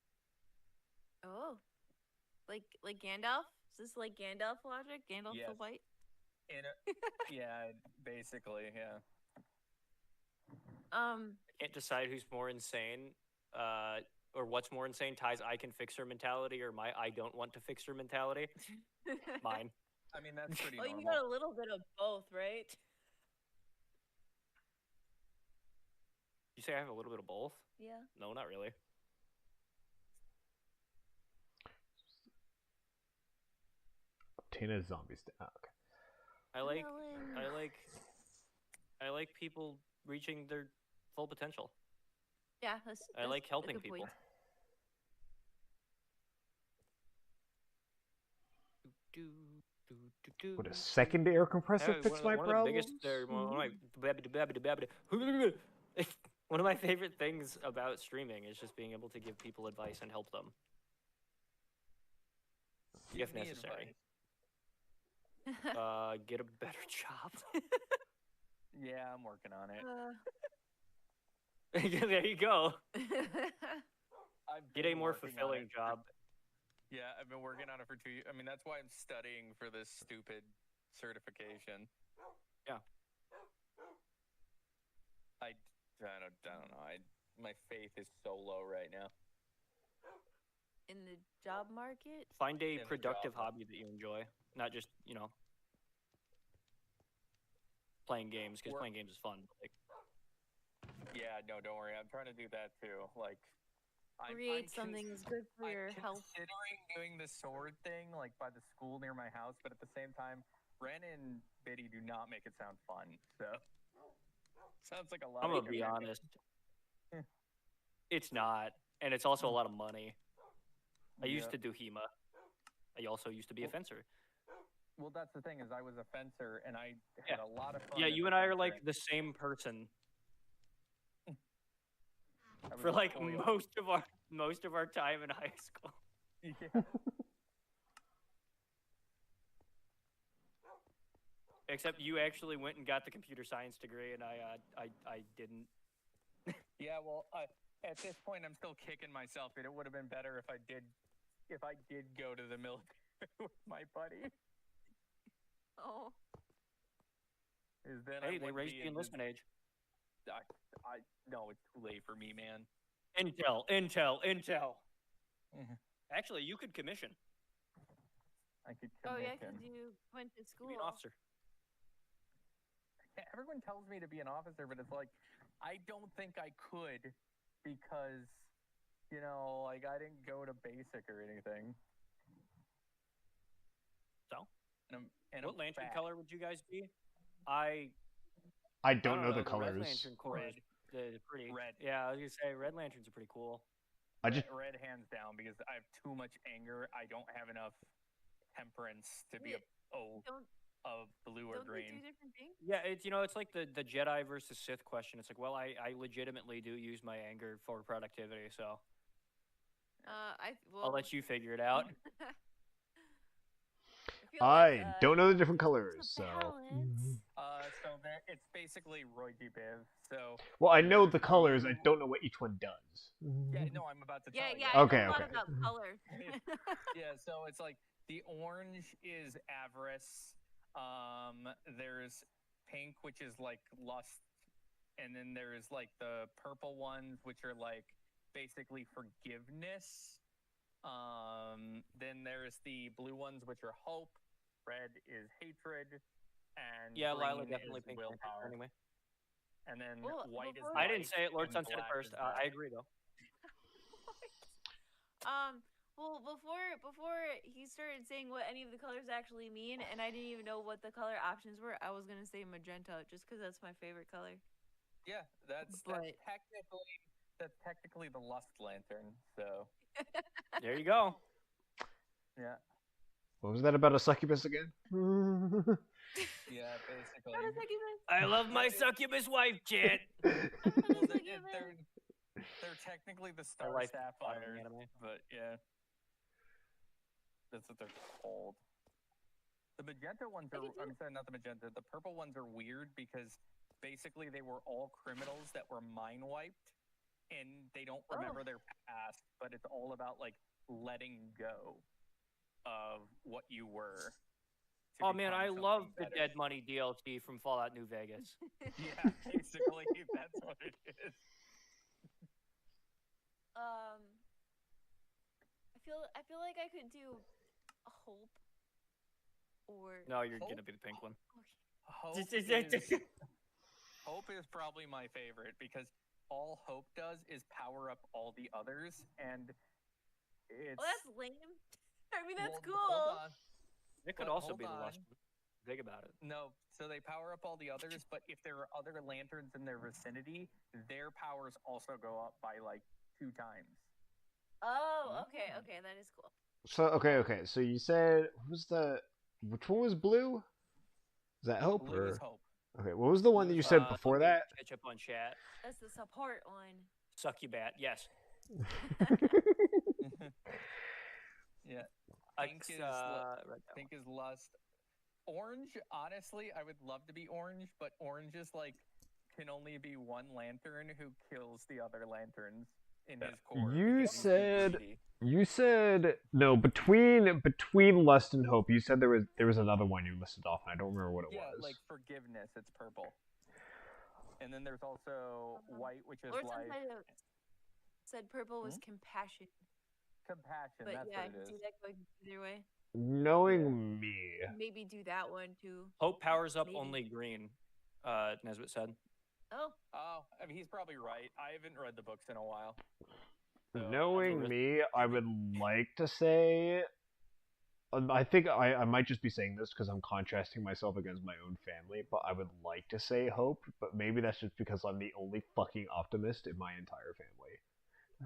Oh, like Gandalf? Is this like Gandalf logic? Gandalf the Yes. White? Yeah, basically, yeah. I can't decide who's more insane, or what's more insane. Ty's I can fix her mentality, or my I don't want to fix her mentality. Mine. I mean, that's pretty Well, normal. you got a little bit of both, right? You say I have a little bit of both? Yeah. No, not really. Tina's zombies. Oh, okay. I like people reaching their full potential. Yeah, I like that's a helping good people. point. Would a second air compressor fix my problem? One of my favorite things about streaming is just being able to give people advice and help them. Give if me necessary. advice. Get a better job. Yeah, I'm working on it. There you go. I've Get been a more working on fulfilling it. job. Yeah, I've been working on it for 2 years. I mean, that's why I'm studying for this stupid certification. Yeah. I don't know. My faith is so low right now. In the job market? Find a In the productive job. hobby that you enjoy, not just playing games, because Work. playing games is fun. But like, Yeah, no, don't worry. I'm trying to do that too. Like, Create something that's good for your I'm health. considering doing the sword thing, like by the school near my house, but at the same time, Ren and Biddy do not make it sound fun. So, sounds like a lot. I'm of gonna be commitment. honest. It's not, and it's also a lot of money. I used to do HEMA. I also used to be a fencer. Well, that's the thing is, I was a fencer, and I had a lot of fun. Yeah, as you a and I are fencer, like the same person I was for a like foil. most of our time in high school. Yeah. Except you actually went and got the computer science degree, and I didn't. Yeah, well, at this point, I'm still kicking myself. It would have been better if I did go to the military with my buddy. Oh. Is then Hey, I they wouldn't raised be the in enlistment age. no, it's too late for me, man. Intel. Mhm. Actually, you could commission. I could Oh yeah, commission. because you went to You school. could be an officer. Everyone tells me to be an officer, but it's like I don't think I could because like I didn't go to basic or anything. So, And what I'm lantern fat. color would you guys be? I don't know the Red colors. lantern core is pretty. Red. Yeah, I was gonna say red lanterns are pretty cool. I just red hands down because I have too much anger. I don't have enough temperance to be Don't blue or don't they green. do different things? Yeah, it's like the Jedi versus Sith question. It's like, well, I legitimately do use my anger for productivity, so I'll let you figure it out. I don't know the different colors, there's a so. balance. So it's basically Roy G. Biv. So Well, I know the colors. I don't know what each one does. yeah, no, I'm about to tell you. I Okay, know a lot okay. about colors. Yeah, so it's like the orange is avarice. There's pink, which is like lust, and then there's like the purple ones, which are like basically forgiveness. Then there's the blue ones, which are hope. Red is hatred, and Yeah, Lila green definitely is pink willpower. anyway. And then Well, white is before- I didn't life, say it. Lord and Sun said it black first. is death. I agree though. Well, before he started saying what any of the colors actually mean, and I didn't even know what the color options were, I was gonna say magenta just because that's my favorite color. Yeah, that's technically the lust lantern. So There you go. yeah, What was that about a succubus again? yeah, basically. What is succubus? I love my succubus wife, Jet. What Well, is succubus? they're technically the My star wife sapphires, anime. but yeah, that's what they're called. The magenta ones are. I'm sorry, not the magenta. The purple ones are weird because basically they were all criminals that were mind wiped, and they don't remember their past. But it's all about like letting go of what you were. Oh man, I become love something the better. Dead Money DLC from Fallout New Vegas. Yeah, basically that's what it is. I feel like I could do hope or No, you're Hope? gonna be the pink one. Hope is probably my favorite because all Hope does is power up all the others, and it's. Well, that's lame. I mean, that's Well, cool. Hold on. It could But also hold be the on. last one. Think about it. No, so they power up all the others, but if there are other lanterns in their vicinity, their powers also go up by like 2 times. Oh, okay, that is cool. So okay. So you said which one was blue? Is that hope Blue or is Hope. okay? What was the one that you said before that? Catch up on chat. That's the support one. Succubat, yes. Yeah. Pink is lust. Orange, honestly, I would love to be orange, but orange is like can only be one lantern who kills the other lanterns in his core. You said no between lust and hope. You said there was another one you listed off, and I don't remember what it was. Yeah, like forgiveness. It's purple. And then there's also white, which is Lord life. said purple was compassion. Compassion. But that's yeah, I what can it see is. that going either way. Knowing me, Maybe do that one too. Hope powers up Maybe. only green, Nesbitt said. Oh, I mean, he's probably right. I haven't read the books in a while. So, knowing me, I would like to say. I think I might just be saying this because I'm contrasting myself against my own family, but I would like to say hope, but maybe that's just because I'm the only fucking optimist in my entire family.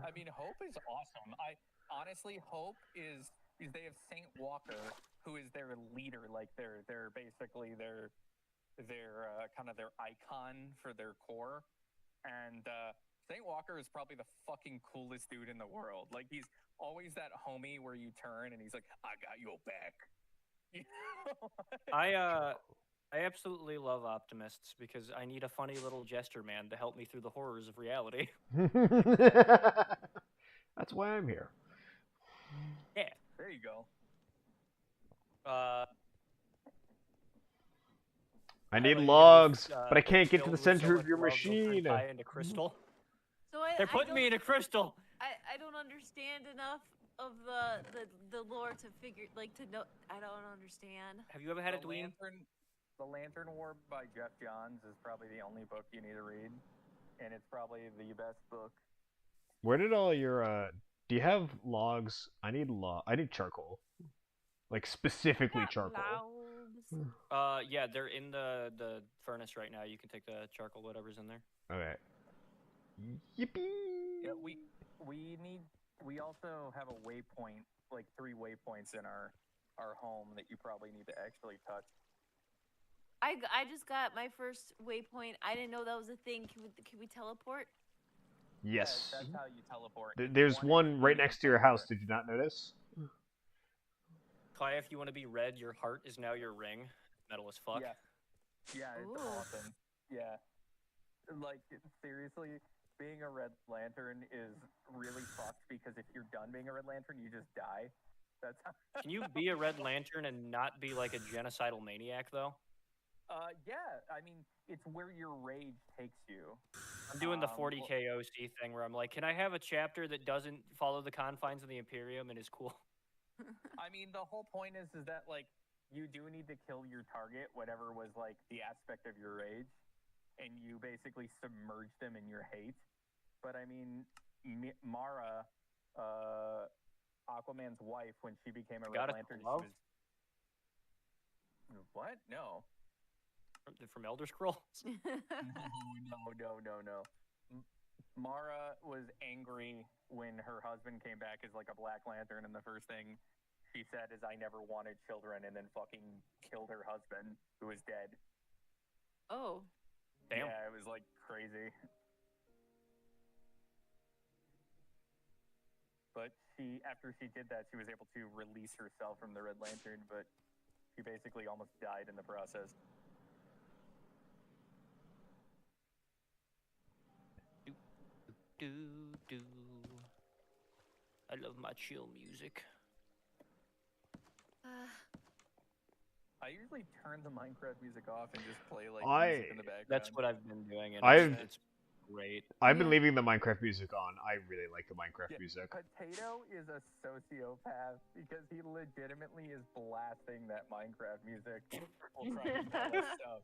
I mean, Hope is awesome. Honestly, Hope is they have Saint Walker, who is their leader, like they're basically their kind of their icon for their core, and Saint Walker is probably the fucking coolest dude in the world. Like he's always that homie where you turn and he's like, "I got your back." You know? I absolutely love optimists because I need a funny little jester man to help me through the horrors of reality. That's why I'm here. Yeah. There you go. I need highlighted logs, with, but I can't get to filled the with so center much of your love, they'll turn machine. Kai into crystal. So They're putting me in a crystal. I don't understand enough of the lore to figure to know. I don't understand. Have you ever had a dweeb? The Lantern War by Jeff Johns is probably the only book you need to read, and it's probably the best book. Where did all your do you have logs? I need charcoal. Like specifically charcoal. Logs. Yeah, they're in the furnace right now. You can take the charcoal, whatever's in there. Okay. Yippee! Yeah, we also have a waypoint, like 3 waypoints in our home that you probably need to actually touch. I just got my first waypoint. I didn't know that was a thing. Can we teleport? Yes. Yeah, that's how you teleport. There's one right next to your house. Did you not notice? Kai, if you want to be red, your heart is now your ring. Metal as fuck. Yeah, it's Ooh. awesome. Yeah. Like, seriously, being a Red Lantern is really fucked because if you're done being a Red Lantern, you just die. That's how... Can you be a Red Lantern and not be like a genocidal maniac, though? Yeah, I mean, it's where your rage takes you. I'm doing the 40k OC thing where I'm like, can I have a chapter that doesn't follow the confines of the Imperium and is cool? I mean, the whole point is that, like, you do need to kill your target, whatever was, like, the aspect of your rage, and you basically submerge them in your hate. But, I mean, Mara, Aquaman's wife, when she became a Red Lantern, she was... What? No. From Elder Scrolls? No. Mara was angry when her husband came back as like a Black Lantern, and the first thing she said is, "I never wanted children," and then fucking killed her husband, who was dead. Oh. Damn. Yeah, it was like crazy. But after she did that, she was able to release herself from the Red Lantern, but she basically almost died in the process. Do. I love my chill music. I usually turn the Minecraft music off and just play like music in the background. That's what I've been doing, and it's great. I've been leaving the Minecraft music on. I really like the Minecraft music. Potato is a sociopath because he legitimately is blasting that Minecraft music while trying to tell us stuff.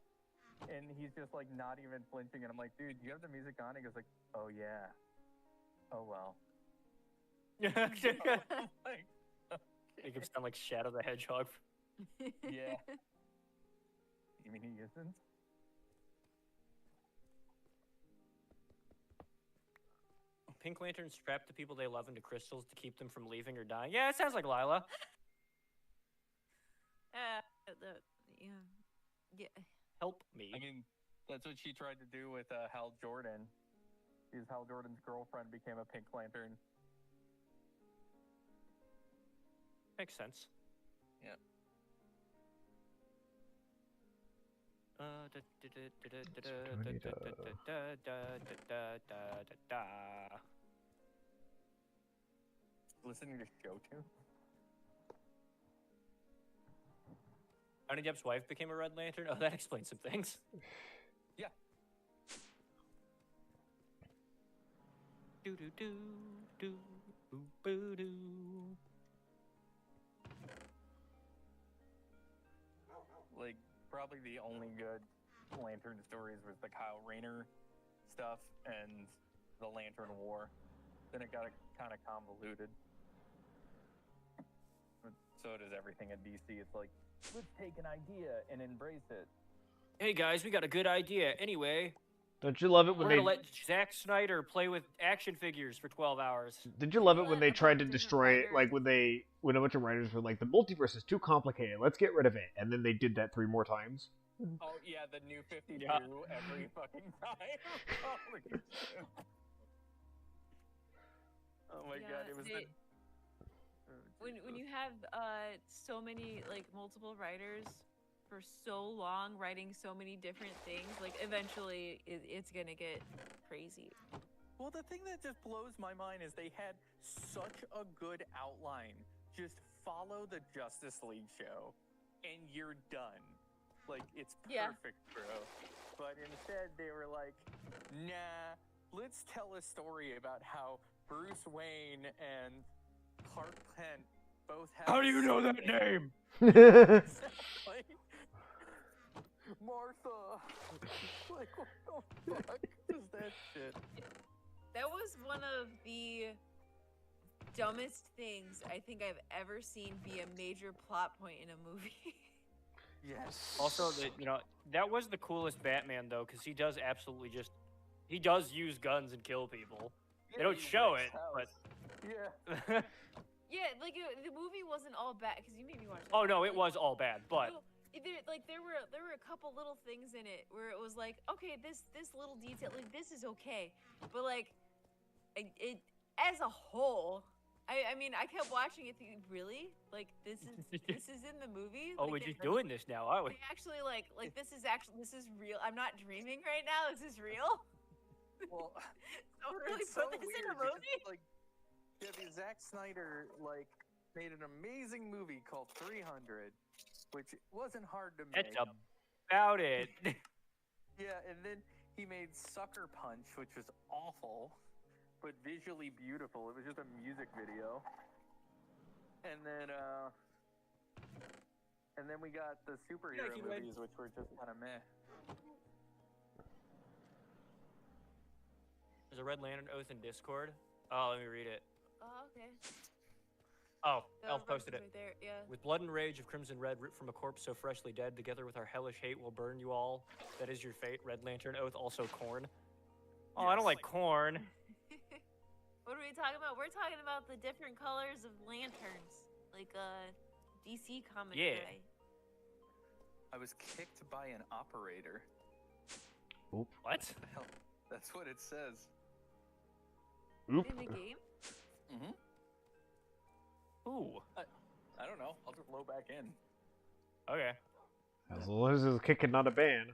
And he's just like not even flinching, and I'm like, dude, you have the music on? He goes like, oh yeah. Oh well. Make him sound like Shadow the Hedgehog. Yeah. You mean he isn't? Pink Lanterns strap the people they love into crystals to keep them from leaving or dying. Yeah, it sounds like Lila. Yeah. Help me. I mean, that's what she tried to do with Hal Jordan. Because Hal Jordan's girlfriend became a Pink Lantern. Makes sense. Yeah. Listening to show tunes? Johnny Depp's wife became a Red Lantern? Oh, that explains some things. Yeah. Do-do-do-do-boo-boo-doo. Like, probably the only good Lantern stories was the Kyle Rayner stuff and the Lantern War. Then it got kind of convoluted. But so does everything in DC. It's like, let's take an idea and embrace it. Hey guys, we got a good idea. Anyway, Don't you love it when we're they? gonna let Zack Snyder play with action figures for 12 hours. Did you love it when they tried to Different destroy it? writers. Like when a bunch of writers were like, the multiverse is too complicated. Let's get rid of it, and then they did that 3 more times. Oh yeah, the new 52 Yeah. every fucking time. Oh my Yeah, god, it was they- when you have so many like multiple writers for so long, writing so many different things. Like eventually, it's gonna get crazy. Well, the thing that just blows my mind is they had such a good outline. Just follow the Justice League show, and you're done. Like, it's perfect, bro. But instead, they were like, nah, let's tell a story about how Bruce Wayne and Clark Kent both have... How do you know that name? Exactly. Martha. Like, what the fuck is that shit? That was one of the dumbest things I think I've ever seen be a major plot point in a movie. Yes. Also, that was the coolest Batman though, because he does absolutely he does use guns and kill people. They don't show it, but yeah. Yeah, like the movie wasn't all bad because you made me watch it. Oh no, it was all bad, but no, there were a couple little things in it where it was like, okay, this little detail, like this is okay, but like it as a whole, I mean, I kept watching it thinking, really, like this is in the movie. Oh, like, we're just doing this now, are we? They actually like this is real. I'm not dreaming right now. This is real. Well, so really it's put so this in weird a movie. because, like, yeah, Zack Snyder made an amazing movie called 300, which wasn't hard to make. That's about it. Yeah, and then he made Sucker Punch, which was awful, but visually beautiful. It was just a music video. And then we got the superhero movies, which were just kind of meh. There's a Red Lantern oath in Discord. Oh, let me read it. Oh, okay. Oh, The Elf posted it. right there, yeah. With blood and rage of crimson red ripped from a corpse so freshly dead, together with our hellish hate will burn you all. That is your fate. Red Lantern oath, also corn. Oh, yes. I don't like corn. What are we talking about? We're talking about the different colors of lanterns, like DC comic guy. I was kicked by an operator. Oop. What? Hell, that's what it says. Oop. In the game? Mm-hmm. Ooh. I don't know. I'll just load back in. Okay. As long as it's kicking, not a ban.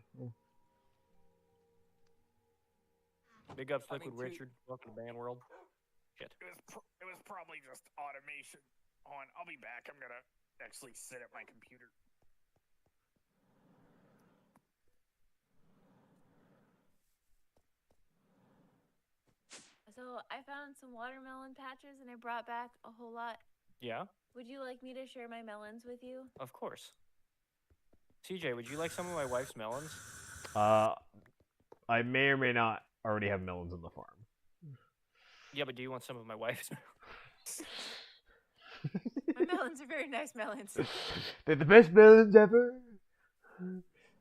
Big ups, Liquid Richard. Welcome to Ban World. Shit. It was probably just automation. On, I'll be back. I'm gonna actually sit at my computer. So I found some watermelon patches and I brought back a whole lot. Yeah? Would you like me to share my melons with you? Of course. CJ, would you like some of my wife's melons? I may or may not already have melons on the farm. Yeah, but do you want some of my wife's melons? My melons are very nice melons. They're the best melons ever.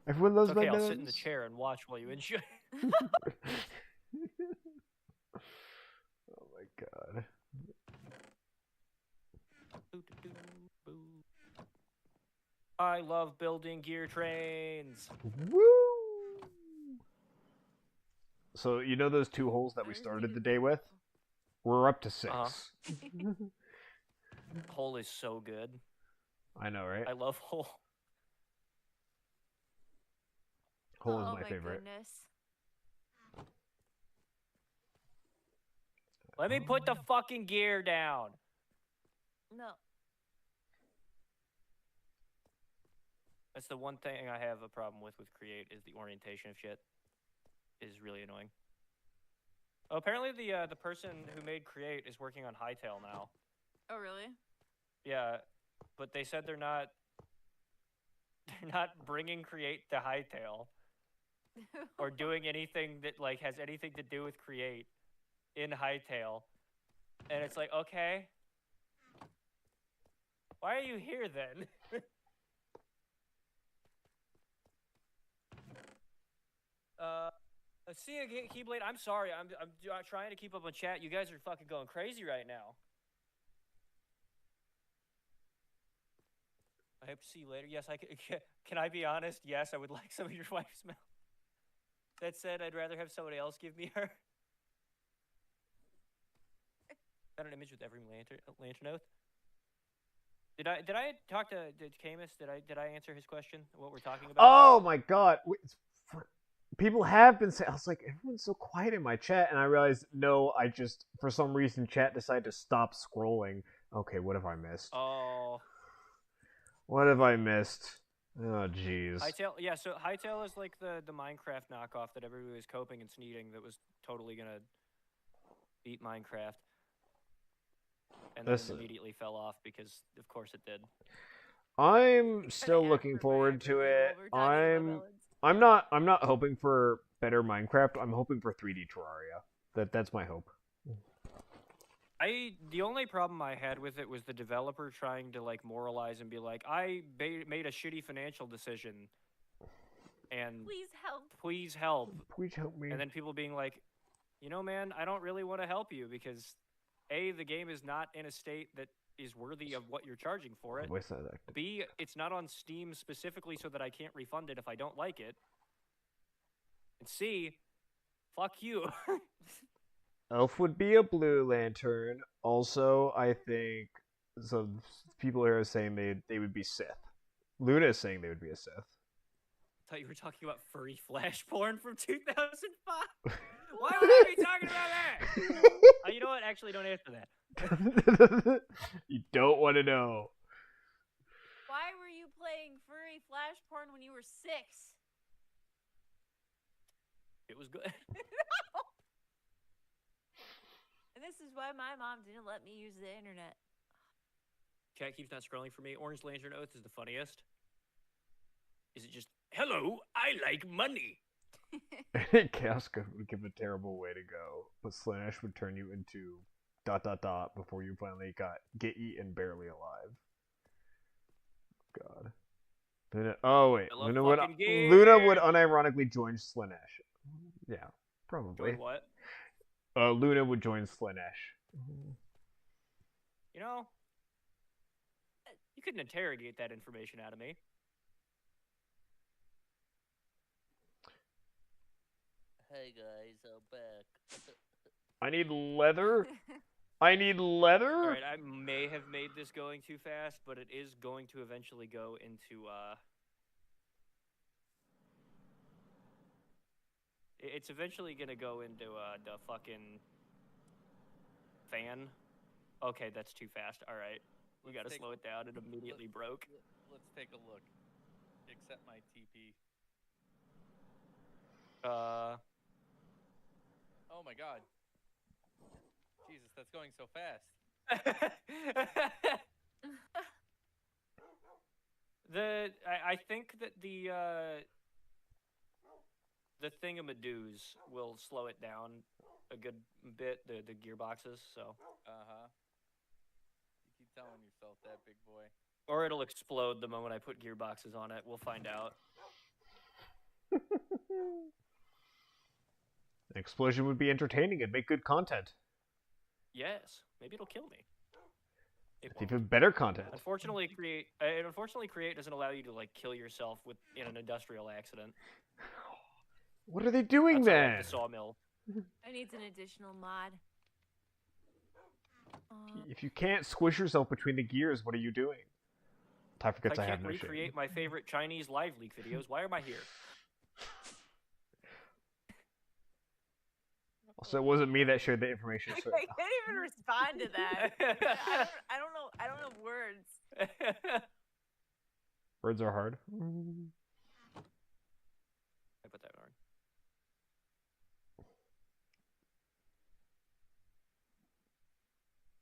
Everyone loves my I'll melons. sit in the chair and watch while you enjoy. Oh my god. I love building gear trains. Woo! So you know those 2 holes that we started the day with? We're up to 6. Hole is so good. I know, right? I love Hole. Hole is my favorite. Goodness. Let me put the fucking gear down. No. That's the one thing I have a problem with Create is the orientation of shit. Is really annoying. Oh, apparently the person who made Create is working on Hytale now. Oh, really? Yeah, but they said they're not bringing Create to Hytale or doing anything that like has anything to do with Create in Hytale. And it's like, okay. Why are you here then? See you, Keyblade. I'm sorry. I'm trying to keep up on chat. You guys are fucking going crazy right now. I hope to see you later. Yes, can I be honest? Yes, I would like some of your wife's smell. That said, I'd rather have somebody else give me her. Got an image with every lantern oath. Did I talk to Camus? Did I answer his question? What we're talking about? Oh my god. People have been saying, I was like, everyone's so quiet in my chat, and I realized, no, I just, for some reason, chat decided to stop scrolling. Okay, what have I missed? Oh. What have I missed? Oh, jeez. Hightail, yeah. So Hightail is like the Minecraft knockoff that everybody was coping and sneaking that was totally gonna beat Minecraft, and then it immediately fell off because, of course, it did. I'm still looking forward to it. I'm not hoping for better Minecraft. I'm hoping for 3D Terraria. That's my hope. The only problem I had with it was the developer trying to like moralize and be like, I made a shitty financial decision, and Please help. Please help me. And then people being like, you know, man, I don't really want to help you because A, the game is not in a state that is worthy of what you're charging for it. B, it's not on Steam specifically so that I can't refund it if I don't like it. And C, fuck you. Elf would be a Blue Lantern. Also, I think some people here are saying they would be Sith. Luna is saying they would be a Sith. I thought you were talking about furry flash porn from 2005. Why would I be talking about that? You know what? Actually, don't answer that. You don't want to know. Why were you playing furry flash porn when you were 6? It was good. And this is why my mom didn't let me use the internet. Chat keeps not scrolling for me. Orange Lantern Oath is the funniest. Is it just, hello, I like money? Chaos would give a terrible way to go, but Slash would turn you into ... before you finally get eaten barely alive. God. Luna, oh wait, Luna would unironically join Slanesh. Yeah, probably. Join what? Luna would join Slanesh. You know, you couldn't interrogate that information out of me. Hey guys, I'm back. I need leather. I need leather. All right, I may have made this going too fast, but it is going to eventually go into It's eventually gonna go into the fucking fan. Okay, that's too fast. All right, we gotta slow it down. It immediately broke. Let's take a look. Accept my TP. Oh my god. Jesus, that's going so fast. I think that the thingamadoos will slow it down a good bit. The gearboxes, so. You keep telling yourself that, big boy. Or it'll explode the moment I put gearboxes on it. We'll find out. An explosion would be entertaining and make good content. Yes, maybe it'll kill me. It's even better content. Unfortunately, create doesn't allow you to like kill yourself in an industrial accident. What are they doing then? Like the sawmill. I need an additional mod. If you can't squish yourself between the gears, what are you doing? Ty forgets I have no shame. I can't recreate my favorite Chinese live leak videos. Why am I here? Also, it wasn't me that shared the information. So... I can't even respond to that. I don't know. I don't know words. Words are hard. I put that on.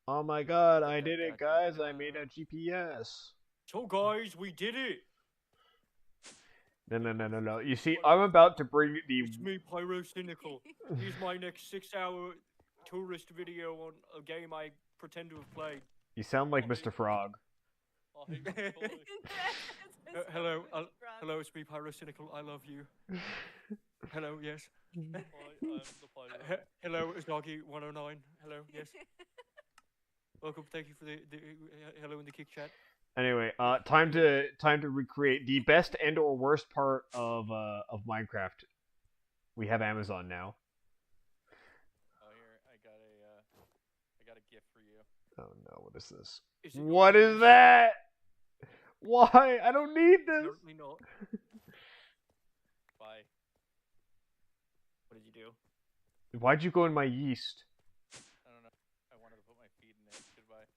Oh my god, I did it, guys. I made a GPS. So, guys, we did it. No. You see, I'm about to bring the... It's me, Pyrocynical. Here's my next 6-hour tourist video on a game I pretend to have played. You sound like Mr. Frog. Hello, hello, it's me, Pyrocynical. I love you. Hello, yes. Hello, it's Doggy109. Hello, yes. Welcome, thank you for the hello in the kick chat. Anyway, time to recreate the best and or worst part of Minecraft. We have Amazon now. Oh, here I got a gift for you. Oh no, what is this? Is it What okay? is that? Why? I don't need this. Apparently not. Bye. What did you do? Why'd you go in my yeast? I don't know. I wanted to put my feet in it. Goodbye.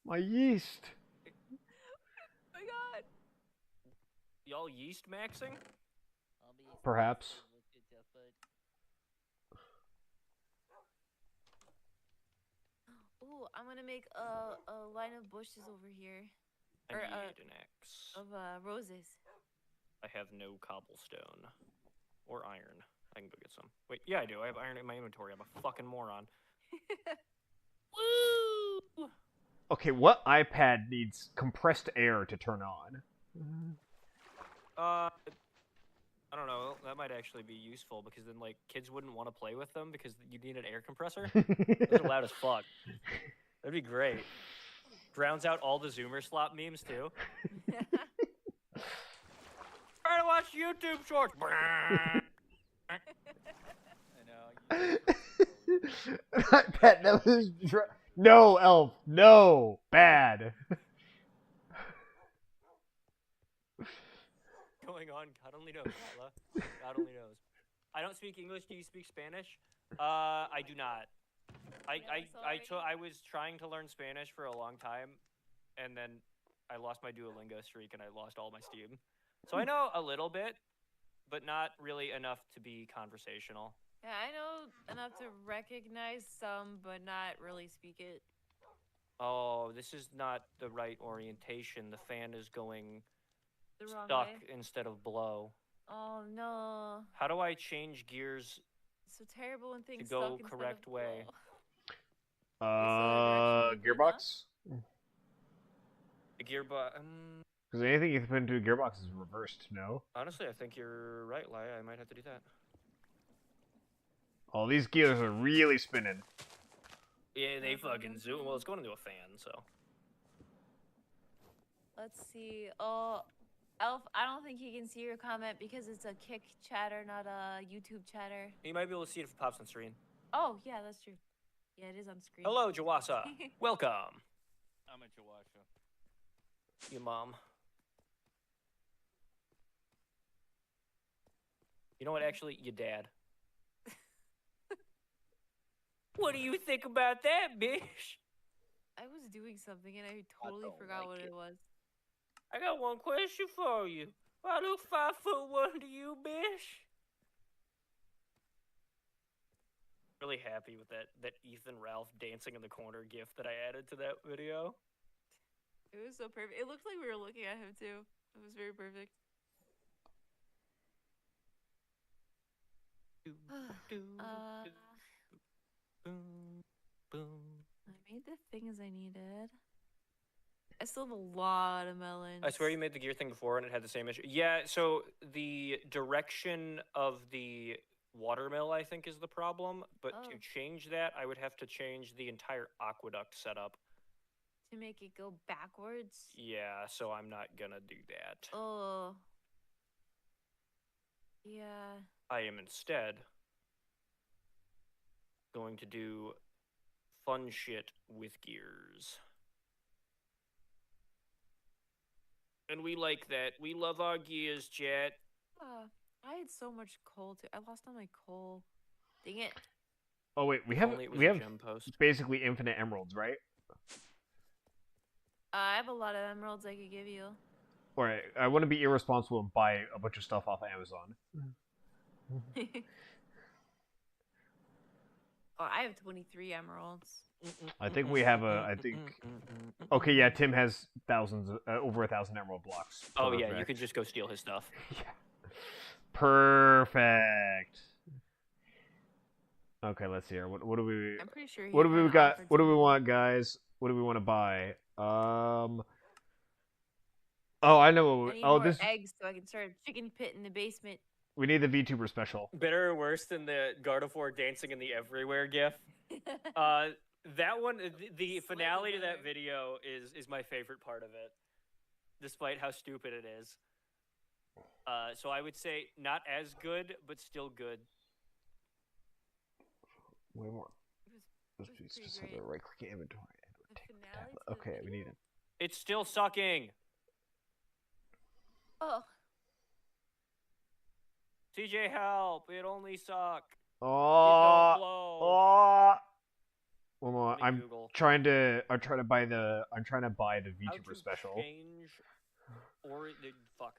My yeast. Oh my god. Y'all yeast maxing? I'll be Perhaps. look at your foot. Ooh, I'm gonna make a line of bushes over here. I Or, need an axe. Of roses. I have no cobblestone. Or iron. I can go get some. Wait, yeah, I do. I have iron in my inventory. I'm a fucking moron. Woo! Okay, what iPad needs compressed air to turn on? I don't know. That might actually be useful because then, like, kids wouldn't want to play with them because you need an air compressor. Those are loud as fuck. That'd be great. Drowns out all the Zoomer slop memes too. Try to watch YouTube shorts. I know. iPad, that was no, Elf, no, bad. Going on? God only knows, Lala. God only knows. I don't speak English. Do you speak Spanish? I do not. I was trying to learn Spanish for a long time, and then I lost my Duolingo streak, and I lost all my Steam. So I know a little bit, but not really enough to be conversational. Yeah, I know enough to recognize some, but not really speak it. Oh, this is not the right orientation. The fan is going The wrong stuck way. instead of blow. Oh no. How do I change gears? It's so terrible when things go suck instead correct of way. blow. Gearbox? The gearbox. Because anything you put into a gearbox is reversed, no? Honestly, I think you're right, Laia. I might have to do that. Oh, these gears are really spinning. Yeah, they fucking zoom. Well, it's going into a fan, so. Let's see. Oh, Elf, I don't think he can see your comment because it's a kick chatter, not a YouTube chatter. You might be able to see it if it pops on screen. Oh, yeah, that's true. Yeah, it is on screen. Hello, Jawasa. Welcome. I'm a Jawasha. Your mom. You know what? Actually, your dad. What do you think about that, bitch? I was doing something and I totally forgot what it was. I got one question for you. I look 5'1" to you, bitch. Really happy with that Ethan Ralph dancing in the corner gif that I added to that video. It was so perfect. It looked like we were looking at him too. It was very perfect. I made the things I needed. I still have a lot of melons. I swear you made the gear thing before and it had the same issue. Yeah, so the direction of the watermill, I think, is the problem. But to change that, I would have to change the entire aqueduct setup. To make it go backwards? Yeah, so I'm not gonna do that. Oh. Yeah. I am instead going to do fun shit with gears. And we like that. We love our gears, chat. I had so much coal too. I lost all my coal. Dang it. Oh wait, we have basically infinite emeralds, right? I have a lot of emeralds I could give you. Alright, I want to be irresponsible and buy a bunch of stuff off of Amazon. Oh, I have 23 emeralds. I think we have Okay, yeah, Tim has over 1,000 emerald blocks. Oh yeah, you could just go steal his stuff. Yeah. Perfect. Okay, let's see here. What do we? I'm pretty sure. What do we got? What do we want, guys? What do we want to buy? Oh, I know. I need more eggs so I can start a chicken pit in the basement. We need the VTuber special. Better or worse than the Gardevoir dancing in the everywhere gif. That one, the finale to that video is my favorite part of it, despite how stupid it is. So I would say not as good, but still good. Way more. Let's That's be pretty specific. great. Right click inventory. The Take the finale tablet. to the Okay, we need video? it. It's still sucking. Oh, CJ, help! It only suck. It Oh, don't blow. oh. One more. Let me I'm Google. trying to buy the How VTuber to special. change fuck.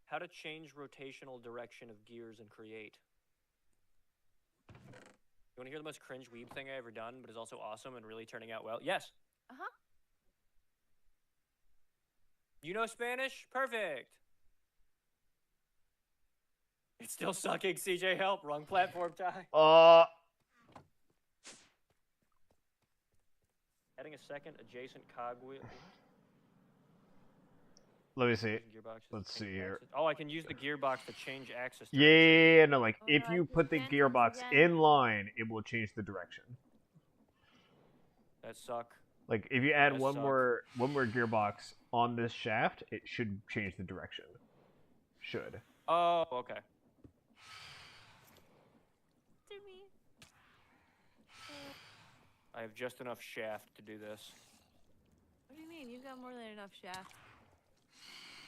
How to change rotational direction of gears and create. You want to hear the most cringe weeb thing I ever done, but is also awesome and really turning out well? Yes. uh-huh. You know Spanish? Perfect. It's still sucking. CJ, help! Wrong platform, Ty. Adding a second adjacent cog wheel. Let me see. Using gearboxes to Let's change see here. axis. Oh, I can use the gearbox to change axis. To Yeah, no, like Oh, if I you see put the phantoms gearbox again. in line, it will change the direction. That suck. Like if you add That one suck. more gearbox on this shaft, it should change the direction. Should. Oh, okay. To me. I have just enough shaft to do this. What do you mean? You've got more than enough shaft.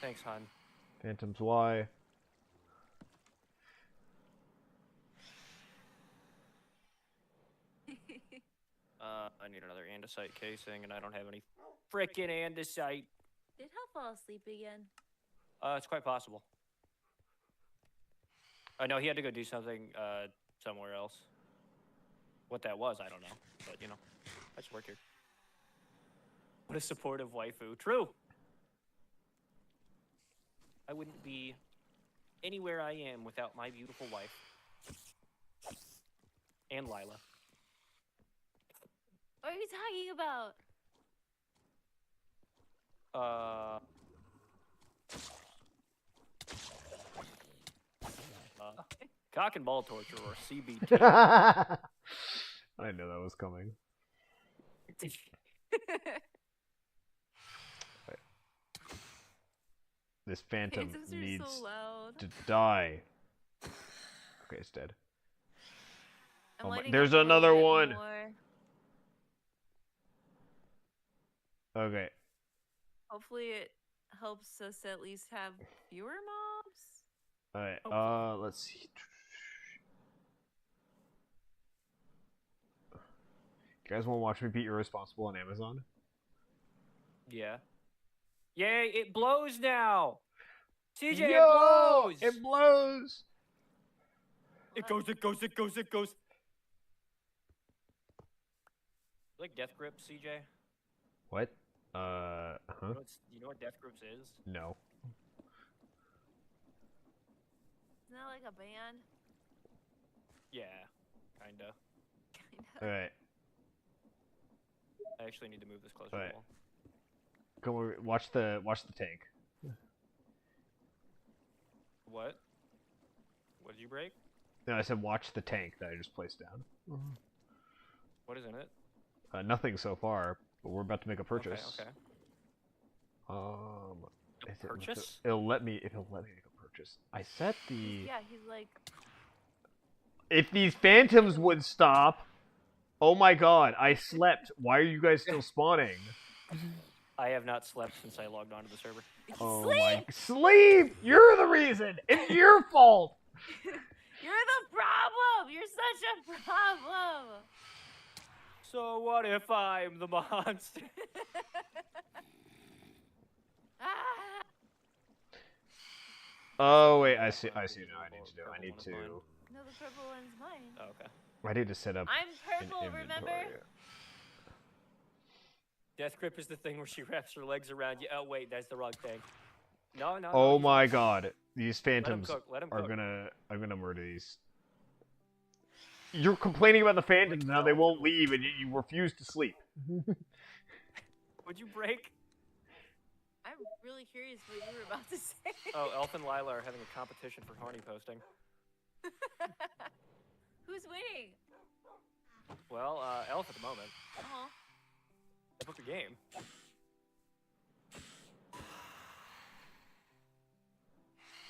Thanks, hon. Phantoms Y. I need another andesite casing, and I don't have any frickin' andesite. Did Hell fall asleep again? It's quite possible. I know he had to go do something somewhere else. What that was, I don't know. But, you know, I just work here. What a supportive waifu. True! I wouldn't be anywhere I am without my beautiful wife. And Lila. What are you talking about? Cock and ball torture, or CBT. I didn't know that was coming. This phantom Phantoms are needs so loud. to die. Okay, it's dead. I'm Oh my- lighting there's up a little another bit one. more. Okay. Hopefully it helps us at least have fewer mobs. Alright, let's see. You guys want to watch me beat Irresponsible on Amazon? Yeah. Yay, it blows now! CJ, Yo, it blows! It blows! It goes, it goes, it goes, it goes. You like Death Grips, CJ? What? You know what Death Grips is? No. Isn't that like a band? Yeah, kinda. Alright. I actually need to move this closer Alright. to the wall. Come over, watch the tank. What? What did you break? No, I said watch the tank that I just placed down. What is in it? Nothing so far, but we're about to make a purchase. Okay. Purchase? It'll let me make a purchase. I set the. Yeah, he's like. If these phantoms would stop. Oh my god, I slept. Why are you guys still spawning? I have not slept since I logged onto the server. Oh Sleep! my. Sleep! You're the reason! It's your fault! You're the problem! You're such a problem! So what if I'm the monster? Ah! Oh wait, I see now I need to do. I need to. No, the purple one's mine. Oh, okay. I need to set up I'm an purple, inventory. remember? Death Grip is the thing where she wraps her legs around you. Oh wait, that's the wrong thing. No. Oh he's my not. god, these phantoms Let him are cook. I'm gonna murder these. You're complaining about the phantoms now, they won't leave and you refuse to sleep. Would you break? I'm really curious what you were about to say. Oh, Elf and Lila are having a competition for horny posting. Who's winning? Well, Elf at the moment. Uh-huh. Step up your game.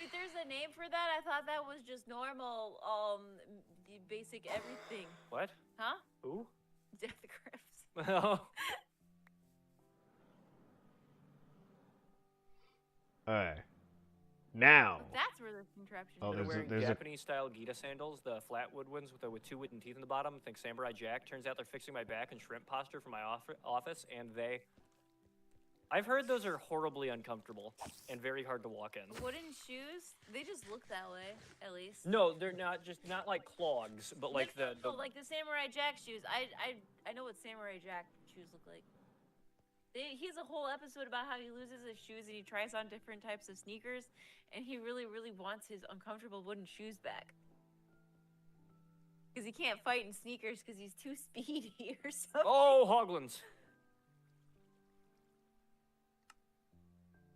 Wait, there's a name for that? I thought that was just normal, basic everything. What? Huh? Who? Death Grips. Well, Alright. Now. That's where the contraption Oh, is. they're there's a- wearing there's a- Japanese-style Gita sandals, the flat wood ones with two wooden teeth in the bottom. Think Samurai Jack. Turns out they're fixing my back and shrimp posture for my office, and I've heard those are horribly uncomfortable and very hard to walk in. Wooden shoes? They just look that way, at least. No, they're not like clogs, but like the like the Samurai Jack shoes. I know what Samurai Jack shoes look like. He has a whole episode about how he loses his shoes and he tries on different types of sneakers, and he really, really wants his uncomfortable wooden shoes back. Because he can't fight in sneakers because he's too speedy or something. Oh, Hoglins.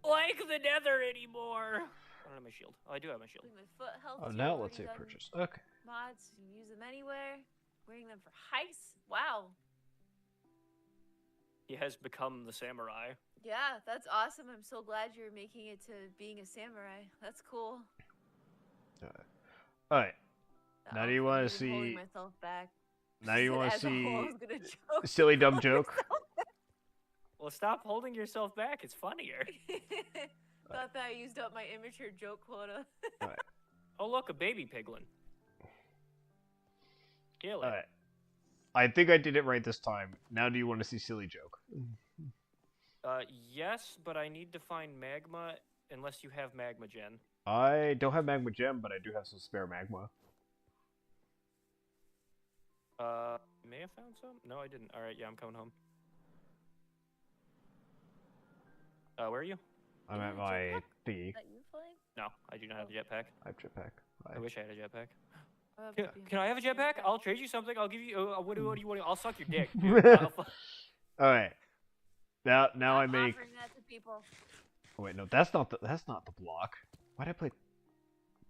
Like the nether anymore. I don't have my shield. Oh, I do have my shield. My foot health. Oh, too. now I've let's say already done purchase. Okay. mods. You can use them anywhere. Wearing them for hikes. Wow. He has become the samurai. Yeah, that's awesome. I'm so glad you're making it to being a samurai. That's cool. Alright. Now do you want wanna to see- Holding myself back. Now you want to As a whole, I see was gonna joke. silly dumb joke? Well, stop holding yourself back. It's funnier. Thought that I used up my immature joke quota. Oh, look, a baby piglin. Kill it. Alright. I think I did it right this time. Now do you want to see silly joke? Yes, but I need to find magma unless you have magma gen. I don't have magma gem, but I do have some spare magma. May have found some? No, I didn't. Alright, yeah, I'm coming home. Where are you? I'm at have a my jetpack? thingy. That you flying? No, I do not have a jetpack. I have jetpack. I wish I had a jetpack. I have Can, to be can I have a honest, jetpack? I'll trade you something. I'll give you. What do you want? I'll suck your dick. Alright. Now I I'm make. offering that to people. Oh, wait, no, that's not the block. Why'd I play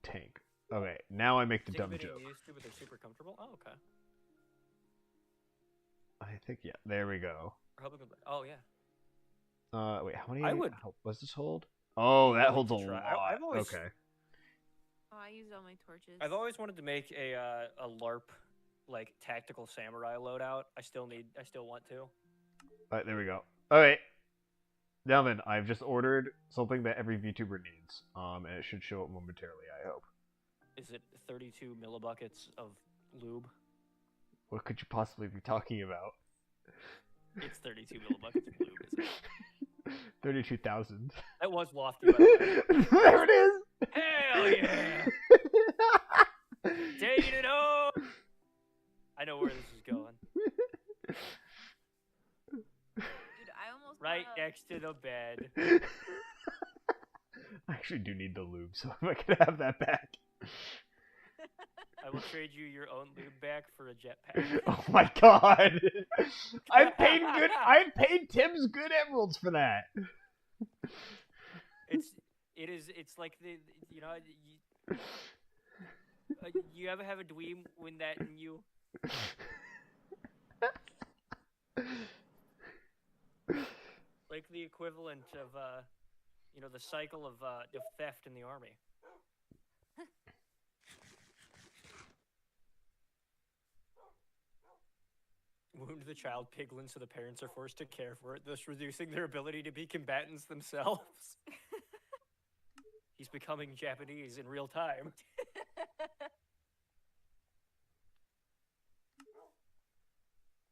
tank? Okay, now I make the dumb Think of it joke. in used to, but they're super comfortable. Oh, okay. I think yeah. There we go. Oh yeah. Wait, how many? I would- How, was this hold? Oh, that willing holds a to try. lot. I've always- Okay. Oh, I used all my torches. I've always wanted to make a LARP like tactical samurai loadout. I still want to. Alright, there we go. Alright. Now then, I've just ordered something that every VTuber needs. And it should show up momentarily, I hope. Is it 32 millibuckets of lube? What could you possibly be talking about? It's 32 millibuckets of lube, isn't it? 32,000. That was lofty, by the way. There it is! Hell yeah! Taking it home! I know where this is going. Dude, I almost Right bought next to the bed. I actually do need the lube, so if I could have that back. I will trade you your own lube back for a jetpack. Oh my god! I paid Tim's good emeralds for that. It's like you ever have a dream when that in you? Like the equivalent of the cycle of theft in the army. Wound the child piglin so the parents are forced to care for it, thus reducing their ability to be combatants themselves. He's becoming Japanese in real time.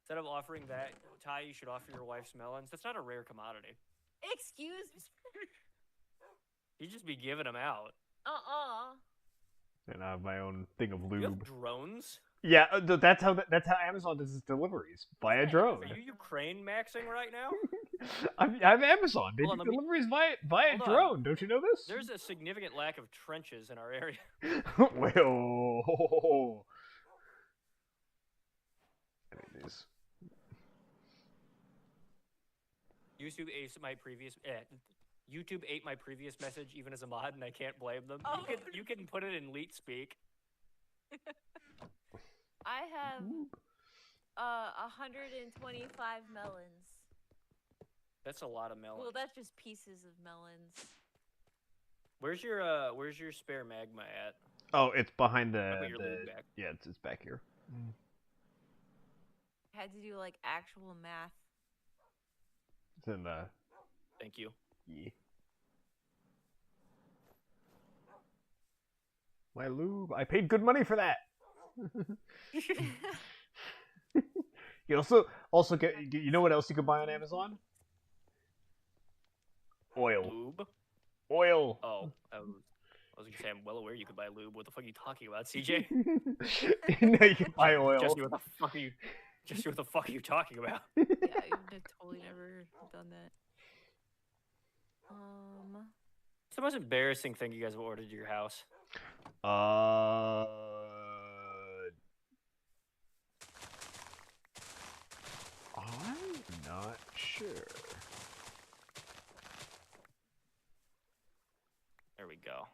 Instead of offering that, Ty, you should offer your wife's melons. That's not a rare commodity. Excuse me. You'd just be giving them out. And I have my own thing of You have lube. drones? Yeah, that's how Amazon does its deliveries. By a drone. Are you Ukraine maxing right now? I'm Amazon. They Hold do on, let me- deliveries via Hold on. drone. Don't you know this? There's a significant lack of trenches in our area. Well, I mean, these. YouTube ate my previous message even as a mod, and I can't blame them. Oh. You can put it in leet speak. I have 125 melons. That's a lot of melons. Well, that's just pieces of melons. Where's your spare magma at? Oh, it's behind I'll the put your lube back. yeah, it's back here. Had to do like actual math. It's in the Thank you. yeah. My lube. I paid good money for that. You also get. You know what else you could buy on Amazon? Oil. Lube? Oil. Oh, I was gonna say I'm well aware you could buy lube. What the fuck are you talking about, CJ? No, you can buy oil. Jesse, what the fuck are you? Jesse, what the fuck are you talking about? Yeah, I've totally never done that. What's the most embarrassing thing you guys have ordered at your house? I'm not sure. There we go.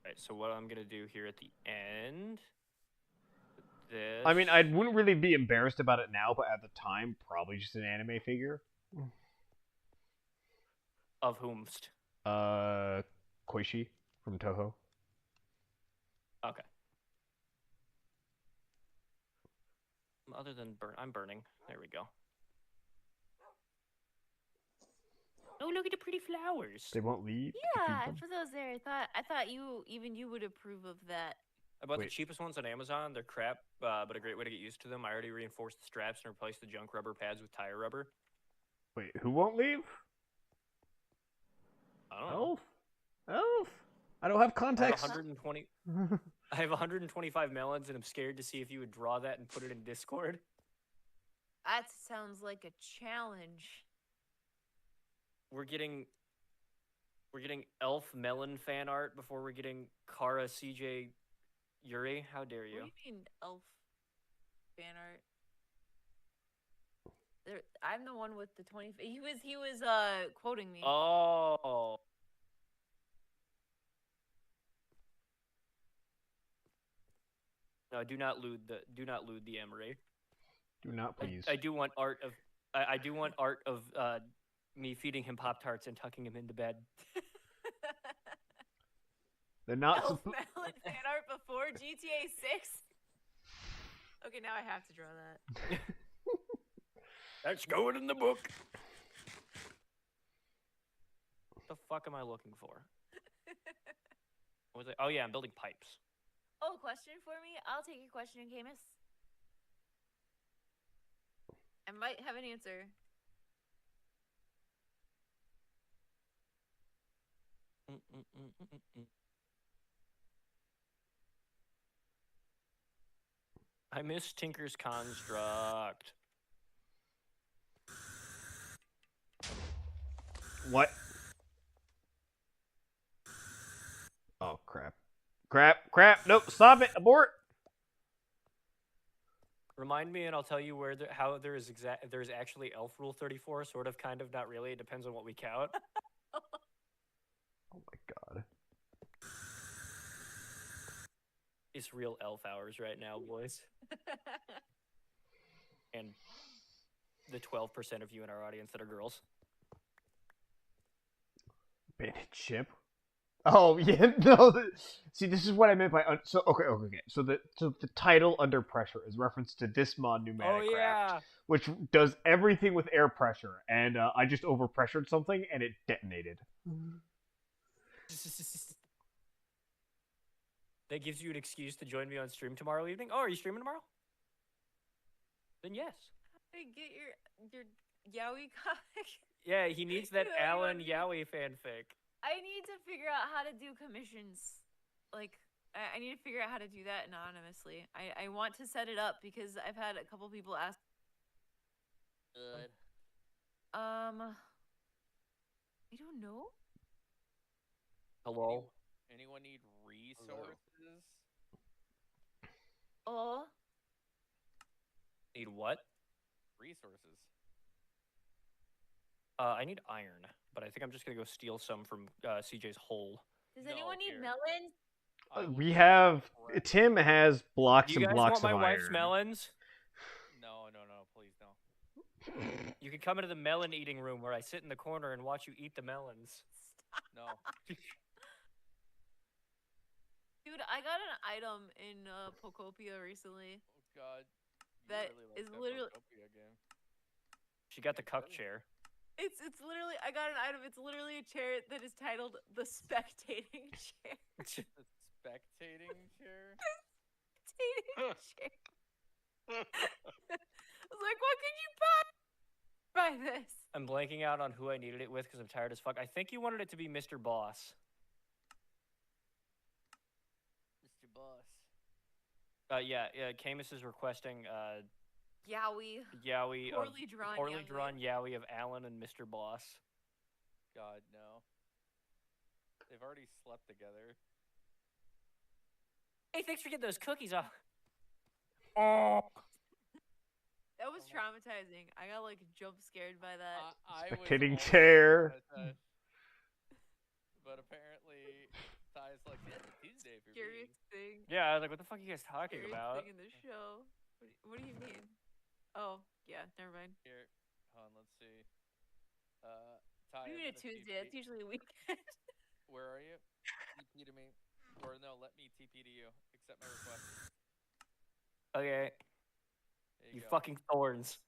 Alright, so what I'm gonna do here at the end. This. I mean, I wouldn't really be embarrassed about it now, but at the time, probably just an anime figure. Of whomst? Koishi from Toho. Okay. Other than I'm burning. There we go. Oh, look at the pretty flowers. They won't leave. Yeah, I put those there. I thought you would approve of that. I bought the Wait. cheapest ones on Amazon. They're crap, but a great way to get used to them. I already reinforced the straps and replaced the junk rubber pads with tire rubber. Wait, who won't leave? I don't know. Elf? I don't have I have context. 120. I have 125 melons, and I'm scared to see if you would draw that and put it in Discord. That sounds like a challenge. We're getting Elf melon fan art before we're getting Kara CJ Yuri. How dare you? What do you mean, elf fan art? I'm the one with the 20. He was quoting me. Oh. No, do not lewd the Emery. Do not, please. I do want art of me feeding him Pop-Tarts and tucking him into bed. They're not. Elf melon fan art before GTA 6. Okay, now I have to draw that. That's going in the book. What the fuck am I looking for? What was it? Oh yeah, I'm building pipes. Oh, question for me? I'll take your question, Camus. I might have an answer. I miss Tinker's Construct. What? Oh, crap. Crap. Nope, stop it. Abort. Remind me, and I'll tell you how there's actually Elf Rule 34. Sort of, kind of, not really. It depends on what we count. Oh my god. It's real elf hours right now, boys. And the 12% of you in our audience that are girls. Bandit ship. Oh yeah, no. See, this is what I meant by okay. So the title Under Pressure is reference to this mod, pneumaticcraft, which does everything with air pressure, and I just overpressured something and it detonated. That gives you an excuse to join me on stream tomorrow evening. Oh, are you streaming tomorrow? Then yes. How to get your yaoi comic? Yeah, he needs that You know, Alan you want Yowie fanfic. I need to figure out how to do commissions. Like, I need to figure out how to do that anonymously. I want to set it up because I've had a couple people ask. Good. I don't know. Hello? Anyone need resources? Oh. Need what? Resources. I need iron, but I think I'm just gonna go steal some from CJ's hole. Does No, anyone need here. melon? We have Tim has blocks You and guys blocks want of my wife's iron. melons? No, please no. You can come into the melon eating room where I sit in the corner and watch you eat the melons. No. Dude, I got an item in Pocopia recently. Oh God. You That really like is that literally. Photopia game. She got the cuck chair. It's literally. I got an item. It's literally a chair that is titled the spectating chair. The spectating chair. Spectating chair. I was like, what could you buy this? I'm blanking out on who I needed it with because I'm tired as fuck. I think you wanted it to be Mr. Boss. Mr. Boss. Yeah. Camus is requesting Yowie. Yowie Poorly drawn Yowie of Alan and Mr. Boss. God no. They've already slept together. Hey, thanks for getting those cookies off. Oh. That was traumatizing. I got like jump scared by that. I was Spectating also chair. traumatized. But apparently, Ty's like, yeah, it's Tuesday for Scariest me. thing. Yeah, I was like, what the fuck are you guys talking Scariest about? thing in the show. What do you mean? Oh, yeah, never mind. Here, hold on, let's see. What Ty, do you I'm mean a gonna Tuesday? TP. That's usually a weekend. Where are you? TP to me. Or no, let me TP to you. Accept my request. Okay. There You go. fucking thorns.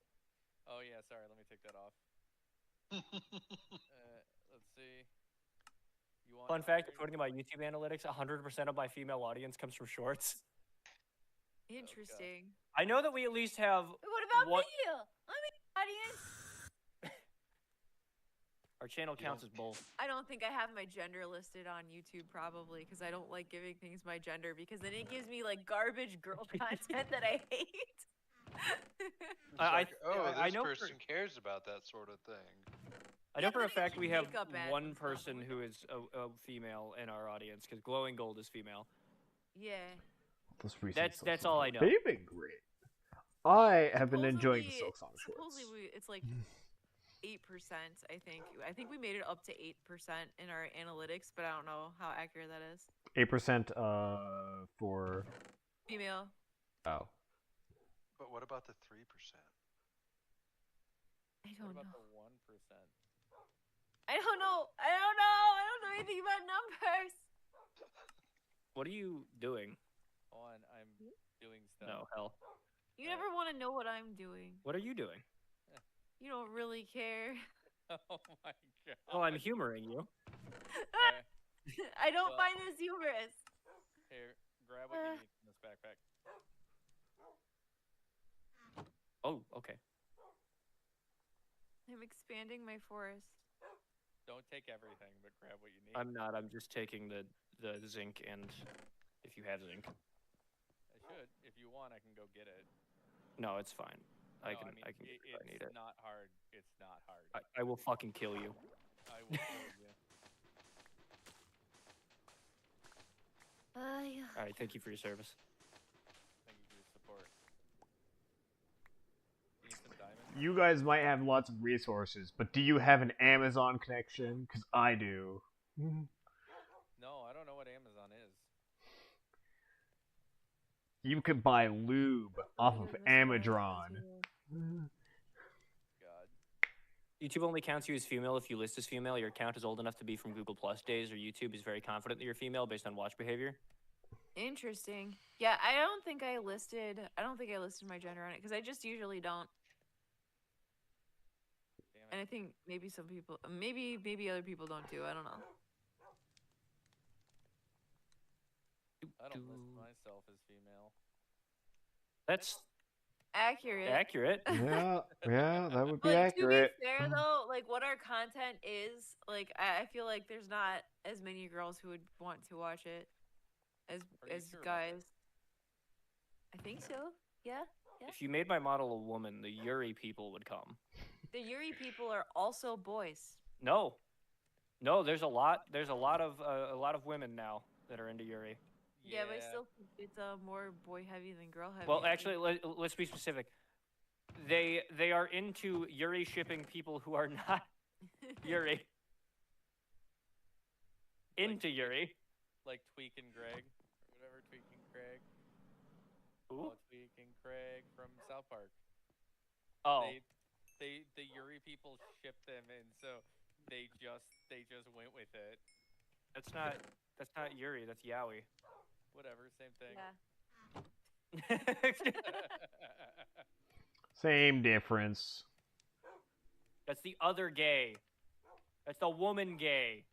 Oh yeah, sorry. Let me take that off. Let's see. You want Fun fact, iron? according to my YouTube analytics, 100% of my female audience comes from shorts. Interesting. I know that we at least have What about What- me? I'm in the audience. our channel counts as both. I don't think I have my gender listed on YouTube probably because I don't like giving things my gender because then it gives me like garbage girl content that I hate. I know person cares about that sort of thing. I know Yeah, for a but it's fact we have makeup ads one and stuff, person and who is a female in our audience because Glowing Gold is female. Yeah. That's all I know. They've been great. I have been enjoying the Supposedly- Silk Song shorts. Supposedly it's like 8%, I think. I think we made it up to 8% in our analytics, but I don't know how accurate that is. 8% for Female. oh. But what about the 3%? I What don't about know. the 1%? I don't know. I don't know anything about numbers. What are you doing? On, I'm doing stuff. No, hell. You never want to know what I'm doing. What are you doing? You don't really care. Oh my god. Well, I'm humoring you. Okay, I don't Well- find this humorous. here, grab what you need in this backpack. Oh, okay. I'm expanding my forest. Don't take everything, but grab what you need. I'm not. I'm just taking the zinc and if you have zinc. I should. If you want, I can go get it. No, it's fine. I No, can mean, get it if I need it's it. not hard. It's not hard. I will fucking kill you. I will kill you. All right, thank you for your service. Thank you for your support. Need some diamonds? You guys might have lots of resources, but do you have an Amazon connection? Because I do. No, I don't know what Amazon is. You could buy lube off of Amazon. God. YouTube only counts you as female if you list as female. Your account is old enough to be from Google Plus days, or YouTube is very confident that you're female based on watch behavior. Interesting. Yeah, I don't think I listed my gender on it because I just usually don't. Damn And it. I think maybe some people, maybe other people don't too. I don't know. I don't list myself as female. That's Accurate. accurate. Yeah, that would be But accurate. to be fair though, like what our content is, like I feel like there's not as many girls who would want to watch it as Are you as sure about guys. I think so. Yeah. If you made my model a woman, the Yuri people would come. The Yuri people are also boys. No, there's a lot of women now that are into Yuri. Yeah, but I still think it's more boy heavy than girl heavy. Well, I actually, let's be specific. They are into Yuri shipping people who are not think. Yuri. Into Yuri. Like Tweak and Greg, or whatever. Tweak and Craig. Who? Oh, Tweak and Craig from South Park. Oh. The Yuri people ship them in, so they just went with it. That's not Yuri. That's Yowie. Whatever, same thing. Yeah. Same difference. That's the other gay. That's the woman gay.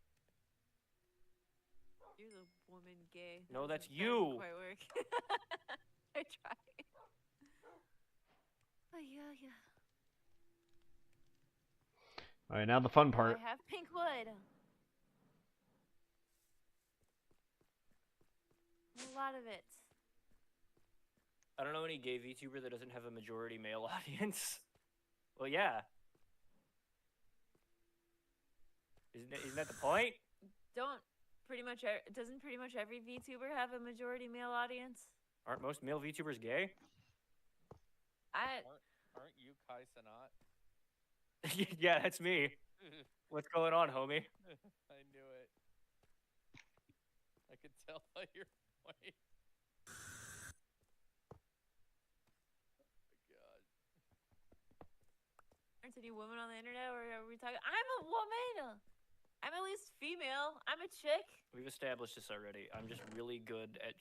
You're the woman gay. No, That that's doesn't- that didn't you. quite work. I tried. Oh yeah. All right, now the fun part. I have pink wood. A lot of it. I don't know any gay VTuber that doesn't have a majority male audience. Well, yeah. Isn't that the point? Doesn't pretty much every VTuber have a majority male audience? Aren't most male VTubers gay? Aren't you Kai Sanat? Yeah, that's me. What's going on, homie? I knew it. I could tell by your voice. Aren't any women on the internet, or are we talking? I'm a woman. I'm at least female. I'm a chick. We've established this already. I'm just really good at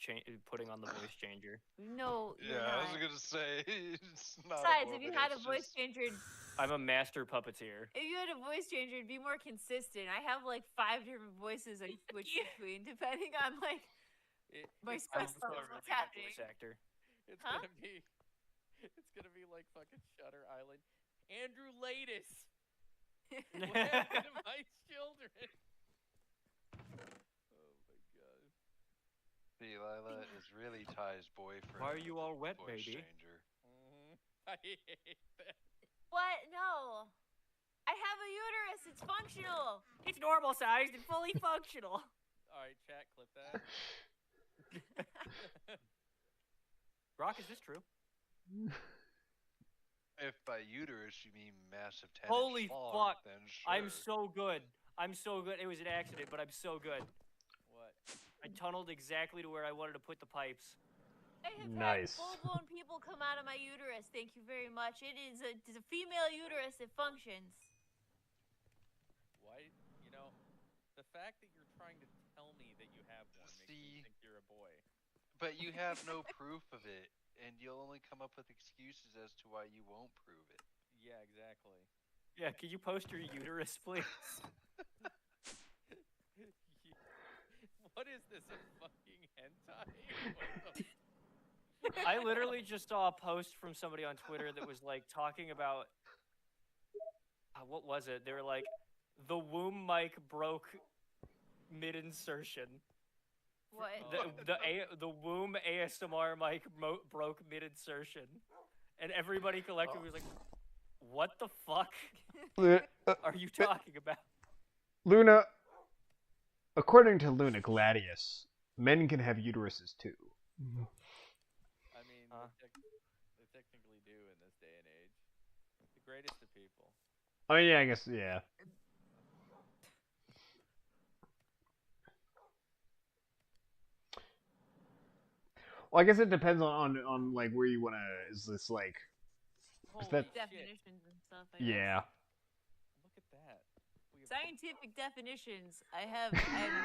putting on the voice changer. No, you're Yeah, I was not. gonna say. It's not Besides, if you woman, had a it's voice just- changer, I'm a master puppeteer. if you had a voice changer, it'd be more consistent. I have like 5 different voices I switch between, depending on like my I'm stress also a levels. really What's good happening? voice actor. It's Huh? gonna be like fucking Shutter Island. Andrew Ladis. What happened to my children? Oh my god. Delilah is really Ty's boyfriend. Why are you all wet, voice baby? changer. I hate that. What? No. I have a uterus. It's functional. It's normal sized and fully functional. All right, chat, clip that. Brock, is this true? If by uterus you mean massive 10 Holy long, fuck. then sure. I'm so good. I'm so good. It was an accident, but I'm so good. What? I tunneled exactly to where I wanted to put the pipes. I have Nice. had full-blown people come out of my uterus. Thank you very much. It's a female uterus. It functions. Why? You know, the fact that you're trying to tell me that you have one makes See? me think you're a boy. But you have no proof of it, and you'll only come up with excuses as to why you won't prove it. Yeah, exactly. Yeah, can you post your uterus, please? What is this, a fucking hentai? What the I literally just saw a post from somebody on Twitter that was like talking about what was it? They were like, the womb mic broke mid insertion. What? The womb ASMR mic broke mid insertion, and everybody collectively was like, "What the fuck are you talking about?" Luna, according to Luna Gladius, men can have uteruses too. I mean, they technically do in this day and age. The greatest of people. Oh yeah, I guess yeah. Well, I guess it depends on like where you wanna. Is this like? Holy that- shit. Definitions and stuff. I guess. Yeah. Look at that. We have Scientific definitions. I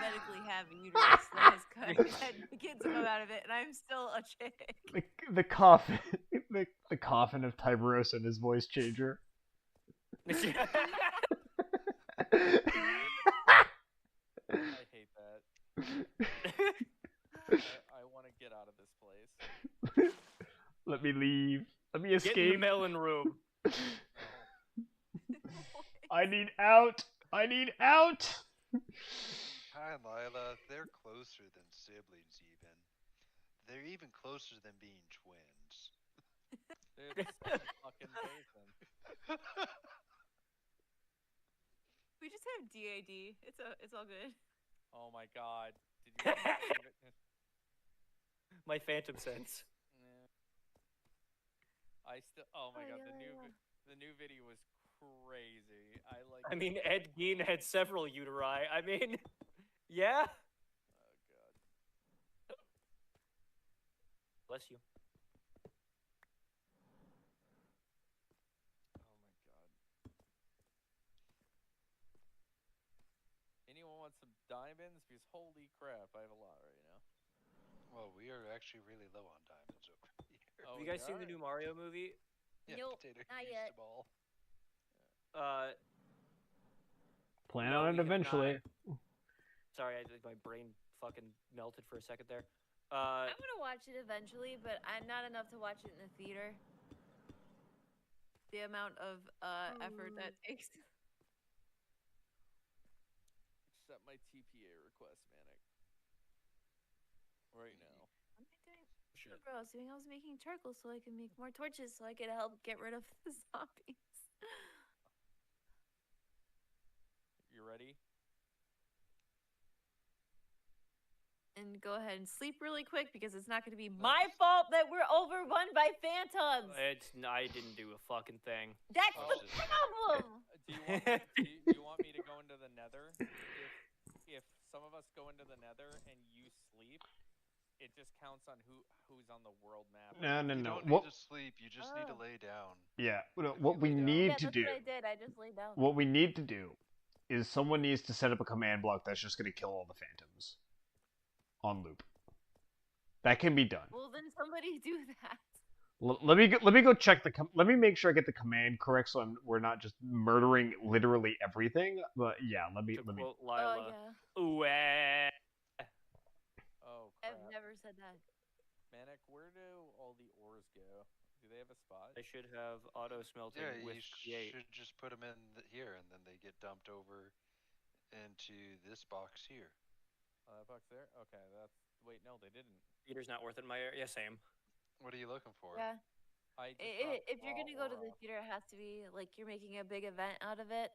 medically have a uterus that has had kids come out of it, and I'm still a chick. The coffin, the coffin of Tiberos and his voice changer. I hate that. I want to get out of this place. Let me leave. Let me Get in the escape. melon room. I need out. I need out. Hi, Lila. They're closer than siblings, even. They're even closer than being twins. They're the same fucking person. We just have DAD. It's all good. Oh my god. Did you believe it? My phantom sense. Yeah. Oh my god, yeah. the new video was crazy. I mean, Ed Gein had several uteri. I mean, yeah. Oh god. Bless you. Oh my god. want some diamonds? Because holy crap, I have a lot right now. Well, we are actually really low on diamonds over here. Oh, Have you guys we seen the are? new Mario movie? Yeah, Nope, Potato not used yet. them all. Plan No, on we it have not. eventually. Sorry, my brain fucking melted for a second there. I'm gonna watch it eventually, but I'm not enough to watch it in the theater. The amount of effort that takes. Accept my TPA request, Manic. Right now. What am I doing? Bro, I was making charcoal so I could make more torches so I could help get rid of the zombies. You ready? And go ahead and sleep really quick because it's not going to be my fault that we're overrun by phantoms. I didn't do a fucking thing. That's Oh, the shit. problem. Do you want me, do you want me to go into the nether? If some of us go into the nether and you sleep, it just counts on who's on the world map. No. You don't What? need to sleep. You just need to Oh. lay down. Yeah. If What you we lay down- need Yeah, to that's do. what I did. I just laid down. What we need to do is someone needs to set up a command block that's just going to kill all the phantoms on loop. That can be done. Well, then somebody do that. Let me go check let me make sure I get the command correct so we're not just murdering literally everything. But yeah, let me. To quote Lila, Oh, yeah. ooh, Oh, crap. I've never said that. Manic, where do all the ores go? Do they have a spot? I should have auto smelting Yeah, with you create. should just put them in here, and then they get dumped over into this box here. Oh, that box there? Okay, that's... Wait, no, they didn't. Theater's not worth it in my area. Yeah, same. What are you looking for? Yeah. I just dropped If you're raw gonna go to ore the off. theater, it has to be like you're making a big event out of it,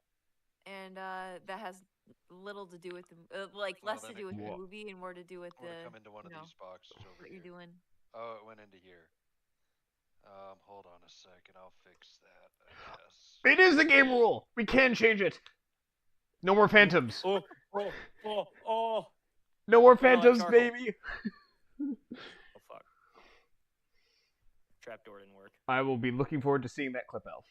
and that has little to do with the like Well, less to then do with the Whoa. movie and more to do with I want the to come into one of you know, these boxes over what here. you're doing. Oh, it went into here. Hold on a second. I'll fix that, I guess. It is the game rule. We can change it. No more phantoms. Oh. No more like phantoms, charcoal. baby. Oh fuck. Trapdoor didn't work. I will be looking forward to seeing that clip, Elf.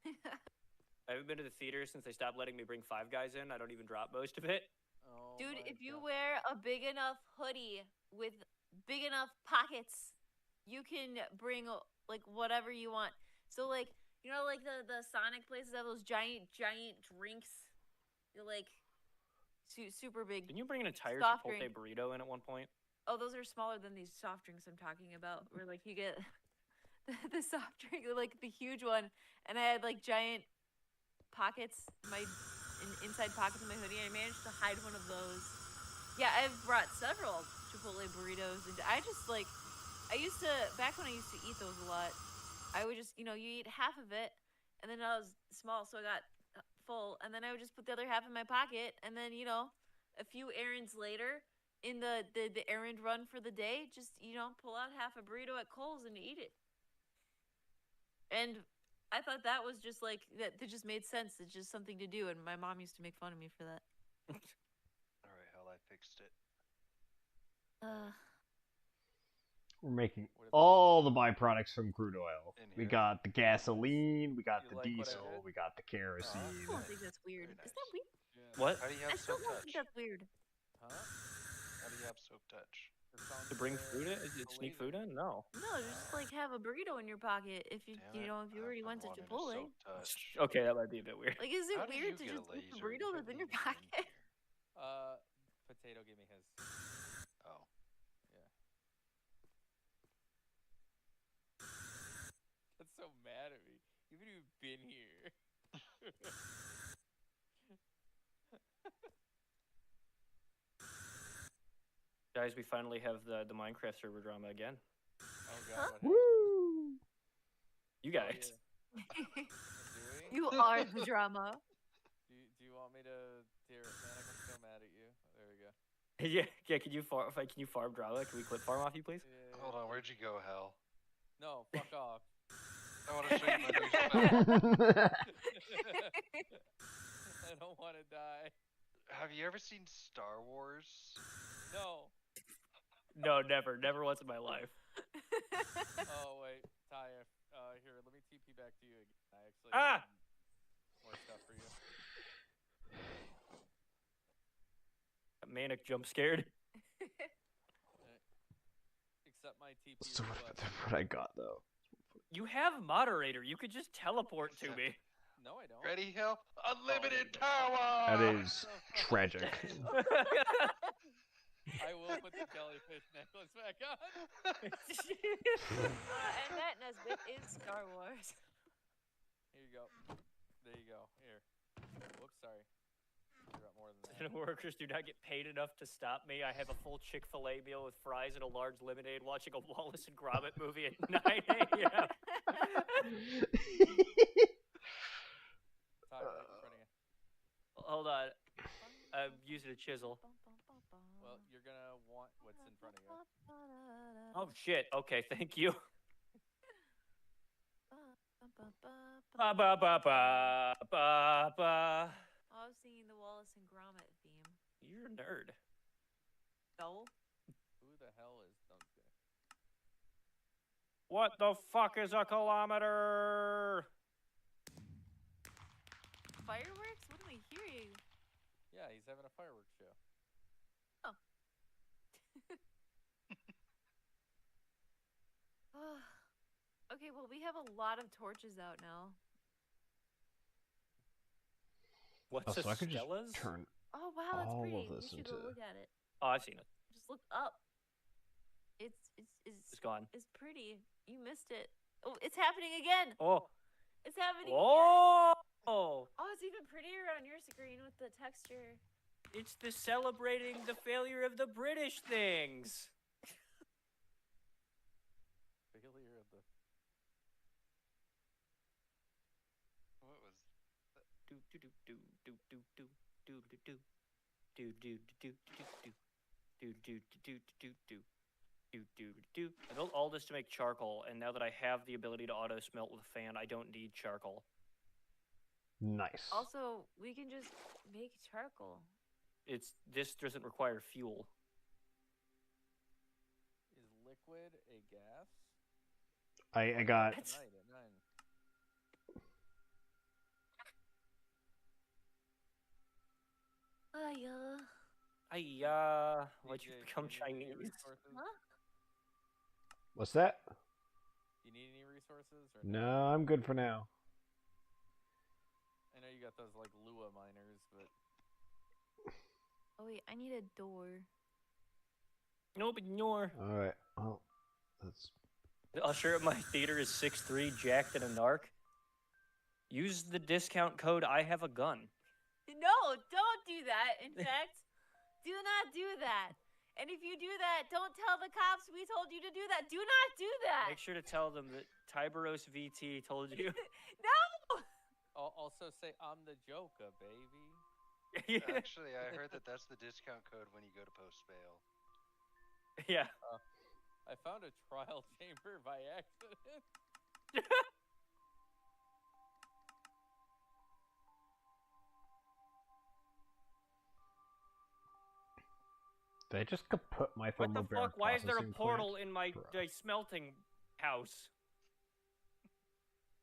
I haven't been to the theater since they stopped letting me bring Five Guys in. I don't even drop most of it. Oh Dude, my if you God. wear a big enough hoodie with big enough pockets, you can bring like whatever you want. So like like the Sonic places have those giant drinks. You're like super big. Didn't you bring an entire Soft Chipotle drink. burrito in at one point? Oh, those are smaller than these soft drinks I'm talking about. Where like you get the soft drink, like the huge one, and I had like giant pockets, inside pockets of my hoodie. And I managed to hide one of those. Yeah, I've brought several Chipotle burritos, and I just like I used to back when I used to eat those a lot. I would just you eat half of it, and then I was small, so I got full, and then I would just put the other half in my pocket, and then a few errands later. In the errand run for the day, just pull out half a burrito at Kohl's and eat it. And I thought that was just like that just made sense. It's just something to do, and my mom used to make fun of me for that. Alright, hell, I fixed it. We're making What if- all the byproducts from crude oil. In We here? got the gasoline, we got You the like what I diesel, did? we got the kerosene. I don't think that's weird. Very Is that nice. weird? Yeah. What? How do you I have still soap don't touch? think that's weird. Huh? How do you have soap touch? It's on To bring the- food in? Is the it sneak laser. food in? No. No, just like have a burrito in your pocket if you Damn it, if you I've already been went to wanting a Chipotle. soap touch. Okay, that might be a bit weird. Like, is it How did weird you to get a just put the laser? burrito You that's in your couldn't even pocket? Potato gave me his. Oh. That's so mad at me. You haven't even been here. Guys, we finally have the Minecraft server drama again. Oh god, what happened? Woo! You Oh, guys. yeah. Do we? You are the drama. Do you want me to... Here, Manic, I'm so mad at you. There we go. Yeah. Can you farm drama? Can we clip farm off you, please? Yeah. Hold on, where'd you go, Hal? No, fuck off. I want to show you my new spell. I don't want to die. Have you ever seen Star Wars? No. No, never. Never once in my life. Oh, wait. Ty, here, let me TP back to you again. I actually Ah! have more stuff for you. Manic jump scared. Except my TP. So what I got though. You have moderator. You could just teleport to me. No, I don't. Ready, Hill? Oh, Unlimited there you go. tower! That is tragic. I will put the jellyfish necklace back on. And that Nesbit is Star Wars. Here you go. There you go. Here. Whoops, sorry. I got more than that. Workers do not get paid enough to stop me. I have a full Chick-fil-A meal with fries and a large lemonade watching a Wallace and Gromit movie at 9 a.m. Ty, right in front of you. Hold on. I'm using a chisel. Well, you're gonna want what's in front of you. Oh, shit. Okay, thank you. Ba ba ba ba ba ba. I was singing the Wallace and Gromit theme. You're a nerd. No. Who the hell is Dumpster? What the fuck is a kilometer? Fireworks? What am I hearing? Yeah, he's having a fireworks show. Okay, well, we have a lot of torches out now. What's so I could just Stella's? turn Oh, wow, that's all pretty. of this You should go into. look at it. Oh, I've seen it. Just look up. It's It's gone. It's pretty. You missed it. Oh, it's happening again. Oh. It's happening again. Oh. Oh, it's even prettier on your screen with the texture. It's the celebrating the failure of the British things. Failure of the. What was Do do do do do do do do do do do do do do do do do do do do. I built all this to make charcoal, and now that I have the ability to auto smelt with a fan, I don't need charcoal. Nice. Also, we can just make charcoal. This doesn't require fuel. Is liquid a gas? I got. At night, at 9. Why'd you DJ, become do you need any Chinese? resources? Huh? What's that? You need any resources? Or No, I'm good for now. I know you got those like Lua miners, but Oh wait, I need a door. No, but you're. All right. Well, that's. The usher at my theater is 6'3", jacked and a narc. Use the discount code I have a gun. No, don't do that. In fact, do not do that. And if you do that, don't tell the cops we told you to do that. Do not do that. Make sure to tell them that Tiberos VT told you. No. I'll also say I'm the Joker, baby. Actually, I heard that that's the discount code when you go to post bail. Yeah. I found a trial chamber by accident. Did I just kaput my What the thermobaric fuck? Why is there a processing portal plant? in my Bruh. smelting house?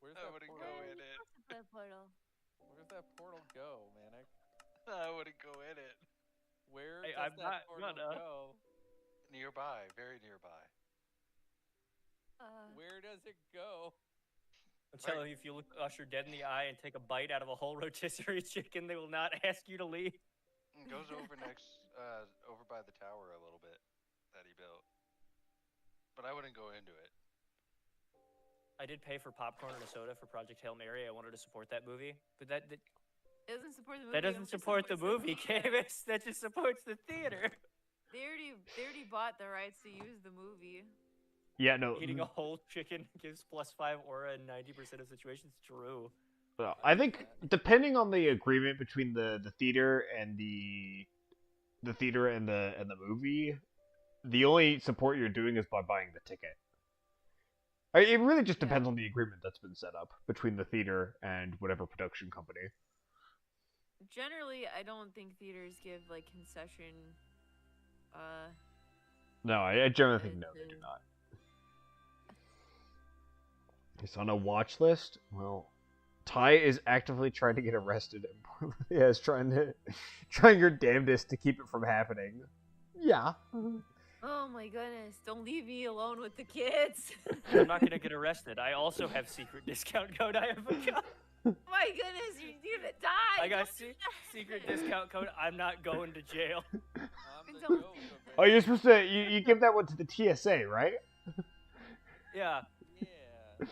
Where's I that wouldn't portal? go Where are in you it. supposed to put a portal? Where's that portal go, Manic? I wouldn't go in it. Where Hey, does I'm that not portal gonna. go? Nearby, very nearby. Where does it go? I'm telling you, if you look Usher dead in the eye and take a bite out of a whole rotisserie chicken, they will not ask you to leave. It goes over over by the tower a little bit that he built. But I wouldn't go into it. I did pay for popcorn and a soda for Project Hail Mary. I wanted to support that movie, but that It doesn't support the movie. that it doesn't just support the supports movie, theater. Camus. That just supports the theater. They already bought the rights to use the movie. Yeah, no. Eating a whole chicken gives +5 aura in 90% of situations. True. Well, I think depending on the agreement between the theater and the theater and the movie, the only support you're doing is by buying the ticket. It really just depends on the agreement that's been set up between the theater and whatever production company. Generally, I don't think theaters give like concession. No, I generally think no, they do not. It's on a watch list. Well, Ty is actively trying to get arrested. Yeah, is trying your damnedest to keep it from happening. Yeah. Oh my goodness! Don't leave me alone with the kids. I'm not gonna get arrested. I also have secret discount code. I have a code. My goodness, you're gonna die. I got Don't do that. secret discount code. I'm not going to jail. I'm the Don't Joker, do Oh, baby. you're supposed to you give that one to the TSA, right? Yeah. Yeah.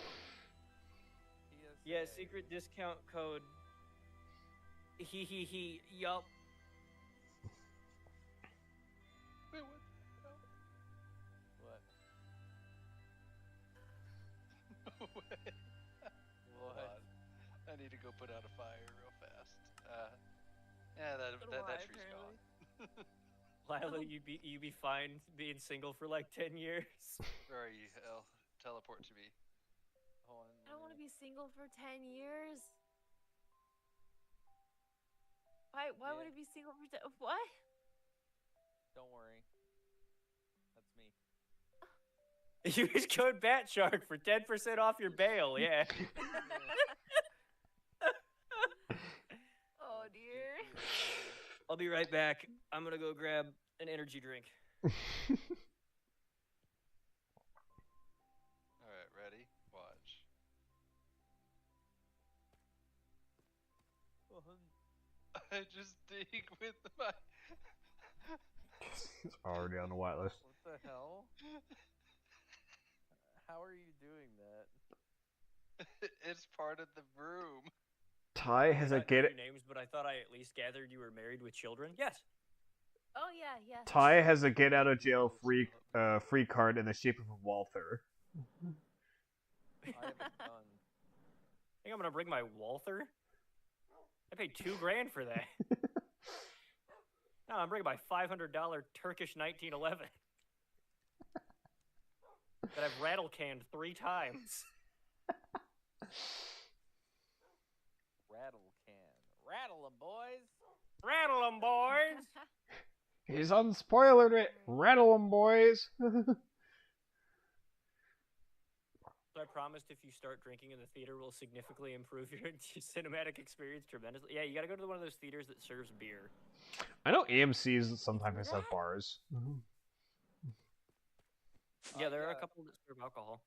Yeah, PSA. secret discount code. Yup. Wait, what the hell? What? Wait. Hold What? on. I need to go put out a fire real fast. Yeah, that So do I, tree's apparently. gone. Lila, you be fine being single for like 10 years. Where are you? Hell, teleport to me. Hold on. I don't want to be single for 10 years. Why Yeah. would I be single for what? Don't worry. That's me. Use code BATSHARK for 10% off your bail. Yeah. Oh dear. I'll be right back. I'm gonna go grab an energy drink. Alright, ready? Watch. I just dig with my. It's already on the whitelist. What the hell? How are you doing that? It's part of the broom. Ty has a Not get your names, but I thought I at least gathered you were married with children. Yes. Oh yeah, yeah. Ty has a get out of jail free card in the shape of a Walther. I haven't done. Think I'm gonna bring my Walther? I paid $2,000 for that. No, I'm bringing my $500 Turkish 1911 that I've rattle canned 3 times. Rattle can. Rattle 'em, boys. Rattle 'em, boys! He's unspoilered it. Rattle 'em, boys. So I promised if you start drinking in the theater, will significantly improve your cinematic experience tremendously. Yeah, you gotta go to one of those theaters that serves beer. I know AMC's sometimes have bars. Yeah, there are a Yeah. couple that serve alcohol.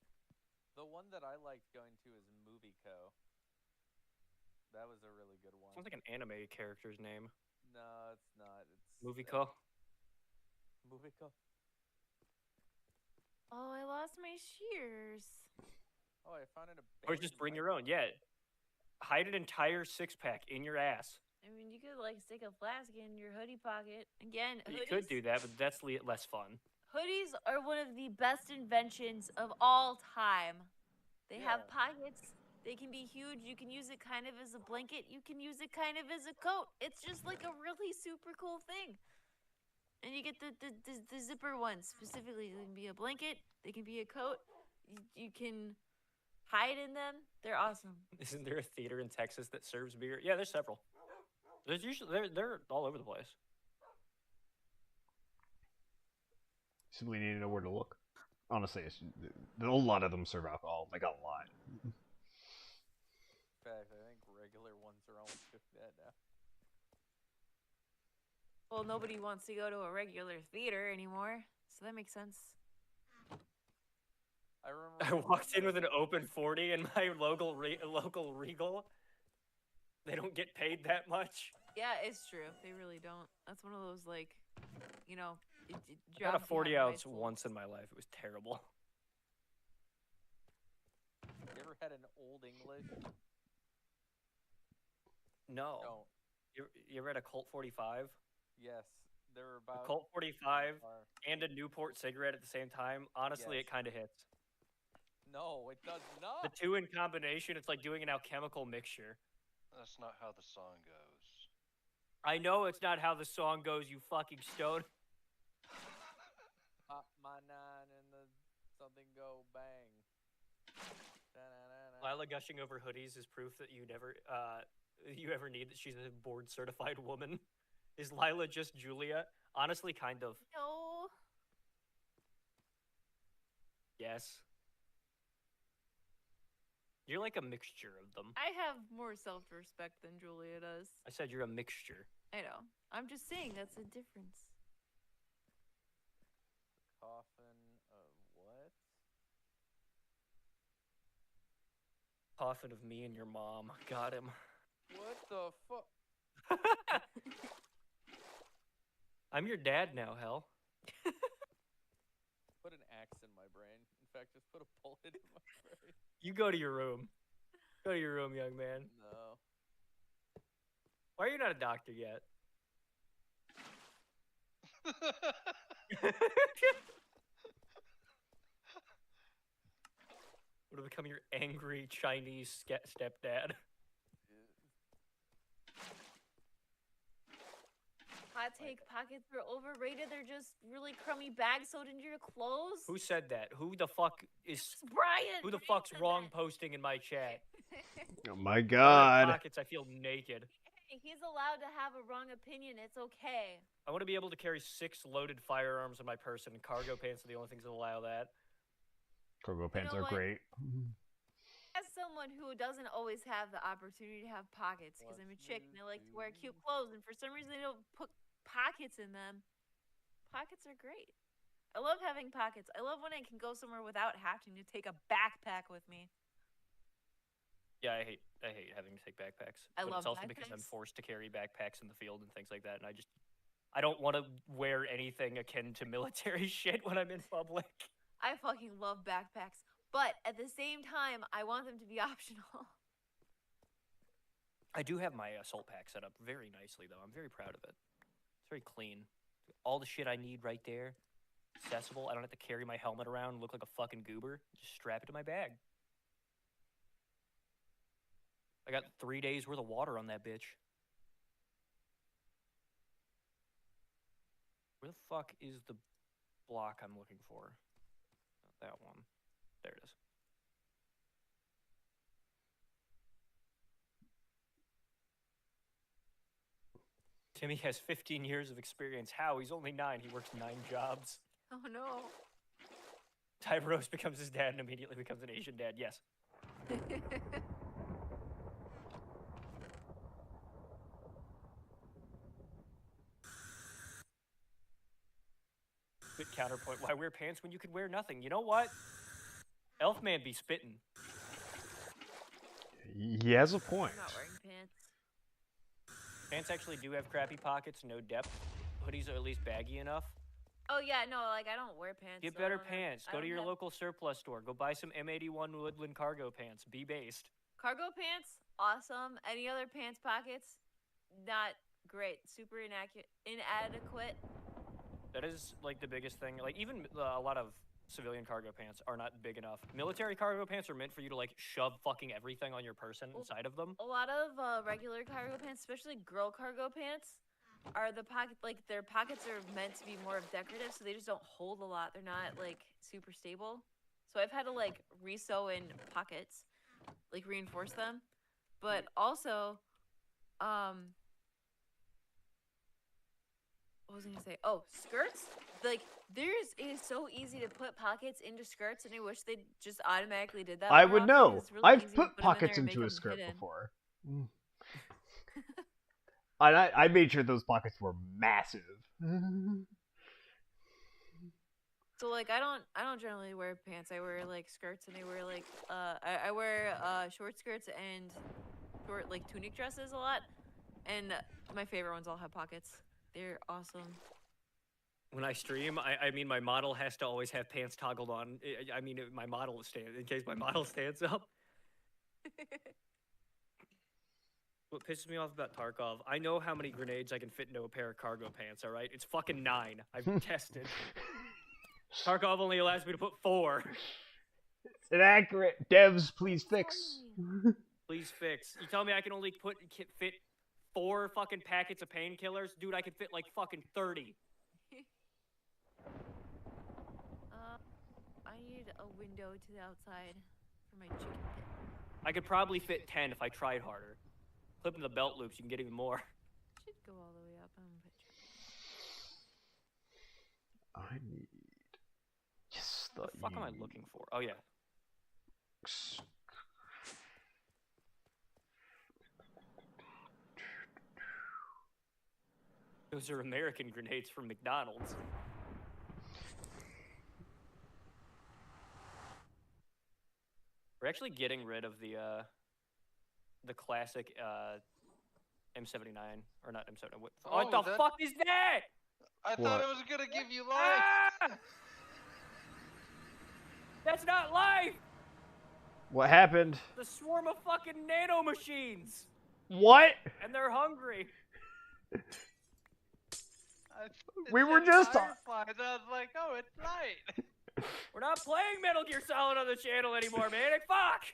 The one that I liked going to is Movie Co. That was a really good one. Sounds like an anime character's name. No, it's not. It's Movie Co. Movie Co. Oh, I lost my shears. Oh, I found it. Or just bring your own. Yeah. Hide an entire 6-pack in your ass. I mean, you could like stick a flask in your hoodie pocket. Again, You hoodies, could do that, but that's less fun. hoodies are one of the best inventions of all time. They have Yeah. pockets. They can be huge. You can use it kind of as a blanket. You can use it kind of as a coat. It's just like a really super cool thing. And you get the zipper ones specifically. They can be a blanket. They can be a coat. You can hide in them. They're awesome. Isn't there a theater in Texas that serves beer? Yeah, there's several. There's usually they're all over the place. Simply need to know where to look. Honestly, a lot of them serve alcohol. Like a lot. In fact, I think regular ones are almost doing that now. Well, nobody wants to go to a regular theater anymore, so that makes sense. I remember. I walked in with an open 40 in my local Regal. They don't get paid that much. Yeah, it's true. They really don't. That's one of those like, you know. I got a jobs you have 40 in high ounce school. once in my life. It was terrible. You ever had an Old English? No. No. You ever had a Colt 45? Yes, they're A about. Colt 45 are- and a Newport cigarette at the same time. Honestly, Yes. it kind of hits. No, it does not. The two in combination, it's like doing an alchemical mixture. That's not how the song goes. I know it's not how the song goes, you fucking stone. Pop my 9 and the something go bang. Da-na-na-na. Lila gushing over hoodies is proof that you ever need that she's a board certified woman. Is Lila just Julia? Honestly, kind of. No. Yes. You're like a mixture of them. I have more self-respect than Julia does. I said you're a mixture. I know. I'm just saying that's a difference. Coffin of what? Coffin of me and your mom. Got him. What the fuck? I'm your dad now, hell. Put an axe in my brain. In fact, just put a bullet in my brain. You go to your room. Go to your room, young man. No. Why are you not a doctor yet? Would have become your angry Chinese stepdad. Hot take, pockets are overrated. They're just really crummy bags sewed into your clothes. Who said that? Who the fuck is... It's Brian! Who the fuck's wrong posting in my chat? Oh my Without god. pockets, I feel naked. Hey, he's allowed to have a wrong opinion. It's okay. I want to be able to carry 6 loaded firearms in my person, and cargo pants are the only things that allow that. Cargo pants know are what? great. As someone who doesn't always have the opportunity to have pockets, because I'm a chick and I like to wear cute clothes, and for some reason they don't put pockets in them. Pockets are great. I love having pockets. I love when I can go somewhere without having to take a backpack with me. Yeah, I hate having to take backpacks. I But love it's also because I'm backpacks. forced to carry backpacks in the field and things like that, and I don't want to wear anything akin to military shit when I'm in public. I fucking love backpacks. But at the same time, I want them to be optional. I do have my assault pack set up very nicely, though. I'm very proud of it. It's very clean. All the shit I need right there. Accessible. I don't have to carry my helmet around and look like a fucking goober. Just strap it to my bag. I got 3 days worth of water on that bitch. Where the fuck is the block I'm looking for? Not that one. There it is. Timmy has 15 years of experience. How? He's only 9. He works 9 jobs. Oh no. Tyrose becomes his dad and immediately becomes an Asian dad. Yes. Good counterpoint. Why wear pants when you could wear nothing? You know what? Elfman be spitting. He has a point. I'm not wearing pants. Pants actually do have crappy pockets, no depth. Hoodies are at least baggy enough. Oh yeah, no, like I don't wear pants. Get so I better don't have- pants. I Go to don't your have- local surplus store. Go buy some M81 Woodland cargo pants. Be based. Cargo pants, awesome. Any other pants pockets, not great. Super inadequate. That is like the biggest thing. Like even a lot of civilian cargo pants are not big enough. Military cargo pants are meant for you to like shove fucking everything on your person inside of them. A lot of regular cargo pants, especially girl cargo pants, are the pocket like their pockets are meant to be more of decorative, so they just don't hold a lot. They're not like super stable. So I've had to like re-sew in pockets, like reinforce them. But also, what was I gonna say? Oh, skirts. Like it is so easy to put pockets into skirts, and I wish they just automatically did that. I more would often, know. 'cause it's really I've easy to put put 'em in pockets there and make into a 'em skirt hidden. before. And I made sure those pockets were massive. So like I don't generally wear pants. I wear like skirts, and I wear like I wear short skirts and short like tunic dresses a lot. And my favorite ones all have pockets. They're awesome. When I stream, I mean my model has to always have pants toggled on. I mean my model in case my model stands up. What pisses me off about Tarkov, I know how many grenades I can fit into a pair of cargo pants, alright? It's fucking 9. I've tested. Tarkov only allows me to put 4. It's inaccurate. Devs, please fix. Please fix. You tell me I can only fit 4 fucking packets of painkillers? Dude, I could fit like fucking 30. I need a window to the outside for my chicken pit. I could probably fit 10 if I tried harder. Clipping the belt loops, you can get even more. Should go all the way up on the picture. I need. Yes, What the fuck am I looking for? Oh, yeah. Those are American grenades from McDonald's. We're actually getting rid of the classic M79 or not M79. What Oh, the that- fuck is that? I What? thought it was gonna give you life. Ah! That's not life. What happened? The swarm of fucking nano machines, What? and they're hungry. We were just on. Fireflies. I was like, oh, it's light. We're not playing Metal Gear Solid on the channel anymore, man. Fuck.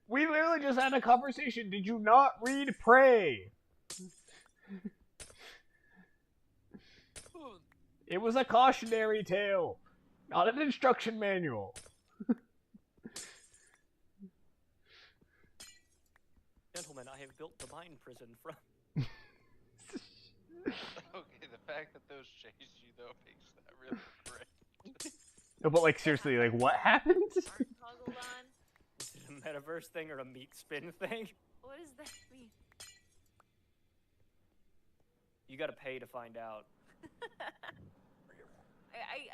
We literally just had a conversation. Did you not read Prey? It was a cautionary tale, not an instruction manual. Gentlemen, I have built the mine prison from. Okay, the fact that those chase you though makes that really great. No, but like seriously, like what happened? Arm toggled on. Is it a metaverse thing or a meat spin thing? What does that mean? You gotta pay to find out.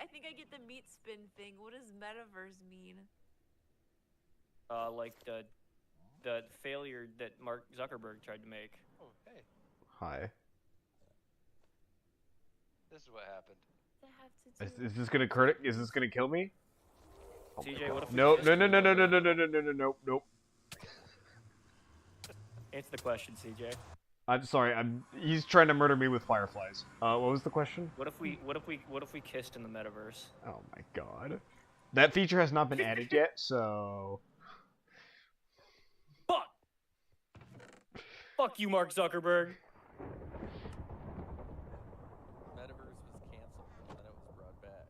I think I get the meat spin thing. What does metaverse mean? Like the failure that Mark Zuckerberg tried to make. Oh, hey, Hi. this is what happened. Does that have to do? Is this gonna crit? Is this gonna kill me? Oh my TJ, God. what if we No, just- no, no, no, no, no, no, no, no, no, no, no, nope. Answer the question, CJ. I'm sorry. He's trying to murder me with fireflies. What was the question? What if we kissed in the metaverse? Oh my God. That feature has not been added yet, so. Fuck! Fuck you, Mark Zuckerberg. Metaverse was canceled and then it was brought back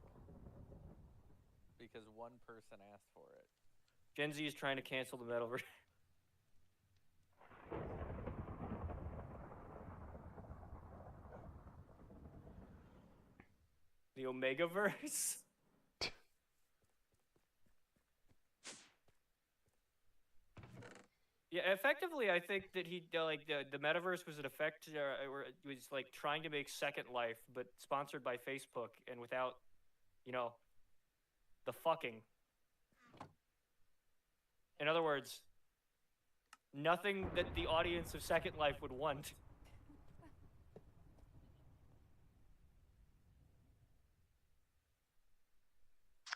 because one person asked for it. Gen Z is trying to cancel the metaverse. The Omegaverse? Yeah, effectively, I think that he like the metaverse was an effect, or it was like trying to make Second Life, but sponsored by Facebook and without, you know, the fucking. In other words, nothing that the audience of Second Life would want.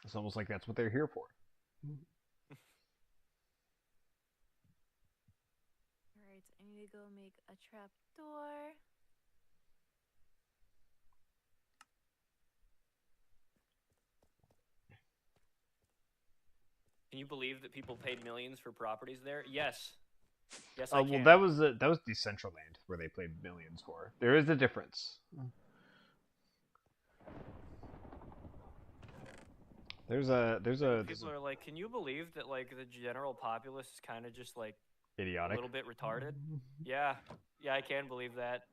It's almost like that's what they're here for. Alright, I need to go make a trap door. Can you believe that people paid millions for properties there? Yes. Yes, I Well, can. that was Decentraland where they played millions for. There is a difference. There's a People are like, can you believe that like the general populace is kind of just like idiotic. a little bit retarded? Yeah, I can believe that.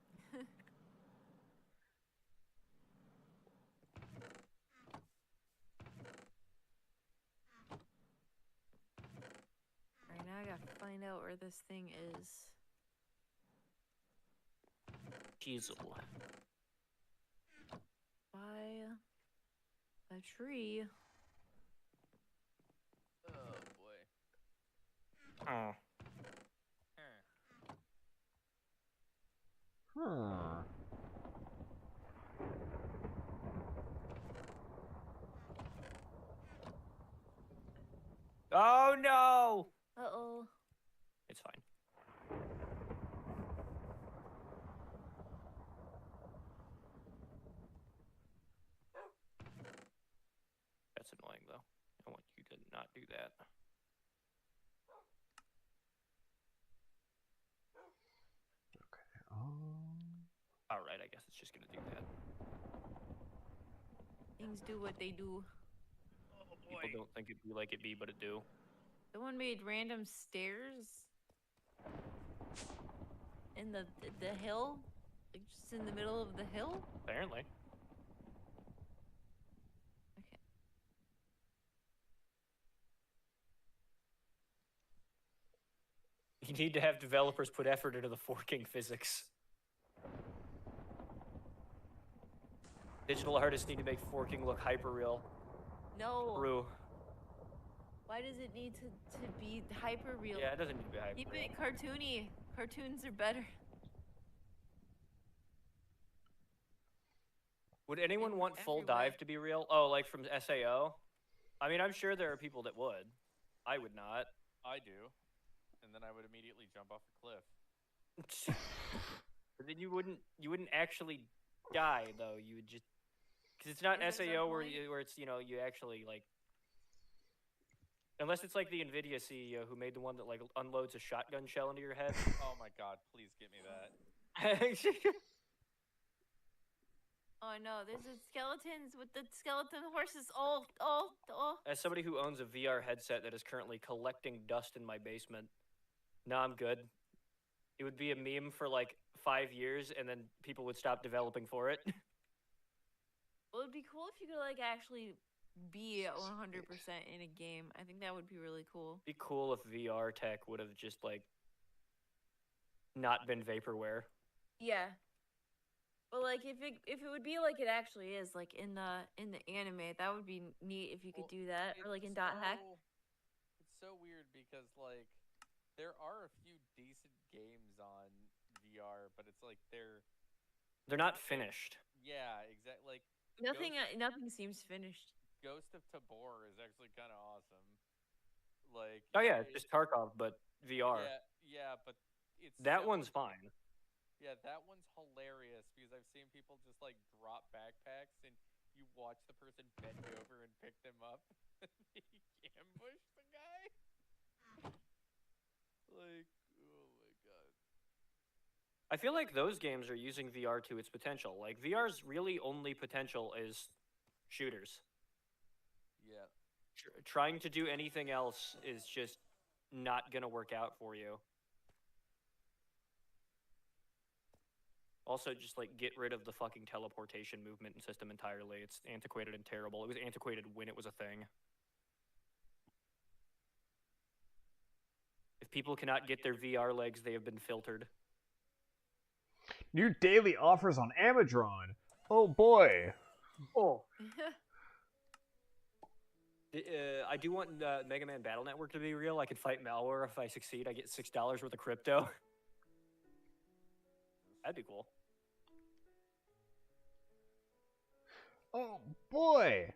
Alright, now I gotta find out where this thing is. Chisel. By a tree. Oh boy. Oh. Huh. Oh no! Uh-oh. It's fine. That's annoying though. I want you to not do that. Alright, I guess it's just gonna do that. Things do what they do. Oh People don't think it be like it be, but it do. Someone made random stairs in the hill, like just in the middle of the hill. Apparently. Okay. You need to have developers put effort into the forking physics. Digital artists need to make forking look hyper real. No. True. Why does it need to be hyper real? Yeah, it doesn't need to be hyper Keep real. it cartoony. Cartoons are better. Would anyone In want full every way. dive to be real? Oh, like from SAO? I mean, I'm sure there are people that would. I would not. I do, and then I would immediately jump off a cliff. But then you wouldn't actually die though. You would just because it's not Is there SAO no where point? where it's you actually like unless it's like the Nvidia CEO who made the one that like unloads a shotgun shell into your head. Oh my god, please get me that. Oh no, there's the skeletons with the skeleton horses. Oh. As somebody who owns a VR headset that is currently collecting dust in my basement, no, I'm good. It would be a meme for like 5 years, and then people would stop developing for it. Well, it'd be cool if you could like actually be 100% in a game. I think that would be really cool. It'd be cool if VR tech would have just like not been vaporware. Yeah. But like if it would be like it actually is, like in the anime, that would be neat if you could do that. Or like in dot hack. It's so weird because like there are a few decent games on VR, but it's like they're not finished. Yeah, exactly. Like Nothing seems finished. Ghost of Tabor is actually kind of awesome. Like Oh yeah, it's just Tarkov, but VR. Yeah, but it's That so one's much- fine. Yeah, that one's hilarious because I've seen people just like drop backpacks and you watch the person bend over and pick them up and they ambush the guy. Like, oh my god. I feel like those games are using VR to its potential. Like VR's really only potential is shooters. Yeah. Trying to do anything else is just not gonna work out for you. Also, just like get rid of the fucking teleportation movement and system entirely. It's antiquated and terrible. It was antiquated when it was a thing. If people cannot get their VR legs, they have been filtered. New daily offers on Amazon. Oh boy. Oh. I do want Mega Man Battle Network to be real. I could fight malware. If I succeed, I get $6 worth of crypto. That'd be cool. Oh boy.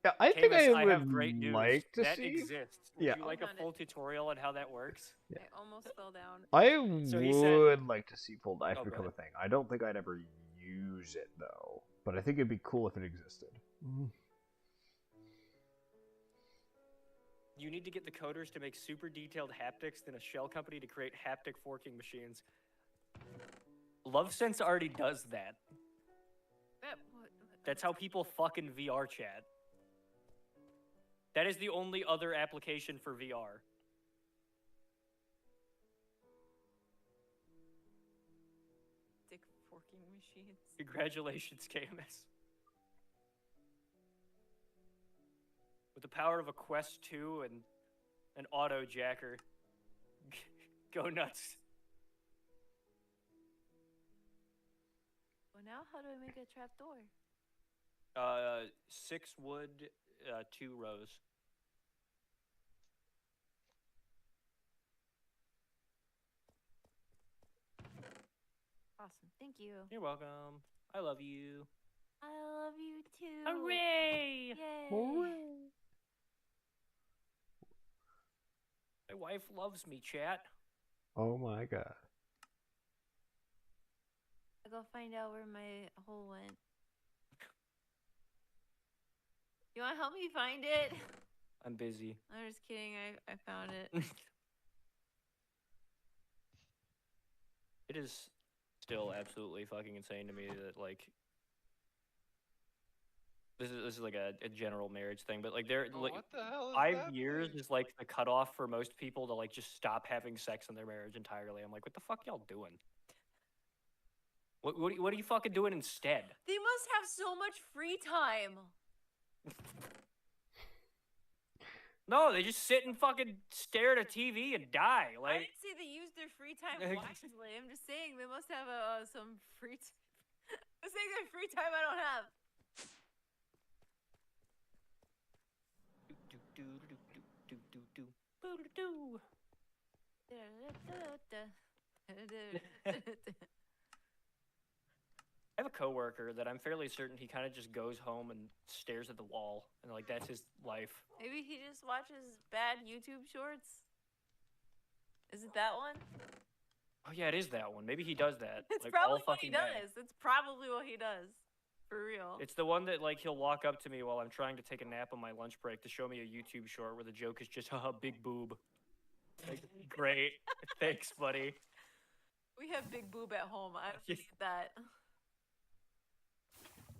Yeah, I think Camus, I have would great news. like to that see. exists. Would Yeah. you like a Found it. full tutorial on how that works? Yeah. I almost fell down. I So he would said- like to see full dive Oh, go become a ahead. thing. I don't think I'd ever use it though, but I think it'd be cool if it existed. You need to get the coders to make super detailed haptics, then a shell company to create haptic forking machines. LoveSense already does that. That's how people fucking VR chat. That is the only other application for VR. Dick forking machines. Congratulations, KMS. With the power of a Quest 2 and an auto jacker. Go nuts. Well, now how do I make a trap door? 6 wood, 2 rows. Awesome. Thank you. You're welcome. I love you. I love you too. Hooray! Yay. My wife loves me, chat. Oh my god. I'll go find out where my hole went. You want to help me find it? I'm busy. I'm just kidding. I found it. It is still absolutely fucking insane to me that like this is like a general marriage thing, but like there Oh, like what the hell is 5 that years thing? is like the cutoff for most people to like just stop having sex in their marriage entirely. I'm like, what the fuck y'all doing? What are you fucking doing instead? They must have so much free time. No, they just sit and fucking stare at a TV and die. I Like didn't say they use their free time wisely. I'm just saying they must have some free time. Let's take that free time I don't have. I have a coworker that I'm fairly certain he kind of just goes home and stares at the wall, and like that's his life. Maybe he just watches bad YouTube shorts. Is it that one? Oh yeah, it is that one. Maybe he does that. It's like, probably all what he fucking day. does. It's probably what he does. For real. It's the one that like he'll walk up to me while I'm trying to take a nap on my lunch break to show me a YouTube short where the joke is just haha big boob. Like, great. Thanks, buddy. We have big boob at home. I don't need that.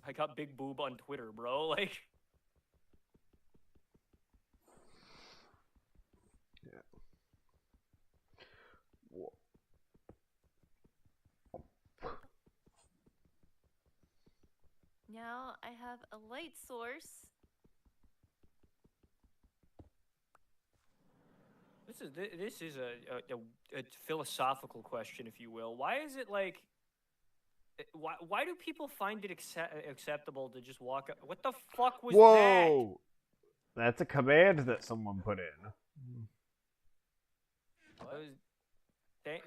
I got big boob on Twitter, bro. Like Yeah. Whoa. Now I have a light source. this is a philosophical question, if you will. Why is it like? Why do people find it acceptable to just walk up? What the fuck was that? Whoa! That's a command that someone put in.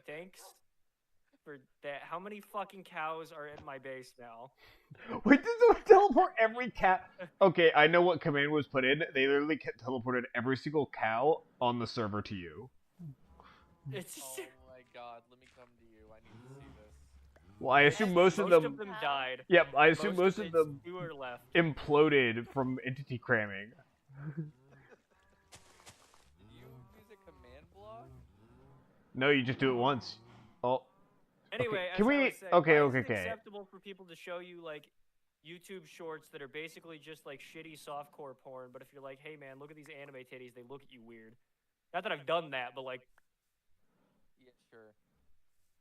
Thanks for that. How many fucking cows are in my base now? Wait, did someone teleport every cat? Okay, I know what command was put in. They literally teleported every single cow on the server to you. It's Oh my god, let me come to you. I need to see this. Well, I assume most of them died. Yep, I assume most of them two are left. imploded from entity cramming. Did you use a command block? No, you just do it once. Oh. Anyway, okay. Can we? I was saying, Okay, why okay, is it okay. acceptable for people to show you like YouTube shorts that are basically just like shitty softcore porn? But if you're like, hey man, look at these anime titties, they look at you weird. Not that I've done that, but like, Yeah, sure.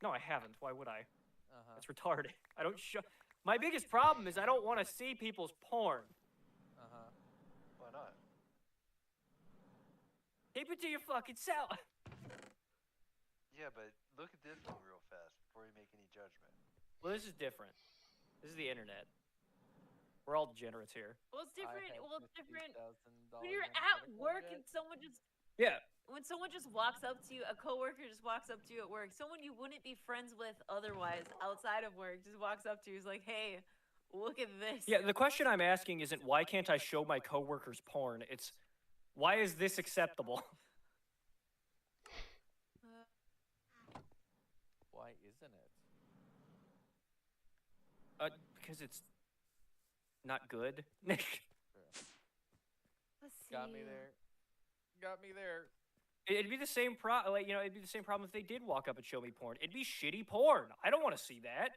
no, I haven't. Why would I? Uh-huh. That's retarded. I don't show. My biggest problem is I don't want to see people's porn. Uh-huh. Why not? Keep it to your fucking self. Yeah, but look at this one real fast before you make any judgment. Well, this is different. This is the internet. We're all degenerates here. Well, it's different. Well, it's different. $50,000 When you're in at credit card work debt? and someone just Yeah. when someone just walks up to you, a coworker just walks up to you at work, someone you wouldn't be friends with otherwise outside of work just walks up to you, is like, hey, look at this. Yeah, the question I'm asking isn't why can't I show my coworkers porn? It's why is this acceptable? Why isn't it? Because it's not good. Let's see. Got me there. Got me there. It'd be the same it'd be the same problem if they did walk up and show me porn. It'd be shitty porn. I don't want to see that.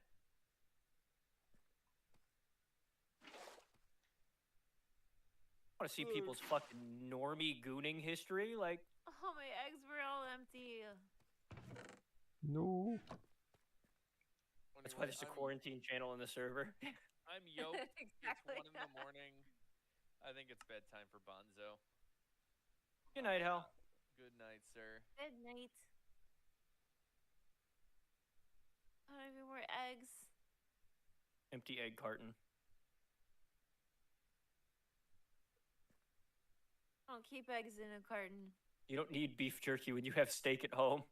I want to see people's fucking normie gooning history. Like, Oh, my eggs were all empty. No. that's why there's a quarantine channel in the server. I'm yoked. Exactly. It's 1 in the morning. I think it's bedtime for Bonzo. Good night, Hal. Good night, sir. Good night. I don't even more eggs. Empty egg carton. I don't keep eggs in a carton. You don't need beef jerky when you have steak at home.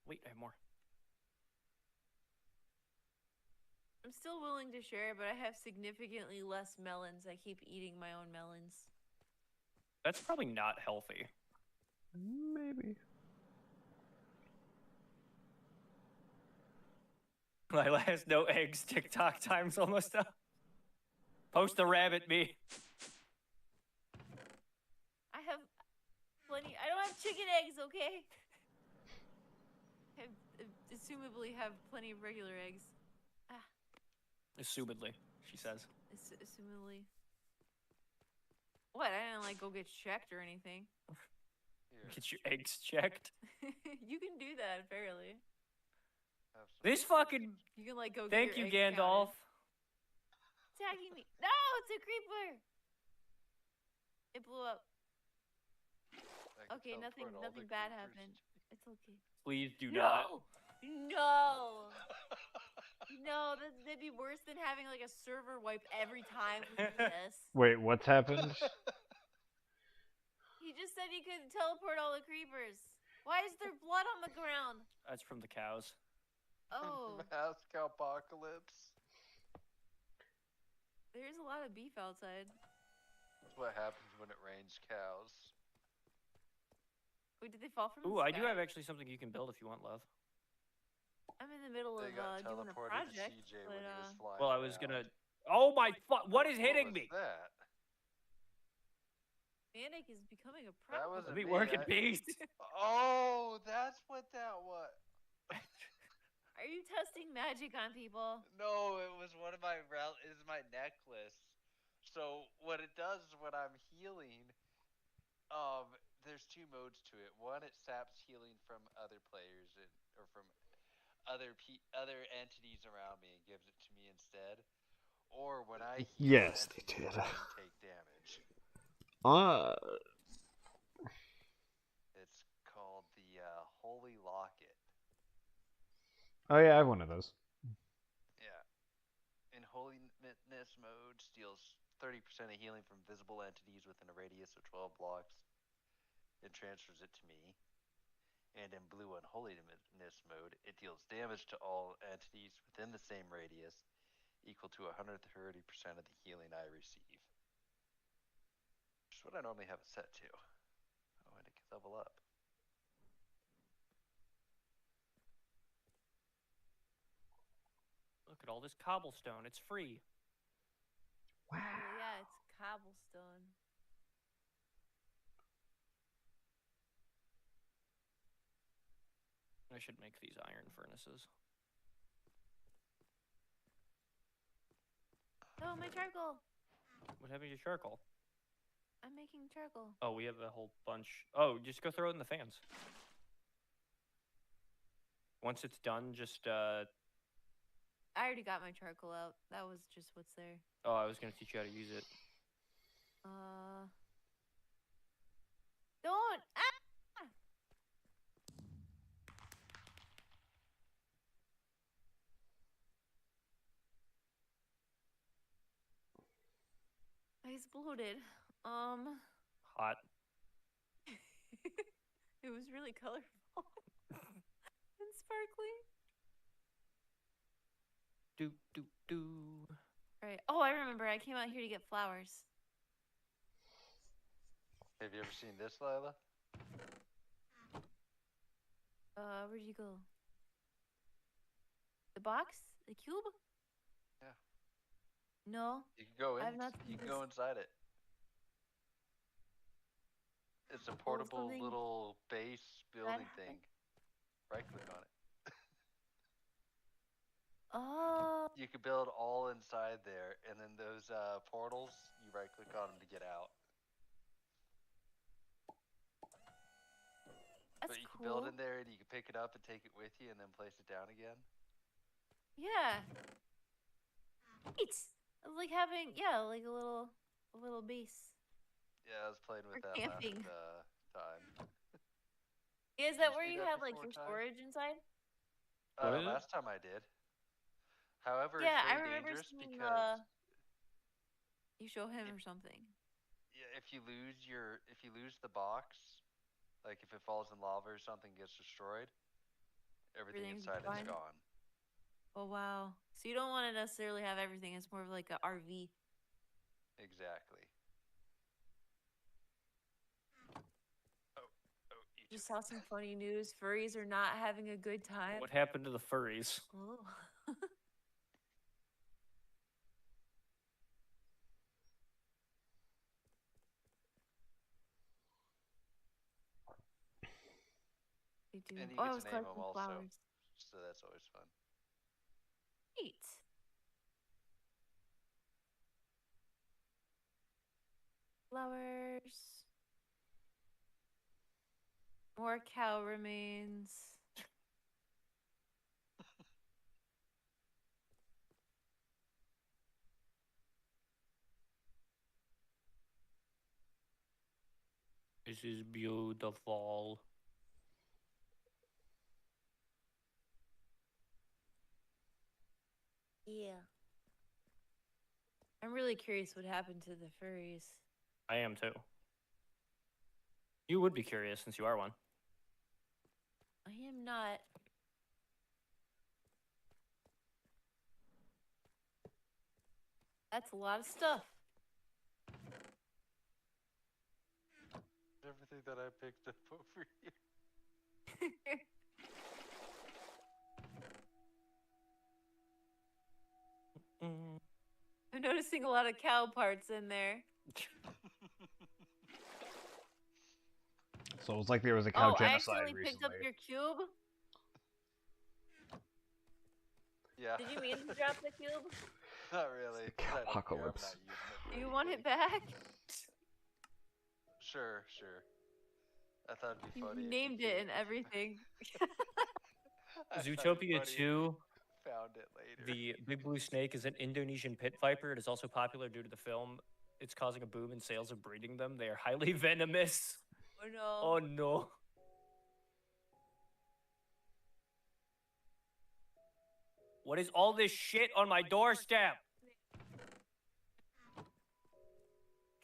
Wait, I have more. I'm still willing to share, but I have significantly less melons. I keep eating my own melons. That's probably not healthy. Maybe. My last no eggs TikTok time's almost up. Post a rabbit me. I have plenty. I don't have chicken eggs, okay? I assumably have plenty of regular eggs. Assumedly, she says. Assumedly. What? I didn't like go get checked or anything. Here, Get your eggs checked. You can do that apparently. have some. This fucking. You can like go. Thank get you, your eggs Gandalf. counted. attacking me. No, it's a creeper. It blew up. I can Okay, nothing teleport all the bad creepers. happened. It's okay. Please do not. No. No, that'd be worse than having like a server wipe every time we do this. Wait, what's happened? He just said he could teleport all the creepers. Why is there blood on the ground? That's from the cows. Oh, Mask apocalypse. there's a lot of beef outside. That's what happens when it rains cows. Wait, did they fall from Ooh, the I do sky? have actually something you can build if you want, love. I'm in the middle They of got doing a teleported to project, CJ but when he was flying Well, I was around. gonna. Oh my fuck! What is hitting What me? was that? Manic is becoming a That problem. wasn't Let me me. work in peace. Oh, that's what that was. Are you testing magic on people? No, it was one of my is my necklace. So what it does when I'm healing, there's two modes to it. One, it saps healing from other players or from other entities around me and gives it to me instead. Or when I heal, Yes, they entities did. around me take damage. It's called the Holy Locket. Oh yeah, I have one of those. Yeah. In Holiness mode, steals 30% of healing from visible entities within a radius of 12 blocks and transfers it to me. And in Blue Unholiness mode, it deals damage to all entities within the same radius, equal to 130% of the healing I receive. Which is what I normally have it set to. Oh, and it can level up. Look at all this cobblestone. It's free. Wow. Oh, yeah, it's cobblestone. I should make these iron furnaces. Oh, my charcoal. What happened to your charcoal? I'm making charcoal. Oh, we have a whole bunch. Oh, just go throw it in the fans. Once it's done, just I already got my charcoal out. That was just what's there. Oh, I was gonna teach you how to use it. Don't! Ah! I exploded. Hot. It was really colorful and sparkly. Do. Right. Oh, I remember. I came out here to get flowers. Have you ever seen this, Lila? Where'd you go? The box? The cube? Yeah. No. You can go in. I've not You seen can this. go inside it. It's a portable something little base building happened? thing. Right click on it. Oh. You can build all inside there, and then those portals, you right click on them to get out. That's But you can cool. build in there, and you can pick it up and take it with you, and then place it down again. Yeah. It's like having like a little base. Yeah, I was playing with For that camping. last time. Is Did that you where see you that have like before, your Ty? storage inside? What is it? Last time I did. However, Yeah, it's I very remember dangerous seeing because you show him or something. yeah, if you lose the box, like if it falls in lava or something gets destroyed, everything Everything's inside fine. is gone. Oh wow. So you don't want to necessarily have everything. It's more of like a RV. Exactly. Oh, you Just took saw some funny news. Furries are not having a good time. What happened to the furries? Oh. They do. And you Oh, I get was to name them collecting also, flowers. so that's always fun. Neat. Flowers. More cow remains. This is beautiful. Yeah. I'm really curious what happened to the furries. I am too. You would be curious since you are one. I am not. That's a lot of stuff. Everything that I picked up over here. I'm noticing a lot of cow parts in there. So it was like there was a cow I genocide accidentally recently. picked up your cube. Yeah. Did you mean to drop the cube? Not really. It's the 'cause I don't care, I'm apocalypse. not using it for Do you want it anything. back? Sure. I thought it'd be You funny. if named you it and everything. I thought it'd be Zootopia funny if 2, you found it later. the big blue snake is an Indonesian pit viper. It is also popular due to the film. It's causing a boom in sales of breeding them. They are highly venomous. Oh no. Oh no. What is all this shit on my doorstep?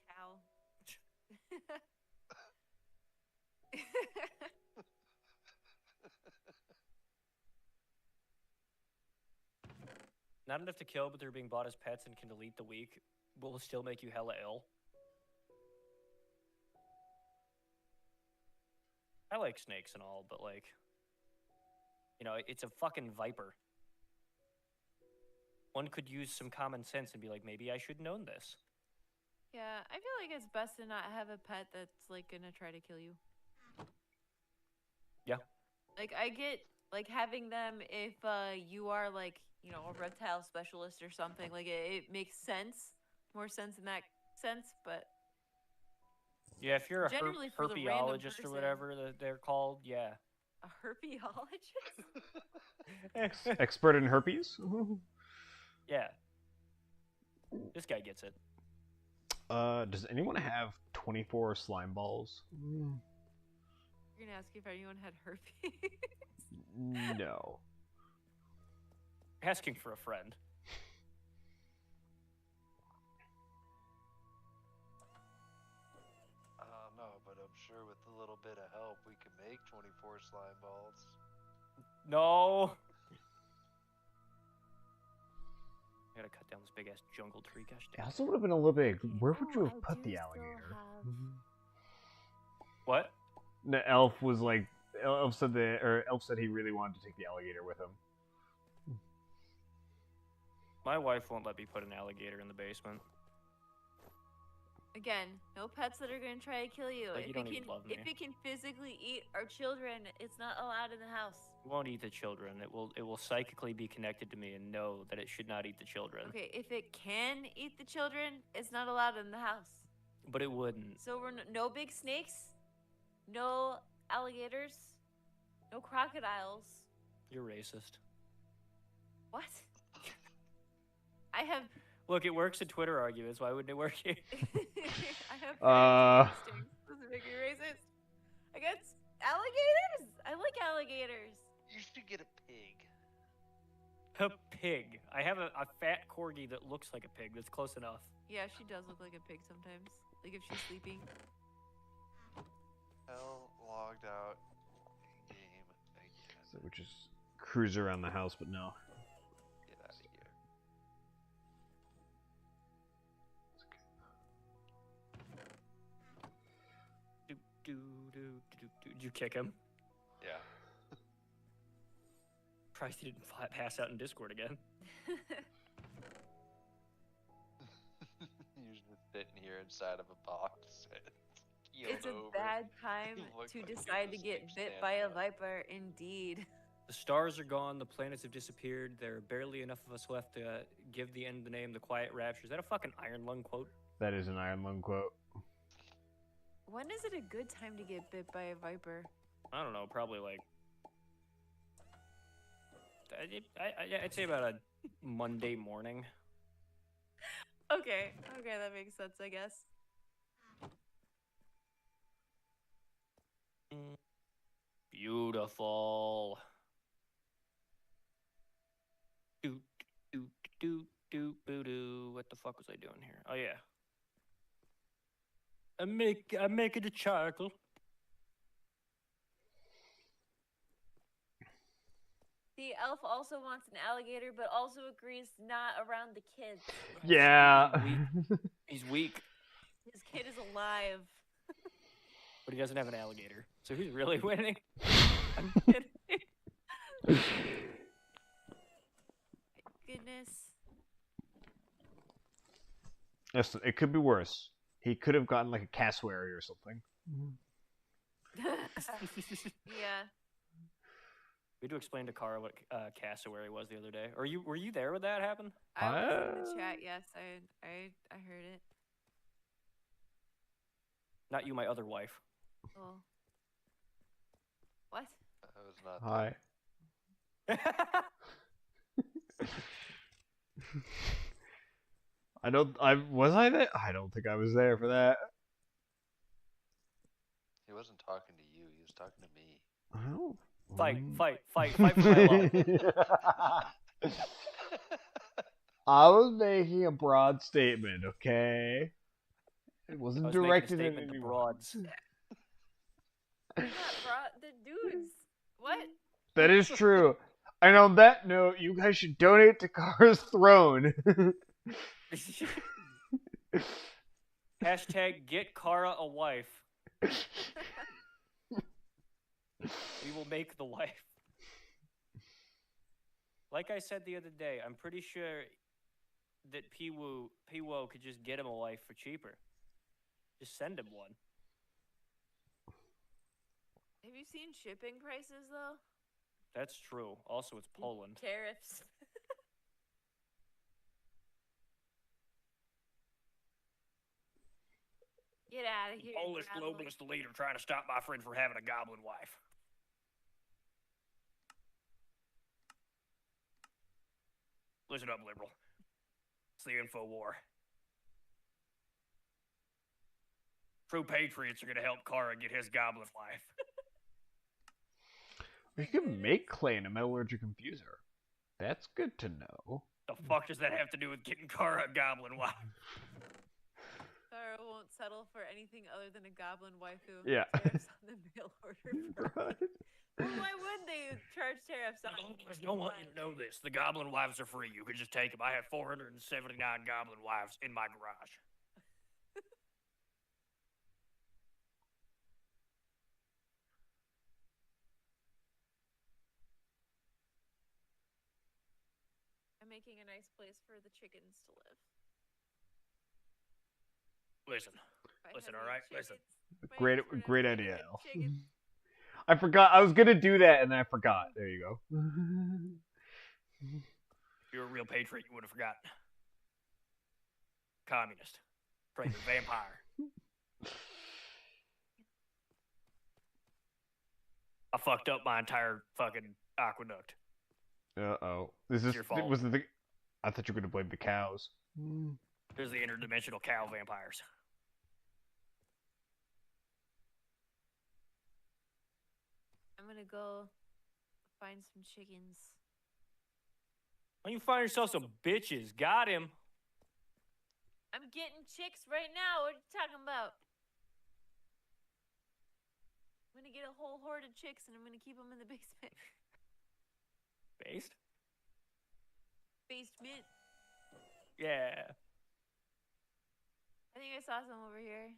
Cow. Not enough to kill, but they're being bought as pets and can delete the weak. Will still make you hella ill. I like snakes and all, but like, you know, it's a fucking viper. One could use some common sense and be like, maybe I shouldn't own this. Yeah, I feel like it's best to not have a pet that's like gonna try to kill you. Yeah. Like I get like having them if you are like, you know, a reptile specialist or something. Like it makes sense, more sense in that sense. But Yeah, if you're a generally for the random herpeologist or person. whatever they're called, yeah. A herpeologist? Expert in herpes? Yeah. This guy gets it. Does anyone have 24 slime balls? You're gonna ask if anyone had herpes. No. Asking for a friend. I don't know, but I'm sure with a little bit of help, we can make 24 slime balls. No. I gotta cut down this big ass jungle tree, gosh It damn. also would have been a little bit. Where would you Oh, have I put do the still alligator? have- What? The elf was like, Elf said he really wanted to take the alligator with him. My wife won't let me put an alligator in the basement. Again, no pets that are gonna try to kill you. Like, you don't even love me. If it can physically eat our children, it's not allowed in the house. It won't eat the children. It will psychically be connected to me and know that it should not eat the children. Okay, if it can eat the children, it's not allowed in the house. But it wouldn't. So we're no big snakes, no alligators, no crocodiles. You're racist. What? I have Look, it works in Twitter arguments. Why wouldn't it work here? I have parents instincts. Does it make me racist? Against alligators? I like alligators. You should get a pig. A pig. I have a fat corgi that looks like a pig. That's close enough. Yeah, she does look like a pig sometimes. Like if she's sleeping. Hell logged out. Game again. Which is cruise around the house, but no. Get out of here. Did you kick him? Yeah. Christ, he didn't pass out in Discord again. You're just sitting here inside of a box. It's a bad time to decide to get bit by a viper, indeed. The stars are gone. The planets have disappeared. There are barely enough of us left to give the end the name The Quiet Rapture. Is that a fucking Iron Lung quote? That is an Iron Lung quote. When is it a good time to get bit by a viper? I don't know. Probably like... I'd say about a Monday morning. Okay, that makes sense, I guess. Beautiful. Do do do do do do. What the fuck was I doing here? Oh yeah. I'm making a charcoal. The elf also wants an alligator, but also agrees not around the kids. Yeah. He's weak, His kid is alive. but he doesn't have an alligator. So who's really winning? I'm kidding. Goodness. Yes, it could be worse. He could have gotten like a cassowary or something. Yeah. We had to explain to Kara what cassowary was the other day. Were you there when that happened? I was in the chat. Yes, I heard it. Not you, my other wife. Oh. What? I was not. Hi. Was I there? I don't think I was there for that. He wasn't talking to you. He was talking to me. Oh. Fight for my love. I was making a broad statement, okay? It wasn't I was directed making a at statement to anyone. broads. Not the dudes. What? That is true. And on that note, you guys should donate to Kara's throne. Hashtag get Kara a wife. We will make the wife. Like I said the other day, I'm pretty sure that P-Woo could just get him a wife for cheaper. Just send him one. Have you seen shipping prices though? That's true. Also, it's Poland. Tariffs. Get out of here. Polish traveler. globalist leader trying to stop my friend from having a goblin wife. Listen up, liberal. It's the info war. True patriots are going to help Kara get his goblin wife. We can make Clay a metallurgic infuser. That's good to know. The fuck does that have to do with getting Kara a goblin wife? Kara won't settle for anything other than a goblin waifu. Yeah. Tariffs on the mail order. Right. Well, why would they charge tariffs on? I don't want you to know this. The goblin wives are free. You can just take them. I have 479 goblin wives in my garage. I'm making a nice place for the chickens to live. Listen, By Listen, having all right? Listen. chickens. By Great, having great idea, Al. chickens. I forgot. I was gonna do that, and then I forgot. There you go. if you're a real patriot, you would have forgotten. Communist. Traitor, vampire. I fucked up my entire fucking aqueduct. Uh-oh. This is your fault. was the. I thought you were gonna blame the cows. There's the interdimensional cow vampires. I'm gonna go find some chickens. Why don't you find yourself some bitches? Got him. I'm getting chicks right now. What are you talking about? I'm gonna get a whole horde of chicks and I'm gonna keep them in the basement. Based? Basement. Yeah. I think I saw some over here.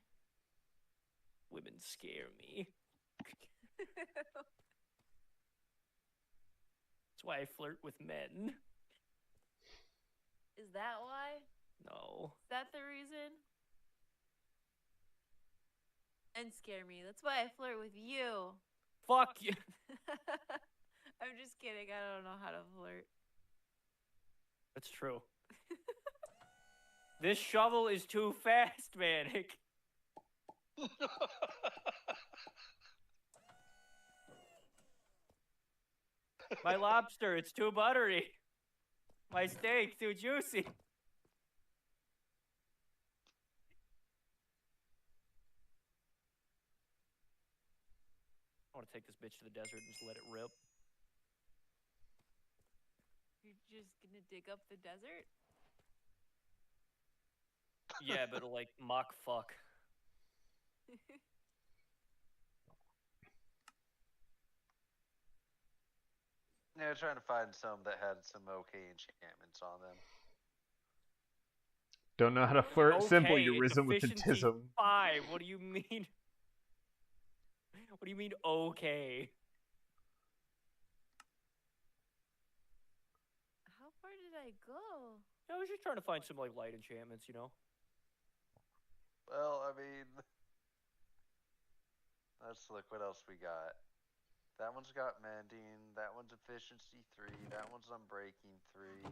Women scare me. That's why I flirt with men. Is that why? No. Is that the reason? And scare me. That's why I flirt with you. Fuck you. I'm just kidding. I don't know how to flirt. That's true. This shovel is too fast, Manic. My lobster, it's too buttery. My steak, too juicy. take this bitch to the desert and just let it rip. You're just gonna dig up the desert? Yeah, but like mock fuck. Yeah, trying to find some that had some okay enchantments on them. Don't know how to flirt simple. Okay, You it's risen with the efficiency tism. 5. What do you mean? What do you mean okay? How far did I go? I was just trying to find some like light enchantments, you know. Well, I mean, let's look what else we got. That one's got mending. That one's efficiency 3. That one's unbreaking 3.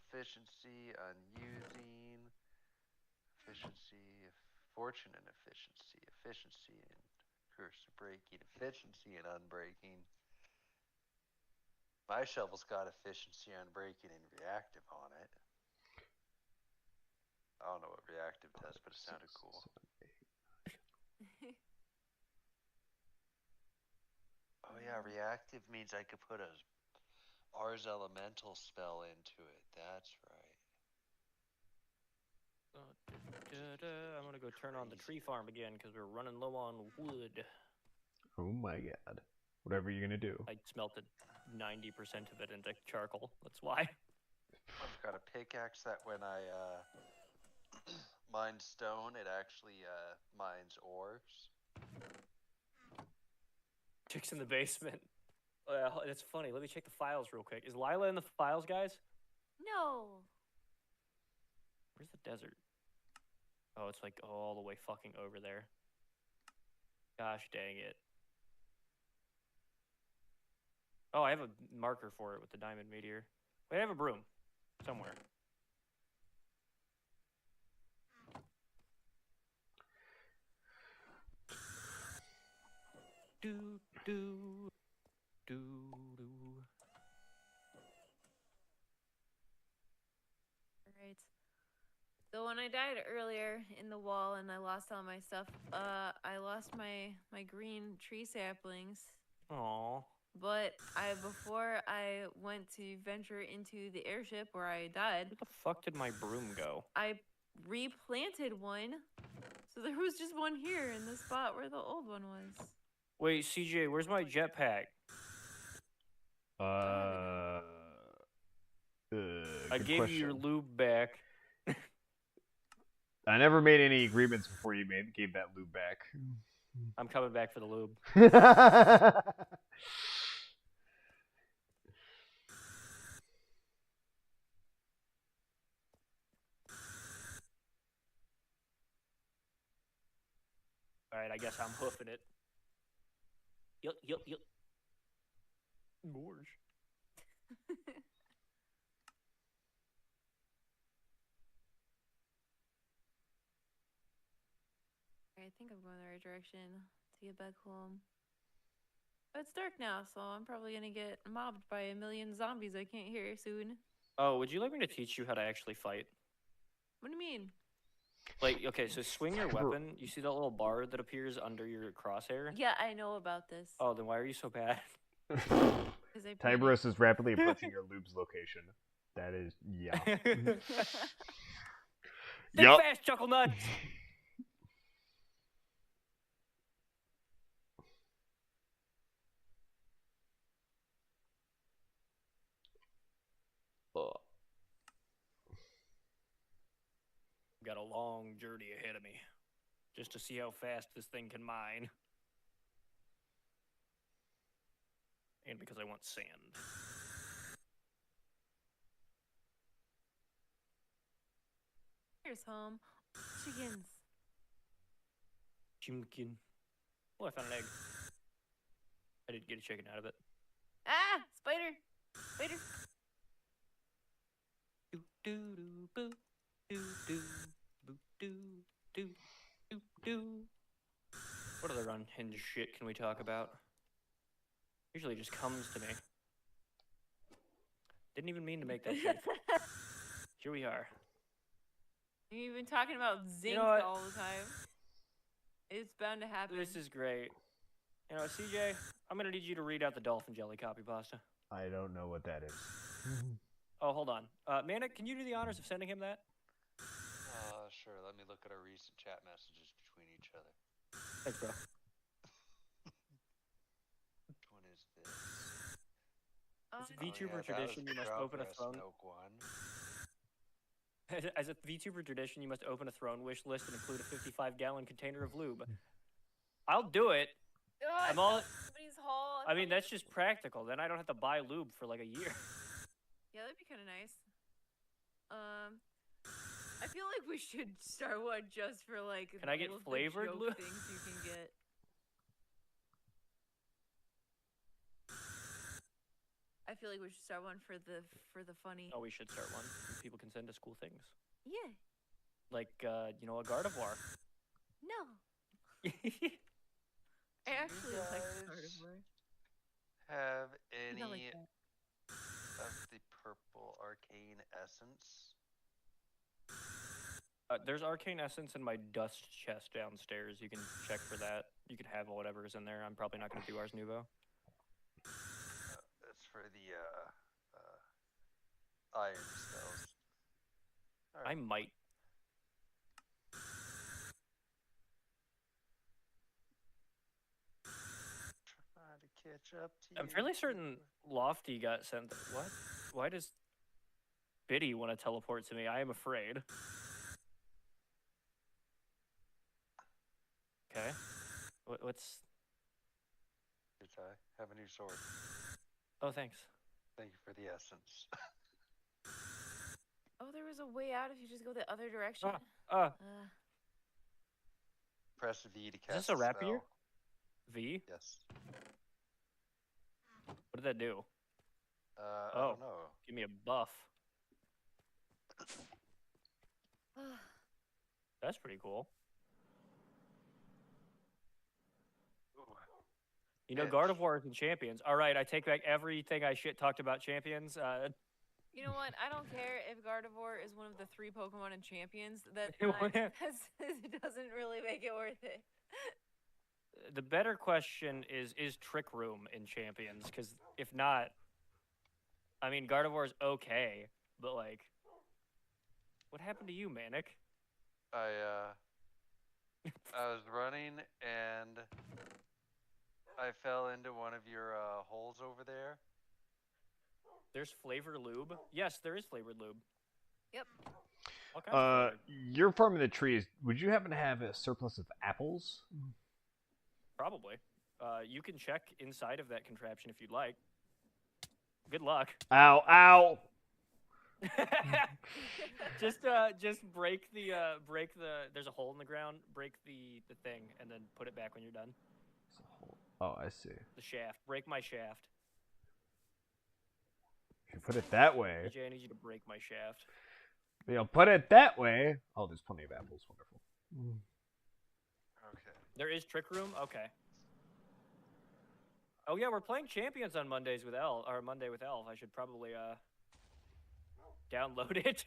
Efficiency, unusing. Efficiency, fortune and efficiency. Efficiency and curse of breaking. Efficiency and unbreaking. My shovel's got efficiency, unbreaking, and reactive on it. I don't know what reactive does, but it sounded cool. Oh yeah, reactive means I could put a Ars Elemental spell into it. That's right. I'm gonna go turn on the tree farm again because we're running low on wood. Oh my god. Whatever you're gonna do. I smelted 90% of it into charcoal. That's why. I've got a pickaxe that when I mine stone, it actually mines ores. Chick's in the basement. It's funny. Let me check the files real quick. Is Lila in the files, guys? No. Where's the desert? Oh, it's like all the way fucking over there. Gosh dang it. Oh, I have a marker for it with the diamond meteor. Wait, I have a broom. Somewhere. Do, do, do, do. Alright. So when I died earlier in the wall and I lost all my stuff, I lost my green tree saplings. Aww. But before I went to venture into the airship where I died, Where the fuck did my broom go? I replanted one. So there was just one here in the spot where the old one was. Wait, CJ, where's my jetpack? I I gave you your lube back. I never made any agreements before you gave that lube back. I'm coming back for the lube. Alright, I guess I'm hoofing it. Yup. Gorge. I think I'm going the right direction to get back home. But it's dark now, so I'm probably gonna get mobbed by a million zombies I can't hear soon. Oh, would you like me to teach you how to actually fight? What do you mean? Like, okay, so swing your weapon. You see that little bar that appears under your crosshair? Yeah, I know about this. Oh, then why are you so bad? Tiberus is rapidly approaching your lube's location. That is, yeah. Think fast, Chuckle Nuts! Got a long journey ahead of me, just to see how fast this thing can mine. And because I want sand. Here's home. Chickens. Chimkin. Oh, I found an egg. I didn't get a chicken out of it. Ah! Spider! Spider! Do do do boo. Do do boo do do do do. What other unhinged shit can we talk about? Usually it just comes to me. Didn't even mean to make that shit. Here we are. You've been talking about zinc You know what? all the time. It's bound to happen. This is great. You know, CJ, I'm gonna need you to read out the dolphin jelly copy pasta. I don't know what that is. Oh, hold on. Manic, can you do the honors of sending him that? Sure. Let me look at our recent chat messages between each other. Thanks, bro. Which one is this? As a Oh, VTuber yeah, tradition, that you was must open a breast throne. milk one. As a VTuber tradition, you must open a throne wish list and include a 55-gallon container of lube. I'll do it. I'm all. Somebody's haul. I mean, that's just practical. Then I don't have to buy lube for like a year. Yeah, that'd be kind of nice. I feel like we should start one just for like. Can I get all of the flavored joke lube? things you can get. I feel like we should start one for the funny. Oh, we should start one. People can send us cool things. Yeah. Like, a Gardevoir. No. I actually like Gardevoir. Have any Not like that. of the purple arcane essence? There's arcane essence in my dust chest downstairs. You can check for that. You can have whatever is in there. I'm probably not going to do Ars Nouveau. That's for the iron spells. I might. Trying to catch up to I'm you. fairly certain Lofty got sent. What? Why does Biddy want to teleport to me? I am afraid. Okay. What's... Good tie. Have a new sword. Oh, thanks. Thank you for the essence. Oh, there was a way out if you just go the other direction. Press V to cast Is this a rapier? spell. V? Yes. What did that do? I don't know. Give me a buff. That's pretty cool. You know, Gardevoir and Champions. All right, I take back everything I talked about Champions. You know what? I don't care if Gardevoir is one of the 3 Pokemon in Champions. That It doesn't really make it worth it. The better question is Trick Room in Champions? Because if not, I mean, Gardevoir's okay, but like, what happened to you, Manic? I was running and I fell into one of your holes over there. There's flavor lube. Yes, there is flavored lube. Yep. All kinds of flavor. You're farming the trees. Would you happen to have a surplus of apples? Probably. You can check inside of that contraption if you'd like. Good luck. Ow! Ow! Just break the there's a hole in the ground. Break the thing and then put it back when you're done. Oh, I see. The shaft. Break my shaft. If you put it that way. AJ, I need you to break my shaft. Put it that way. Oh, there's plenty of apples. Wonderful. Okay. There is Trick Room? Okay. Oh yeah, we're playing Champions on Monday with Elf. I should probably download it.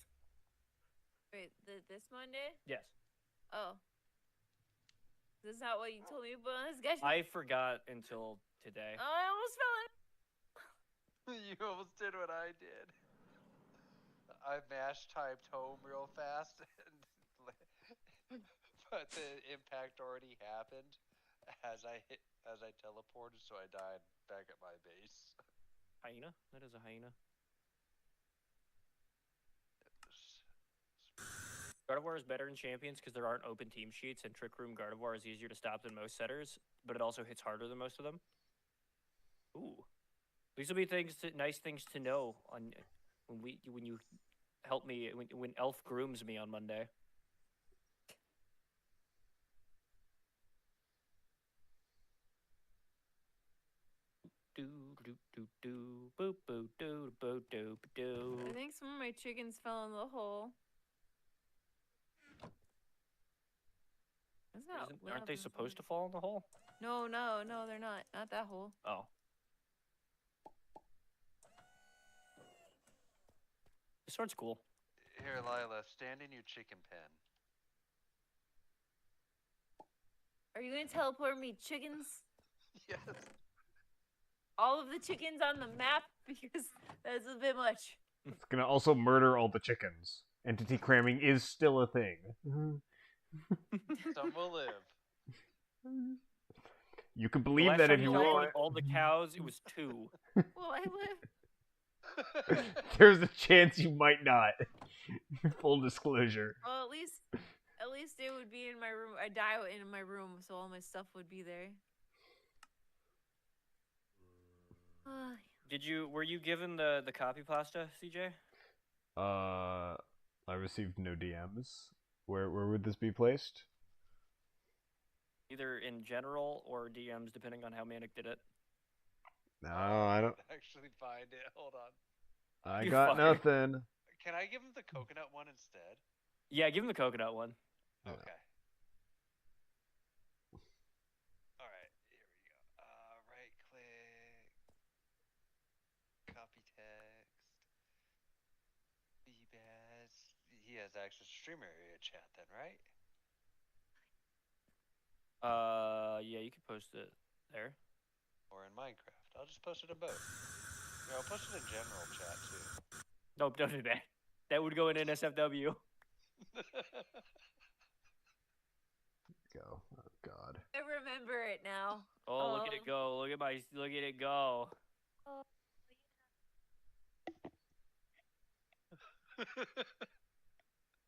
Wait, this Monday? Yes. Oh. This is not what you told me about on this schedule. I forgot until today. Oh, I almost fell in. You almost did what I did. I mash typed home real fast, but the impact already happened as I teleported, so I died back at my base. Hyena? That is a hyena. Gardevoir is better in Champions because there aren't open team sheets, and Trick Room Gardevoir is easier to stop than most setters, but it also hits harder than most of them. Ooh, these will be nice things to know on when you help me when Elf grooms me on Monday. I think some of my chickens fell in the hole. Aren't they supposed to fall in the hole? No, they're not. Not that hole. Oh. This sword's cool. Here, Lila, stand in your chicken pen. Are you gonna teleport me chickens? Yes. All of the chickens on the map because that's a bit much. It's gonna also murder all the chickens. Entity cramming is still a thing. Some will live. You can The believe last that time if you you checked want. with all the cows, it was 2. Will I live? There's a chance you might not. Full disclosure. Well, at least it would be in my room. I die in my room, so all my stuff would be there. Were you given the copy pasta, CJ? I received no DMs. Where would this be placed? Either in general or DMs, depending on how Manic did it. No, I don't. Actually find it. Hold on. I You got fucker. nothing. Can I give him the coconut one instead? Yeah, give him the coconut one. Yeah. Okay. Alright, here we go. Right click. Copy text. Bbaz. He has access to streamer area chat then, right? Yeah, you could post it there. Or in Minecraft. I'll just post it in both. Here, I'll post it in general chat too. Nope, don't do that. That would go in NSFW. Go. Oh God. I remember it now. Oh, look at it go! Look at it go! Oh,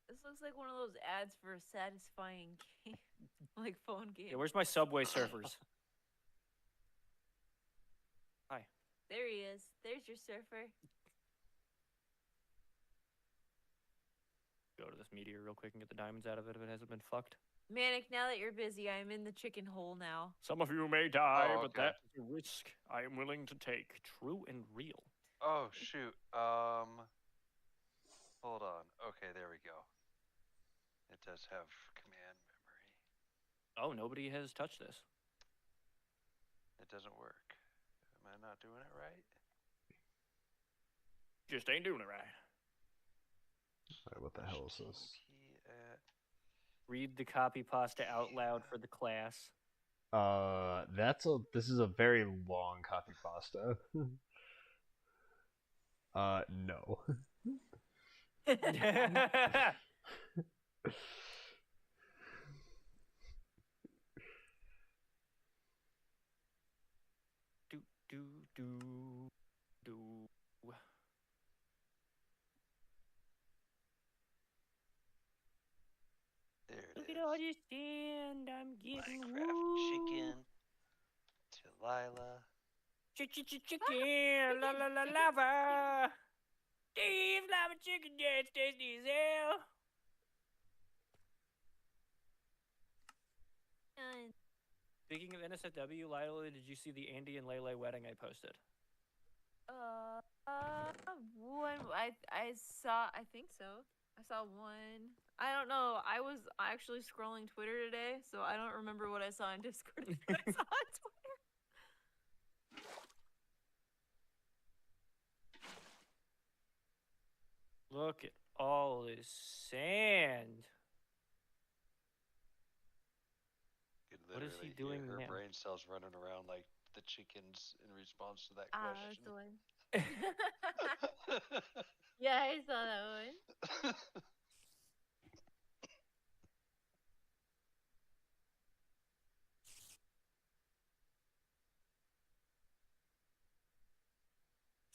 this looks like one of those ads for a satisfying game, like phone game. Yeah, where's my Subway Surfers? Hi. There he is. There's your surfer. Go to this meteor real quick and get the diamonds out of it if it hasn't been fucked. Manic, now that you're busy, I'm in the chicken hole now. Some of you may die, Oh, but okay. that is a risk I am willing to take. True and real. Oh shoot. Hold on. Okay, there we go. It does have command memory. Oh, nobody has touched this. It doesn't work. Am I not doing it right? Just ain't doing it right. Alright, what the hell is this? HTTP at... Read the copy pasta out loud for the class. This is a very long copy pasta. No. Do. There it Look is. at all this sand I'm getting. Minecraft chicken. Delilah. Chicken, la la la lava. Steve's lava chicken dance tasty as hell. Speaking of NSFW, Lila, did you see the Andy and Lele wedding I posted? One. I saw. I think so. I saw one. I don't know. I was actually scrolling Twitter today, so I don't remember what I saw on Discord and what I saw on Twitter. Look at all this sand. What is he Literally doing hear her now? brain cells running around like the chickens in response to that That's the question. one. Yeah, I saw that one.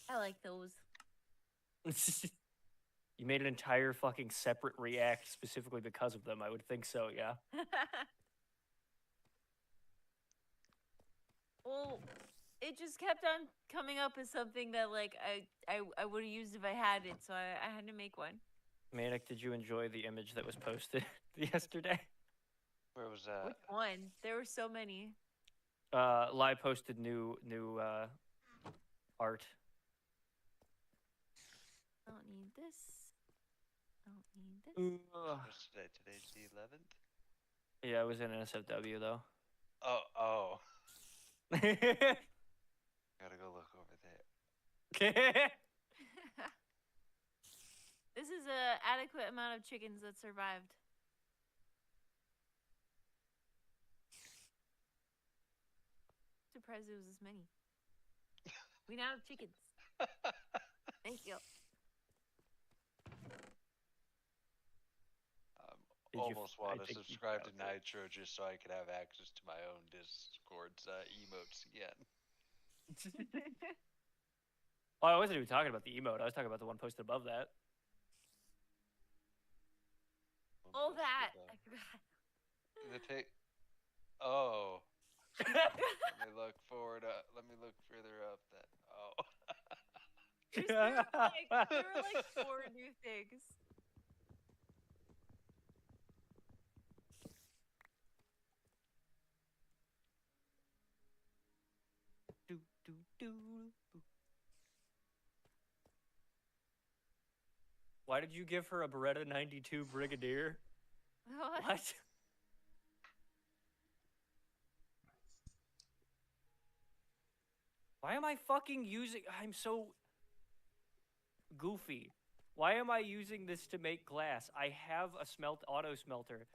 I like those. You made an entire fucking separate react specifically because of them. I would think so, yeah. Well, it just kept on coming up as something that like I would have used if I had it, so I had to make one. Manic, did you enjoy the image that was posted yesterday? Where was that? Which one? There were so many. Lai posted new art. I don't need this. I don't need this. What's today? Today's the 11th? Yeah, it was in NSFW though. Oh. This Gotta go look over there. is a adequate amount of chickens that survived. surprised it was this many. We now have chickens. Thank you. Almost want to think you subscribe to found it. Nitro just so I could have access to my own Discord's emotes again. Oh, I wasn't even talking about the emote. I was talking about the one posted above that. Oh, that! I forgot. Oh. Let me look forward up. Let me look further up then. Oh. There were like 4 new things. Do, do, do, do. Why did you give her a Beretta 92 Brigadier? What? Why am I fucking using... I'm so... goofy. Why am I using this to make glass? I have a auto smelter.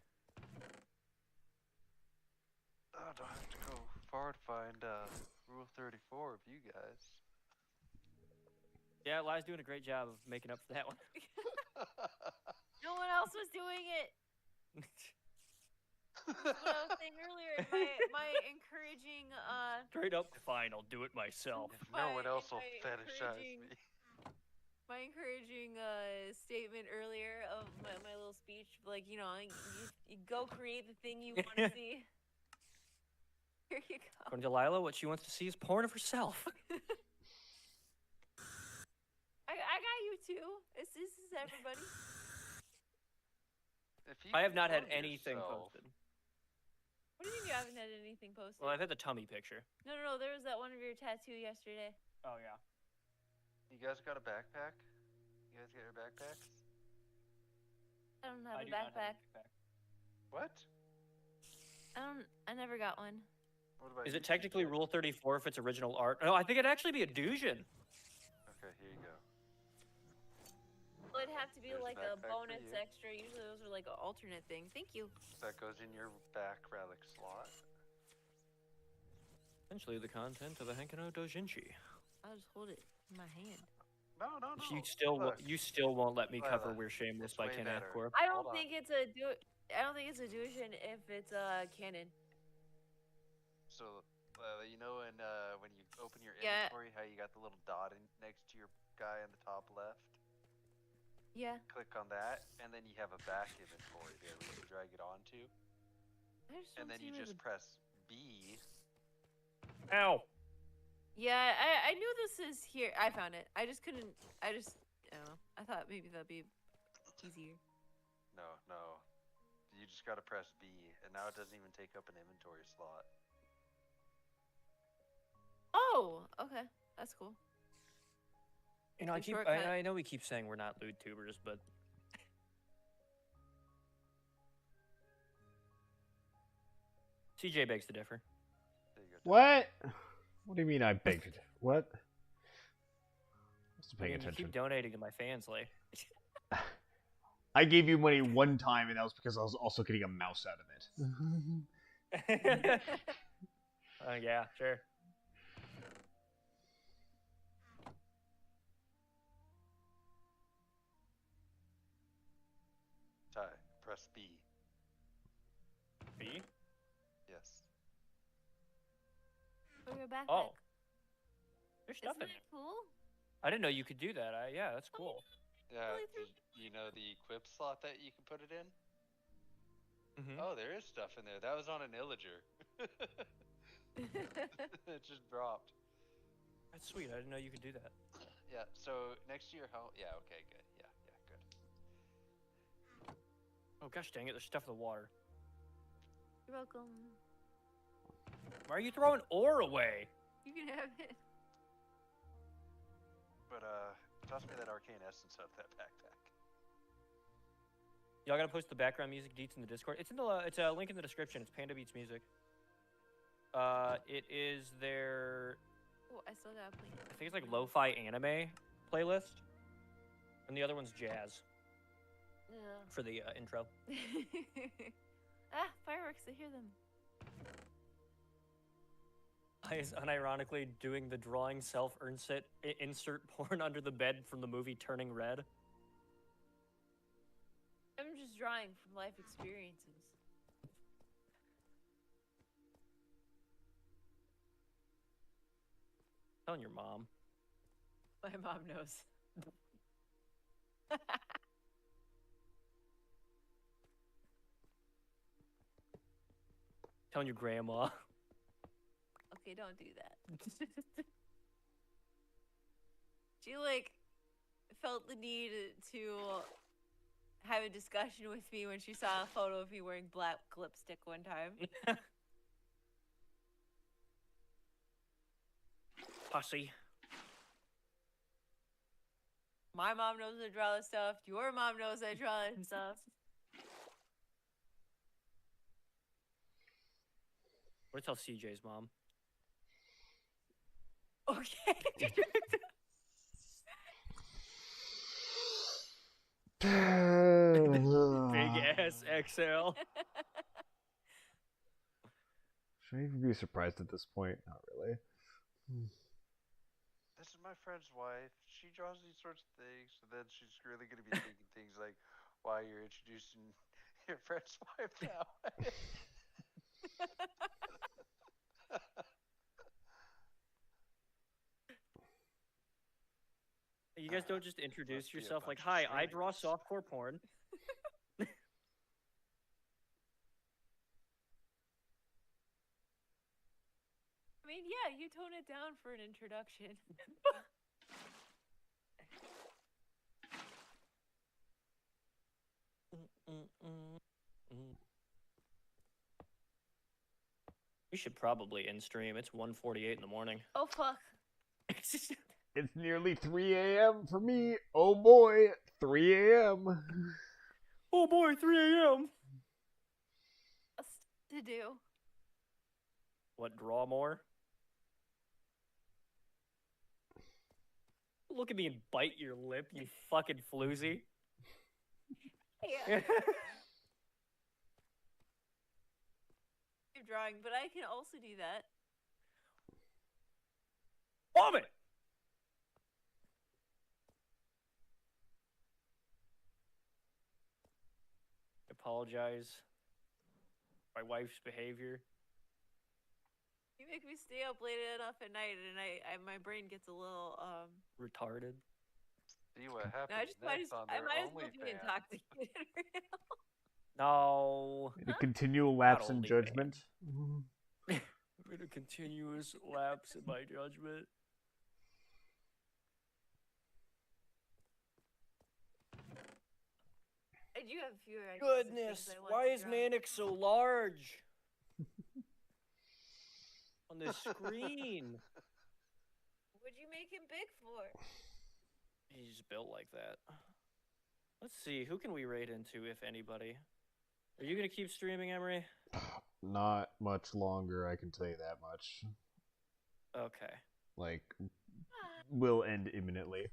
I don't have to go far to find Rule 34 of you guys. Yeah, Li's doing a great job of making up for that one. No one else was doing it. That's what I was saying earlier. My encouraging Straight up, fine, I'll do it myself. If no one else will my fetishize encouraging- me. My encouraging statement earlier of my little speech, like, you know, you go create the thing you want to see. Here you go. According to Lila, what she wants to see is porn of herself. I got you too. This is everybody. If you I have not had control anything yourself- posted. What do you mean you haven't had anything posted? Well, I've had the tummy picture. No. There was that one of your tattoo yesterday. Oh, yeah. You guys got a backpack? You guys got your backpacks? I don't have a do not have backpack. What? I never got one. What about Is you, it technically TJ? Rule 34 if it's original art? No, I think it'd actually be a Dujin. Okay, here you go. Well, it'd have to be There's a like a backpack for bonus you. extra. Usually those are like an alternate thing. Thank you. That goes in your back relic slot. Essentially the content of a Henkino Dojinshi. I'll just hold it in my hand. No. You still Look, you still won't let me cover Lila, We're Shameless it's by way Ken better. Adcorp. I don't Hold on. think it's a Dujin if it's a canon. So, you know when you open your Yeah. inventory, how you got the little dot next to your guy in the top left? Yeah. Click on that, and then you have a back inventory there where you can drag it onto. I just And don't then see you where just press B. Ow! Yeah, I knew this is here. I found it. I don't know. I thought maybe that'd be easier. No. You just gotta press B, and now it doesn't even take up an inventory slot. Oh, okay. That's cool. You know, The shortcut. I know we keep saying we're not lewd tubers, but CJ begs to differ. There you go. What? What do you mean I begged you? What? Must have I paying mean, you attention. keep donating to my fans, like. I gave you money one time, and that was because I was also getting a mouse out of it. Yeah, sure. Ty, press B. B? Yes. Oh, your backpack. Oh. There's stuff Isn't in that it. cool? I didn't know you could do that. Yeah, that's cool. Yeah, Really you know the equip slot that you can put it in? Mm-hmm. Oh, there is stuff in there. That was on an illager. It just dropped. That's sweet. I didn't know you could do that. Yeah, so next to your home. Yeah, okay, good. Yeah, good. Oh gosh dang it, there's stuff in the water. You're welcome. Why are you throwing ore away? You can have it. But, toss me that arcane essence out of that backpack. Y'all gotta post the background music deets in the Discord. It's a link in the description. It's Panda Beats Music. It is their, Oh, I still got a plate. I think it's like lo-fi anime playlist, and the other one's jazz Yeah. for the intro. Ah, fireworks! I hear them. I is unironically doing the drawing insert porn under the bed from the movie Turning Red. I'm just drawing from life experiences. Telling your mom. My mom knows. Telling your grandma. Okay, don't do that. She like felt the need to have a discussion with me when she saw a photo of me wearing black lipstick one time. Pussy. My mom knows I draw this stuff. Your mom knows I draw this stuff. I'm gonna tell CJ's mom. Okay. Big ass XL. Should I even be surprised at this point? Not really. This is my friend's wife. She draws these sorts of things, and then she's really going to be thinking things like, why you're introducing your friend's wife that way. You guys don't just introduce Must be a yourself like, bunch hi, of I draw strings." softcore porn. I mean, yeah, you tone it down for an introduction. We should probably end stream. It's 1:48 in the morning. Oh, fuck. It's nearly 3 a.m. for me. Oh boy, 3 a.m. Oh boy, 3 a.m. What's to do? What, draw more? Look at me and bite your lip, you fucking floozy. Yeah. I'm drawing, but I can also do that. Vomit! Apologize. My wife's behavior. You make me stay up late enough at night, and my brain gets a little Retarded. See what No, happens I just might next as on I their might as well be OnlyFans. intoxicated right now. No. A continual lapse in only judgment. I'm in a continuous lapse in my judgment. I do have a few ideas of Goodness, things I want why to is draw. Manic so large? On the screen. What'd you make him big for? He's built like that. Let's see, who can we raid into, if anybody? Are you gonna keep streaming, Emery? Not much longer, I can tell you that much. Okay. Like, will end imminently.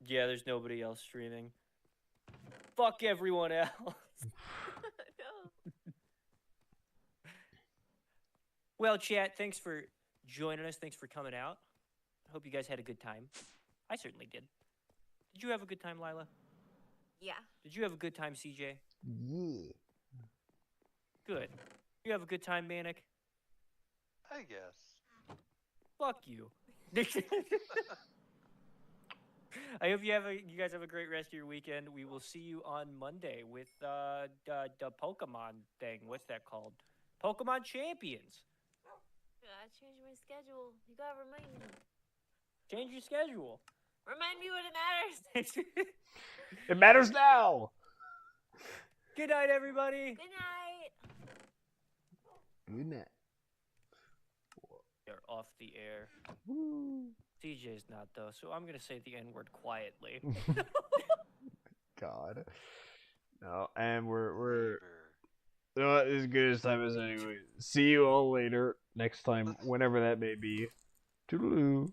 Yeah, there's nobody else streaming. Fuck everyone else. No. Well, chat, thanks for joining us. Thanks for coming out. I hope you guys had a good time. I certainly did. Did you have a good time, Lila? Yeah. Did you have a good time, CJ? Yeah. Good. You have a good time, Manic? I guess. Fuck you. I hope you guys have a great rest of your weekend. We will see you on Monday with the Pokemon thing. What's that called? Pokemon Champions. I changed my schedule. You gotta remind me. Change your schedule. Remind me when it matters. It matters now! Good night, everybody. Good night. Good night. You're off the air. Woo. CJ's not, though, so I'm going to say the N-word quietly. God. No, and we're as good as time as anyway. See you all later. Next time, whenever that may be. Toodaloo.